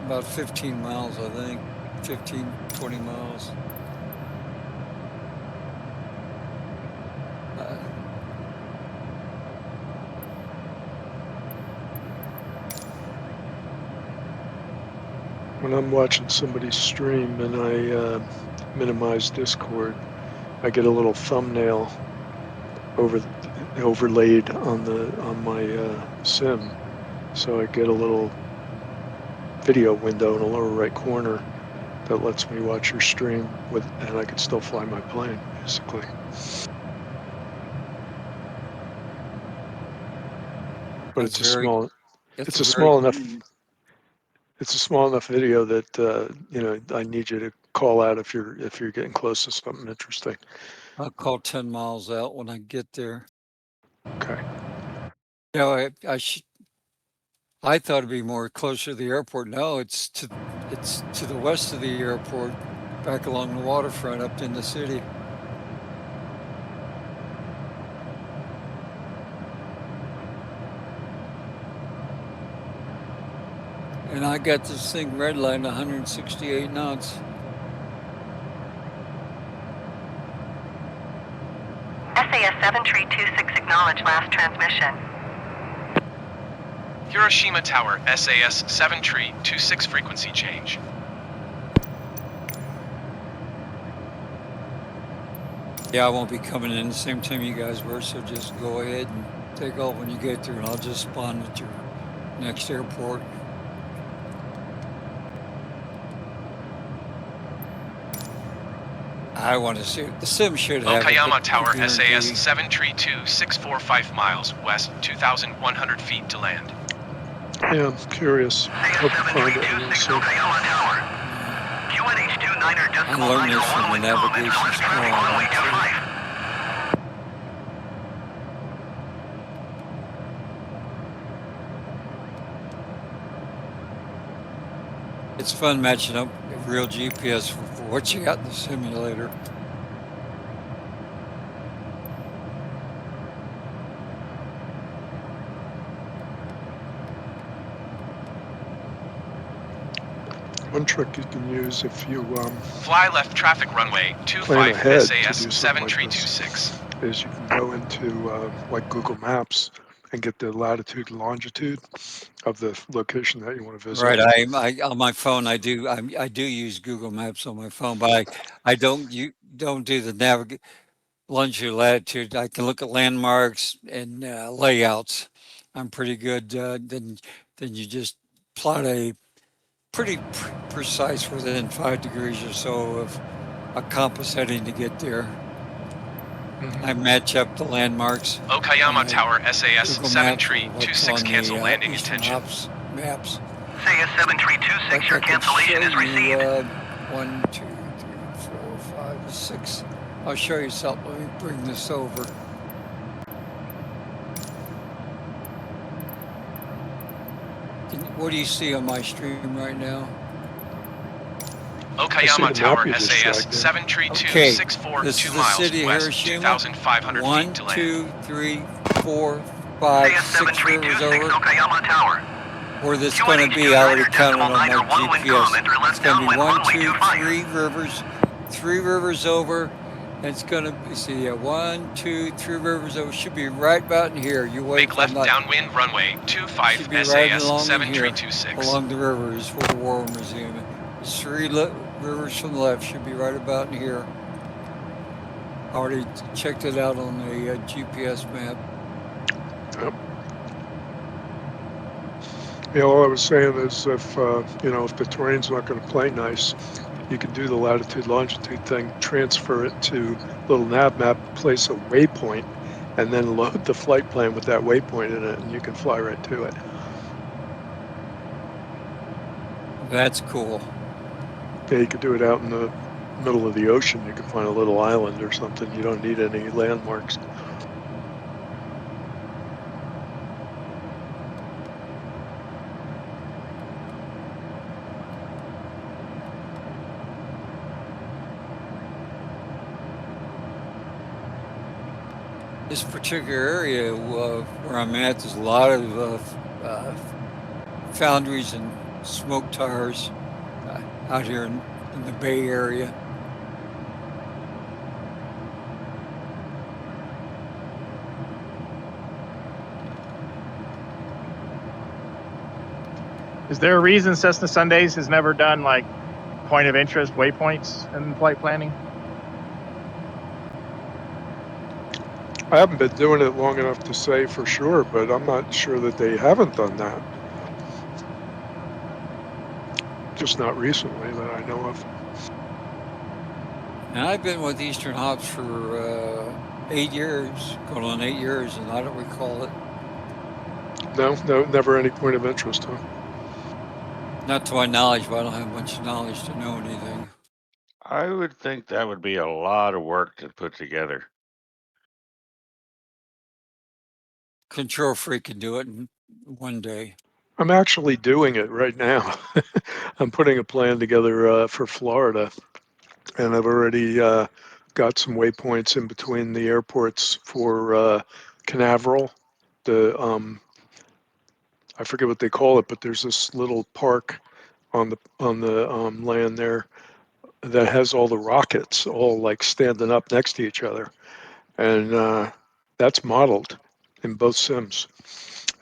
Speaker 5: About 15 miles, I think. 15, 20 miles.
Speaker 9: When I'm watching somebody's stream and I minimize Discord, I get a little thumbnail overlaid on my sim, so I get a little video window in the lower right corner that lets me watch your stream and I can still fly my plane, basically. But it's a small enough video that you know, I need you to call out if you're getting close to something interesting.
Speaker 5: I'll call 10 miles out when I get there.
Speaker 9: Okay.
Speaker 5: You know, I thought it'd be more closer to the airport. No, it's to the west of the airport, back along the waterfront up in the city. And I got this thing redlined 168 knots.
Speaker 8: SAS 7326 acknowledge last transmission.
Speaker 19: Hiroshima Tower, SAS 7 tree, 26 frequency change.
Speaker 5: Yeah, I won't be coming in the same time you guys were, so just go ahead and take off when you get there, and I'll just spawn at your next airport. I want to see the sim should have
Speaker 19: Okayama Tower, SAS 7 tree 2, 645 miles west, 2,100 feet to land.
Speaker 9: Yeah, I'm curious. Hope to find it real soon.
Speaker 5: I learned this from the navigation school. It's fun matching up real GPS for what you got in the simulator.
Speaker 9: One trick you can use if you
Speaker 19: fly left traffic runway 25 SAS 7 tree 26
Speaker 9: is you can go into like Google Maps and get the latitude and longitude of the location that you want to visit.
Speaker 5: Right, I on my phone I do use Google Maps on my phone, but I don't do the longitude latitude. I can look at landmarks and layouts. I'm pretty good. Then you just plot a pretty precise within 5 degrees or so of a compass heading to get there. I match up the landmarks.
Speaker 19: Okayama Tower, SAS 7 tree 26 cancel landing attention.
Speaker 5: Maps.
Speaker 15: SAS 7 tree 26, your cancellation is received.
Speaker 5: 1, 2, 3, 4, 5, 6. I'll show you something. Let me bring this over. What do you see on my stream right now?
Speaker 19: Okayama Tower, SAS 7 tree 2, 642 miles west, 2,500 feet to land.
Speaker 5: 1, 2, 3, 4, 5, 6 rivers over.
Speaker 15: Okayama Tower.
Speaker 5: Where this is going to be, I already counted on my GPS. It's going to be 1, 2, 3 rivers, 3 rivers over. And it's going to be, see, 1, 2, 3 rivers over. Should be right about in here. You wait.
Speaker 19: Make left downwind runway 25 SAS 7 tree 26.
Speaker 5: Along the river is where the War Museum is. There's 3 rivers from the left. Should be right about in here. I already checked it out on the GPS map.
Speaker 9: Yep. Yeah, all I was saying is if, if the terrain's not going to play nice, you can do the latitude longitude thing, transfer it to little nav map, place a waypoint, and then load the flight plan with that waypoint in it, and you can fly right to it.
Speaker 5: That's cool.
Speaker 9: Yeah, you could do it out in the middle of the ocean. You could find a little island or something. You don't need any landmarks.
Speaker 5: This particular area where I'm at, there's a lot of foundries and smoke tires out here in the Bay Area.
Speaker 12: Is there a reason Cessna Sundays has never done like point of interest waypoints in flight planning?
Speaker 9: I haven't been doing it long enough to say for sure, but I'm not sure that they haven't done that. Just not recently that I know of.
Speaker 5: And I've been with Eastern Hops for 8 years, going on 8 years, and I don't recall it.
Speaker 9: No, never any point of interest, huh?
Speaker 5: Not to my knowledge, but I don't have much knowledge to know anything.
Speaker 2: I would think that would be a lot of work to put together.
Speaker 5: Control freak can do it in one day.
Speaker 9: I'm actually doing it right now. I'm putting a plan together for Florida, and I've already got some waypoints in between the airports for Canaveral. I forget what they call it, but there's this little park on the land there that has all the rockets all like standing up next to each other, and that's modeled in both sims.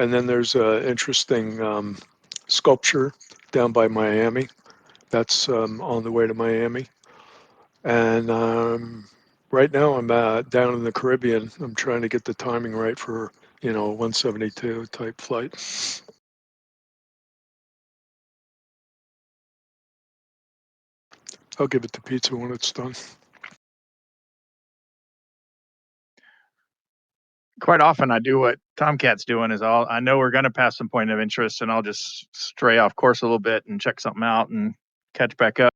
Speaker 9: And then there's an interesting sculpture down by Miami. That's on the way to Miami. And right now I'm down in the Caribbean. I'm trying to get the timing right for, a 172 type flight. I'll give it to Pizza when it's done.
Speaker 12: Quite often I do what Tomcat's doing is I know we're going to pass some point of interest and I'll just stray off course a little bit and check something out and catch back up.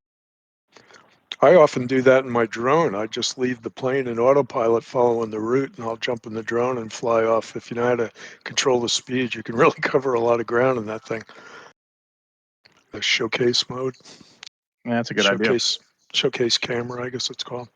Speaker 9: I often do that in my drone. I just leave the plane in autopilot following the route, and I'll jump in the drone and fly off. If you know how to control the speed, you can really cover a lot of ground in that thing. The showcase mode.
Speaker 12: Yeah, that's a good idea.
Speaker 9: Showcase camera, I guess it's called.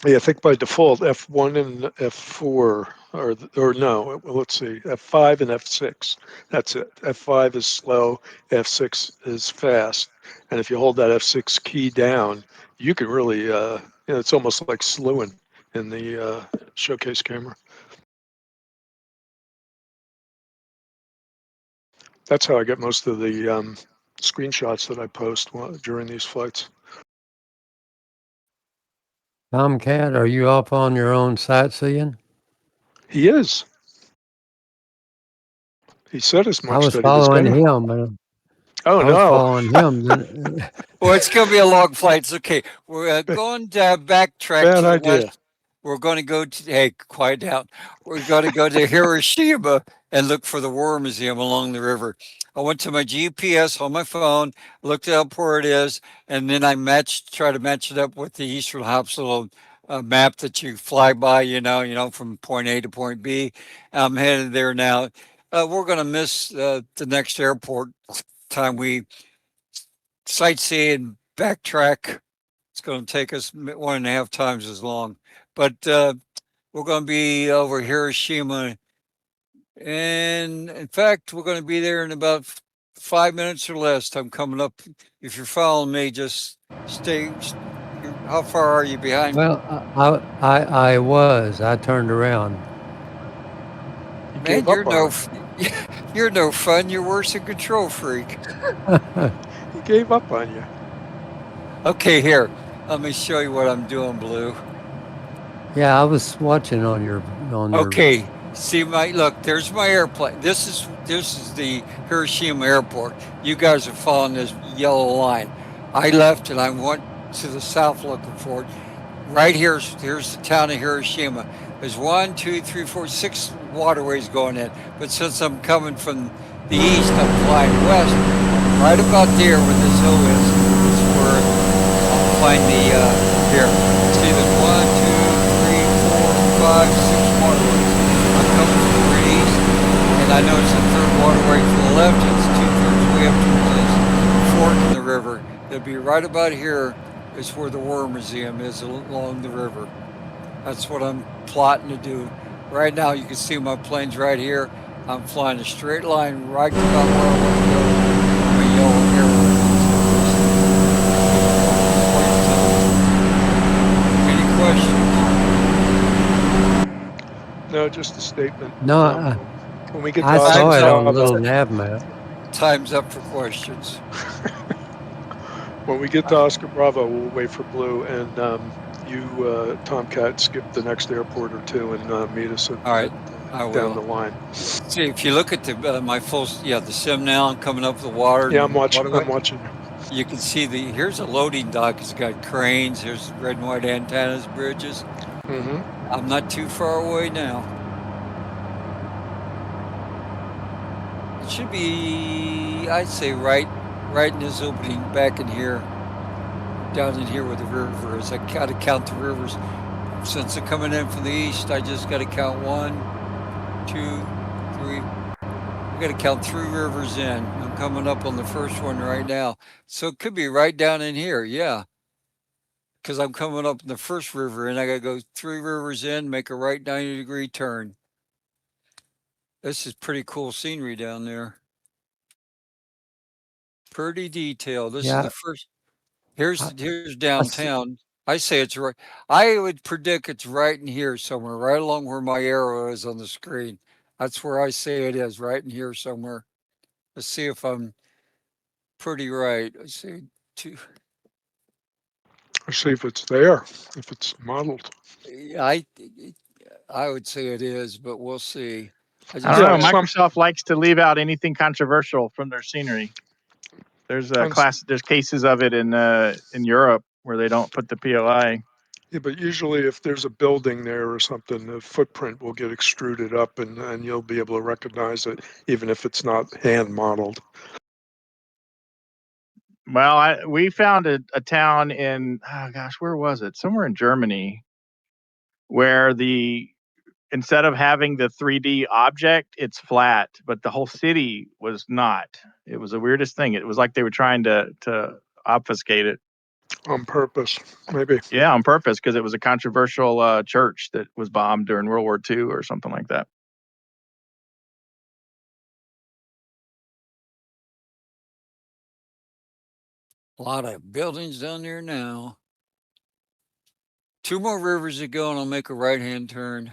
Speaker 9: Yeah, I think by default F1 and F4 or no, let's see, F5 and F6. That's it. F5 is slow, F6 is fast, and if you hold that F6 key down, you can really, it's almost like slewing in the showcase camera. That's how I get most of the screenshots that I post during these flights.
Speaker 16: Tomcat, are you off on your own sightseeing?
Speaker 9: He is. He said as much.
Speaker 16: I was
Speaker 9: that
Speaker 16: following
Speaker 9: he was
Speaker 16: him, man.
Speaker 9: Oh,
Speaker 16: I was following him.
Speaker 5: Well, it's going to be a long flight. It's okay. We're going to backtrack to the west. We're going to go to, hey, quiet down. We're going to go to Hiroshima and look for the War Museum along the river. I went to my GPS on my phone, looked up where it is, and then I try to match it up with the Eastern Hops little map that you fly by, from point A to point B. I'm headed there now. We're going to miss the next airport time we sightsee and backtrack. It's going to take us 1.5 times as long, but we're going to be over Hiroshima, and in fact, we're going to be there in about 5 minutes or less. I'm coming up. If you're following me, just stay. How far are you behind?
Speaker 16: Well, I was. I turned around.
Speaker 5: Man, you're no fun. You're worse than Control Freak.
Speaker 9: He gave up on you.
Speaker 5: Okay, here. Let me show you what I'm doing, Blue.
Speaker 16: Yeah, I was watching on on your.
Speaker 5: Okay, see look. There's my airplane. This is the Hiroshima airport. You guys are following this yellow line. I left and I went to the south looking for it. Right here's the town of Hiroshima. There's 1, 2, 3, 4, 6 waterways going in. But since I'm coming from the east, I'm flying west. Right about there where this hill is where I'll find the here. See, there's 1, 2, 3, 4, 5, 6 waterways. I'm coming from the east, and I notice the third waterway to the left. It's 2/3 way up to this fork in the river. It'll be right about here. Is where the War Museum is along the river. That's what I'm plotting to do. Right now, you can see my plane's right here. I'm flying a straight line right about where I want to go. My yellow arrow. Any questions?
Speaker 9: No, just a statement.
Speaker 16: No,
Speaker 9: When we get to
Speaker 16: I saw
Speaker 9: Oscar
Speaker 16: it on the
Speaker 9: Bravo,
Speaker 16: little nav map.
Speaker 5: Time's up for questions.
Speaker 9: when we get to Oscar Bravo, we'll wait for Blue, and you, Tomcat, skip the next airport or two and meet us at,
Speaker 5: All right,
Speaker 9: down the line.
Speaker 5: See, if you look at the my full, the sim now, I'm coming up the water.
Speaker 9: Yeah, I'm watching you.
Speaker 5: You can see here's a loading dock. It's got cranes. There's red and white antennas, bridges.
Speaker 9: Mm-hmm.
Speaker 5: I'm not too far away now. It should be, I'd say, right in this opening, back in here, down in here where the river is. I got to count the rivers. Since they're coming in from the east, I just got to count 1, 2, 3. I got to count 3 rivers in. I'm coming up on the first one right now. So it could be right down in here, yeah. Because I'm coming up in the first river, and I got to go 3 rivers in, make a right 90-degree turn. This is pretty cool scenery down there. Pretty detailed. This is the first. Here's downtown. I say it's right. I would predict it's right in here somewhere, right along where my arrow is on the screen. That's where I say it is, right in here somewhere. Let's see if I'm pretty right. Let's see.
Speaker 9: Let's see if it's there, if it's modeled.
Speaker 5: I would say it is, but we'll see.
Speaker 12: I don't know. Microsoft likes to leave out anything controversial from their scenery. There's there's cases of it in Europe where they don't put the PLI.
Speaker 9: Yeah, but usually if there's a building there or something, the footprint will get extruded up and you'll be able to recognize it even if it's not hand modeled.
Speaker 12: Well, we found a town in, oh gosh, where was it? Somewhere in Germany where instead of having the 3D object, it's flat, but the whole city was not. It was the weirdest thing. It was like they were trying to obfuscate it.
Speaker 9: On purpose, maybe.
Speaker 12: Yeah, on purpose, because it was a controversial church that was bombed during World War II or something like that.
Speaker 5: A lot of buildings down there now. 2 more rivers to go, and I'll make a right-hand turn.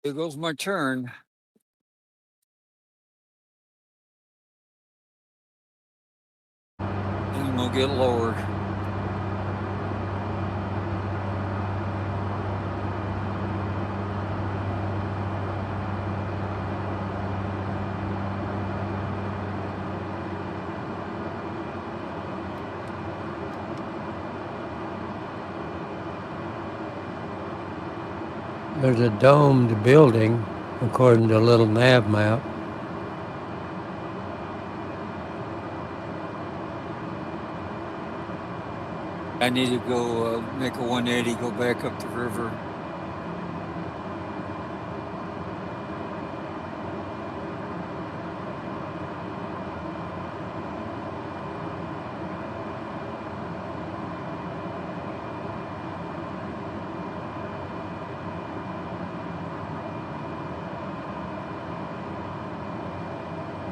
Speaker 5: Here goes my turn. And we'll get lowered.
Speaker 16: There's a domed building, according to a little nav map.
Speaker 5: I need to go make a 180, go back up the river.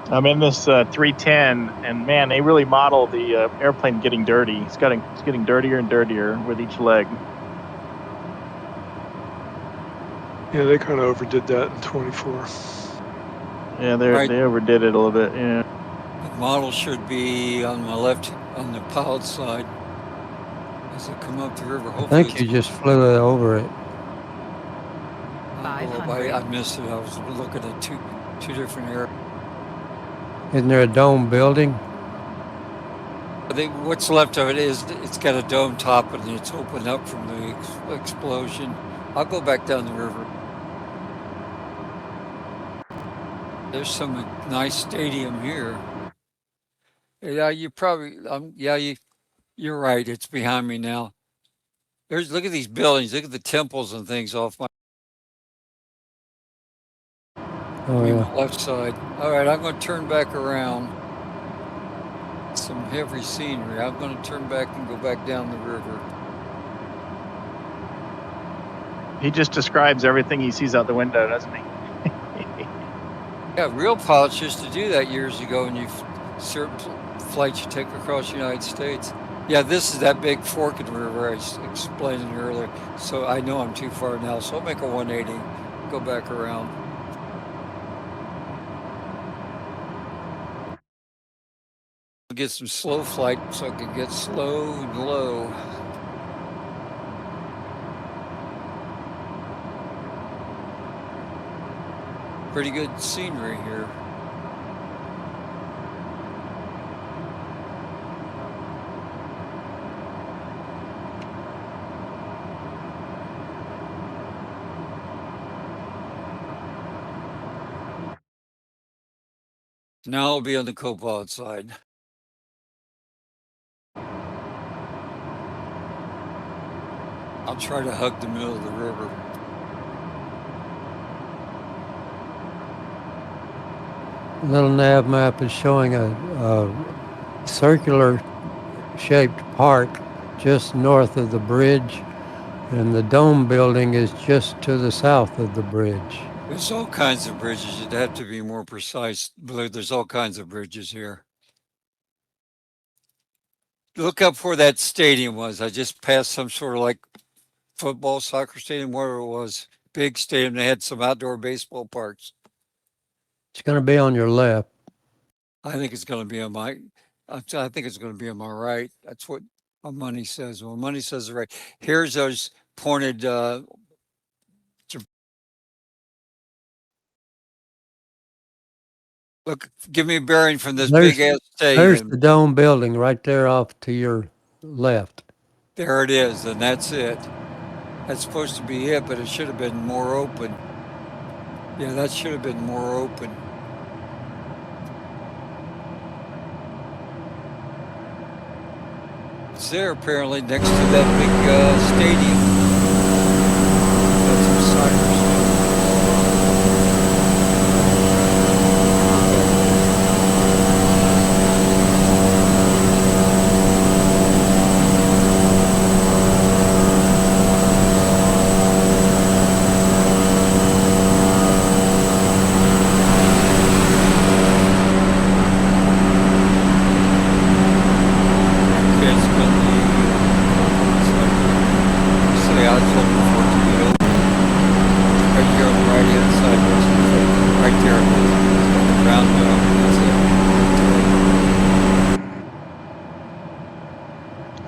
Speaker 12: I'm in this 310, and man, they really model the airplane getting dirty. It's getting dirtier and dirtier with each leg.
Speaker 9: Yeah, they kind of overdid that in 24.
Speaker 12: Yeah, they overdid it a little bit. Yeah.
Speaker 5: The model should be on my left, on the pilot side. As I come up the river,
Speaker 16: I
Speaker 5: hopefully
Speaker 16: think you just flew over it.
Speaker 5: I missed it. I was looking at two different areas.
Speaker 16: Isn't there a dome building?
Speaker 5: I think what's left of it is it's got a dome top and it's opened up from the explosion. I'll go back down the river. There's some nice stadium here. Yeah, you probably, you're right. It's behind me now. Look at these buildings. Look at the temples and things off my left side. All right, I'm going to turn back around. Some heavy scenery. I'm going to turn back and go back down the river.
Speaker 12: He just describes everything he sees out the window, doesn't he?
Speaker 5: Yeah, real pilots used to do that years ago, and certain flights you take across the United States. Yeah, this is that big fork in the river I explained it earlier. So I know I'm too far now, so I'll make a 180, go back around. Get some slow flight so I can get slow and low. Pretty good scenery here. Now I'll be on the co-pilot side. I'll try to hug the middle of the river.
Speaker 16: Little nav map is showing a circular shaped park just north of the bridge, and the dome building is just to the south of the bridge.
Speaker 5: There's all kinds of bridges. You'd have to be more precise. There's all kinds of bridges here. Look up where that stadium was. I just passed some sort of like football, soccer stadium, whatever it was. Big stadium. They had some outdoor baseball parks.
Speaker 16: It's going to be on your left.
Speaker 5: I think it's going to be on my. I think it's going to be on my right. That's what my money says. Well, money says right. Here's those pointed. Look, give me a bearing from this big ass stadium.
Speaker 16: There's the dome building right there off to your left.
Speaker 5: There it is, and that's it. That's supposed to be it, but it should have been more open. Yeah, that should have been more open. It's there apparently next to that big stadium. That's a soccer stadium.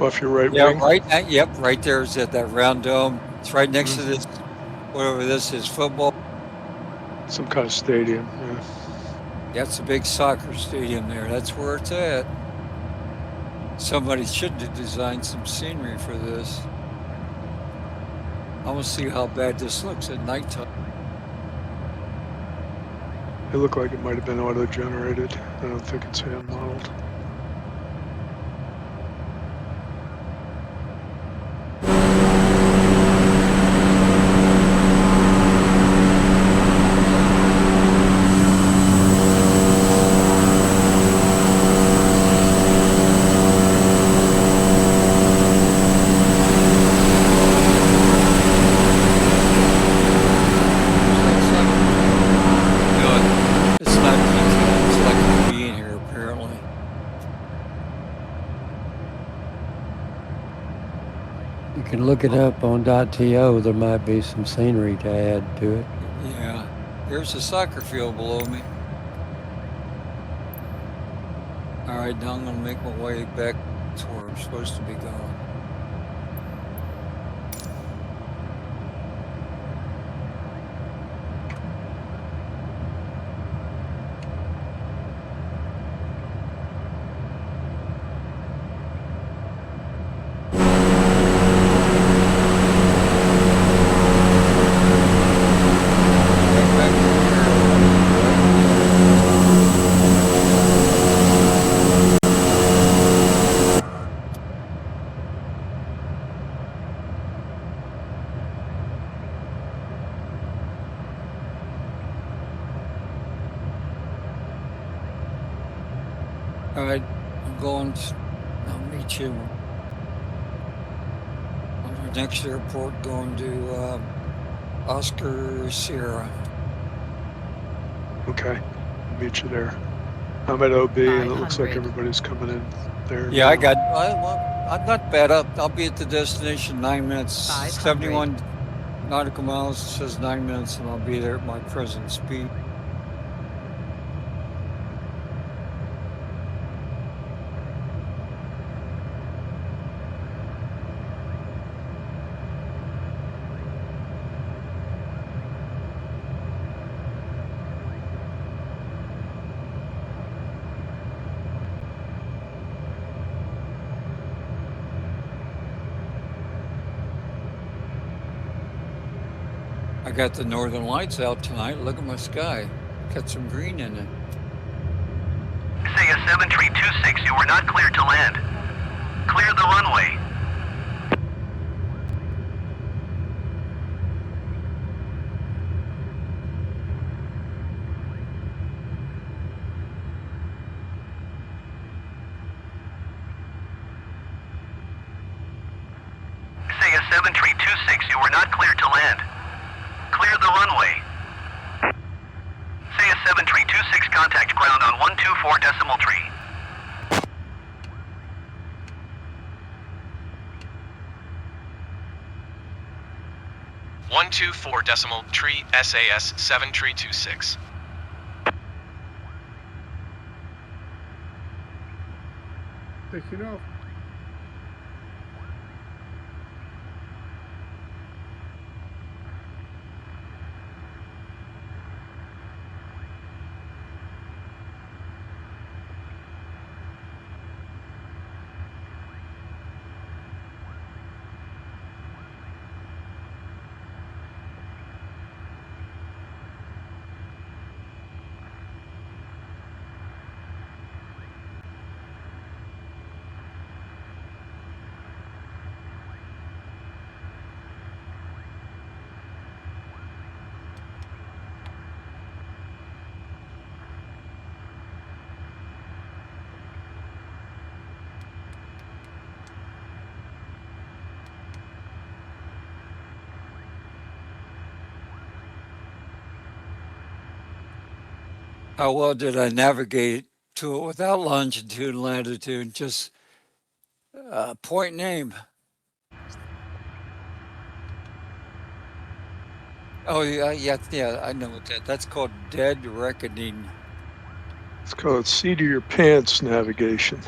Speaker 9: Off your right
Speaker 5: yeah,
Speaker 9: wing?
Speaker 5: Right. Yep, right there is at that round dome. It's right next to this, whatever this is, football.
Speaker 9: Some kind of stadium, yeah.
Speaker 5: That's a big soccer stadium there. That's where it's at. Somebody should have designed some scenery for this. I want to see how bad this looks at nighttime.
Speaker 9: It looked like it might have been auto-generated. I don't think it's hand-modeled.
Speaker 5: It's not detailed. It's like
Speaker 16: look it up on .to. There might be some scenery to add to it.
Speaker 5: Yeah. Here's the soccer field below me. All right, now I'm going to make my way back to where I'm supposed to be going. All right, I'm going to, I'll meet you on our next airport, going to Oscar Sierra.
Speaker 9: Okay, I'll meet you there. I'm at OB, and it looks like everybody's coming in there.
Speaker 5: Yeah,
Speaker 9: now.
Speaker 5: I got, I'm not bad up. I'll be at the destination 9 minutes, 71 nautical miles, it says 9 minutes, and I'll be there at my present speed. I got the northern lights out tonight. Look at my sky. Got some green in it.
Speaker 15: Say a 7326, you were not cleared to land. Clear the runway. Say a 7326, you were not cleared to land. Clear the runway. Say a 7326, contact ground on 124.3.
Speaker 19: 124.3 SAS 7326.
Speaker 1: Taking off.
Speaker 5: How well did I navigate to it without longitude and latitude? Just point name. Oh yeah, I know what that's called dead reckoning.
Speaker 9: It's called seat of your pants navigation.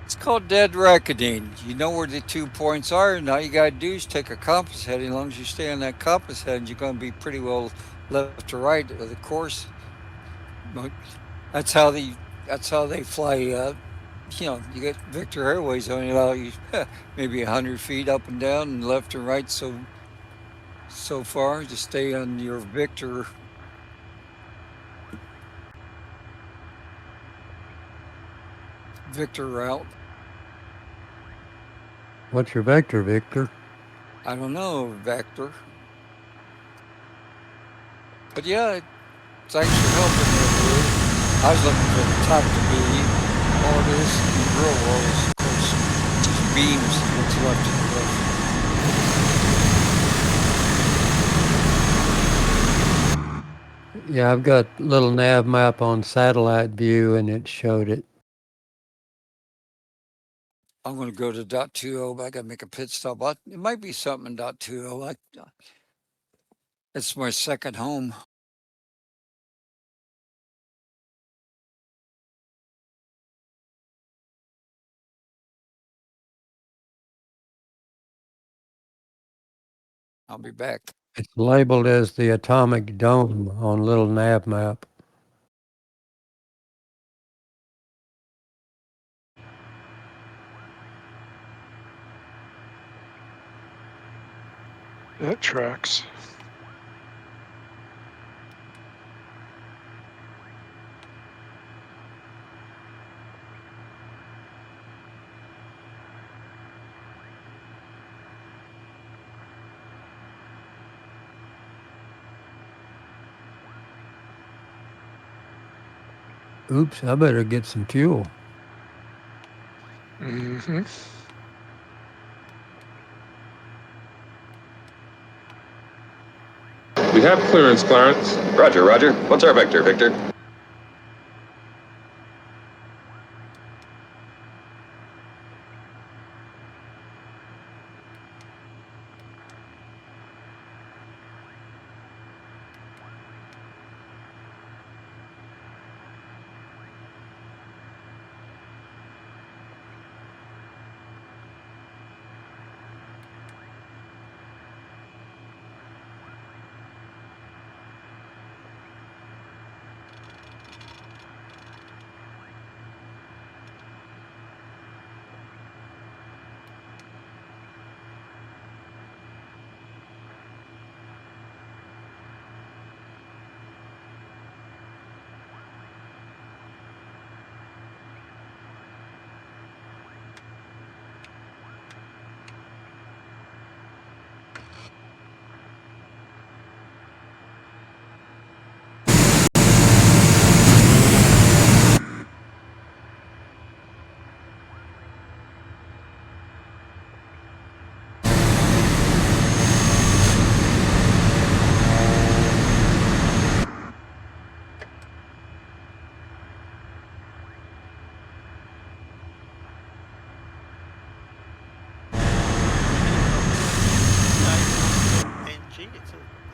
Speaker 5: It's called dead reckoning. You know where the 2 points are, and all you gotta do is take a compass heading. As long as you stay on that compass heading, you're gonna be pretty well left to right of the course. But that's how they fly. You get Victor Airways only allow you maybe 100 feet up and down and left and right. So far, to stay on your Victor route.
Speaker 16: What's your vector, Victor?
Speaker 5: I don't know, Vector. But yeah, it's actually helping me. I was looking for the top to be all this and real well is, of course, just beams what's left of the roof.
Speaker 16: Yeah, I've got a little nav map on satellite view, and it showed it.
Speaker 5: I'm going to go to .20, but I got to make a pit stop. It might be something in .20. It's my second home. I'll be back.
Speaker 16: It's labeled as the atomic dome on little nav map.
Speaker 9: That tracks.
Speaker 16: Oops, I better get some fuel.
Speaker 9: Mm-hmm.
Speaker 13: We have clearance, Clarence.
Speaker 20: Roger, roger. What's our vector, Victor?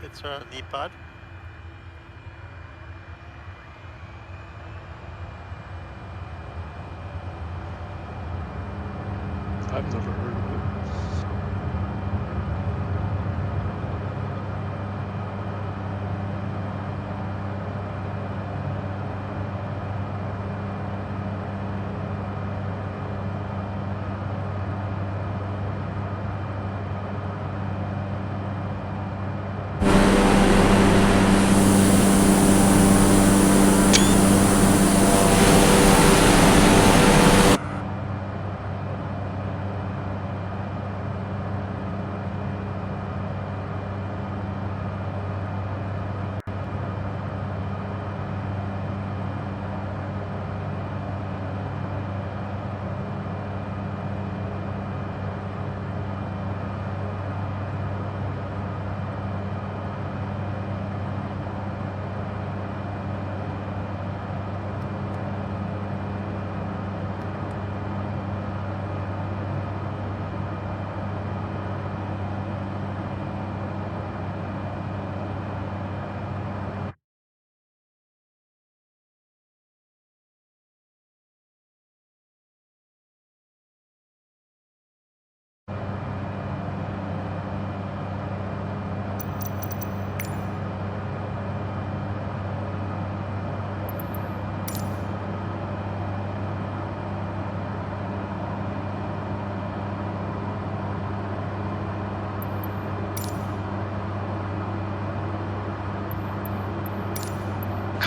Speaker 23: It's a knee pad.
Speaker 9: I've never heard of it.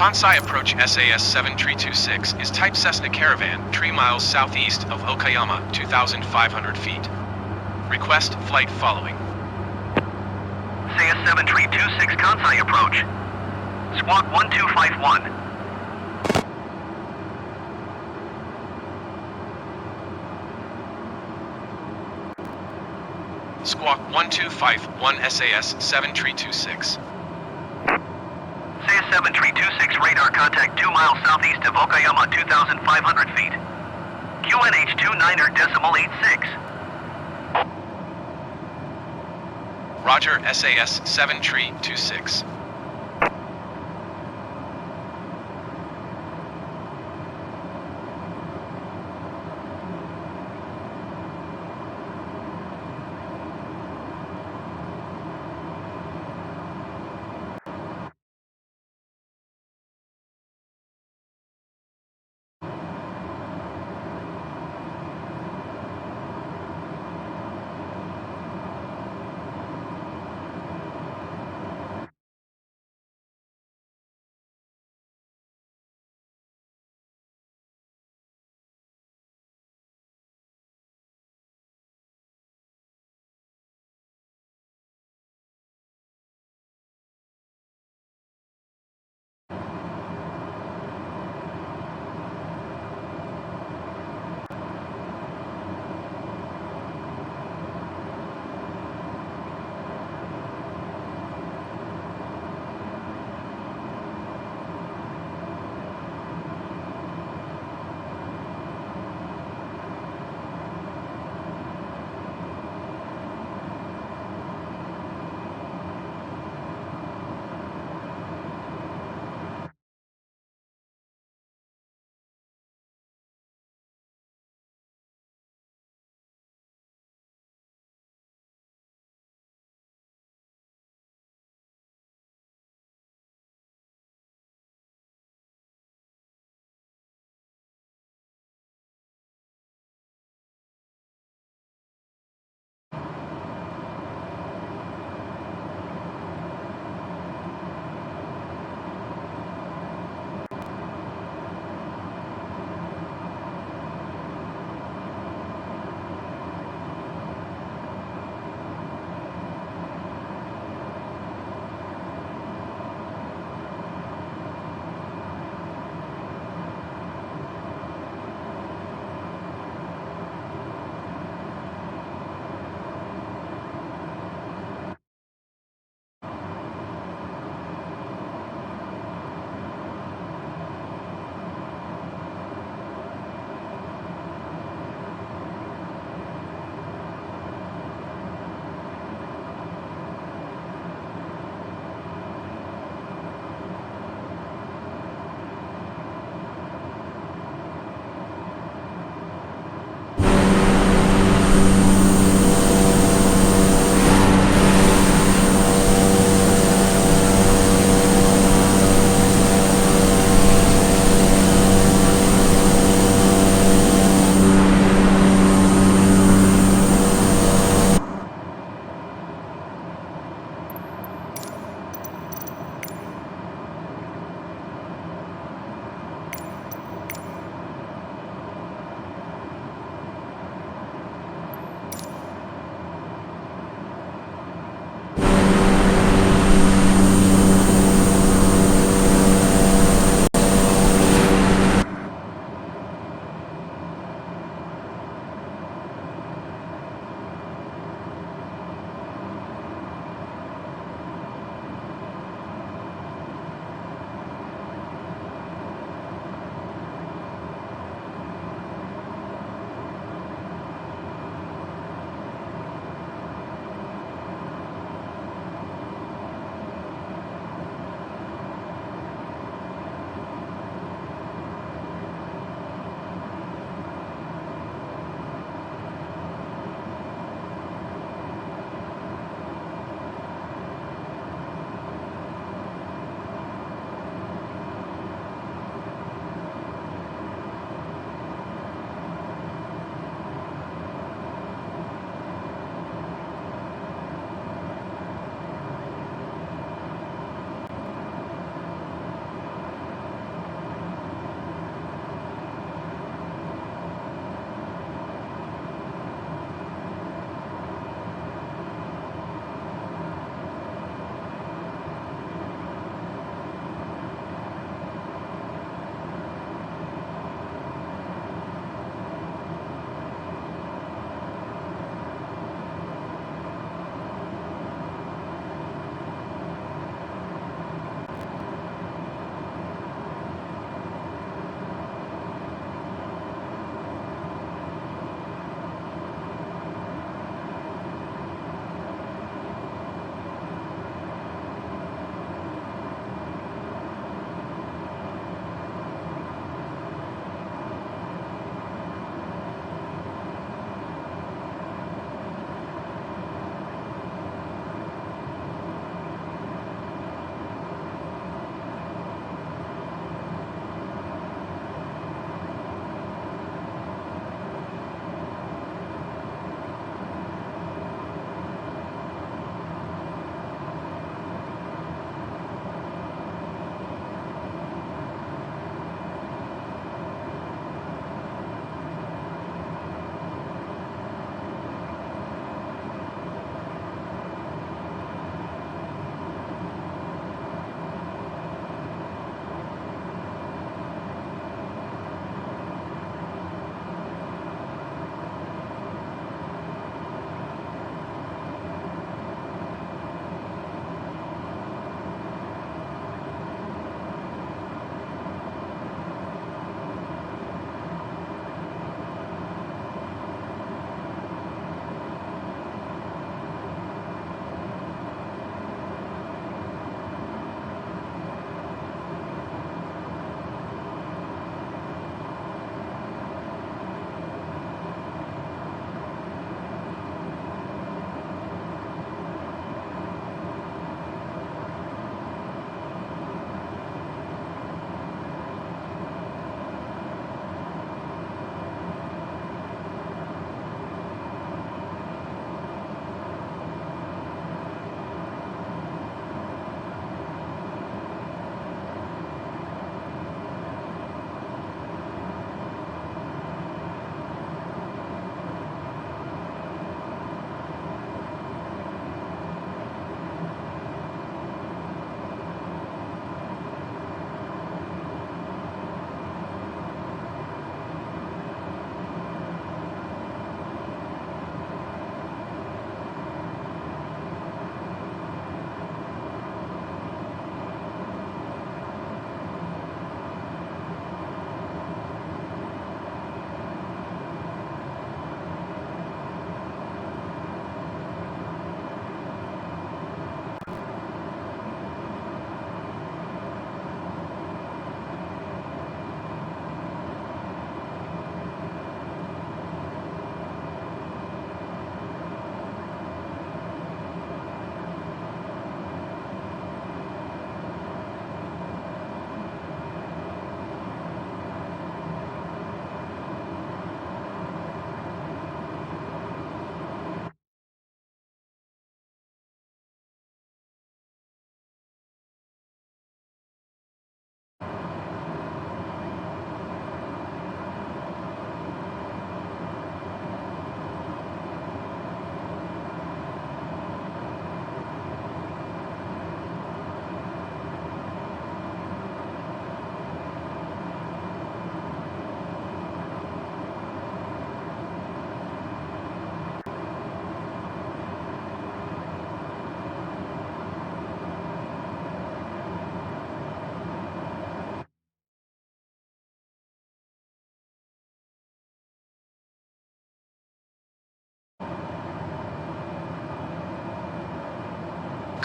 Speaker 19: Kansai approach SAS 7326 is type Cessna Caravan, 3 miles southeast of Okayama, 2,500 feet. Request flight following.
Speaker 15: SAS 7326 Kansai approach. Squawk 1251.
Speaker 19: Squawk 1251 SAS 7326.
Speaker 15: SAS 7326 radar contact 2 miles southeast of Okayama, 2,500 feet. QNH 29er.86.
Speaker 19: Roger, SAS 7 Tree 26.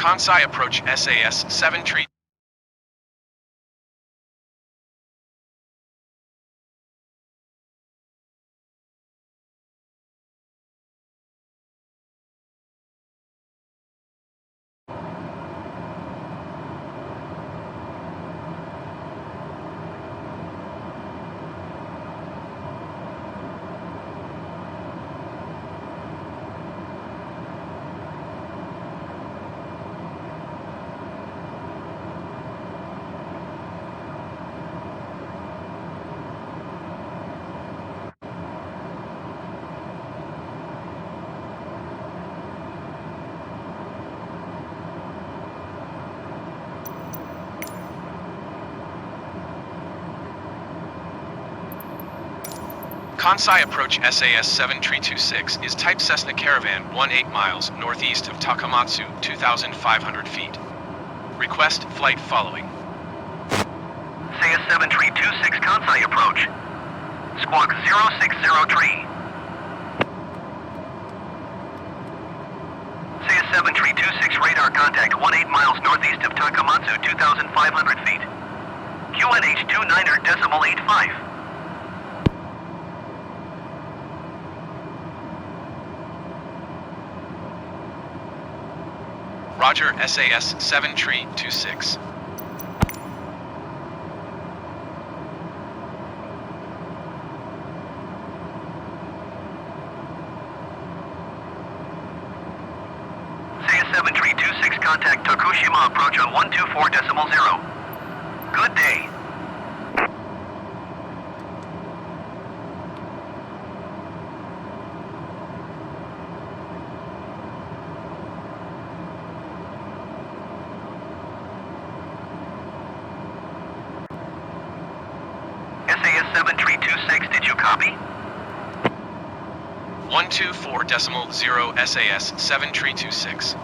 Speaker 19: Kansai approach SAS 7 tree. Kansai approach SAS 7326 is type Cessna Caravan 18 miles northeast of Takamatsu, 2,500 feet. Request flight following.
Speaker 15: SAS 7326 Kansai approach. Squawk 0603. SAS 7326 radar contact 18 miles northeast of Takamatsu, 2,500 feet. QNH 29.85.
Speaker 19: Roger, SAS 7326.
Speaker 15: SAS 7326 contact Tokushima approach on 124.0. Good day. SAS 7326, did you copy?
Speaker 19: 124.0 SAS 7326.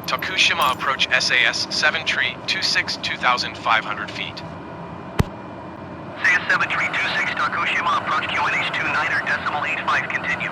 Speaker 19: Tokushima approach SAS 7326, 2,500 feet.
Speaker 15: SAS 7326 Tokushima approach QNH 29.85, continue.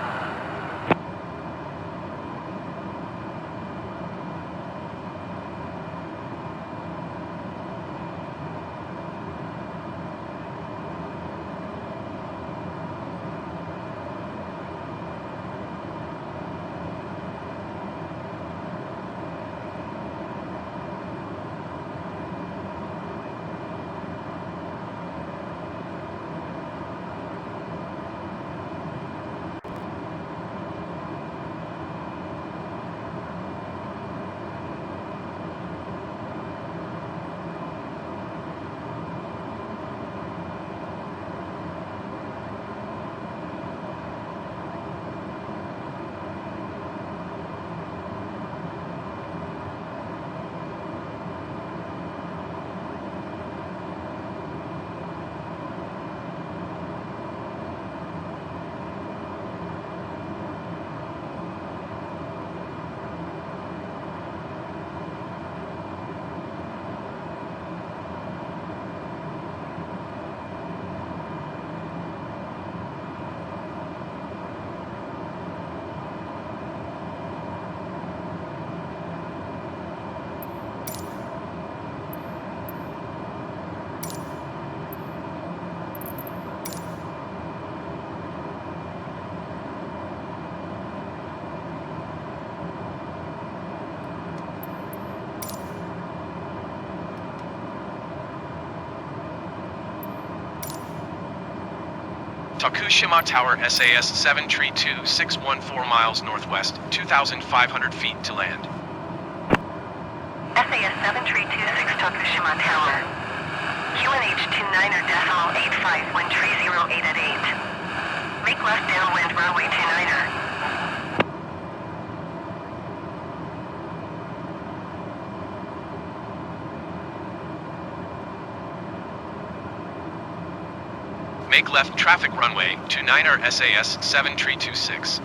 Speaker 19: Tokushima Tower SAS 732 614 miles northwest, 2,500 feet to land.
Speaker 8: SAS 7326 Tokushima Tower. QNH 29.85 when 308 at 8. Make left downwind runway 29er.
Speaker 19: Make left traffic runway 29er SAS 7326.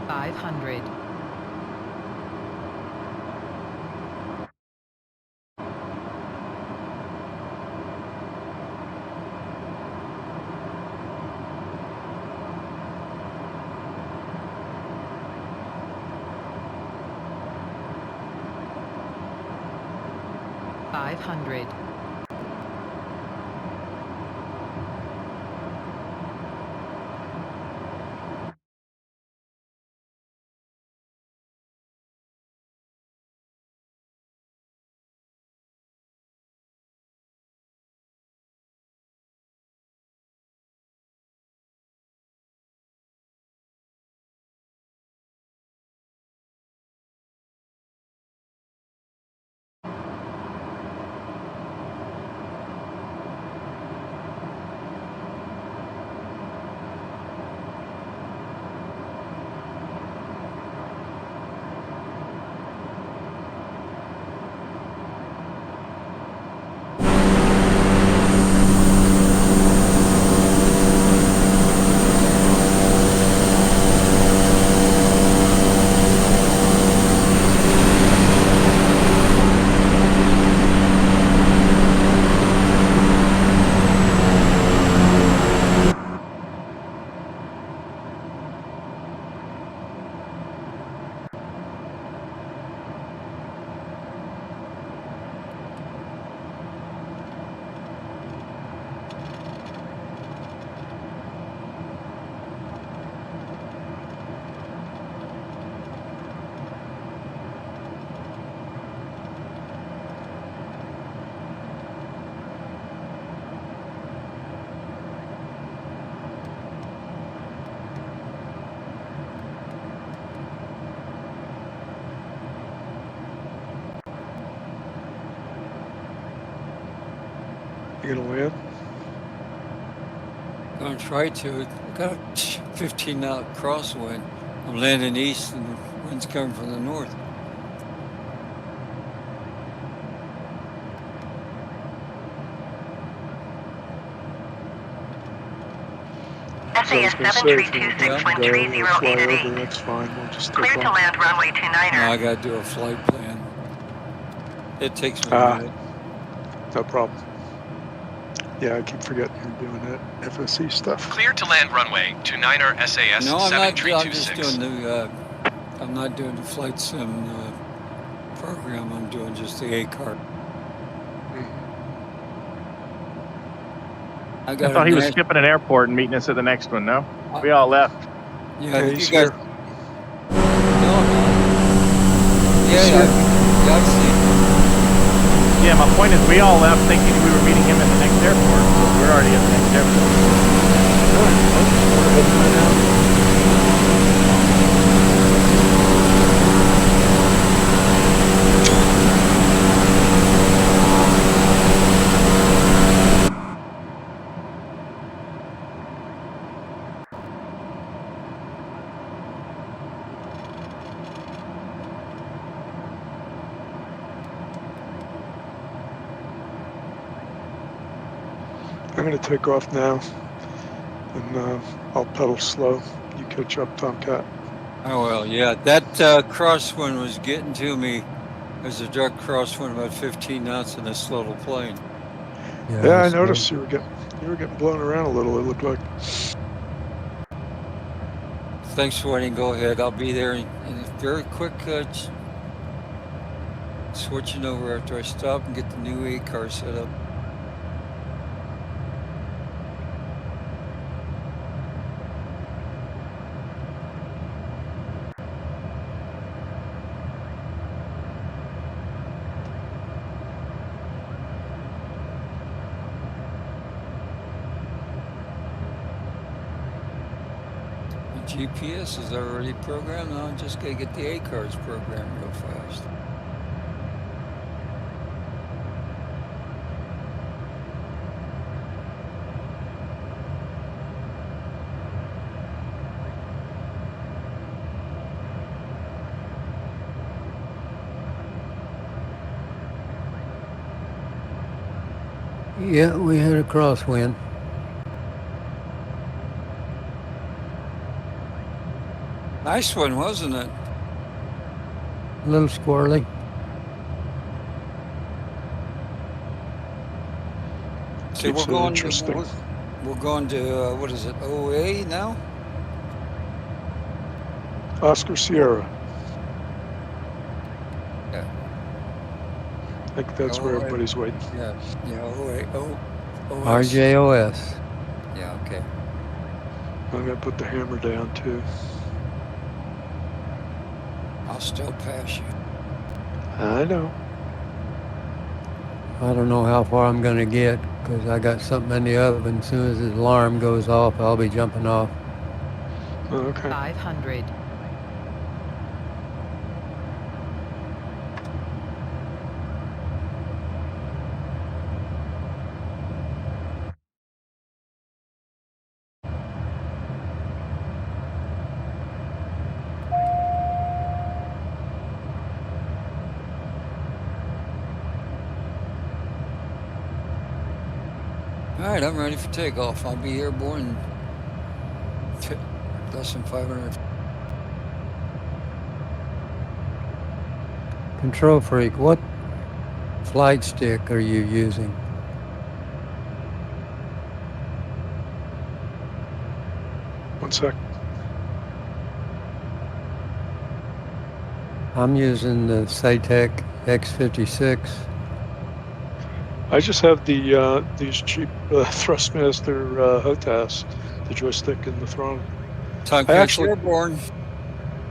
Speaker 6: 500. 500.
Speaker 9: You gonna land?
Speaker 5: Gonna try to. I got a 15 knot crosswind. I'm landing east and the wind's coming from the north.
Speaker 8: SAS 7326, wind 308 at 8.
Speaker 9: That's fine. We'll just
Speaker 8: Clear to land runway 29er.
Speaker 5: No, I gotta do a flight plan. It takes me a minute.
Speaker 9: No problem. Yeah, I keep forgetting you're doing that FSC stuff.
Speaker 19: Clear to land runway 29er SAS
Speaker 5: No, I'm not.
Speaker 19: 7326.
Speaker 5: I'm just doing the. I'm not doing the flight sim program. I'm doing just the A card.
Speaker 12: I thought he was skipping an airport and meeting us at the next one. No, we all left.
Speaker 5: Yeah,
Speaker 9: he's
Speaker 5: you guys.
Speaker 9: here.
Speaker 5: No, I'm not. Yeah, I've seen.
Speaker 12: Yeah, my point is we all left thinking we were meeting him at the next airport. So we're already at the next airport.
Speaker 9: I'm gonna take off now, and I'll pedal slow. You catch up, Tomcat.
Speaker 5: Oh well, yeah. That crosswind was getting to me. There's a direct crosswind about 15 knots in this little plane.
Speaker 9: Yeah, I noticed you were getting blown around a little. It looked like.
Speaker 5: Thanks for waiting. Go ahead. I'll be there in a very quick. Switching over after I stop and get the new A car set up. GPS is already programmed. Now I'm just gonna get the A cards programmed real fast.
Speaker 16: Yeah, we had a crosswind.
Speaker 5: Nice one, wasn't it?
Speaker 16: A little squirrely.
Speaker 5: See,
Speaker 9: Keeps it interesting.
Speaker 5: We're going to what is it? OA now?
Speaker 9: Oscar Sierra.
Speaker 5: Yeah.
Speaker 9: I think that's where everybody's waiting.
Speaker 5: Yeah. OA.
Speaker 16: RJOS.
Speaker 5: Yeah. Okay.
Speaker 9: I'm gonna put the hammer down too.
Speaker 5: I'll still pass you.
Speaker 9: I know.
Speaker 16: I don't know how far I'm going to get because I got something in the oven. As soon as the alarm goes off, I'll be jumping off.
Speaker 9: Okay.
Speaker 6: 500.
Speaker 5: All right, I'm ready for takeoff. I'll be airborne in less than 500.
Speaker 16: Control freak, what flight stick are you using?
Speaker 9: One sec.
Speaker 16: I'm using the Satec X56.
Speaker 9: I just have the these cheap Thrustmaster HOTAS, the joystick and the throttle.
Speaker 5: Time
Speaker 9: I actually
Speaker 5: airborne.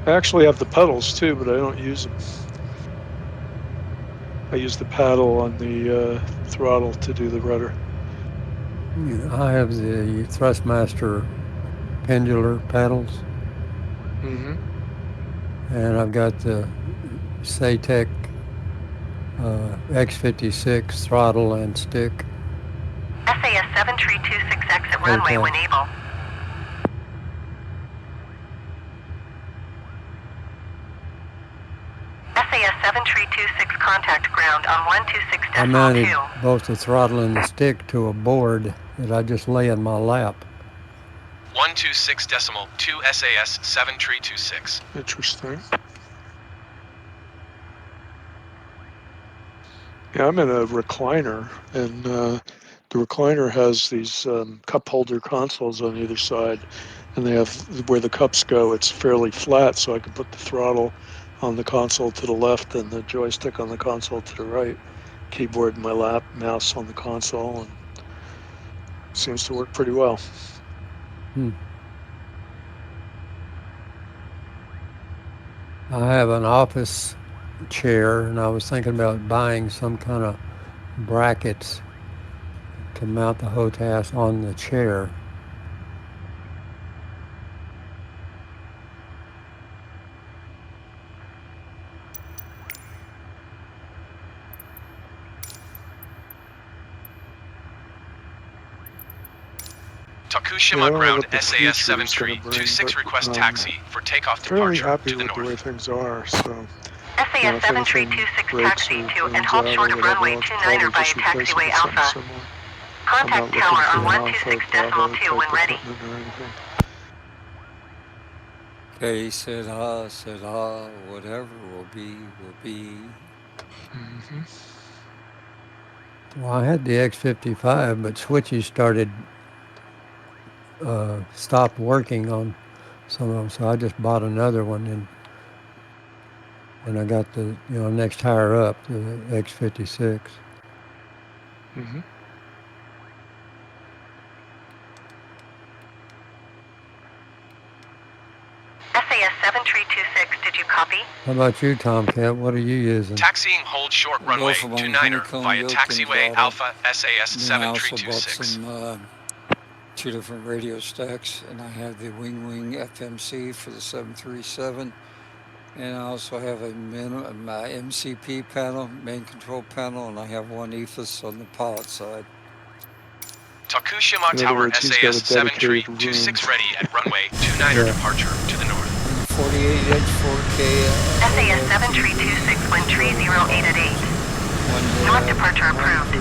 Speaker 9: I actually have the pedals too, but I don't use them. I use the paddle on the throttle to do the rudder.
Speaker 16: I have the Thrustmaster pendular paddles.
Speaker 9: Mm-hmm.
Speaker 16: And I've got the Satec X56 throttle and stick.
Speaker 8: SAS 7326 exit runway when able. SAS 7326 contact ground on 126.2.
Speaker 16: I mounted both the throttle and the stick to a board that I just lay in my lap.
Speaker 19: 126.2 SAS 7326.
Speaker 9: Interesting. Yeah, I'm in a recliner, and the recliner has these cup holder consoles on either side, and they have where the cups go. It's fairly flat, so I can put the throttle on the console to the left and the joystick on the console to the right. Keyboard in my lap, mouse on the console, and seems to work pretty well.
Speaker 16: I have an office chair, and I was thinking about buying some kind of brackets to mount the HOTAS on the chair.
Speaker 19: Takushima ground SAS 7326 request taxi for takeoff
Speaker 9: Fairly
Speaker 19: departure
Speaker 9: happy
Speaker 19: to the
Speaker 9: with
Speaker 19: north.
Speaker 9: the way things are, so.
Speaker 8: SAS 7326 taxi to and halt short of runway 29er via taxiway Alpha. Contact tower on 126.2 when ready.
Speaker 5: Okay, said whatever will be, will be.
Speaker 9: Mm-hmm.
Speaker 16: Well, I had the X55, but switches stopped working on some of them, so I just bought another one, and I got the next higher up, the X56.
Speaker 9: Mm-hmm.
Speaker 8: SAS 7326, did you copy?
Speaker 16: How about you, Tomcat? What are you using?
Speaker 19: Taxiing hold short runway 29er via taxiway Alpha SAS 7326.
Speaker 5: I also bought some 2 different radio stacks, and I have the Wing FMC for the 737, and I also have my MCP panel, main control panel, and I have one EFIS on the pilot side.
Speaker 19: Takushima Tower SAS 7326 ready at runway 29er departure to the north.
Speaker 5: 48-inch 4K.
Speaker 8: SAS 7326 wind 308 at 8. North departure approved.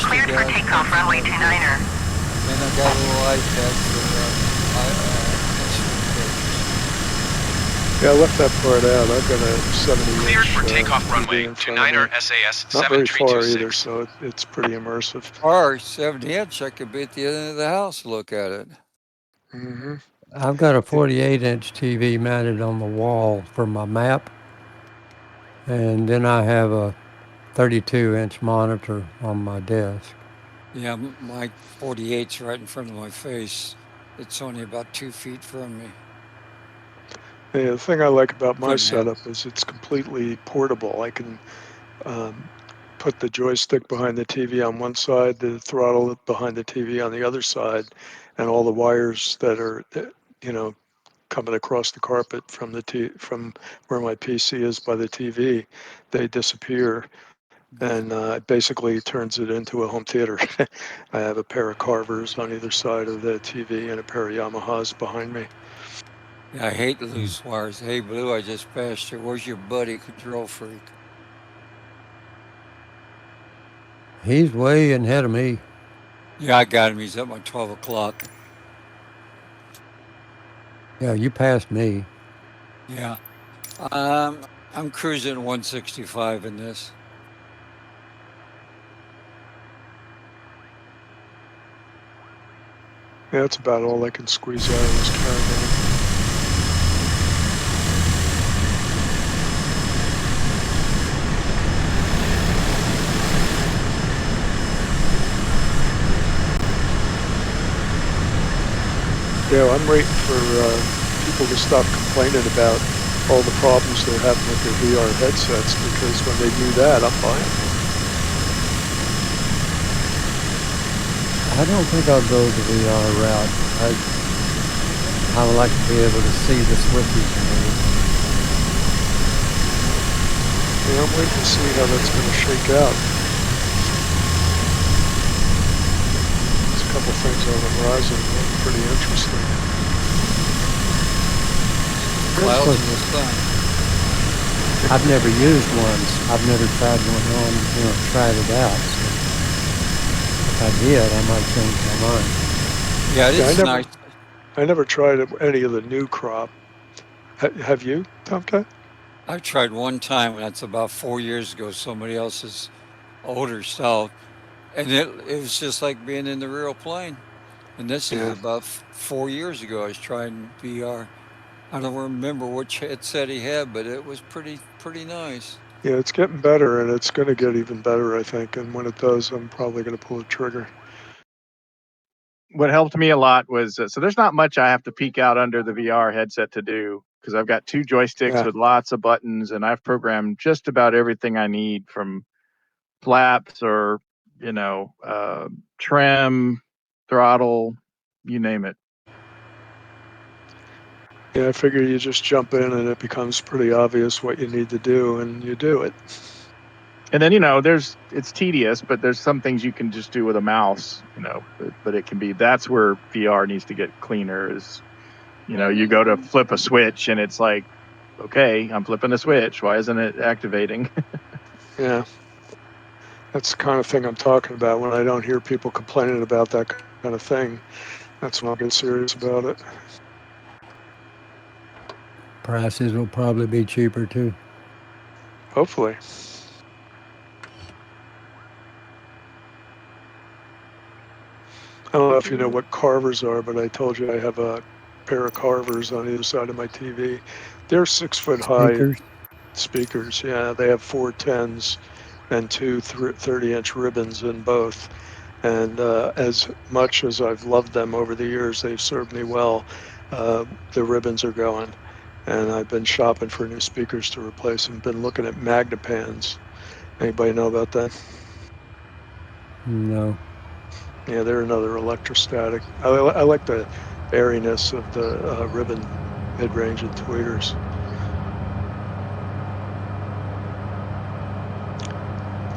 Speaker 8: Cleared for takeoff runway 29er.
Speaker 5: And I got a little iPad for
Speaker 9: Yeah, I left that part out. I've got a 70-inch
Speaker 19: Cleared for takeoff
Speaker 9: TV
Speaker 19: runway
Speaker 9: in
Speaker 19: to
Speaker 9: front of me.
Speaker 19: Niner SAS
Speaker 9: Not very far either,
Speaker 19: 7326.
Speaker 9: so it's pretty immersive.
Speaker 5: Or 70-inch, I could be at the end of the house to look at it.
Speaker 9: Mm-hmm.
Speaker 16: I've got a 48-inch TV mounted on the wall for my map, and then I have a 32-inch monitor on my desk.
Speaker 5: Yeah, my 48's right in front of my face. It's only about 2 feet from me.
Speaker 9: Yeah, the thing I like about my
Speaker 5: Couldn't have.
Speaker 9: setup is it's completely portable. I can put the joystick behind the TV on one side, the throttle behind the TV on the other side, and all the wires that are, coming across the carpet from from where my PC is by the TV, they disappear. And it basically turns it into a home theater. I have a pair of Carvers on either side of the TV and a pair of Yamahas behind me.
Speaker 5: Yeah, I hate loose wires. Hey, Blue, I just passed you. Where's your buddy, Control Freak?
Speaker 16: He's way ahead of me.
Speaker 5: Yeah, I got him. He's at my 12 o'clock.
Speaker 16: Yeah, you passed me.
Speaker 5: Yeah. I'm cruising at 165 in this.
Speaker 9: Yeah, that's about all I can squeeze out of this caravan. Yeah, I'm waiting for people to stop complaining about all the problems they're having with their VR headsets, because when they do that, I'm buying them.
Speaker 16: I don't think I'll go the VR route. I would like to be able to see the switches and everything.
Speaker 9: Yeah, I'm waiting to see how that's going to shake out. There's a couple things on the horizon that look pretty interesting.
Speaker 5: Clouds in the sun.
Speaker 16: I've never used one. I've never tried one on, tried it out. So if I did, I might change my mind.
Speaker 5: Yeah, it is nice.
Speaker 9: I never tried any of the new crop. Have you, Tomcat?
Speaker 5: I've tried one time, and that's about 4 years ago, somebody else's older style. And it was just like being in the real plane. And this is about 4 years ago. I was trying VR. I don't remember which headset he had, but it was pretty nice.
Speaker 9: Yeah, it's getting better, and it's going to get even better, I think. And when it does, I'm probably going to pull the trigger.
Speaker 12: What helped me a lot was so there's not much I have to peek out under the VR headset to do, because I've got 2 joysticks with lots of buttons, and I've programmed just about everything I need, from flaps or trim, throttle, you name it.
Speaker 9: Yeah, I figure you just jump in and it becomes pretty obvious what you need to do, and you do it.
Speaker 12: And then, it's tedious, but there's some things you can just do with a mouse, but it can be, that's where VR needs to get cleaner is, you go to flip a switch and it's like, okay, I'm flipping the switch. Why isn't it activating?
Speaker 9: Yeah. That's the kind of thing I'm talking about. When I don't hear people complaining about that kind of thing, that's when I'll get serious about it.
Speaker 16: Prices will probably be cheaper too.
Speaker 9: Hopefully. I don't know if you know what Carvers are, but I told you I have a pair of Carvers on either side of my TV. They're 6 foot high speakers. Yeah, they have 4 10s and 2 30-inch ribbons in both. And as much as I've loved them over the years, they've served me well. The ribbons are going, and I've been shopping for new speakers to replace them. Been looking at Magnapans. Anybody know about that?
Speaker 16: No.
Speaker 9: Yeah, they're another electrostatic. I like the airiness of the ribbon mid-range and tweeters.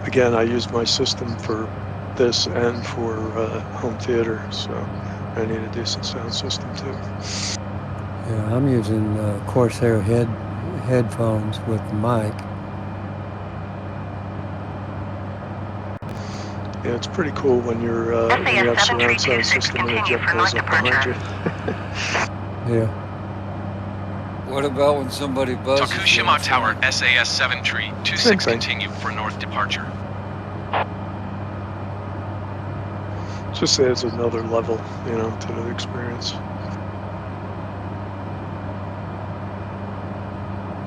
Speaker 9: Again, I use my system for this and for home theater, so I need a decent sound system too.
Speaker 16: Yeah, I'm using Corsair headphones with the mic.
Speaker 9: Yeah, it's pretty cool when you have surround sound system and a jet pulls up behind you.
Speaker 16: Yeah.
Speaker 5: What about when somebody buzzes you?
Speaker 19: Tokushima Tower, SAS 7 tree, 26 continue for north departure.
Speaker 9: Just adds another level, to the experience.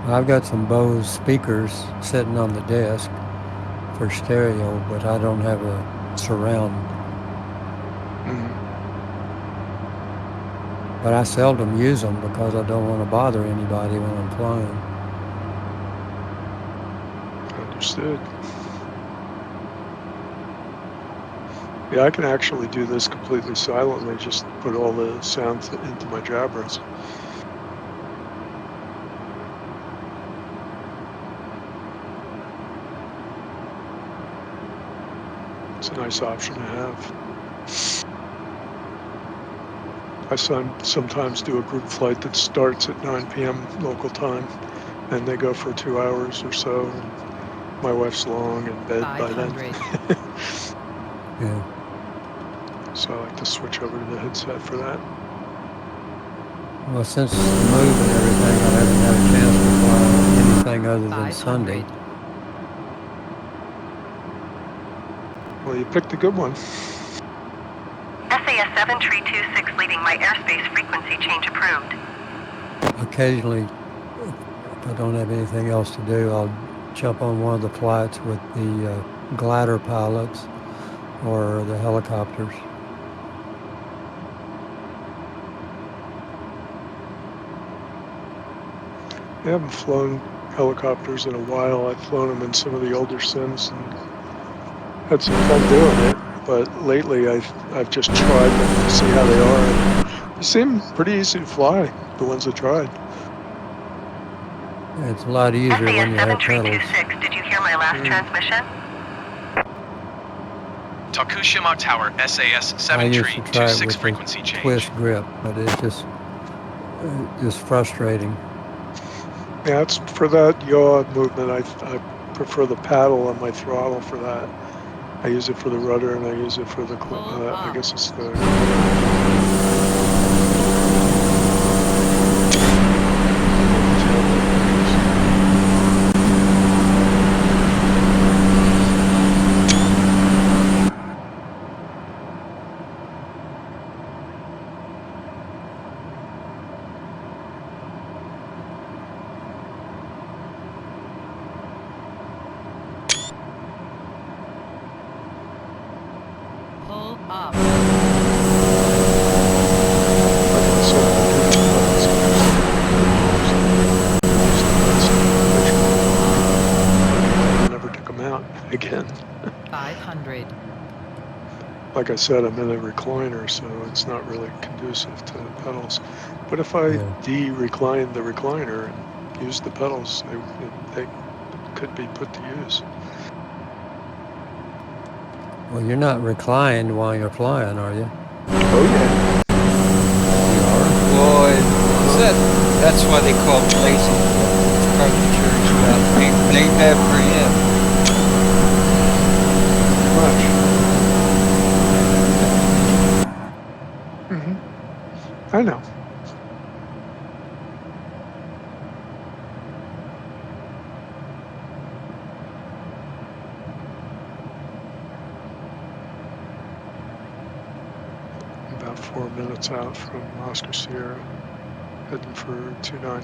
Speaker 16: I've got some Bose speakers sitting on the desk for stereo, but I don't have a surround. But I seldom use them because I don't want to bother anybody when I'm flying.
Speaker 9: Understood. Yeah, I can actually do this completely silently, just put all the sounds into my jabbers. It's a nice option to have. I sometimes do a group flight that starts at 9 p.m. local time, and they go for 2 hours or so. And my wife's long in bed by then.
Speaker 16: Yeah.
Speaker 9: So I like to switch over to the headset for that.
Speaker 16: Well, since the move and everything, I haven't had a chance to fly anything other than Sunday.
Speaker 9: Well, you picked a good one.
Speaker 8: SAS 7 tree 26 leading my airspace frequency change approved.
Speaker 16: Occasionally, if I don't have anything else to do, I'll jump on one of the flights with the glider pilots or the helicopters.
Speaker 9: I haven't flown helicopters in a while. I've flown them in some of the older sims and had some fun doing it. But lately, I've just tried them to see how they are. And they seem pretty easy to fly, the ones I tried.
Speaker 16: Yeah, it's a lot easier when you have pedals.
Speaker 8: Did you hear my last transmission?
Speaker 19: Tokushima Tower, SAS 7 tree, 26 frequency change.
Speaker 16: Twist grip, but it's just frustrating.
Speaker 9: Yeah, it's for that yaw movement. I prefer the paddle on my throttle for that. I use it for the rudder, and I use it for the, I guess it's the...
Speaker 6: Pull up.
Speaker 9: I never took them out again.
Speaker 6: 500.
Speaker 9: Like I said, I'm in a recliner, so it's not really conducive to pedals. But if I de-recline the recliner and use the pedals, they could be put to use.
Speaker 16: Well, you're not reclined while you're flying, are you?
Speaker 9: Oh, yeah.
Speaker 5: Boy, that's why they call it lazy. Carpenters about they have preempt.
Speaker 9: I know. About 4 minutes out from Oscar Sierra, heading for 29.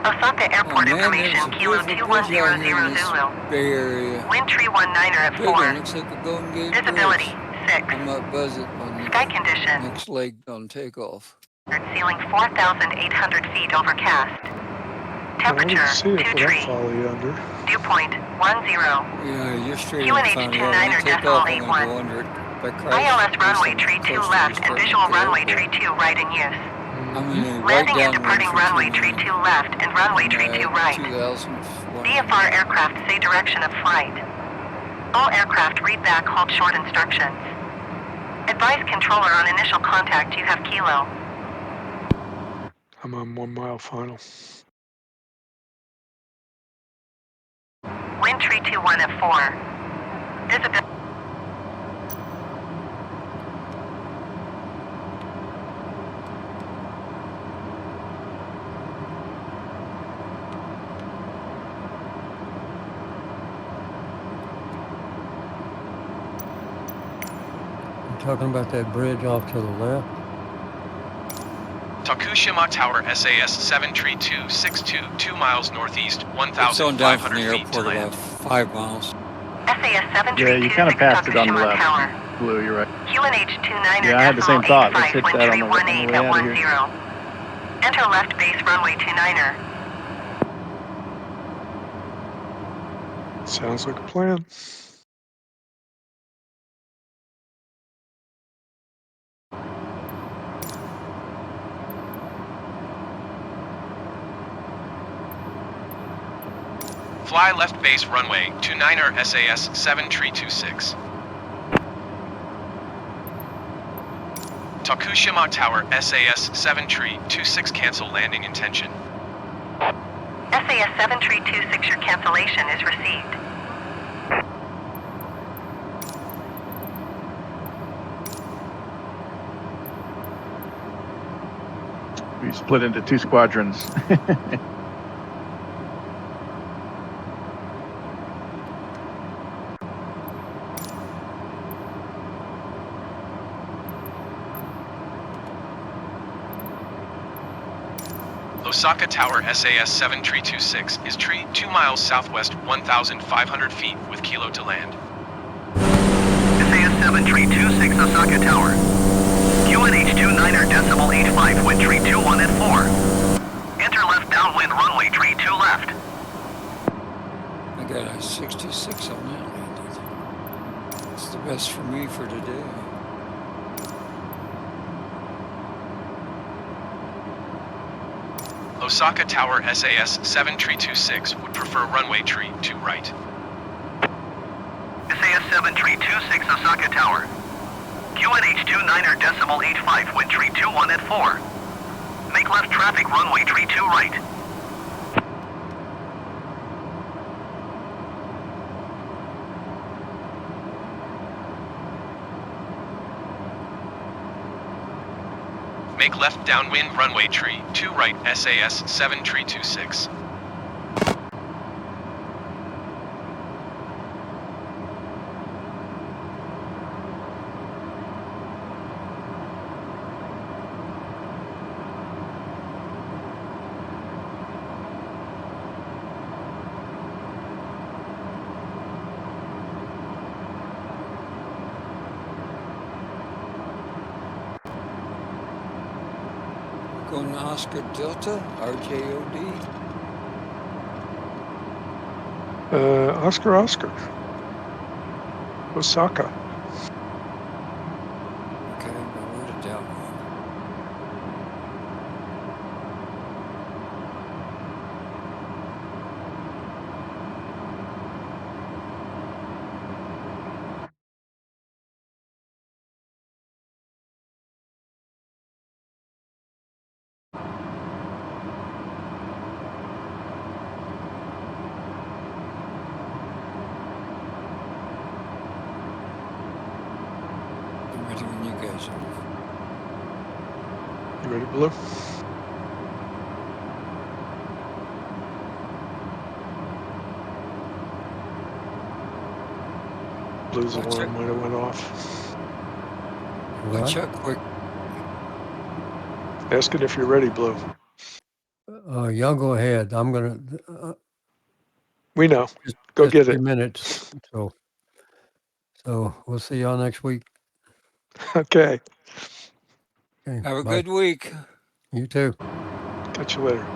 Speaker 8: Osaka Airport
Speaker 5: man,
Speaker 8: information, Kilo 2100 Zulu.
Speaker 5: Bay Area.
Speaker 8: Wind tree 19er at
Speaker 5: Big one,
Speaker 8: 4.
Speaker 5: looks like a Golden Gate
Speaker 8: Visibility
Speaker 5: Bridge.
Speaker 8: 6.
Speaker 5: I might buzz it on the
Speaker 8: Sky condition.
Speaker 5: next leg on takeoff.
Speaker 8: Ceiling 4,800 feet overcast.
Speaker 9: I wouldn't
Speaker 8: Temperature
Speaker 9: see it,
Speaker 8: 2
Speaker 9: but I'll
Speaker 8: tree.
Speaker 9: follow you under.
Speaker 8: Dew point 10.
Speaker 5: Yeah, you're straight on
Speaker 8: QNH
Speaker 5: found
Speaker 8: 29er
Speaker 5: out. Take
Speaker 8: decimal
Speaker 5: off and I
Speaker 8: 81.
Speaker 5: go under it. If I crash,
Speaker 8: ILS runway
Speaker 5: listen,
Speaker 8: tree 2
Speaker 5: close to
Speaker 8: left
Speaker 5: this
Speaker 8: and
Speaker 5: part
Speaker 8: visual
Speaker 5: of the
Speaker 8: runway
Speaker 5: airport.
Speaker 8: tree 2 right in use.
Speaker 5: I'm in a right
Speaker 8: Landing and
Speaker 5: downwind
Speaker 8: departing
Speaker 5: for
Speaker 8: runway tree 2 left and runway tree 2 right.
Speaker 5: 2001.
Speaker 8: VFR aircraft say direction of flight. All aircraft read back hold short instructions. Advise controller on initial contact you have Kilo.
Speaker 9: I'm on 1 mile final.
Speaker 8: Wind tree 21 at 4. Visibility.
Speaker 16: Talking about that bridge off to the left.
Speaker 19: Tokushima Tower SAS 73262, 2 miles northeast,
Speaker 5: It's on down from
Speaker 19: 1,500
Speaker 5: the
Speaker 19: feet to
Speaker 5: airport
Speaker 19: land.
Speaker 5: about 5 miles.
Speaker 8: SAS 732
Speaker 14: Yeah, you kind of passed it on the left.
Speaker 8: Tower.
Speaker 14: Blue, you're right.
Speaker 8: QNH 29er
Speaker 14: Yeah, I had the same thought. Let's hit that on the way
Speaker 8: at
Speaker 14: out of here.
Speaker 8: 10. Enter left base runway 29er.
Speaker 9: Sounds like a plan.
Speaker 19: Fly left base runway 29er SAS 7326. Tokushima Tower SAS 7326 cancel landing intention.
Speaker 8: SAS 7326 your cancellation is received.
Speaker 14: We split into 2 squadrons.
Speaker 19: Osaka Tower SAS 7326 is tree 2 miles southwest, 1,500 feet with Kilo to land.
Speaker 15: SAS 7326 Osaka Tower. QNH 29er decimal 85, wind tree 21 at 4. Enter left downwind runway tree 2 left.
Speaker 5: I got a 66 on that landed. It's the best for me for today.
Speaker 19: Osaka Tower SAS 7326 would prefer runway tree 2 right.
Speaker 15: SAS 7326 Osaka Tower. QNH 29er decimal 85, wind tree 21 at 4. Make left traffic runway tree 2 right.
Speaker 19: Make left downwind runway tree 2 right SAS 7326.
Speaker 5: Going to Oscar Delta, RJOD.
Speaker 9: Oscar. Osaka.
Speaker 5: Okay, I wrote it down wrong. I'm ready when you guys are.
Speaker 9: You ready, Blue? Blue's alarm might have went off.
Speaker 5: Watch out quick.
Speaker 9: Ask it if you're ready, Blue.
Speaker 16: Y'all go ahead. I'm gonna.
Speaker 9: We know.
Speaker 16: Just,
Speaker 9: Go
Speaker 16: just
Speaker 9: get
Speaker 16: a few
Speaker 9: it.
Speaker 16: minutes. So we'll see y'all next week.
Speaker 9: Okay.
Speaker 16: Okay,
Speaker 5: Have a
Speaker 16: bye.
Speaker 5: good week.
Speaker 16: You too.
Speaker 9: Catch you later.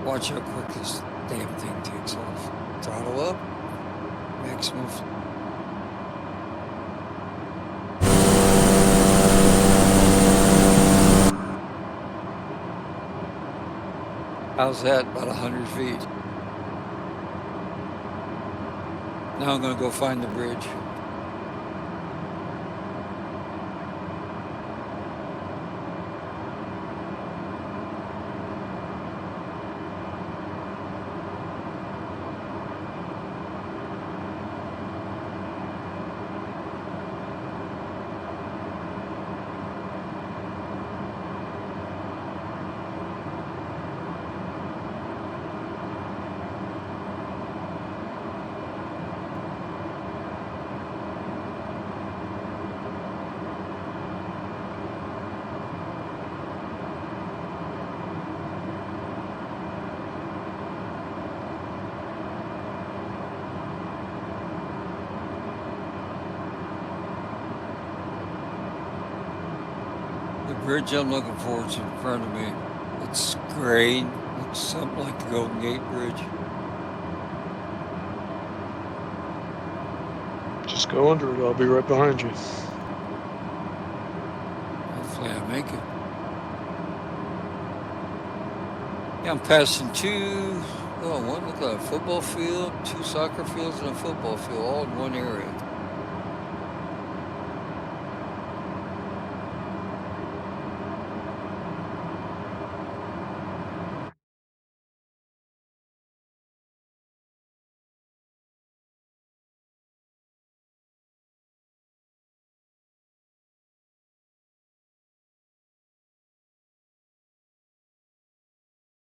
Speaker 5: Watch how quick this damn thing takes off. Throttle up. Maximum. How's that? About 100 feet. Now I'm going to go find the bridge. The bridge I'm looking for is in front of me. It's gray. Looks something like the Golden Gate Bridge.
Speaker 9: Just go under it. I'll be right behind you.
Speaker 5: Hopefully I make it. Yeah, I'm passing one look like a football field, 2 soccer fields, and a football field, all in one area.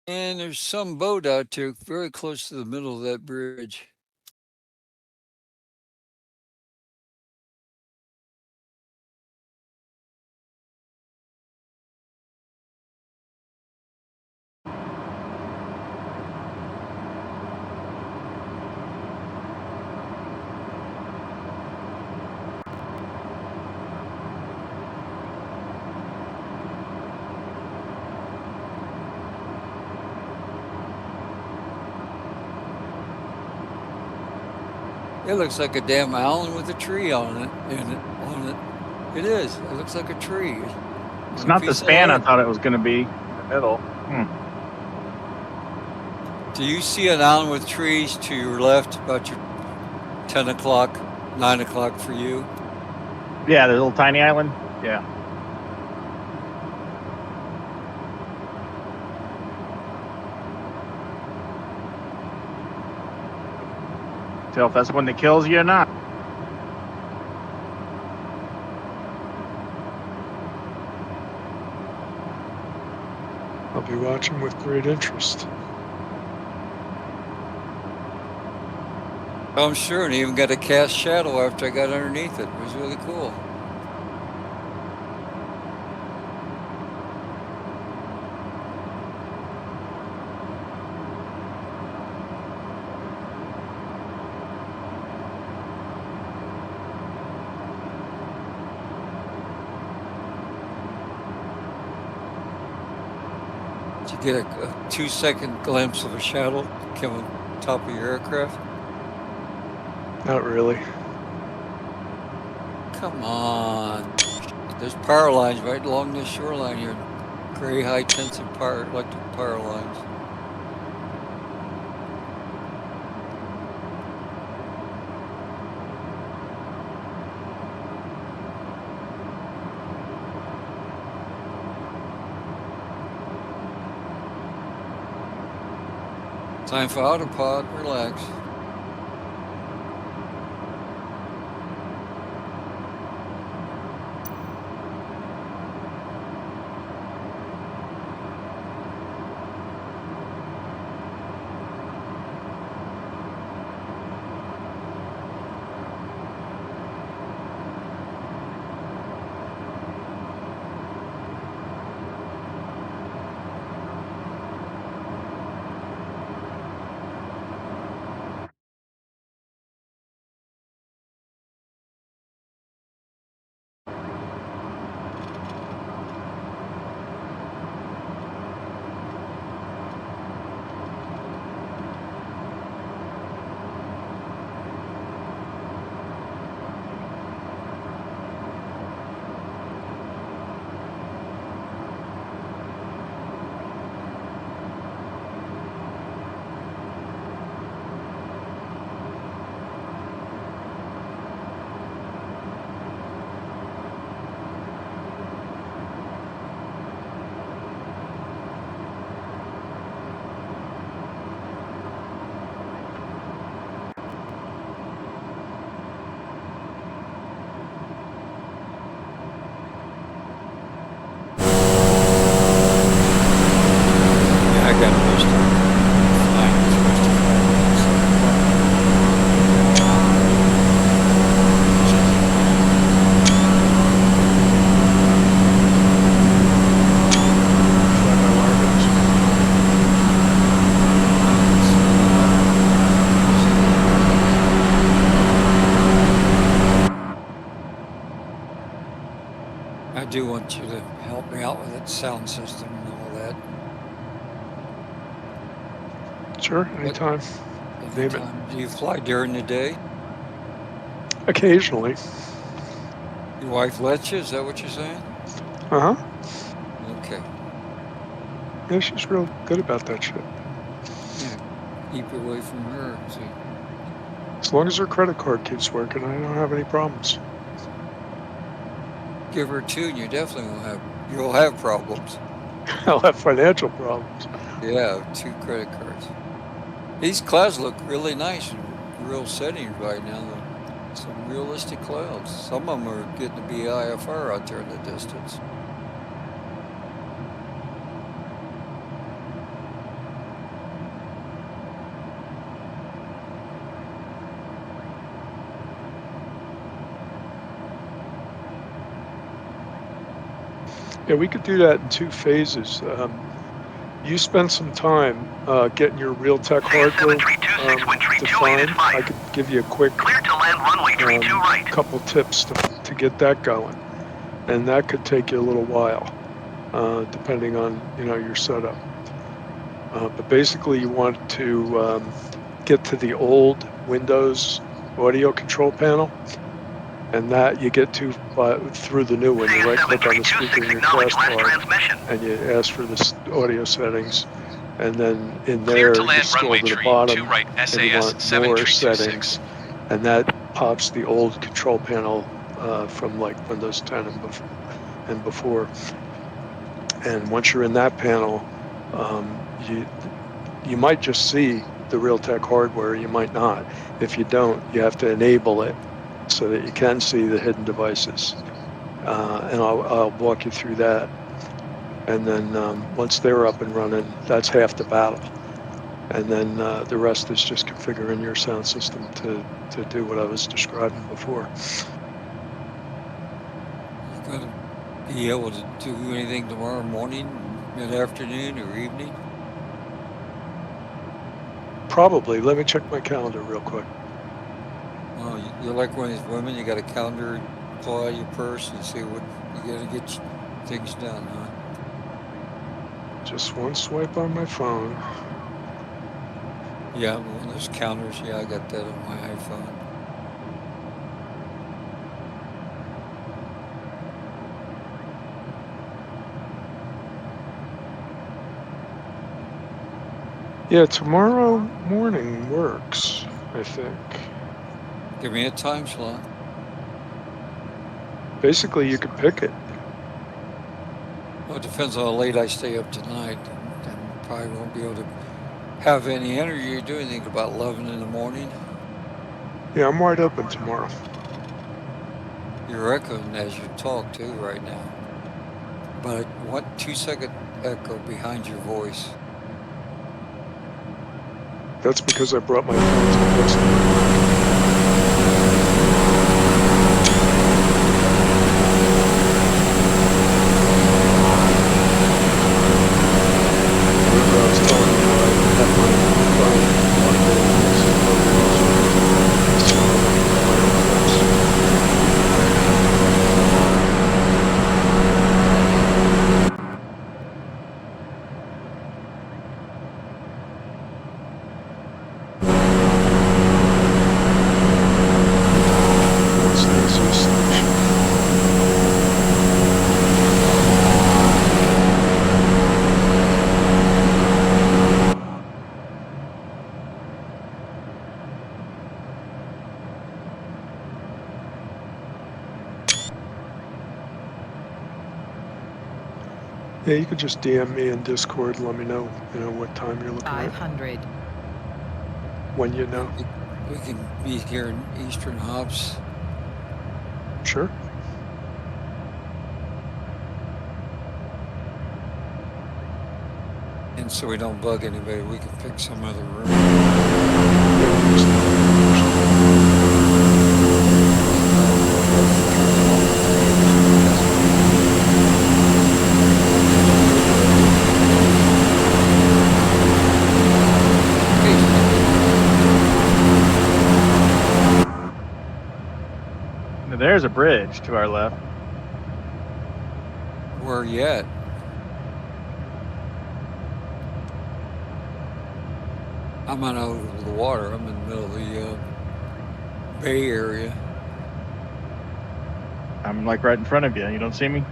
Speaker 5: And there's some boat out there very close to the middle of that bridge. It looks like a damn island with a tree on it. It is. It looks like a tree.
Speaker 12: It's not the span I thought it was going to be in the middle.
Speaker 5: Do you see an island with trees to your left about your 10 o'clock, 9 o'clock for you?
Speaker 12: Yeah, the little tiny island. Yeah. Tell if that's the one that kills you or not.
Speaker 9: I'll be watching with great interest.
Speaker 5: I'm sure, and even got a cast shadow after I got underneath it. It was really cool. Did you get a 2-second glimpse of a shadow coming on top of your aircraft?
Speaker 9: Not really.
Speaker 5: Come on. There's power lines right along the shoreline here. Gray high tension electric power lines. Time for autopod, relax. do want you to help me out with that sound system and all that.
Speaker 9: Sure, anytime. Name it.
Speaker 5: Anytime. Do you fly during the day?
Speaker 9: Occasionally.
Speaker 5: Your wife lets you? Is that what you're saying?
Speaker 9: Uh-huh.
Speaker 5: Okay.
Speaker 9: Yeah, she's real good about that shit.
Speaker 5: Yeah. Keep you away from her. See.
Speaker 9: As long as her credit card keeps working, I don't have any problems.
Speaker 5: Give her two and you definitely you'll have problems.
Speaker 9: I'll have financial problems.
Speaker 5: Yeah, 2 credit cards. These clouds look really nice in real settings right now. Some realistic clouds. Some of them are getting to be IFR out there in the distance.
Speaker 9: Yeah, we could do that in 2 phases. You spend some time getting your Realtek hardware defined. I could give you a quick couple tips to get that going, and that could take you a little while, depending on your setup. But basically, you want to get to the old Windows audio control panel, and that you get to through the new one. You right-click on the speaker in your taskbar, and you ask for the audio settings, and then in there you scroll to the bottom, and you want more settings, and that pops the old control panel from like Windows 10 and before. And once you're in that panel, you might just see the Realtek hardware, you might not. If you don't, you have to enable it so that you can see the hidden devices. And I'll walk you through that. And then once they're up and running, that's half the battle. And then the rest is just configuring your sound system to do what I was describing before.
Speaker 5: You're going to be able to do anything tomorrow morning, mid-afternoon, or evening?
Speaker 9: Probably. Let me check my calendar real quick.
Speaker 5: Oh, you're like one of these women, you got a calendar, pull out your purse and see what you got to get things done, huh?
Speaker 9: Just one swipe on my phone.
Speaker 5: Yeah, one of those counters. Yeah, I got that on my iPhone.
Speaker 9: Yeah, tomorrow morning works, I think.
Speaker 5: Give me a time slot.
Speaker 9: Basically, you could pick it.
Speaker 5: Well, it depends on how late I stay up tonight. And probably won't be able to have any energy or do anything about 11 in the morning.
Speaker 9: Yeah, I'm wide open tomorrow.
Speaker 5: You're echoing as you talk too right now. But what 2-second echo behind your voice?
Speaker 9: That's because I brought my phone to the Yeah, you could just DM me in Discord and let me know, what time you're looking
Speaker 6: 500.
Speaker 9: at. When you know.
Speaker 5: We can be here in Eastern Hops.
Speaker 9: Sure.
Speaker 5: And so we don't bug anybody, we can pick some other room.
Speaker 12: There's a bridge to our left.
Speaker 5: Where are you at? I'm not out over the water. I'm in the middle of the Bay Area.
Speaker 12: I'm like right in front of you. You don't see me?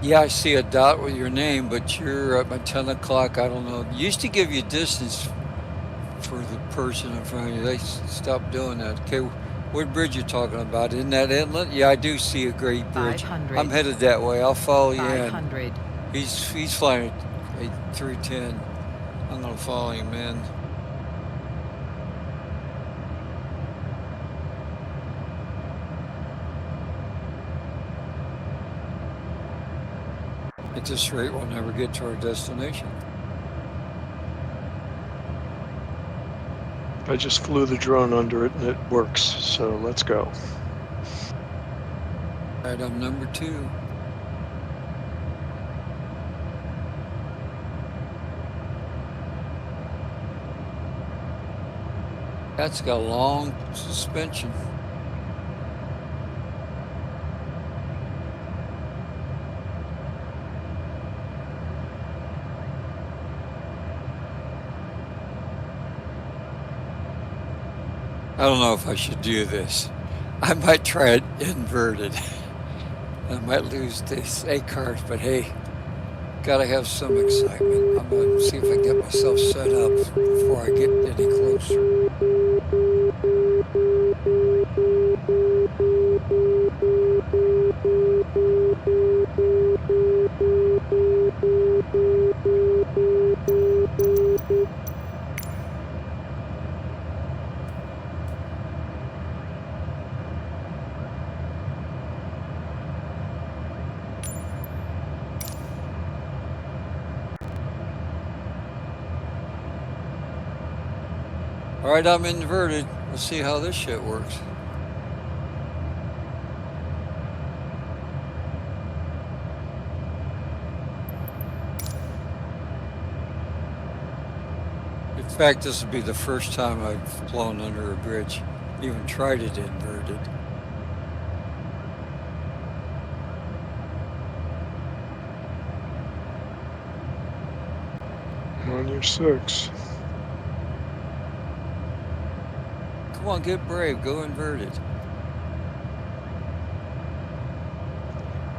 Speaker 5: Yeah, I see a dot with your name, but you're at my 10 o'clock. I don't know. Used to give you distance for the person in front of you. They stopped doing that. Okay, what bridge you talking about? In that inlet? Yeah, I do see a great bridge.
Speaker 6: 500.
Speaker 5: I'm headed that way. I'll follow you in.
Speaker 6: 500.
Speaker 5: He's flying at 310. I'm gonna follow him in. At this rate, we'll never get to our destination.
Speaker 9: I just flew the drone under it and it works. So let's go.
Speaker 5: All right, I'm number 2. That's got a long suspension. I don't know if I should do this. I might try it inverted. I might lose this A card, but hey, gotta have some excitement. I'm gonna see if I can get myself set up before I get any closer. All right, I'm inverted. Let's see how this shit works. In fact, this will be the first time I've flown under a bridge, even tried it inverted.
Speaker 9: I'm on your 6.
Speaker 5: Come on, get brave, go inverted.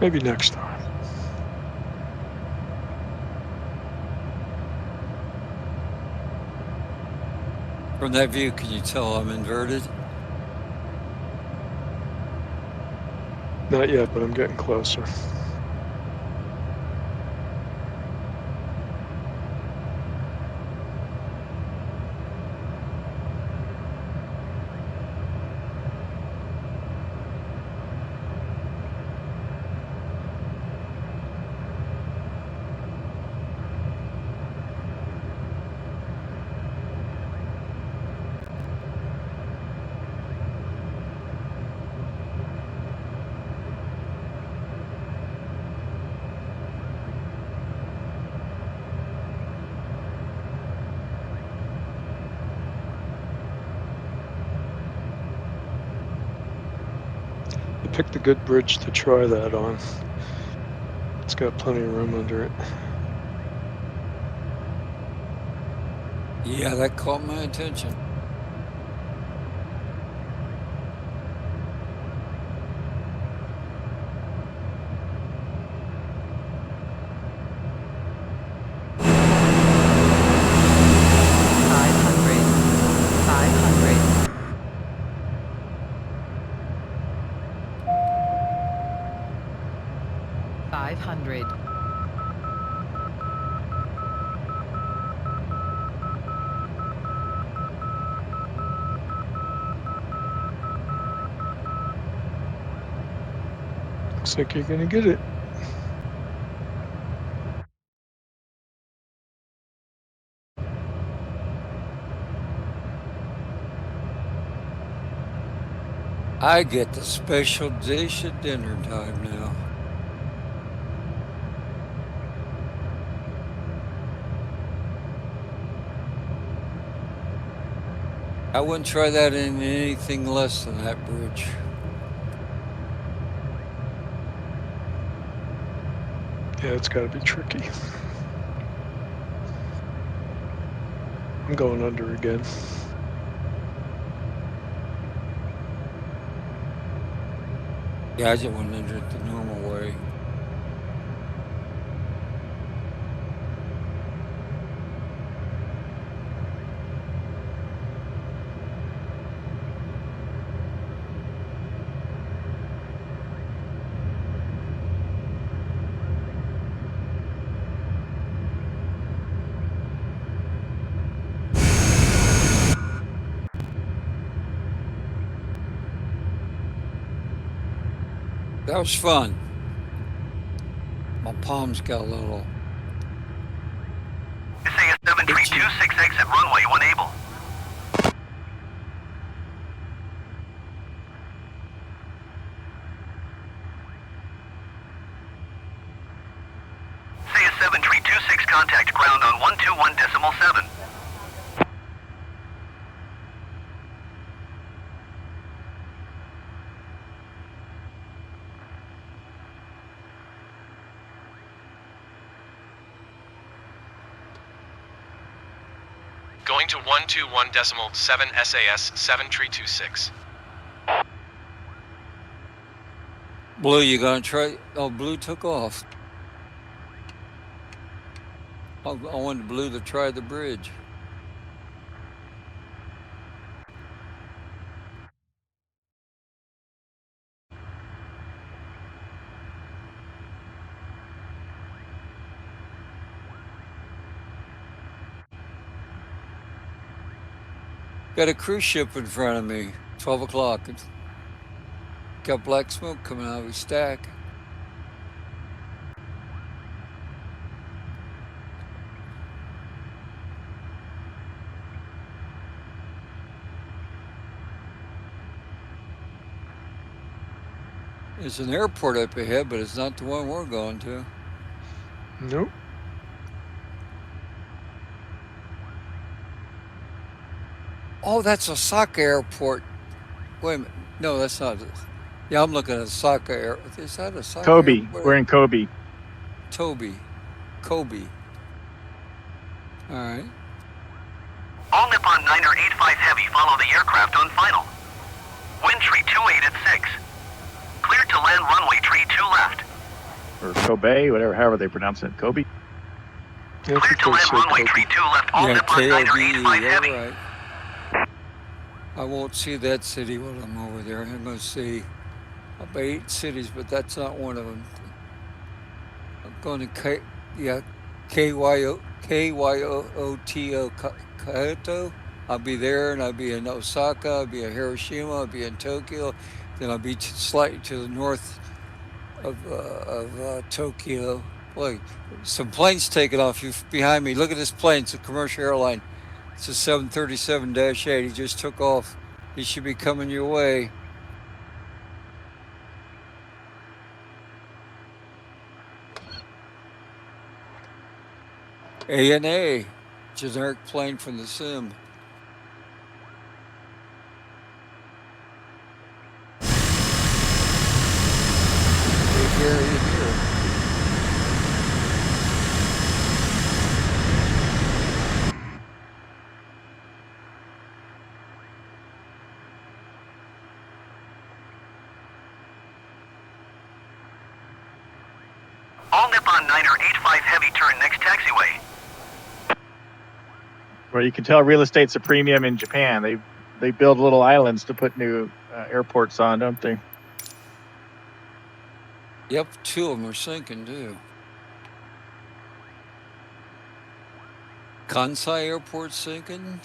Speaker 9: Maybe next time.
Speaker 5: From that view, can you tell I'm inverted?
Speaker 9: Not yet, but I'm getting closer. Picked a good bridge to try that on. It's got plenty of room under it.
Speaker 5: Yeah, that caught my attention.
Speaker 9: Looks like you're gonna get it.
Speaker 5: I get the special dish at dinner time now. I wouldn't try that in anything less than that bridge.
Speaker 9: Yeah, it's got to be tricky. I'm going under again.
Speaker 5: Yeah, I just went under it the normal way. That was fun. My palms got a little.
Speaker 15: SAS 7326 exit runway when able. SAS 7326 contact ground on 121.7.
Speaker 19: Going to 121.7 SAS 7326.
Speaker 5: Blue, you gonna try? Oh, Blue took off. I wanted Blue to try the bridge. Got a cruise ship in front of me. 12 o'clock. It's got black smoke coming out of his stack. There's an airport up ahead, but it's not the one we're going to.
Speaker 9: Nope.
Speaker 5: Oh, that's Osaka Airport. Wait a minute. No, that's not. Yeah, I'm looking at Osaka Air. Is that Osaka
Speaker 12: Kobe.
Speaker 5: Airport?
Speaker 12: We're in Kobe.
Speaker 5: Kobe. All right.
Speaker 15: All Nippon 985 Heavy follow the aircraft on final. Wind tree 28 at 6. Cleared to land runway tree 2 left.
Speaker 12: Or Kobe, whatever, however they pronounce it. Kobe.
Speaker 9: Yeah,
Speaker 15: Cleared to land runway tree 2 left. All Nippon 985 Heavy.
Speaker 5: Right. I won't see that city while I'm over there. I'm going to see about 8 cities, but that's not one of them. I'm going to Kyoto, Kyoto. I'll be there, and I'll be in Osaka. I'll be in Hiroshima. I'll be in Tokyo. Then I'll be slightly to the north of Tokyo. Boy, some planes taking off behind me. Look at this plane. It's a commercial airline. It's a 737-8. He just took off. He should be coming your way. ANA, generic plane from the sim. Here.
Speaker 15: All Nippon 985 Heavy turn next taxiway.
Speaker 12: Well, you can tell real estate's a premium in Japan. They build little islands to put new airports on, don't they?
Speaker 5: Yep, 2 of them are sinking too. Kansai Airport sinking.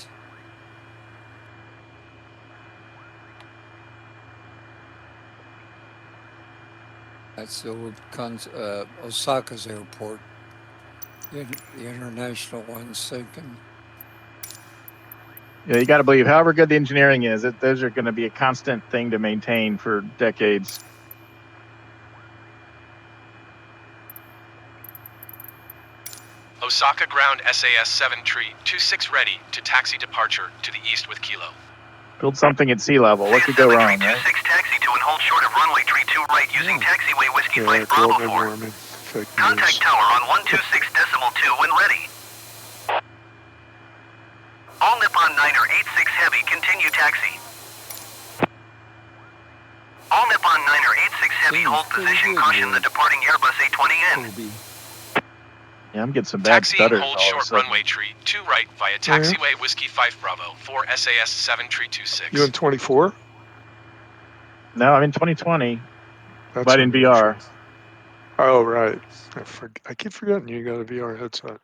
Speaker 5: That's the Osaka's airport. The international one sinking.
Speaker 12: Yeah, you got to believe, however good the engineering is, those are going to be a constant thing to maintain for decades.
Speaker 19: Osaka ground SAS 7326 ready to taxi departure to the east with Kilo.
Speaker 12: Build something at sea level. What could go wrong, right?
Speaker 15: 736 taxi to and hold short of runway tree 2 right using taxiway whiskey 5 Bravo 4.
Speaker 9: traffic
Speaker 15: Contact
Speaker 9: news.
Speaker 15: tower on 126.2 when ready. All Nippon 9er 86 Heavy, continue taxi. All Nippon 9er 86 Heavy, hold position, caution the departing Airbus A20N.
Speaker 12: Yeah, I'm getting some bad
Speaker 19: Taxi and
Speaker 12: stutters
Speaker 19: hold
Speaker 12: all of a
Speaker 19: short
Speaker 12: sudden.
Speaker 19: runway tree 2 right via taxiway Whiskey 5 Bravo 4 SAS 7 tree 26.
Speaker 9: You in 24?
Speaker 12: No, I'm in 2020,
Speaker 9: That's
Speaker 12: but in VR.
Speaker 9: unusual. Oh, right. I keep forgetting you got a VR headset.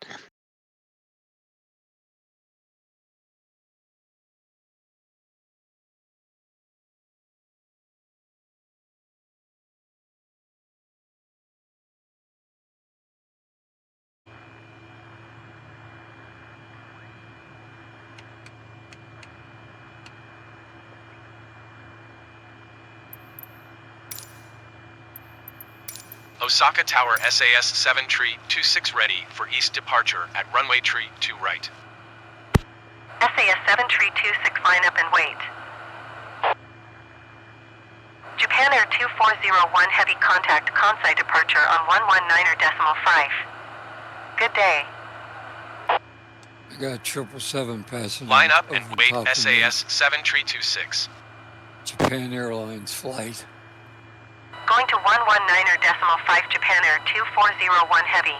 Speaker 19: Osaka Tower SAS 7 tree 26 ready for east departure at runway tree 2 right.
Speaker 8: SAS 7 tree 26 line up and wait. Japan Air 2401 heavy contact Kansai departure on 119.5. Good day.
Speaker 5: I got 777 passing.
Speaker 19: Line up and
Speaker 5: over the
Speaker 19: wait
Speaker 5: top of me.
Speaker 19: SAS 7 tree 26.
Speaker 5: Japan Airlines flight.
Speaker 8: Going to 119.5 Japan Air 2401 heavy.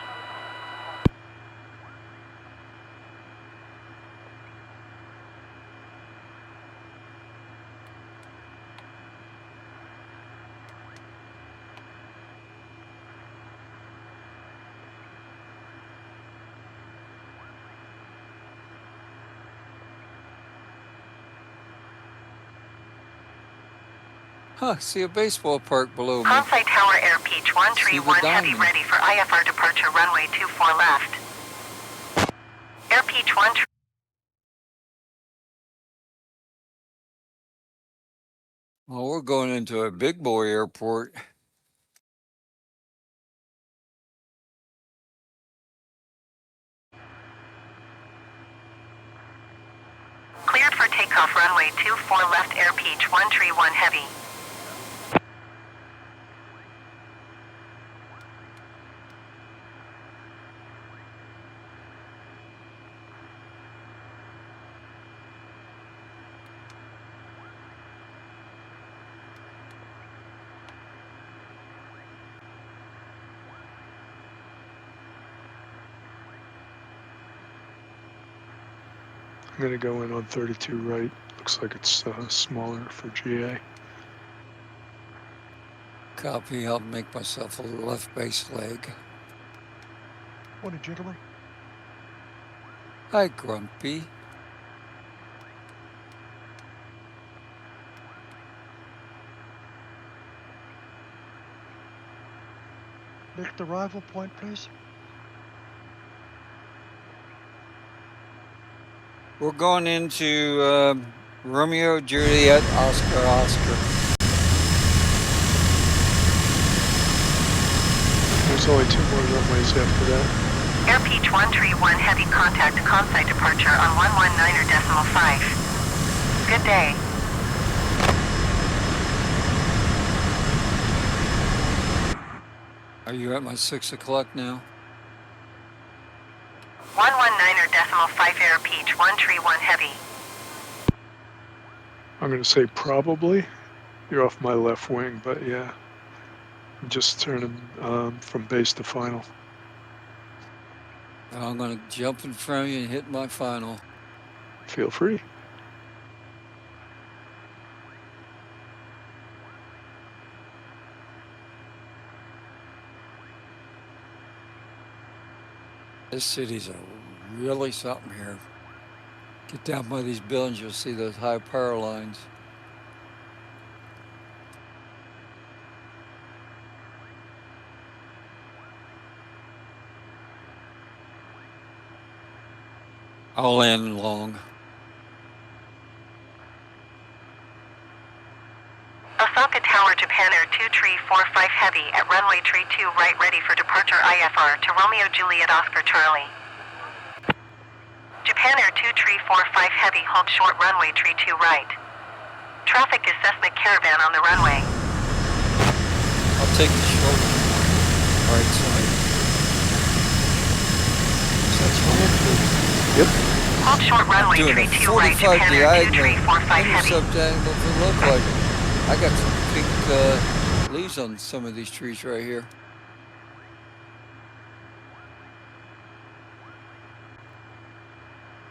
Speaker 5: Huh, see a baseball park below me.
Speaker 8: Kansai Tower Air Peach 131 heavy
Speaker 5: diamond.
Speaker 8: ready for IFR departure runway 24 left. Air Peach 1.
Speaker 5: Well, we're going into a big boy airport.
Speaker 8: Cleared for takeoff runway 24 left Air Peach 131 heavy.
Speaker 9: I'm going to go in on 32 right. Looks like it's smaller for GA.
Speaker 5: Copy, I'll make myself a left base leg.
Speaker 7: Morning, gentlemen.
Speaker 5: Hi, Grumpy.
Speaker 7: Next arrival point, please.
Speaker 5: We're going into Romeo, Juliet, Oscar.
Speaker 9: There's only 2 more runways after that.
Speaker 8: Air Peach 131 heavy contact Kansai departure on 119.5. Good day.
Speaker 5: Are you at my 6 o'clock now?
Speaker 8: 119.5 Air Peach 131 heavy.
Speaker 9: I'm going to say probably. You're off my left wing, but yeah. I'm just turning from base to final.
Speaker 5: I'm going to jump in front of you and hit my final.
Speaker 9: Feel free.
Speaker 5: This city's really something here. Get down by these buildings, you'll see those high power lines. I'll land long.
Speaker 8: Osaka Tower Japan Air 2345 heavy at runway tree 2 right ready for departure IFR to Romeo Juliet Oscar Charlie. Japan Air 2345 heavy hold short runway tree 2 right. Traffic is Cessna Caravan on the runway.
Speaker 5: I'll take the short right side.
Speaker 8: Hold short runway
Speaker 5: doing a
Speaker 8: 32 right,
Speaker 5: 45
Speaker 8: Japan
Speaker 5: diagonal
Speaker 8: 2345 heavy.
Speaker 5: intercept angle for localizer. I got some pink leaves on some of these trees right here.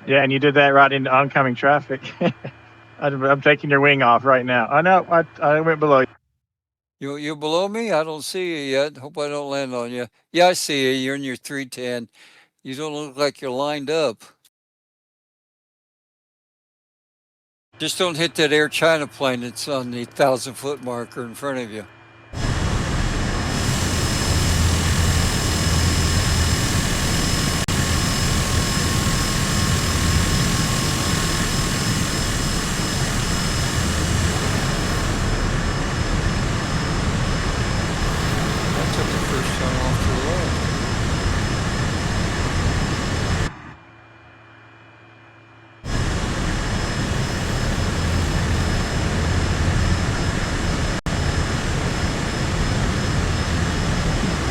Speaker 12: Yeah, and you did that right into oncoming traffic. I'm taking your wing off right now. Oh no, I went below you.
Speaker 5: You're below me? I don't see you yet. Hope I don't land on you. Yeah, I see you. You're in your 310. You don't look like you're lined up. Just don't hit that Air China plane that's on the 1,000-foot marker in front of you. I took the first turn off to the left.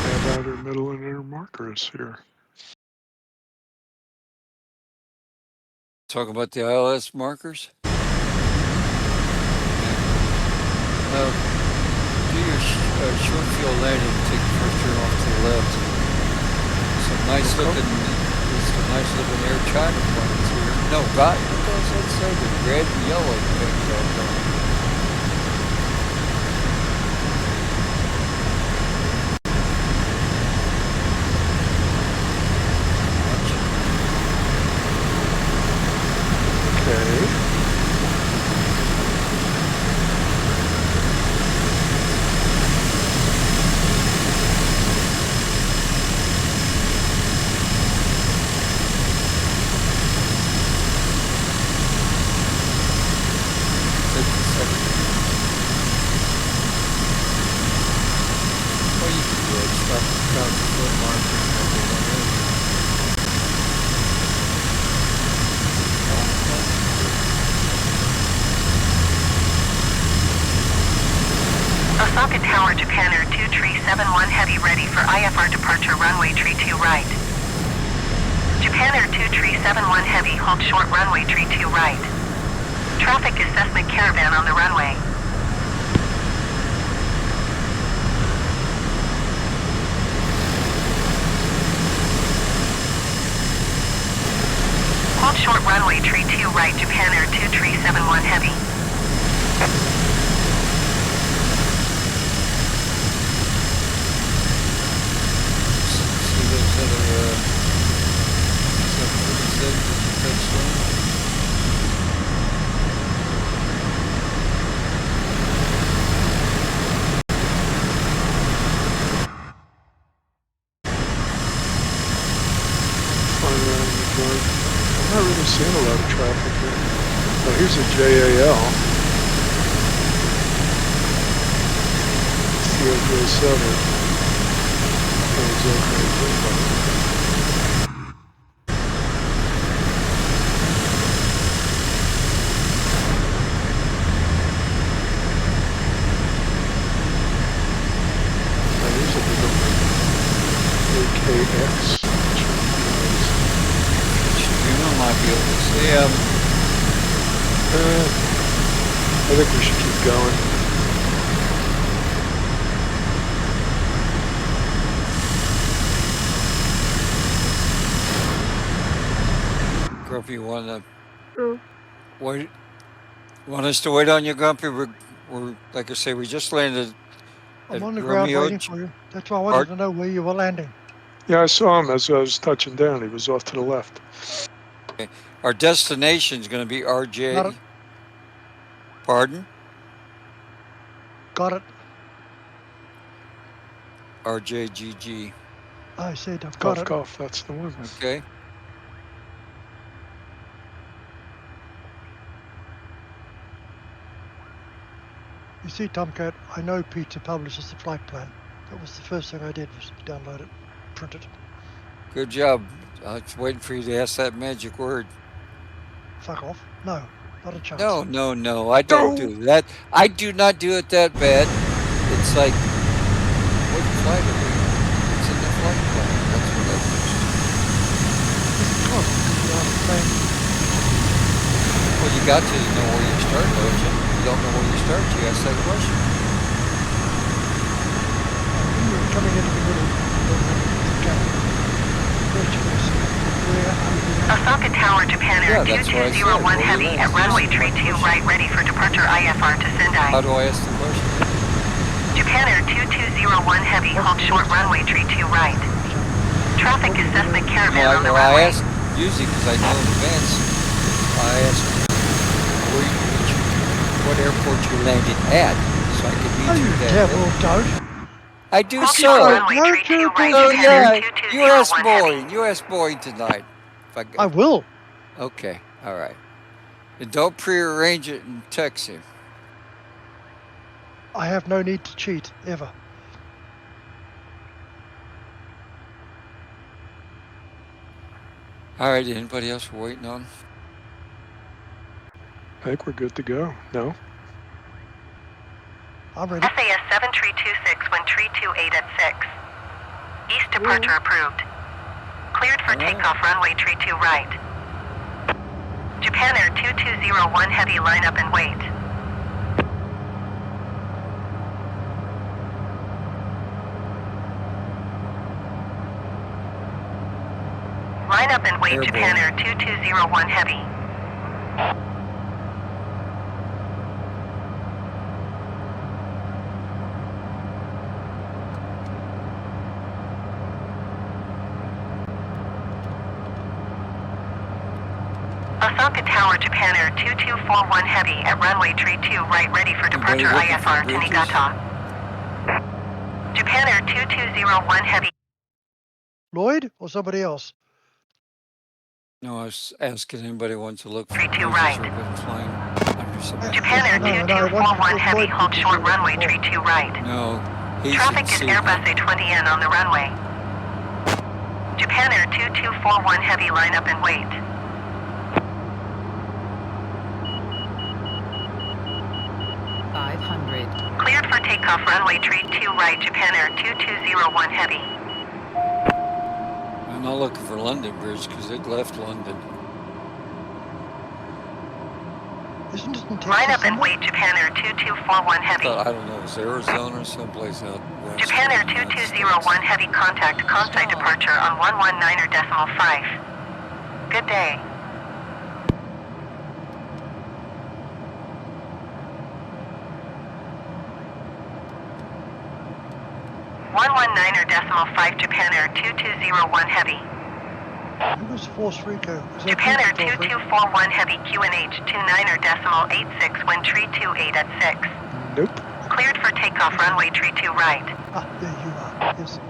Speaker 9: Have outer, middle, and inner markers here.
Speaker 5: Talk about the ILS markers. Do your short field landing. Take the first turn off to the left. Some nice looking Air China planes here. No, God, what does that say? The red and yellow things out there.
Speaker 8: Osaka Tower, Japan Air 2371 Heavy ready for IFR departure runway 32 right. Japan Air 2371 Heavy hold short runway 32 right. Traffic is Cessna Caravan on the runway. Hold short runway 32 right, Japan Air 2371 Heavy.
Speaker 9: I'm not really seeing a lot of traffic here. Oh, here's a JAL. CRJ7. Here's a big AKX.
Speaker 5: You might be able to see him.
Speaker 9: I think we should keep going.
Speaker 5: Grumpy, wait? Want us to wait on you, Grumpy? We're like I say, we just landed.
Speaker 7: I'm on the ground waiting for you. That's why I wanted to know where you were landing.
Speaker 9: Yeah, I saw him as I was touching down. He was off to the left.
Speaker 5: Okay. Our destination is going to be RJ. Pardon?
Speaker 7: Got it.
Speaker 5: RJGG.
Speaker 7: I said I've got it.
Speaker 9: Cough, that's the one.
Speaker 5: Okay.
Speaker 7: You see, Tomcat, I know Pizza publishes the flight plan. That was the first thing I did was download it, print it.
Speaker 5: Good job. I was waiting for you to ask that magic word.
Speaker 7: Fuck off. No, not a chance.
Speaker 5: No. I don't do that. I do not do it that bad. It's like, what flight are we on? It's in the flight plan. That's what I used to.
Speaker 7: It's because you're on a plane
Speaker 5: got to know where you start, don't you? If you don't know where you start, you ask that question.
Speaker 7: You're coming into the middle.
Speaker 8: Osaka Tower, Japan Air
Speaker 5: Yeah, that's what I said.
Speaker 8: 2201 Heavy at runway tree 2 right, ready for departure IFR to Sendai.
Speaker 5: How do I ask the question?
Speaker 8: Japan Air 2201 Heavy, hold short runway tree 2 right. Traffic is Cessna Caravan on the runway.
Speaker 5: I ask, usually because I know in advance, I ask what airport you landed at, so I can meet you there.
Speaker 7: Don't.
Speaker 5: I do
Speaker 8: Hold
Speaker 5: so.
Speaker 8: short runway tree 2 right,
Speaker 5: Oh
Speaker 8: Japan
Speaker 5: yeah,
Speaker 8: Air 2201 Heavy.
Speaker 5: U.S. Boeing tonight.
Speaker 7: I will.
Speaker 5: Okay, all right. And don't prearrange it and text him.
Speaker 7: I have no need to cheat, ever.
Speaker 5: All right, anybody else we're waiting on?
Speaker 9: I think we're good to go. No?
Speaker 7: I'm ready.
Speaker 8: SAS 7326, wind tree 28 at 6. East departure approved. Cleared for takeoff, runway tree 2 right. Japan Air 2201 Heavy, line up and wait. Line up and wait, Japan Air 2201 Heavy. Osaka Tower, Japan Air 2241 Heavy at runway tree 2 right, ready for departure IFR to Niigata. Japan Air 2201 Heavy.
Speaker 7: Lloyd or somebody else?
Speaker 5: No, I was asking anybody wants to look for
Speaker 8: 32 right. Japan Air 2241 Heavy, hold short runway tree 2 right.
Speaker 5: No,
Speaker 8: traffic is Airbus A20N on the runway. Japan Air 2241 Heavy, line up and wait. Cleared for takeoff, runway tree 2 right, Japan Air 2201 Heavy.
Speaker 5: I'm not looking for London Bridge because it left London.
Speaker 7: Isn't it in Texas?
Speaker 8: Line up and wait, Japan Air 2241 Heavy.
Speaker 5: I don't know, it's Arizona or someplace out west.
Speaker 8: Japan Air 2201 Heavy, contact Kansai departure on 119.5. Good day. 119.5, Japan Air 2201 Heavy.
Speaker 7: Who was Force Rico?
Speaker 8: Japan Air 2241 Heavy, QNH 29.86, wind tree 28 at 6.
Speaker 9: Nope.
Speaker 8: Cleared for takeoff, runway tree 2 right.
Speaker 7: Ah, there you are. Yes.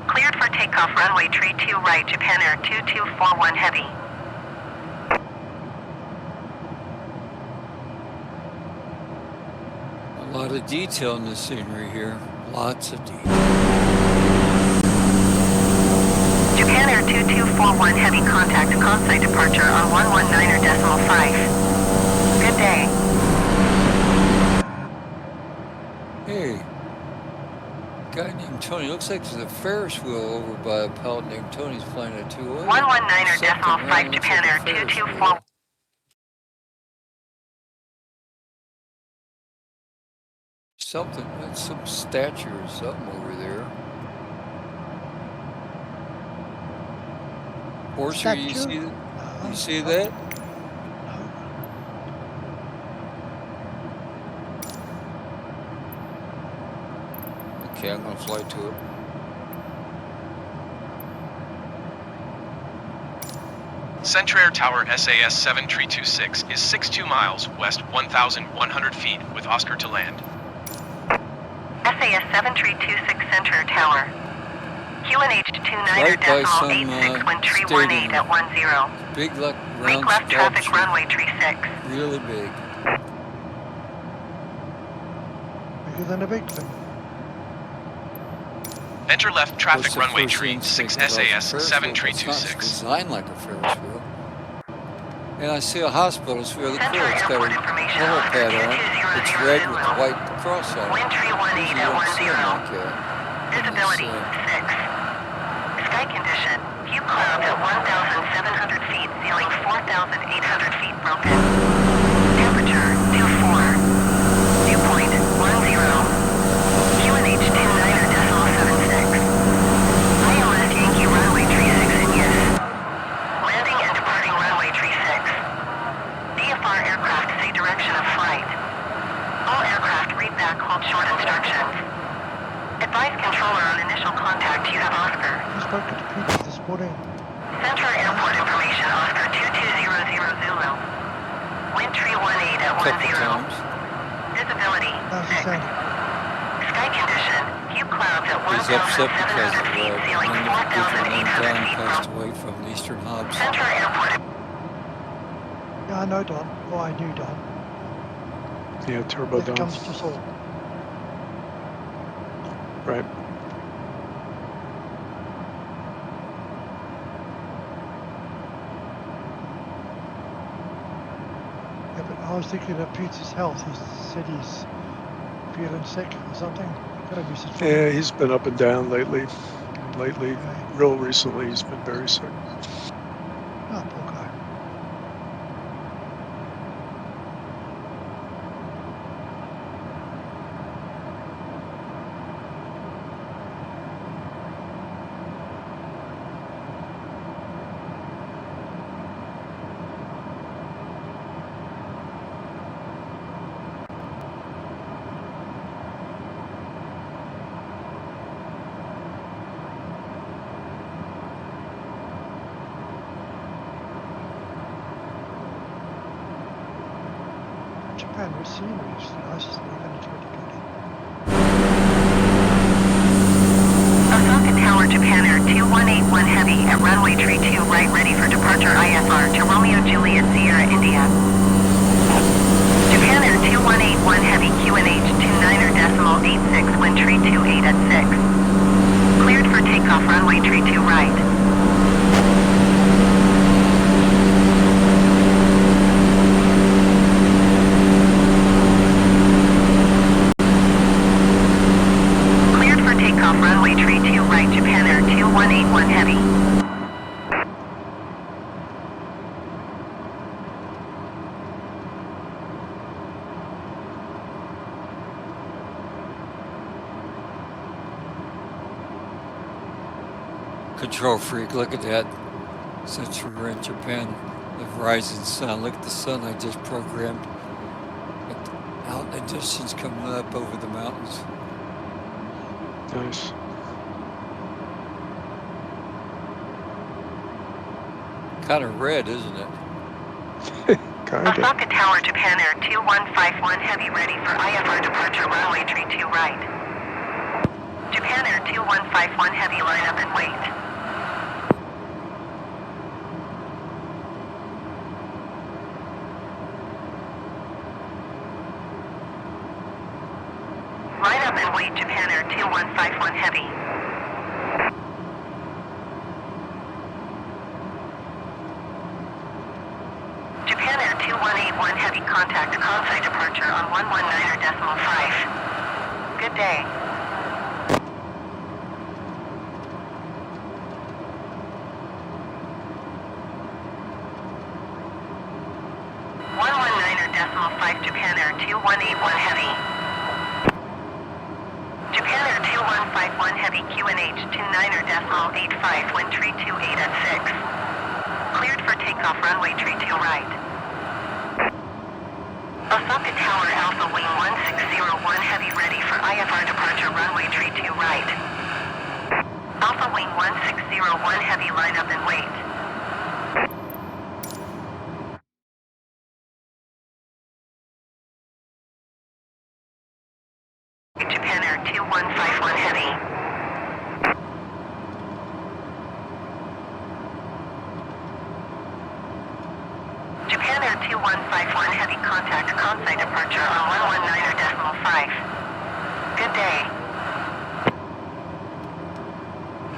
Speaker 8: Cleared for takeoff, runway tree 2 right, Japan Air 2241 Heavy.
Speaker 5: A lot of detail in the scenery here. Lots of detail.
Speaker 8: Japan Air 2241 Heavy, contact Kansai departure on 119.5. Good day.
Speaker 5: Hey, guy named Tony. Looks like there's a Ferris wheel over by a pilot named Tony's flying a 208.
Speaker 8: 119.5, Japan Air 2241.
Speaker 5: Something, that's some statue or something over there. Orser, you see that? You see that? Okay, I'm gonna fly to it.
Speaker 19: Centrair Tower SAS 7326 is 62 miles west 1,100 feet with Oscar to land.
Speaker 8: SAS 7326 Centrair Tower. QNH 29.86, wind tree 18 at 10.
Speaker 5: Big left,
Speaker 8: make left traffic, runway tree 6.
Speaker 5: Really big.
Speaker 7: Bigger than a big thing.
Speaker 19: Enter left traffic, runway tree 6 SAS 7326.
Speaker 5: It's designed like a Ferris wheel. And I see a hospital, it's really cool. It's got a helipad on it. It's red with a white cross on it.
Speaker 8: Wind tree 18 at 10. Visibility 6. 2,800 feet broken. Temperature 24. Dew point 10. QNH 29.76. ILS Yankee runway 36 in use. Landing and departing runway 36. DFR aircraft say direction of flight. All aircraft read back, hold short instructions. Advise controller on initial contact, you have Oscar.
Speaker 7: I spoke to Peter this morning.
Speaker 8: Central Airport information, Oscar 2200 Zulu. Wind tree 18 at 10. Visibility 6. Sky condition, few clouds at
Speaker 5: He's upset because
Speaker 8: 1,700 feet, ceiling 4,800 feet.
Speaker 5: passed away from the Eastern Hubs.
Speaker 8: Central Airport.
Speaker 7: Yeah, I know Don. Oh, I knew Don.
Speaker 9: Yeah, Turbo
Speaker 7: That
Speaker 9: Don.
Speaker 7: comes to all.
Speaker 9: Right.
Speaker 7: Yeah, but I was thinking of Peter's health. He said he's feeling sick or something. Got a message from
Speaker 9: Yeah,
Speaker 7: him.
Speaker 9: he's been up and down lately. Real recently, he's been very sick.
Speaker 7: Ah, poor guy. Japan with scenery is nice, isn't it? In 2020.
Speaker 8: Osaka Tower, Japan Air 2181 Heavy at runway tree 2 right, ready for departure IFR to Romeo Juliet Sierra India. Japan Air 2181 Heavy QNH 29.86 wind tree 28 at 6. Cleared for takeoff runway tree 2 right. Cleared for takeoff runway tree 2 right, Japan Air 2181 Heavy.
Speaker 5: Control freak, look at that. Since we're in Japan, the rising sun. Look at the sun I just programmed. Out in the distance coming up over the mountains.
Speaker 9: Nice.
Speaker 5: Kind of red, isn't it?
Speaker 9: Kinda.
Speaker 8: Osaka Tower, Japan Air 2151 Heavy ready for IFR departure runway tree 2 right. Japan Air 2151 Heavy line up and wait. Line up and wait, Japan Air 2151 Heavy. Japan Air 2181 Heavy contact Kansai departure on 119.5. Good day. Japan Air 2181 Heavy. Japan Air 2151 Heavy QNH 29.85 wind tree 28 at 6. Cleared for takeoff runway tree 2 right. Osaka Tower Alpha Wing 1601 Heavy ready for IFR departure runway tree 2 right. Alpha Wing 1601 Heavy line up and wait. Japan Air 2151 Heavy. Japan Air 2151 Heavy contact Kansai departure on 119.5. Good day.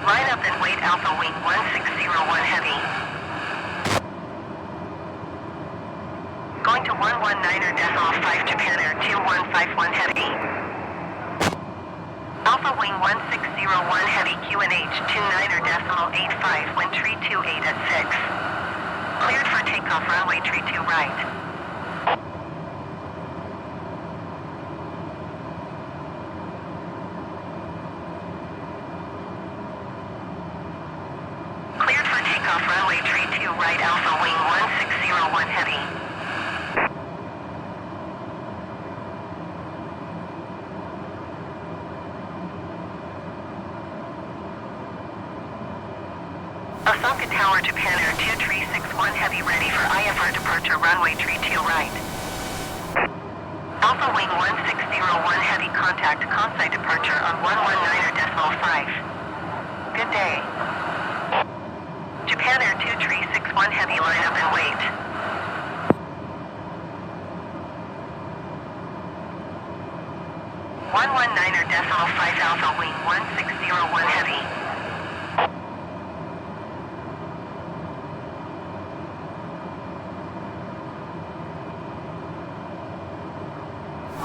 Speaker 8: Line up and wait Alpha Wing 1601 Heavy. Going to 119.5 Japan Air 2151 Heavy. Alpha Wing 1601 Heavy QNH 29.85 wind tree 28 at 6. Cleared for takeoff takeoff runway 32 right. Cleared for takeoff runway 32 right, Alpha wing 1601 heavy. Osaka Tower, Japan Air 2361 Heavy, ready for IFR departure runway 32 right. Alpha wing 1601 Heavy, contact Kansai departure on 119.5. Good day. Japan Air 2361 Heavy, line up and wait. .5 Alpha wing 1601 Heavy.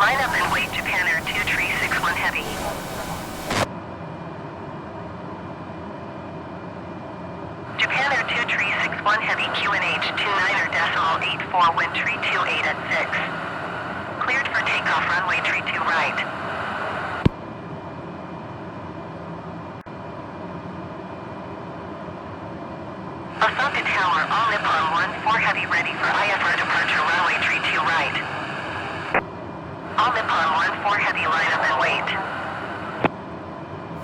Speaker 8: Line up and wait, Japan Air 2361 Heavy. Japan Air 2361 Heavy, QNH 29.84, wind 328 at 6. Cleared for takeoff runway 32 right. Osaka Tower, all Nippon 14 Heavy, ready for IFR departure runway 32 right. All Nippon 14 Heavy, line up and wait.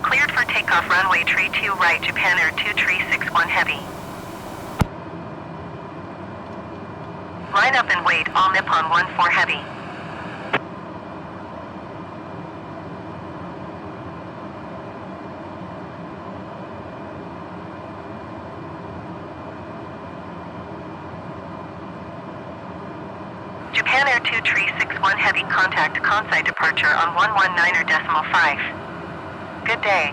Speaker 8: Cleared for takeoff runway 32 right, Japan Air 2361 Heavy. Line up and wait, all Nippon 14 Heavy. Japan Air 2361 Heavy, contact Kansai departure on 119.5. Good day.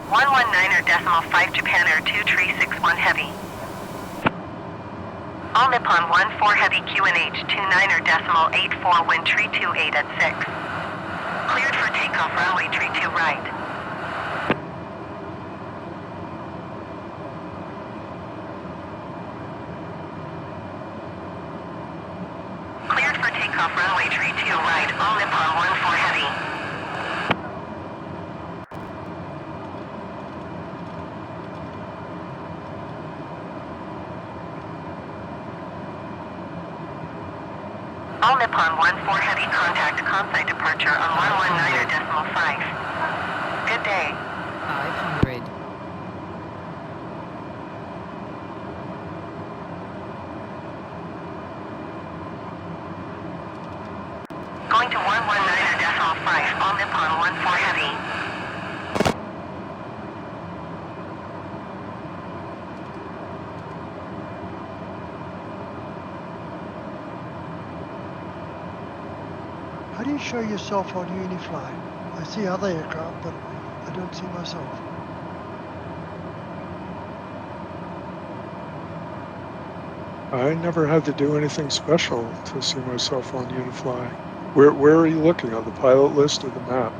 Speaker 8: .5 Japan Air 2361 Heavy. All Nippon 14 Heavy, QNH 29.84, wind 328 at 6. Cleared for takeoff runway 32 right. Cleared for takeoff runway 32 right, all Nippon 14 Heavy. All Nippon 14 Heavy, contact Kansai departure on 119.5. Good day.
Speaker 6: 500.
Speaker 8: Going to 119.5, all Nippon 14 Heavy.
Speaker 7: How do you show yourself on Unifly? I see other aircraft, but I don't see myself.
Speaker 9: I never had to do anything special to see myself on Unifly. Where are you looking, on the pilot list or the map?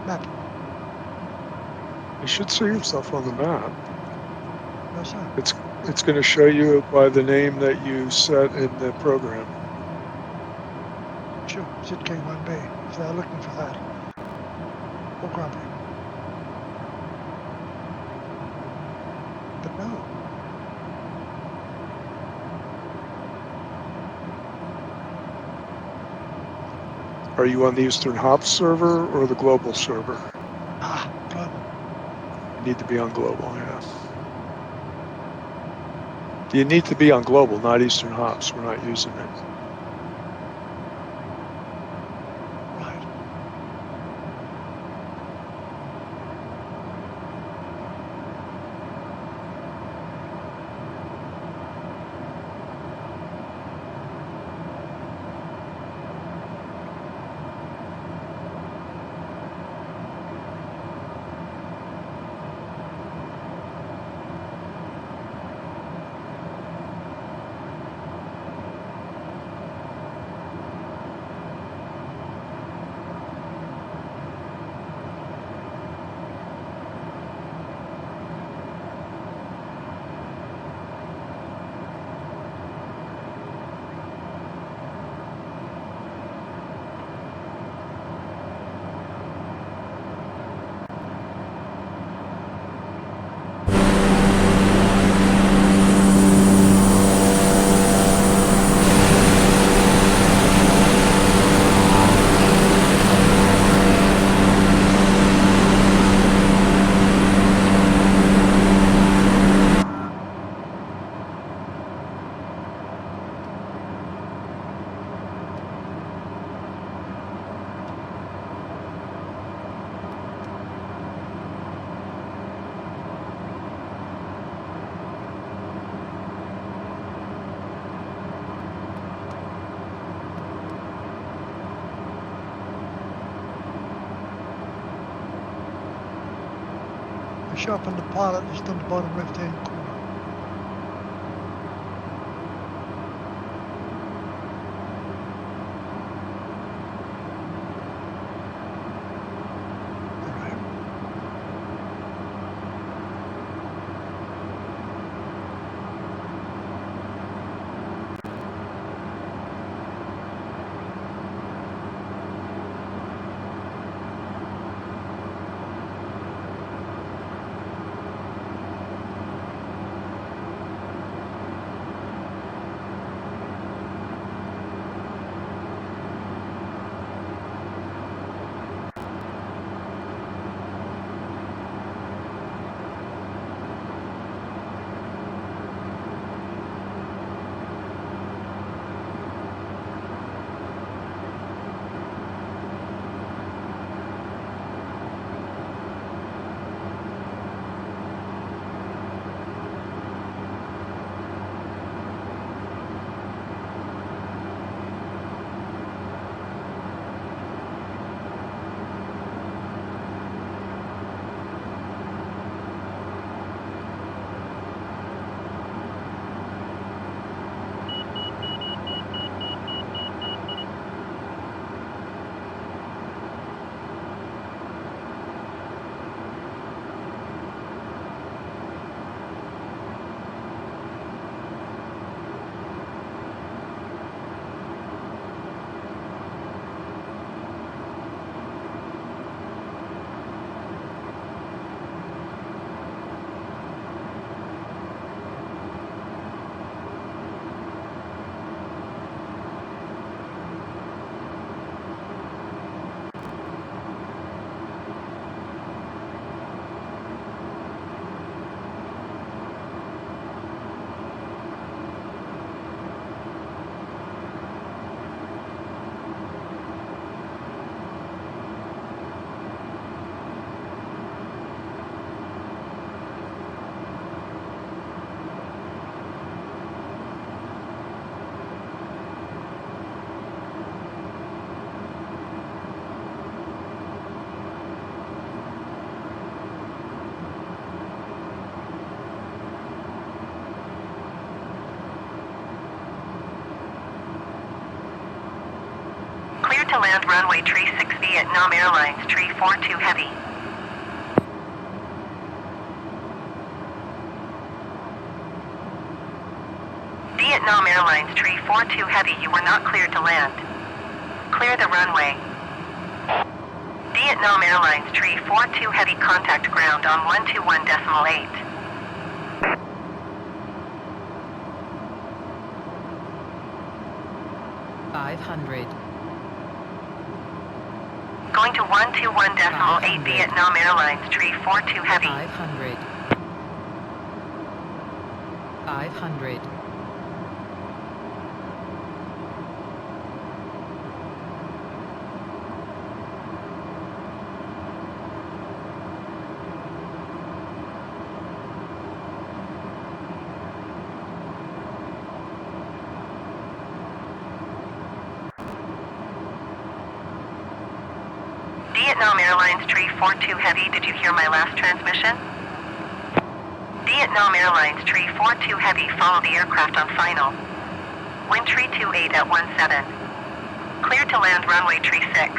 Speaker 7: Map.
Speaker 9: You should see yourself on the map.
Speaker 7: No, sir.
Speaker 9: It's going to show you by the name that you set in the program.
Speaker 7: Sure, ZK1B, if they're looking for that. Or Grumpy. But no.
Speaker 9: Are you on the Eastern Hops server or the global server?
Speaker 7: Ah, global.
Speaker 9: You need to be on global, yeah. You need to be on global, not Eastern Hops. We're not using it.
Speaker 7: Right. show up on the pilot just on the bottom left-hand corner.
Speaker 8: Clear to land runway tree 6 Vietnam Airlines, tree 42 heavy. Vietnam Airlines, tree 42 heavy, you were not cleared to land. Clear the runway. Vietnam Airlines, tree 42 heavy, contact ground on 121.8. Going to 121.8 Vietnam Airlines, tree 42 heavy.
Speaker 6: 500. 500.
Speaker 8: Vietnam Airlines, tree 42 heavy, did you hear my last transmission? Vietnam Airlines, tree 42 heavy, follow the aircraft on final. Wind tree 28 at 17. Clear to land runway tree 6.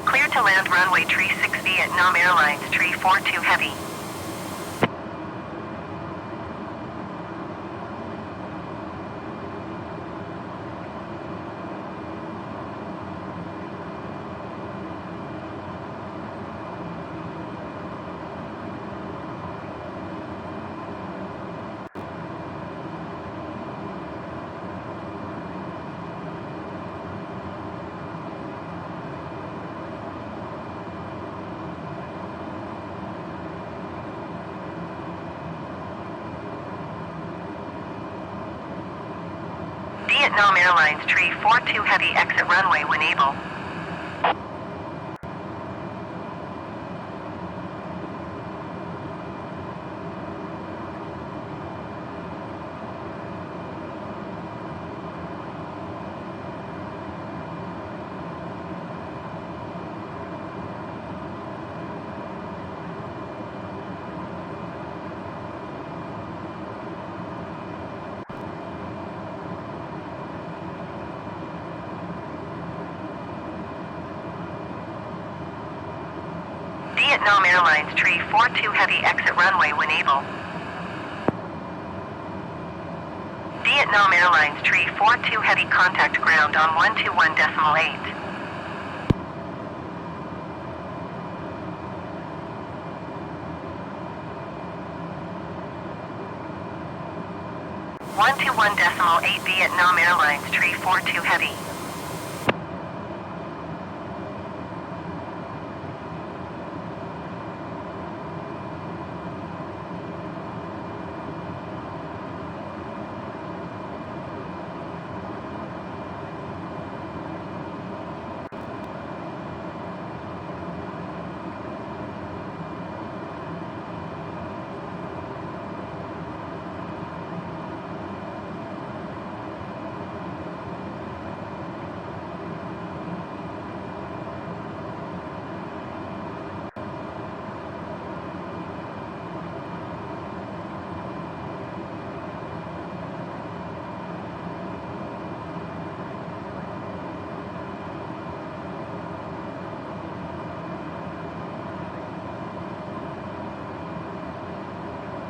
Speaker 8: Clear to land runway tree 6 Vietnam Airlines, tree 42 heavy. Vietnam Airlines, tree 42 heavy, exit runway when able. Vietnam Airlines Tree 42 Heavy exit runway when able. Vietnam Airlines Tree 42 Heavy contact ground on 121.8. 121.8 Vietnam Airlines Tree 42 Heavy.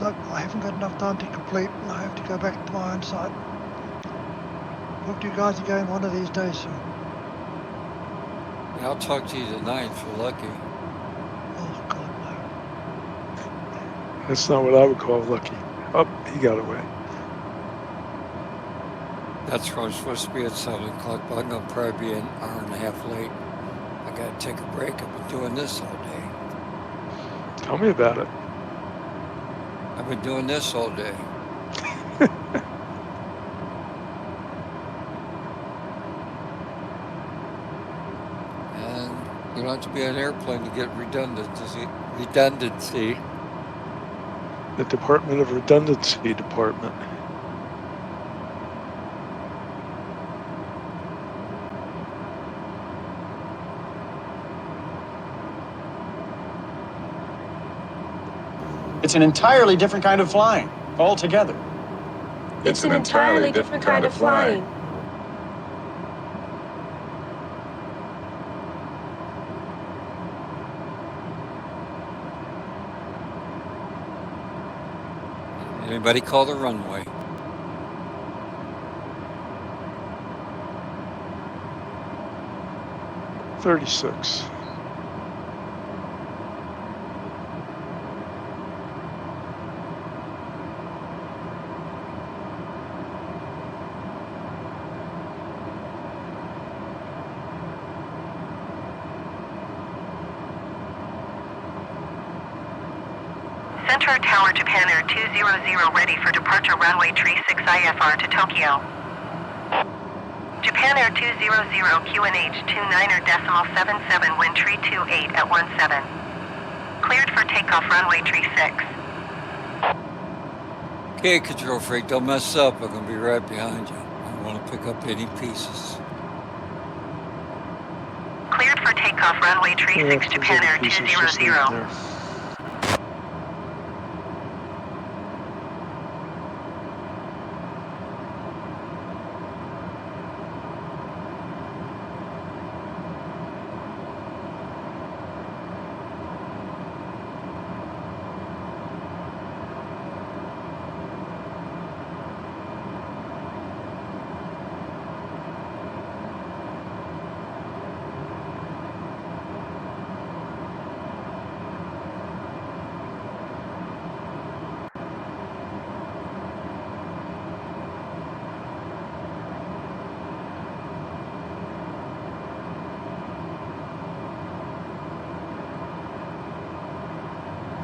Speaker 7: Look, I haven't got enough time to complete, and I have to go back to my own site. Talk to you guys again one of these days soon.
Speaker 5: Yeah, I'll talk to you tonight if you're lucky.
Speaker 7: Oh, God, no.
Speaker 9: That's not what I would call lucky. Oh, he got away.
Speaker 5: That's where I'm supposed to be at 7 o'clock, but I'm going to probably be an hour and a half late. I got to take a break. I've been doing this all day.
Speaker 9: Tell me about it.
Speaker 5: I've been doing this all day. And you don't have to be on an airplane to get redundancy.
Speaker 9: The Department of Redundancy Department.
Speaker 3: It's an entirely different kind of flying, altogether.
Speaker 11: It's an entirely different kind of flying.
Speaker 5: Anybody call the runway?
Speaker 9: $36.
Speaker 8: Center Tower Japan Air 200 ready for departure runway 36 IFR to Tokyo. Japan Air 200 QNH 29.77 wind tree 28 at 17. Cleared for takeoff runway tree 6.
Speaker 5: Okay, control freak, don't mess up. I'm going to be right behind you. I don't want to pick up any pieces.
Speaker 8: Cleared for takeoff runway tree 6 Japan Air 200.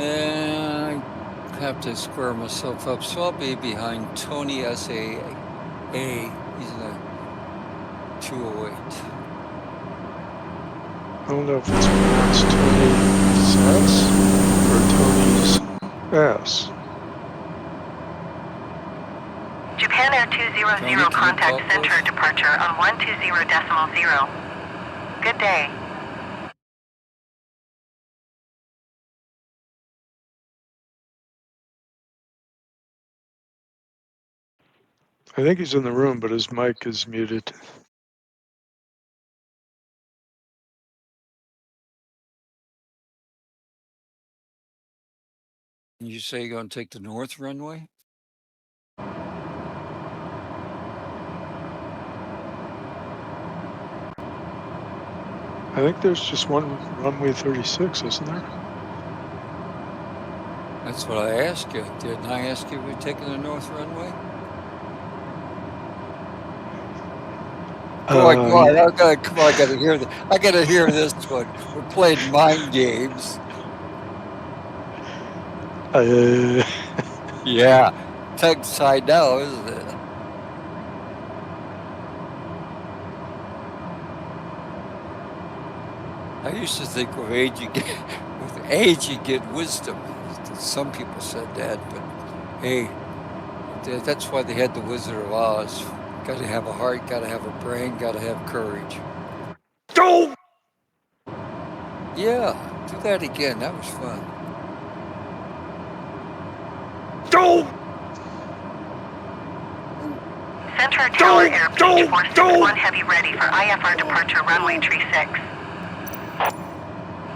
Speaker 5: And I have to square myself up, so I'll be behind Tony SAA. He's in a 208.
Speaker 9: I don't know if it's pronounced Tony's S or Tony's S.
Speaker 8: Japan Air 200 contact center departure on 120.0. Good day.
Speaker 9: I think he's in the room, but his mic is muted.
Speaker 5: You say you're going to take the north runway?
Speaker 9: I think there's just one runway 36, isn't there?
Speaker 5: That's what I asked you. Didn't I ask you if we're taking the north runway? Come on, I gotta hear this. I gotta hear this one. We're playing mind games. Yeah, tongue side now, isn't it? I used to think with age you get wisdom. Some people said that, but hey, that's why they had the Wizard of Oz. Got to have a heart, got to have a brain, got to have courage.
Speaker 9: Go!
Speaker 5: Yeah, do that again. That was fun.
Speaker 9: Go!
Speaker 8: Center Tower Air Page 461 Heavy ready for IFR departure runway 36.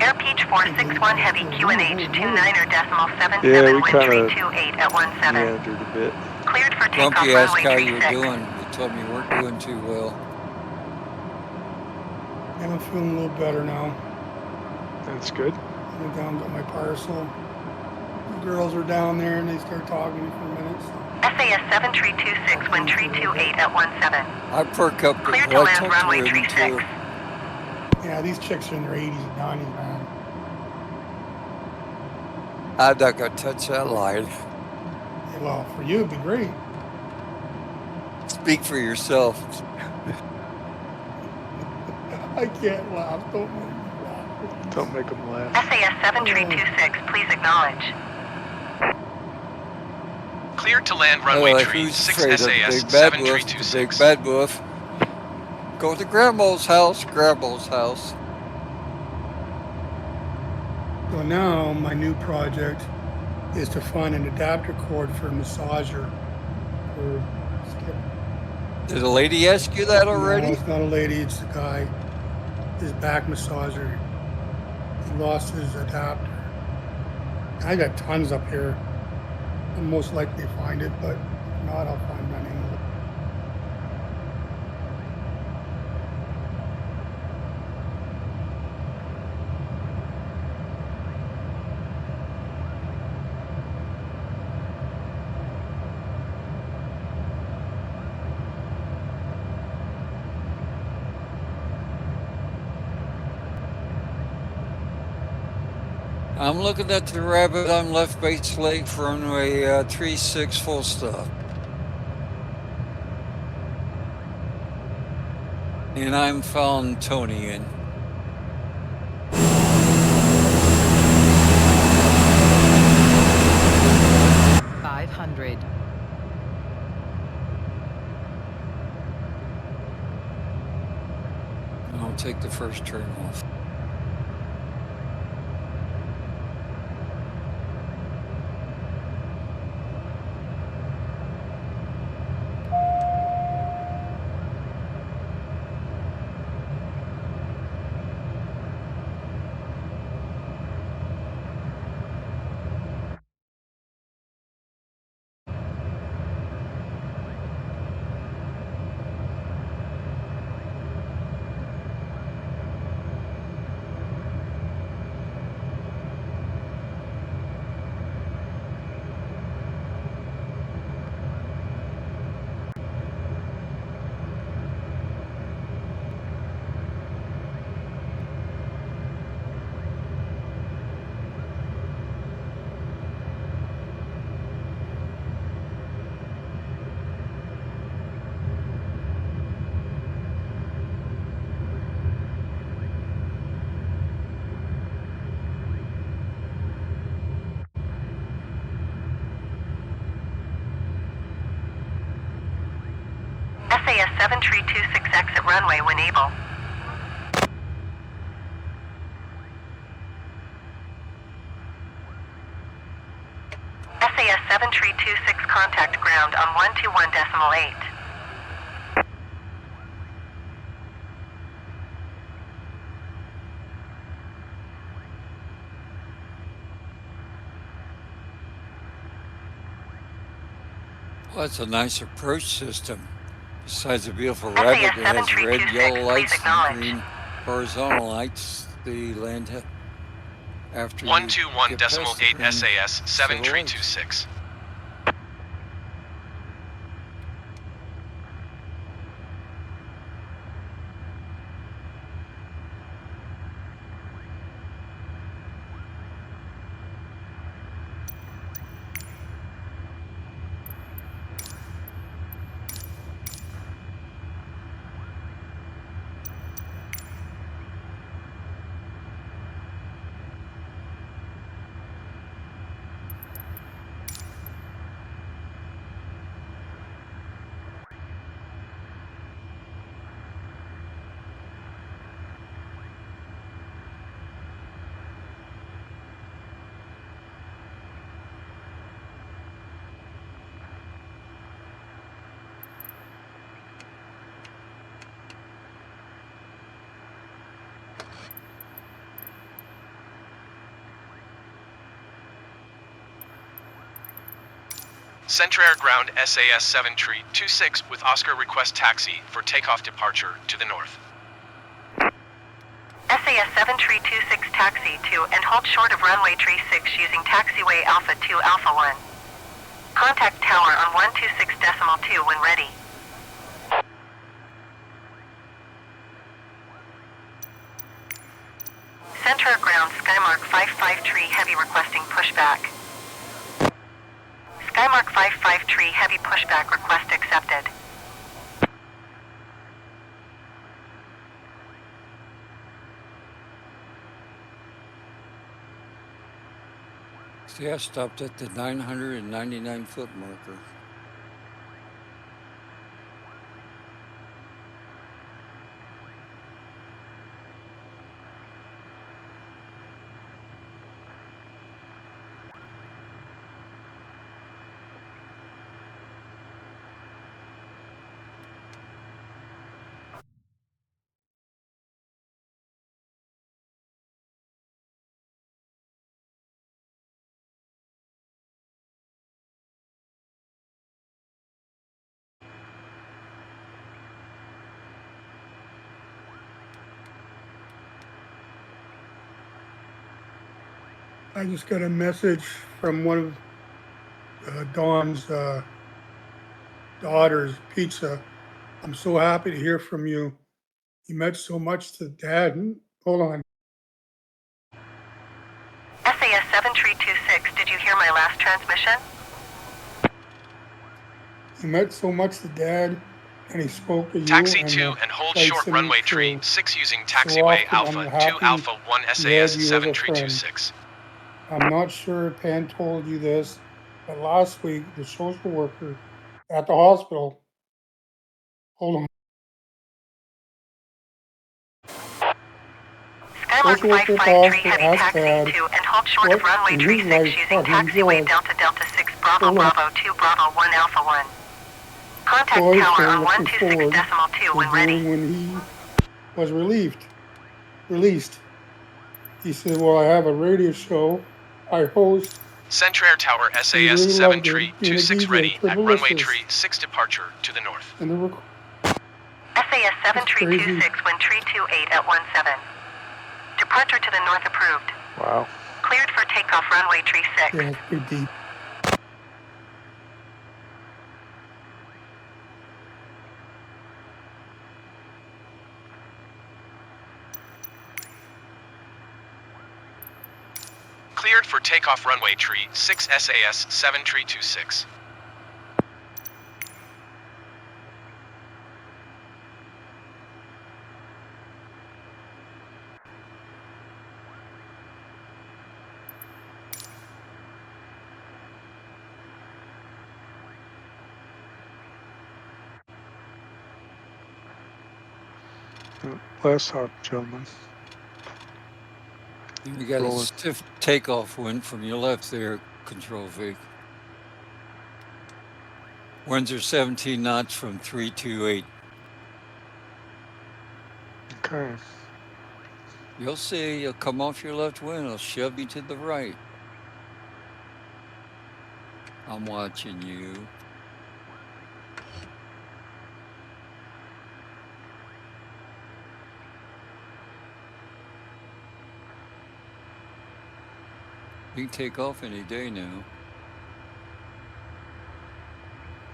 Speaker 8: Air Peach 461 Heavy QNH 29.777
Speaker 9: Yeah, we
Speaker 8: wind
Speaker 9: kind of
Speaker 8: 328 at 17.
Speaker 9: meandered a bit.
Speaker 8: Cleared for takeoff
Speaker 5: Grumpy asked
Speaker 8: runway
Speaker 5: how you
Speaker 8: 36.
Speaker 5: were doing. You told me you weren't doing too well.
Speaker 1: I'm feeling a little better now.
Speaker 9: That's good.
Speaker 1: I went down and got my parcel. The girls were down there and they started talking to me for a minute. So.
Speaker 8: SAS 7326 wind 328 at 17.
Speaker 5: I perk up.
Speaker 8: Cleared to land runway 36.
Speaker 1: Yeah, these chicks are in their 80s and 90s, man.
Speaker 5: I'm not gonna touch that line.
Speaker 1: Yeah, well, for you, it'd be great.
Speaker 5: Speak for yourself.
Speaker 1: I can't laugh. Don't make me laugh.
Speaker 9: Don't make them laugh.
Speaker 8: SAS 7326, please acknowledge.
Speaker 19: Cleared to land runway 36 SAS 7326.
Speaker 5: Big bad wolf. Go to Grandma's house. Grandma's house.
Speaker 1: So now my new project is to find an adapter cord for a massager for Skip.
Speaker 5: Did a lady ask you that already?
Speaker 1: No, it's not a lady, it's a guy. His back massager. He lost his adapter. I got tons up here. I'll most likely find it, but if not, I'll find my name.
Speaker 5: I'm looking at the rabbit on left base leg for runway 36 full stop. And I'm following Tony in.
Speaker 6: $500.
Speaker 5: I'll take the first turn off.
Speaker 8: SAS 7326 exit runway when able. SAS 7326 contact ground on 121.8.
Speaker 5: Well, it's a nice approach system. Besides the beautiful rabbit that has red, yellow lights and green horizontal lights, the land after
Speaker 19: 121.8 SAS 7326. Center Air Ground SAS 7326 with Oscar request taxi for takeoff departure to the north.
Speaker 8: SAS 7326 taxi to and hold short of runway tree 6 using taxiway Alpha 2 Alpha 1. Contact tower on 126.2 when ready. Center Air Ground Skymark 55 tree heavy requesting pushback. Skymark 55 tree heavy pushback request accepted.
Speaker 5: See, I stopped at the 999-foot marker.
Speaker 1: I just got a message from one of Dawn's daughter's pizza. I'm so happy to hear from you. You meant so much to Dad. Hold on.
Speaker 8: SAS 7326, did you hear my last transmission?
Speaker 1: You meant so much to Dad, and he spoke to you.
Speaker 19: Taxi 2 and hold short runway tree 6 using taxiway Alpha 2 Alpha 1 SAS 7326.
Speaker 1: I'm not sure if Pan told you this, but last week the social worker at the hospital. Hold on.
Speaker 8: Skymark 553 heavy taxi to and hold short of runway tree 6 using taxiway Delta Delta 6 Bravo Bravo 2 Bravo 1 Alpha 1. Contact tower on 126.2 when ready.
Speaker 1: When he was released, he said, well, I have a radio show I host.
Speaker 19: Center Air Tower SAS 7326 ready at runway tree 6 departure to the north.
Speaker 8: SAS 7326 wind tree 28 at 17. Departure to the north approved.
Speaker 9: Wow.
Speaker 8: Cleared for takeoff runway tree 6.
Speaker 1: Yeah, pretty deep.
Speaker 19: Cleared for takeoff runway tree 6 SAS 7326.
Speaker 9: Last hop, gentlemen.
Speaker 5: You got a stiff takeoff wind from your left there, Control V. Winds are 17 knots from 328.
Speaker 9: Okay.
Speaker 5: You'll see, you'll come off your left wing, it'll shove you to the right. I'm watching you. You can take off any day now.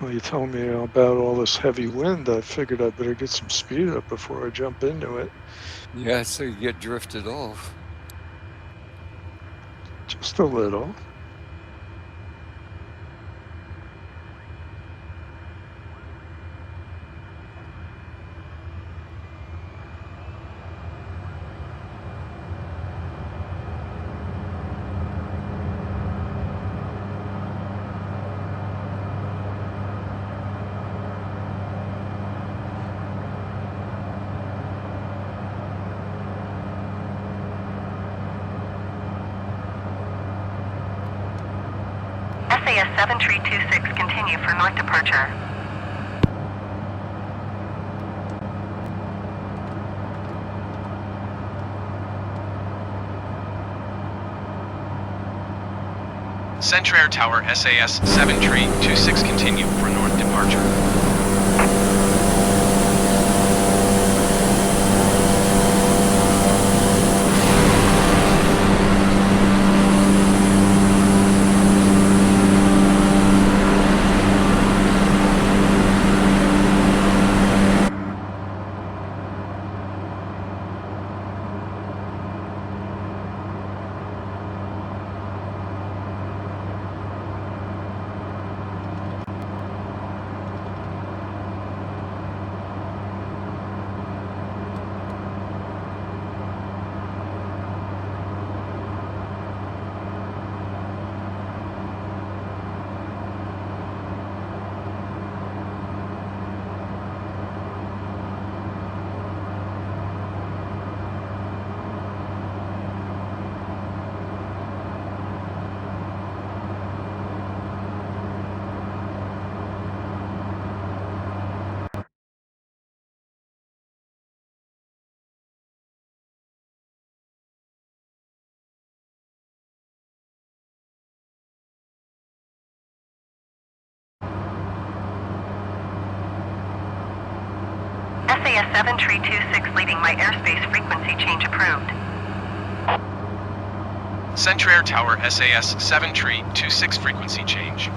Speaker 9: Well, you told me about all this heavy wind. I figured I better get some speed up before I jump into it.
Speaker 5: Yeah, so you get drifted off.
Speaker 9: Just a little.
Speaker 8: SAS 7326, continue for north departure.
Speaker 19: Centrair Tower SAS 7326, continue for north departure.
Speaker 8: SAS 7326, leaving my airspace frequency change approved.
Speaker 19: Centrair Tower SAS 7326, frequency change.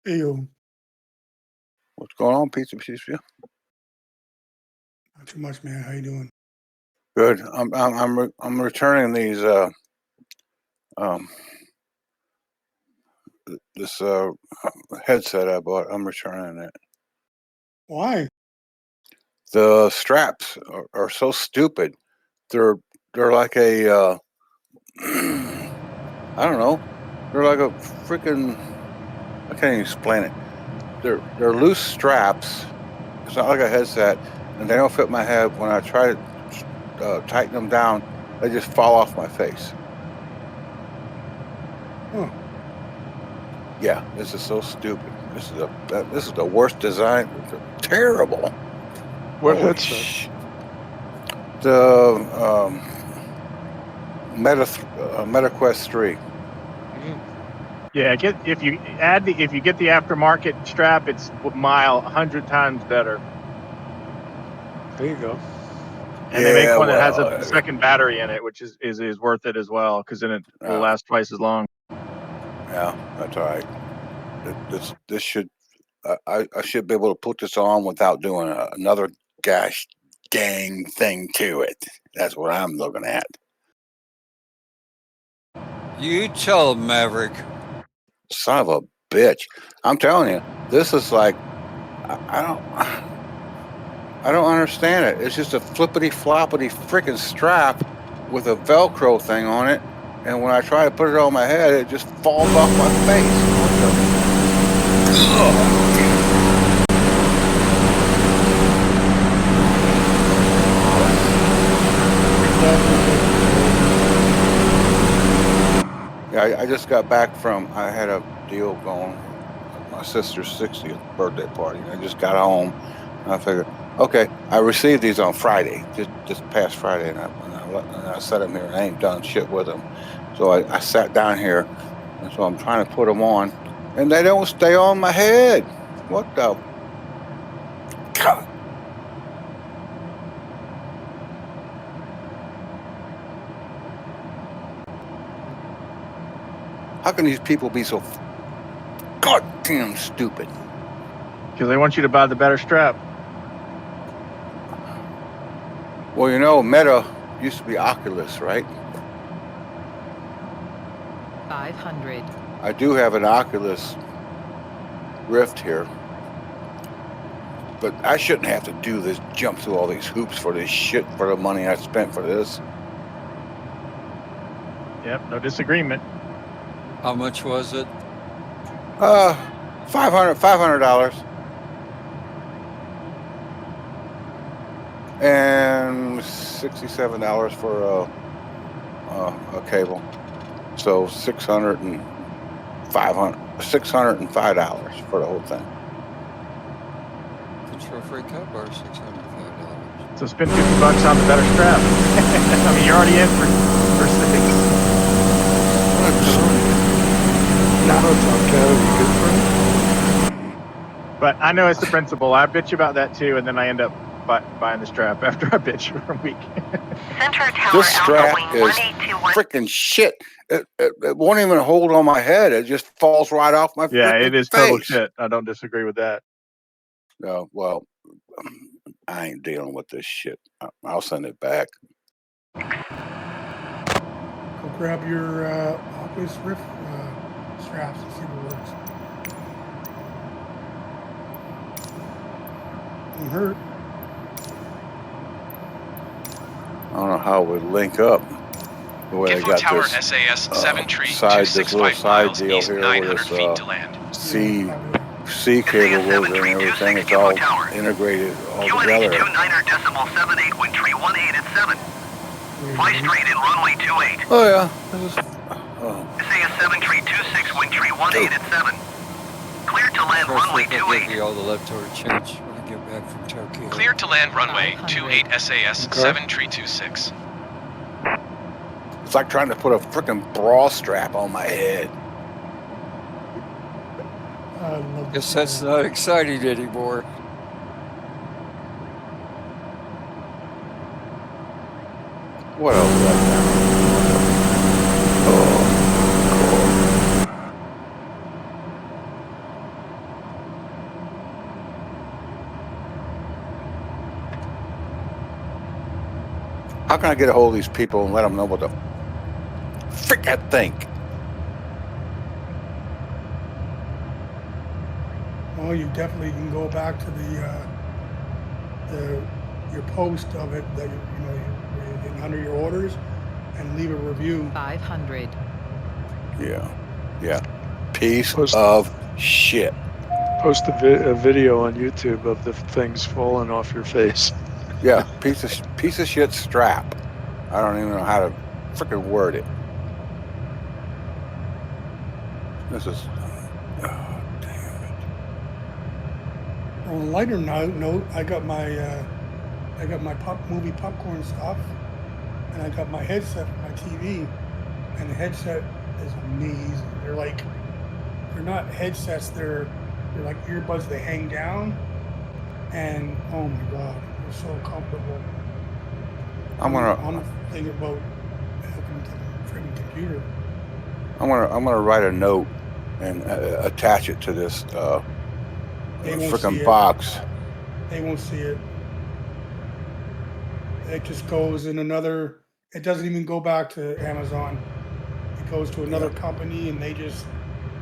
Speaker 1: Ew,
Speaker 18: What's going on, Pizza Pizza?
Speaker 1: not too much, man. How you doing?
Speaker 18: Good. I'm returning these this headset I bought. I'm returning it.
Speaker 1: Why?
Speaker 18: The straps are so stupid. They're like a I don't know. They're like a freaking, I can't even explain it. They're loose straps. It's not like a headset, and they don't fit my head. When I try to tighten them down, they just fall off my face.
Speaker 1: Huh.
Speaker 18: Yeah, this is so stupid. This is the worst design. They're terrible.
Speaker 9: What
Speaker 18: Holy
Speaker 9: headset?
Speaker 18: The MetaQuest 3.
Speaker 12: Yeah, if you get the aftermarket strap, it's 100 times better.
Speaker 9: There you go.
Speaker 12: And they make
Speaker 18: Yeah,
Speaker 12: one that has
Speaker 18: well,
Speaker 12: a second battery in it, which is worth it as well, because then it will last twice as long.
Speaker 18: Yeah, that's all right. This should I should be able to put this on without doing another gosh dang thing to it. That's what I'm looking at.
Speaker 5: You tell him, Maverick.
Speaker 18: Son of a bitch! I'm telling you, this is like I don't understand it. It's just a flippity floppity freaking strap with a Velcro thing on it, and when I try to put it on my head, it just falls off my face. Yeah, I just got back from, I had a deal going at my sister's 60th birthday party. I just got home and I figured, okay, I received these on Friday, just past Friday, and I set them here and I ain't done shit with them. So I sat down here, and so I'm trying to put them on, and they don't stay on my head. What the? God. How can these people be so goddamn stupid?
Speaker 12: Because they want you to buy the better strap.
Speaker 18: Well, you know, Meta used to be Oculus, right?
Speaker 6: 500.
Speaker 18: I do have an Oculus Rift here, but I shouldn't have to do this, jump through all these hoops for this shit, for the money I spent for this.
Speaker 12: Yep, no disagreement.
Speaker 5: How much was it?
Speaker 18: $500. And $67 for a cable. So $605 for the whole thing.
Speaker 5: Control free cut bar, $605.
Speaker 12: So spend $50 on the better strap. I mean, you're already in for 6. But I know it's the principle. I bitch about that too, and then I end up buying the strap after I bitch for a week.
Speaker 8: Center Tower
Speaker 18: This strap
Speaker 8: Alpha
Speaker 18: is
Speaker 8: Wing 1821.
Speaker 18: freaking shit. It won't even hold on my head. It just falls right off my
Speaker 12: Yeah,
Speaker 18: freaking
Speaker 12: it is
Speaker 18: face.
Speaker 12: total shit. I don't disagree with that.
Speaker 18: No, well, I ain't dealing with this shit. I'll send it back.
Speaker 1: Go grab your Oculus Rift straps and see what works. Won't hurt.
Speaker 18: I don't know how it would link up. The way I
Speaker 19: Giflow
Speaker 18: got
Speaker 19: Tower
Speaker 18: this
Speaker 19: SAS 7 tree
Speaker 18: side, this little
Speaker 19: 265
Speaker 18: side
Speaker 19: miles
Speaker 18: deal
Speaker 19: east
Speaker 18: here
Speaker 19: 900
Speaker 18: with
Speaker 19: feet
Speaker 18: this
Speaker 19: to land.
Speaker 18: C cable goes in and everything. It's all integrated all together.
Speaker 15: 292.9 wind tree 18 at 7. Fly straight in runway 28.
Speaker 18: Oh yeah.
Speaker 15: SAS 7 tree 26 wind tree 18 at 7. Clear to land runway 28.
Speaker 5: Give you all the leftover change when I get back from Tokyo.
Speaker 19: Clear to land runway 28 SAS 7 tree 26.
Speaker 18: It's like trying to put a freaking bra strap on my head.
Speaker 5: Guess that's not exciting anymore.
Speaker 18: What else? How can I get a hold of these people and let them know what the frick I think?
Speaker 1: Well, you definitely can go back to your post of it that you're getting under your orders and leave a review.
Speaker 6: 500.
Speaker 18: Yeah. Piece of shit.
Speaker 9: Post a video on YouTube of the things falling off your face.
Speaker 18: Yeah, piece of shit strap. I don't even know how to frickin' word it. This is. Oh, damn it.
Speaker 1: On a lighter note, I got my movie popcorn stuff, and I got my headset for my TV, and the headset is amazing. They're not headsets. They're like earbuds. They hang down, and oh my god, they're so comfortable. I'm thinking about hooking to the freaking computer.
Speaker 18: I'm gonna write a note and attach it to this
Speaker 1: They won't see
Speaker 18: frickin'
Speaker 1: it.
Speaker 18: box.
Speaker 1: They won't see it. It just goes in another. It doesn't even go back to Amazon. It goes to another company, and they just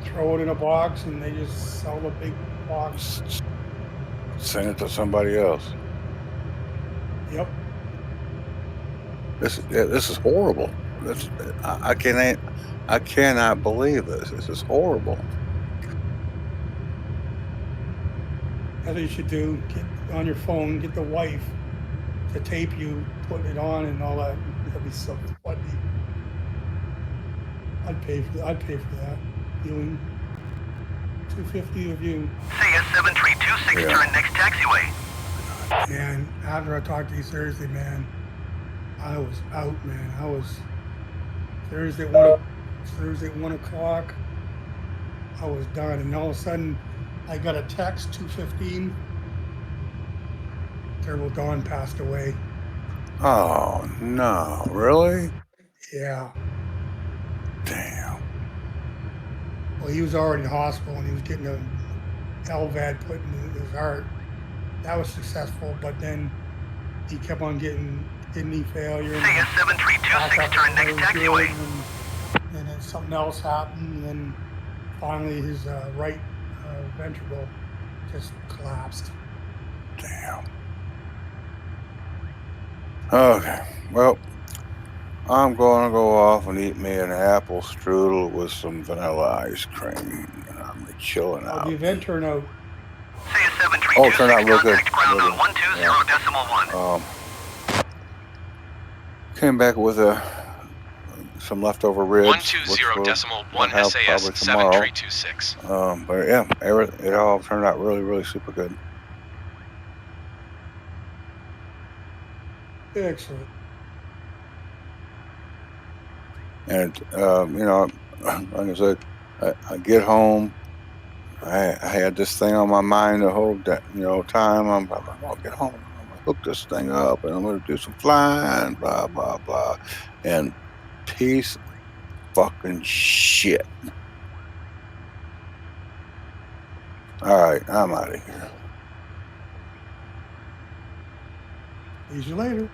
Speaker 1: throw it in a box, and they just sell the big box.
Speaker 18: Send it to somebody else.
Speaker 1: Yep.
Speaker 18: This is horrible. I cannot believe this. This is horrible.
Speaker 1: That's what you should do. Get on your phone. Get the wife to tape you, putting it on, and all that. That'd be so funny. I'd pay for that. Viewing. $250 a view.
Speaker 15: CS7326, turn next taxiway.
Speaker 1: Man, after I talked to you Thursday, man, I was out, man. I was Thursday at 1 o'clock. I was done, and all of a sudden, I got a text 2:15. Terrible Dawn passed away.
Speaker 18: Oh no! Really?
Speaker 1: Yeah.
Speaker 18: Damn.
Speaker 1: Well, he was already in the hospital, and he was getting a LVAD put in his heart. That was successful, but then he kept on getting kidney failure.
Speaker 15: CS7326, turn next taxiway.
Speaker 1: And then something else happened, and then finally his right ventricle just collapsed.
Speaker 18: Damn. Okay. Well, I'm going to go off and eat me an apple strudel with some vanilla ice cream. And I'm chilling
Speaker 1: How'd
Speaker 18: out.
Speaker 1: the event turn out?
Speaker 15: CS7326,
Speaker 18: Oh, it turned out real good.
Speaker 15: ground on 120.1.
Speaker 18: Came back with some leftover ribs.
Speaker 19: 120.1 SAS 7326.
Speaker 18: But yeah, it all turned out really, really super good.
Speaker 1: Excellent.
Speaker 18: And like I said, I get home. I had this thing on my mind the whole time. I'm gonna get home. I'm gonna hook this thing up, and I'm gonna do some flying, blah blah blah, and piece of fucking shit. All right, I'm out of here.
Speaker 1: See you later.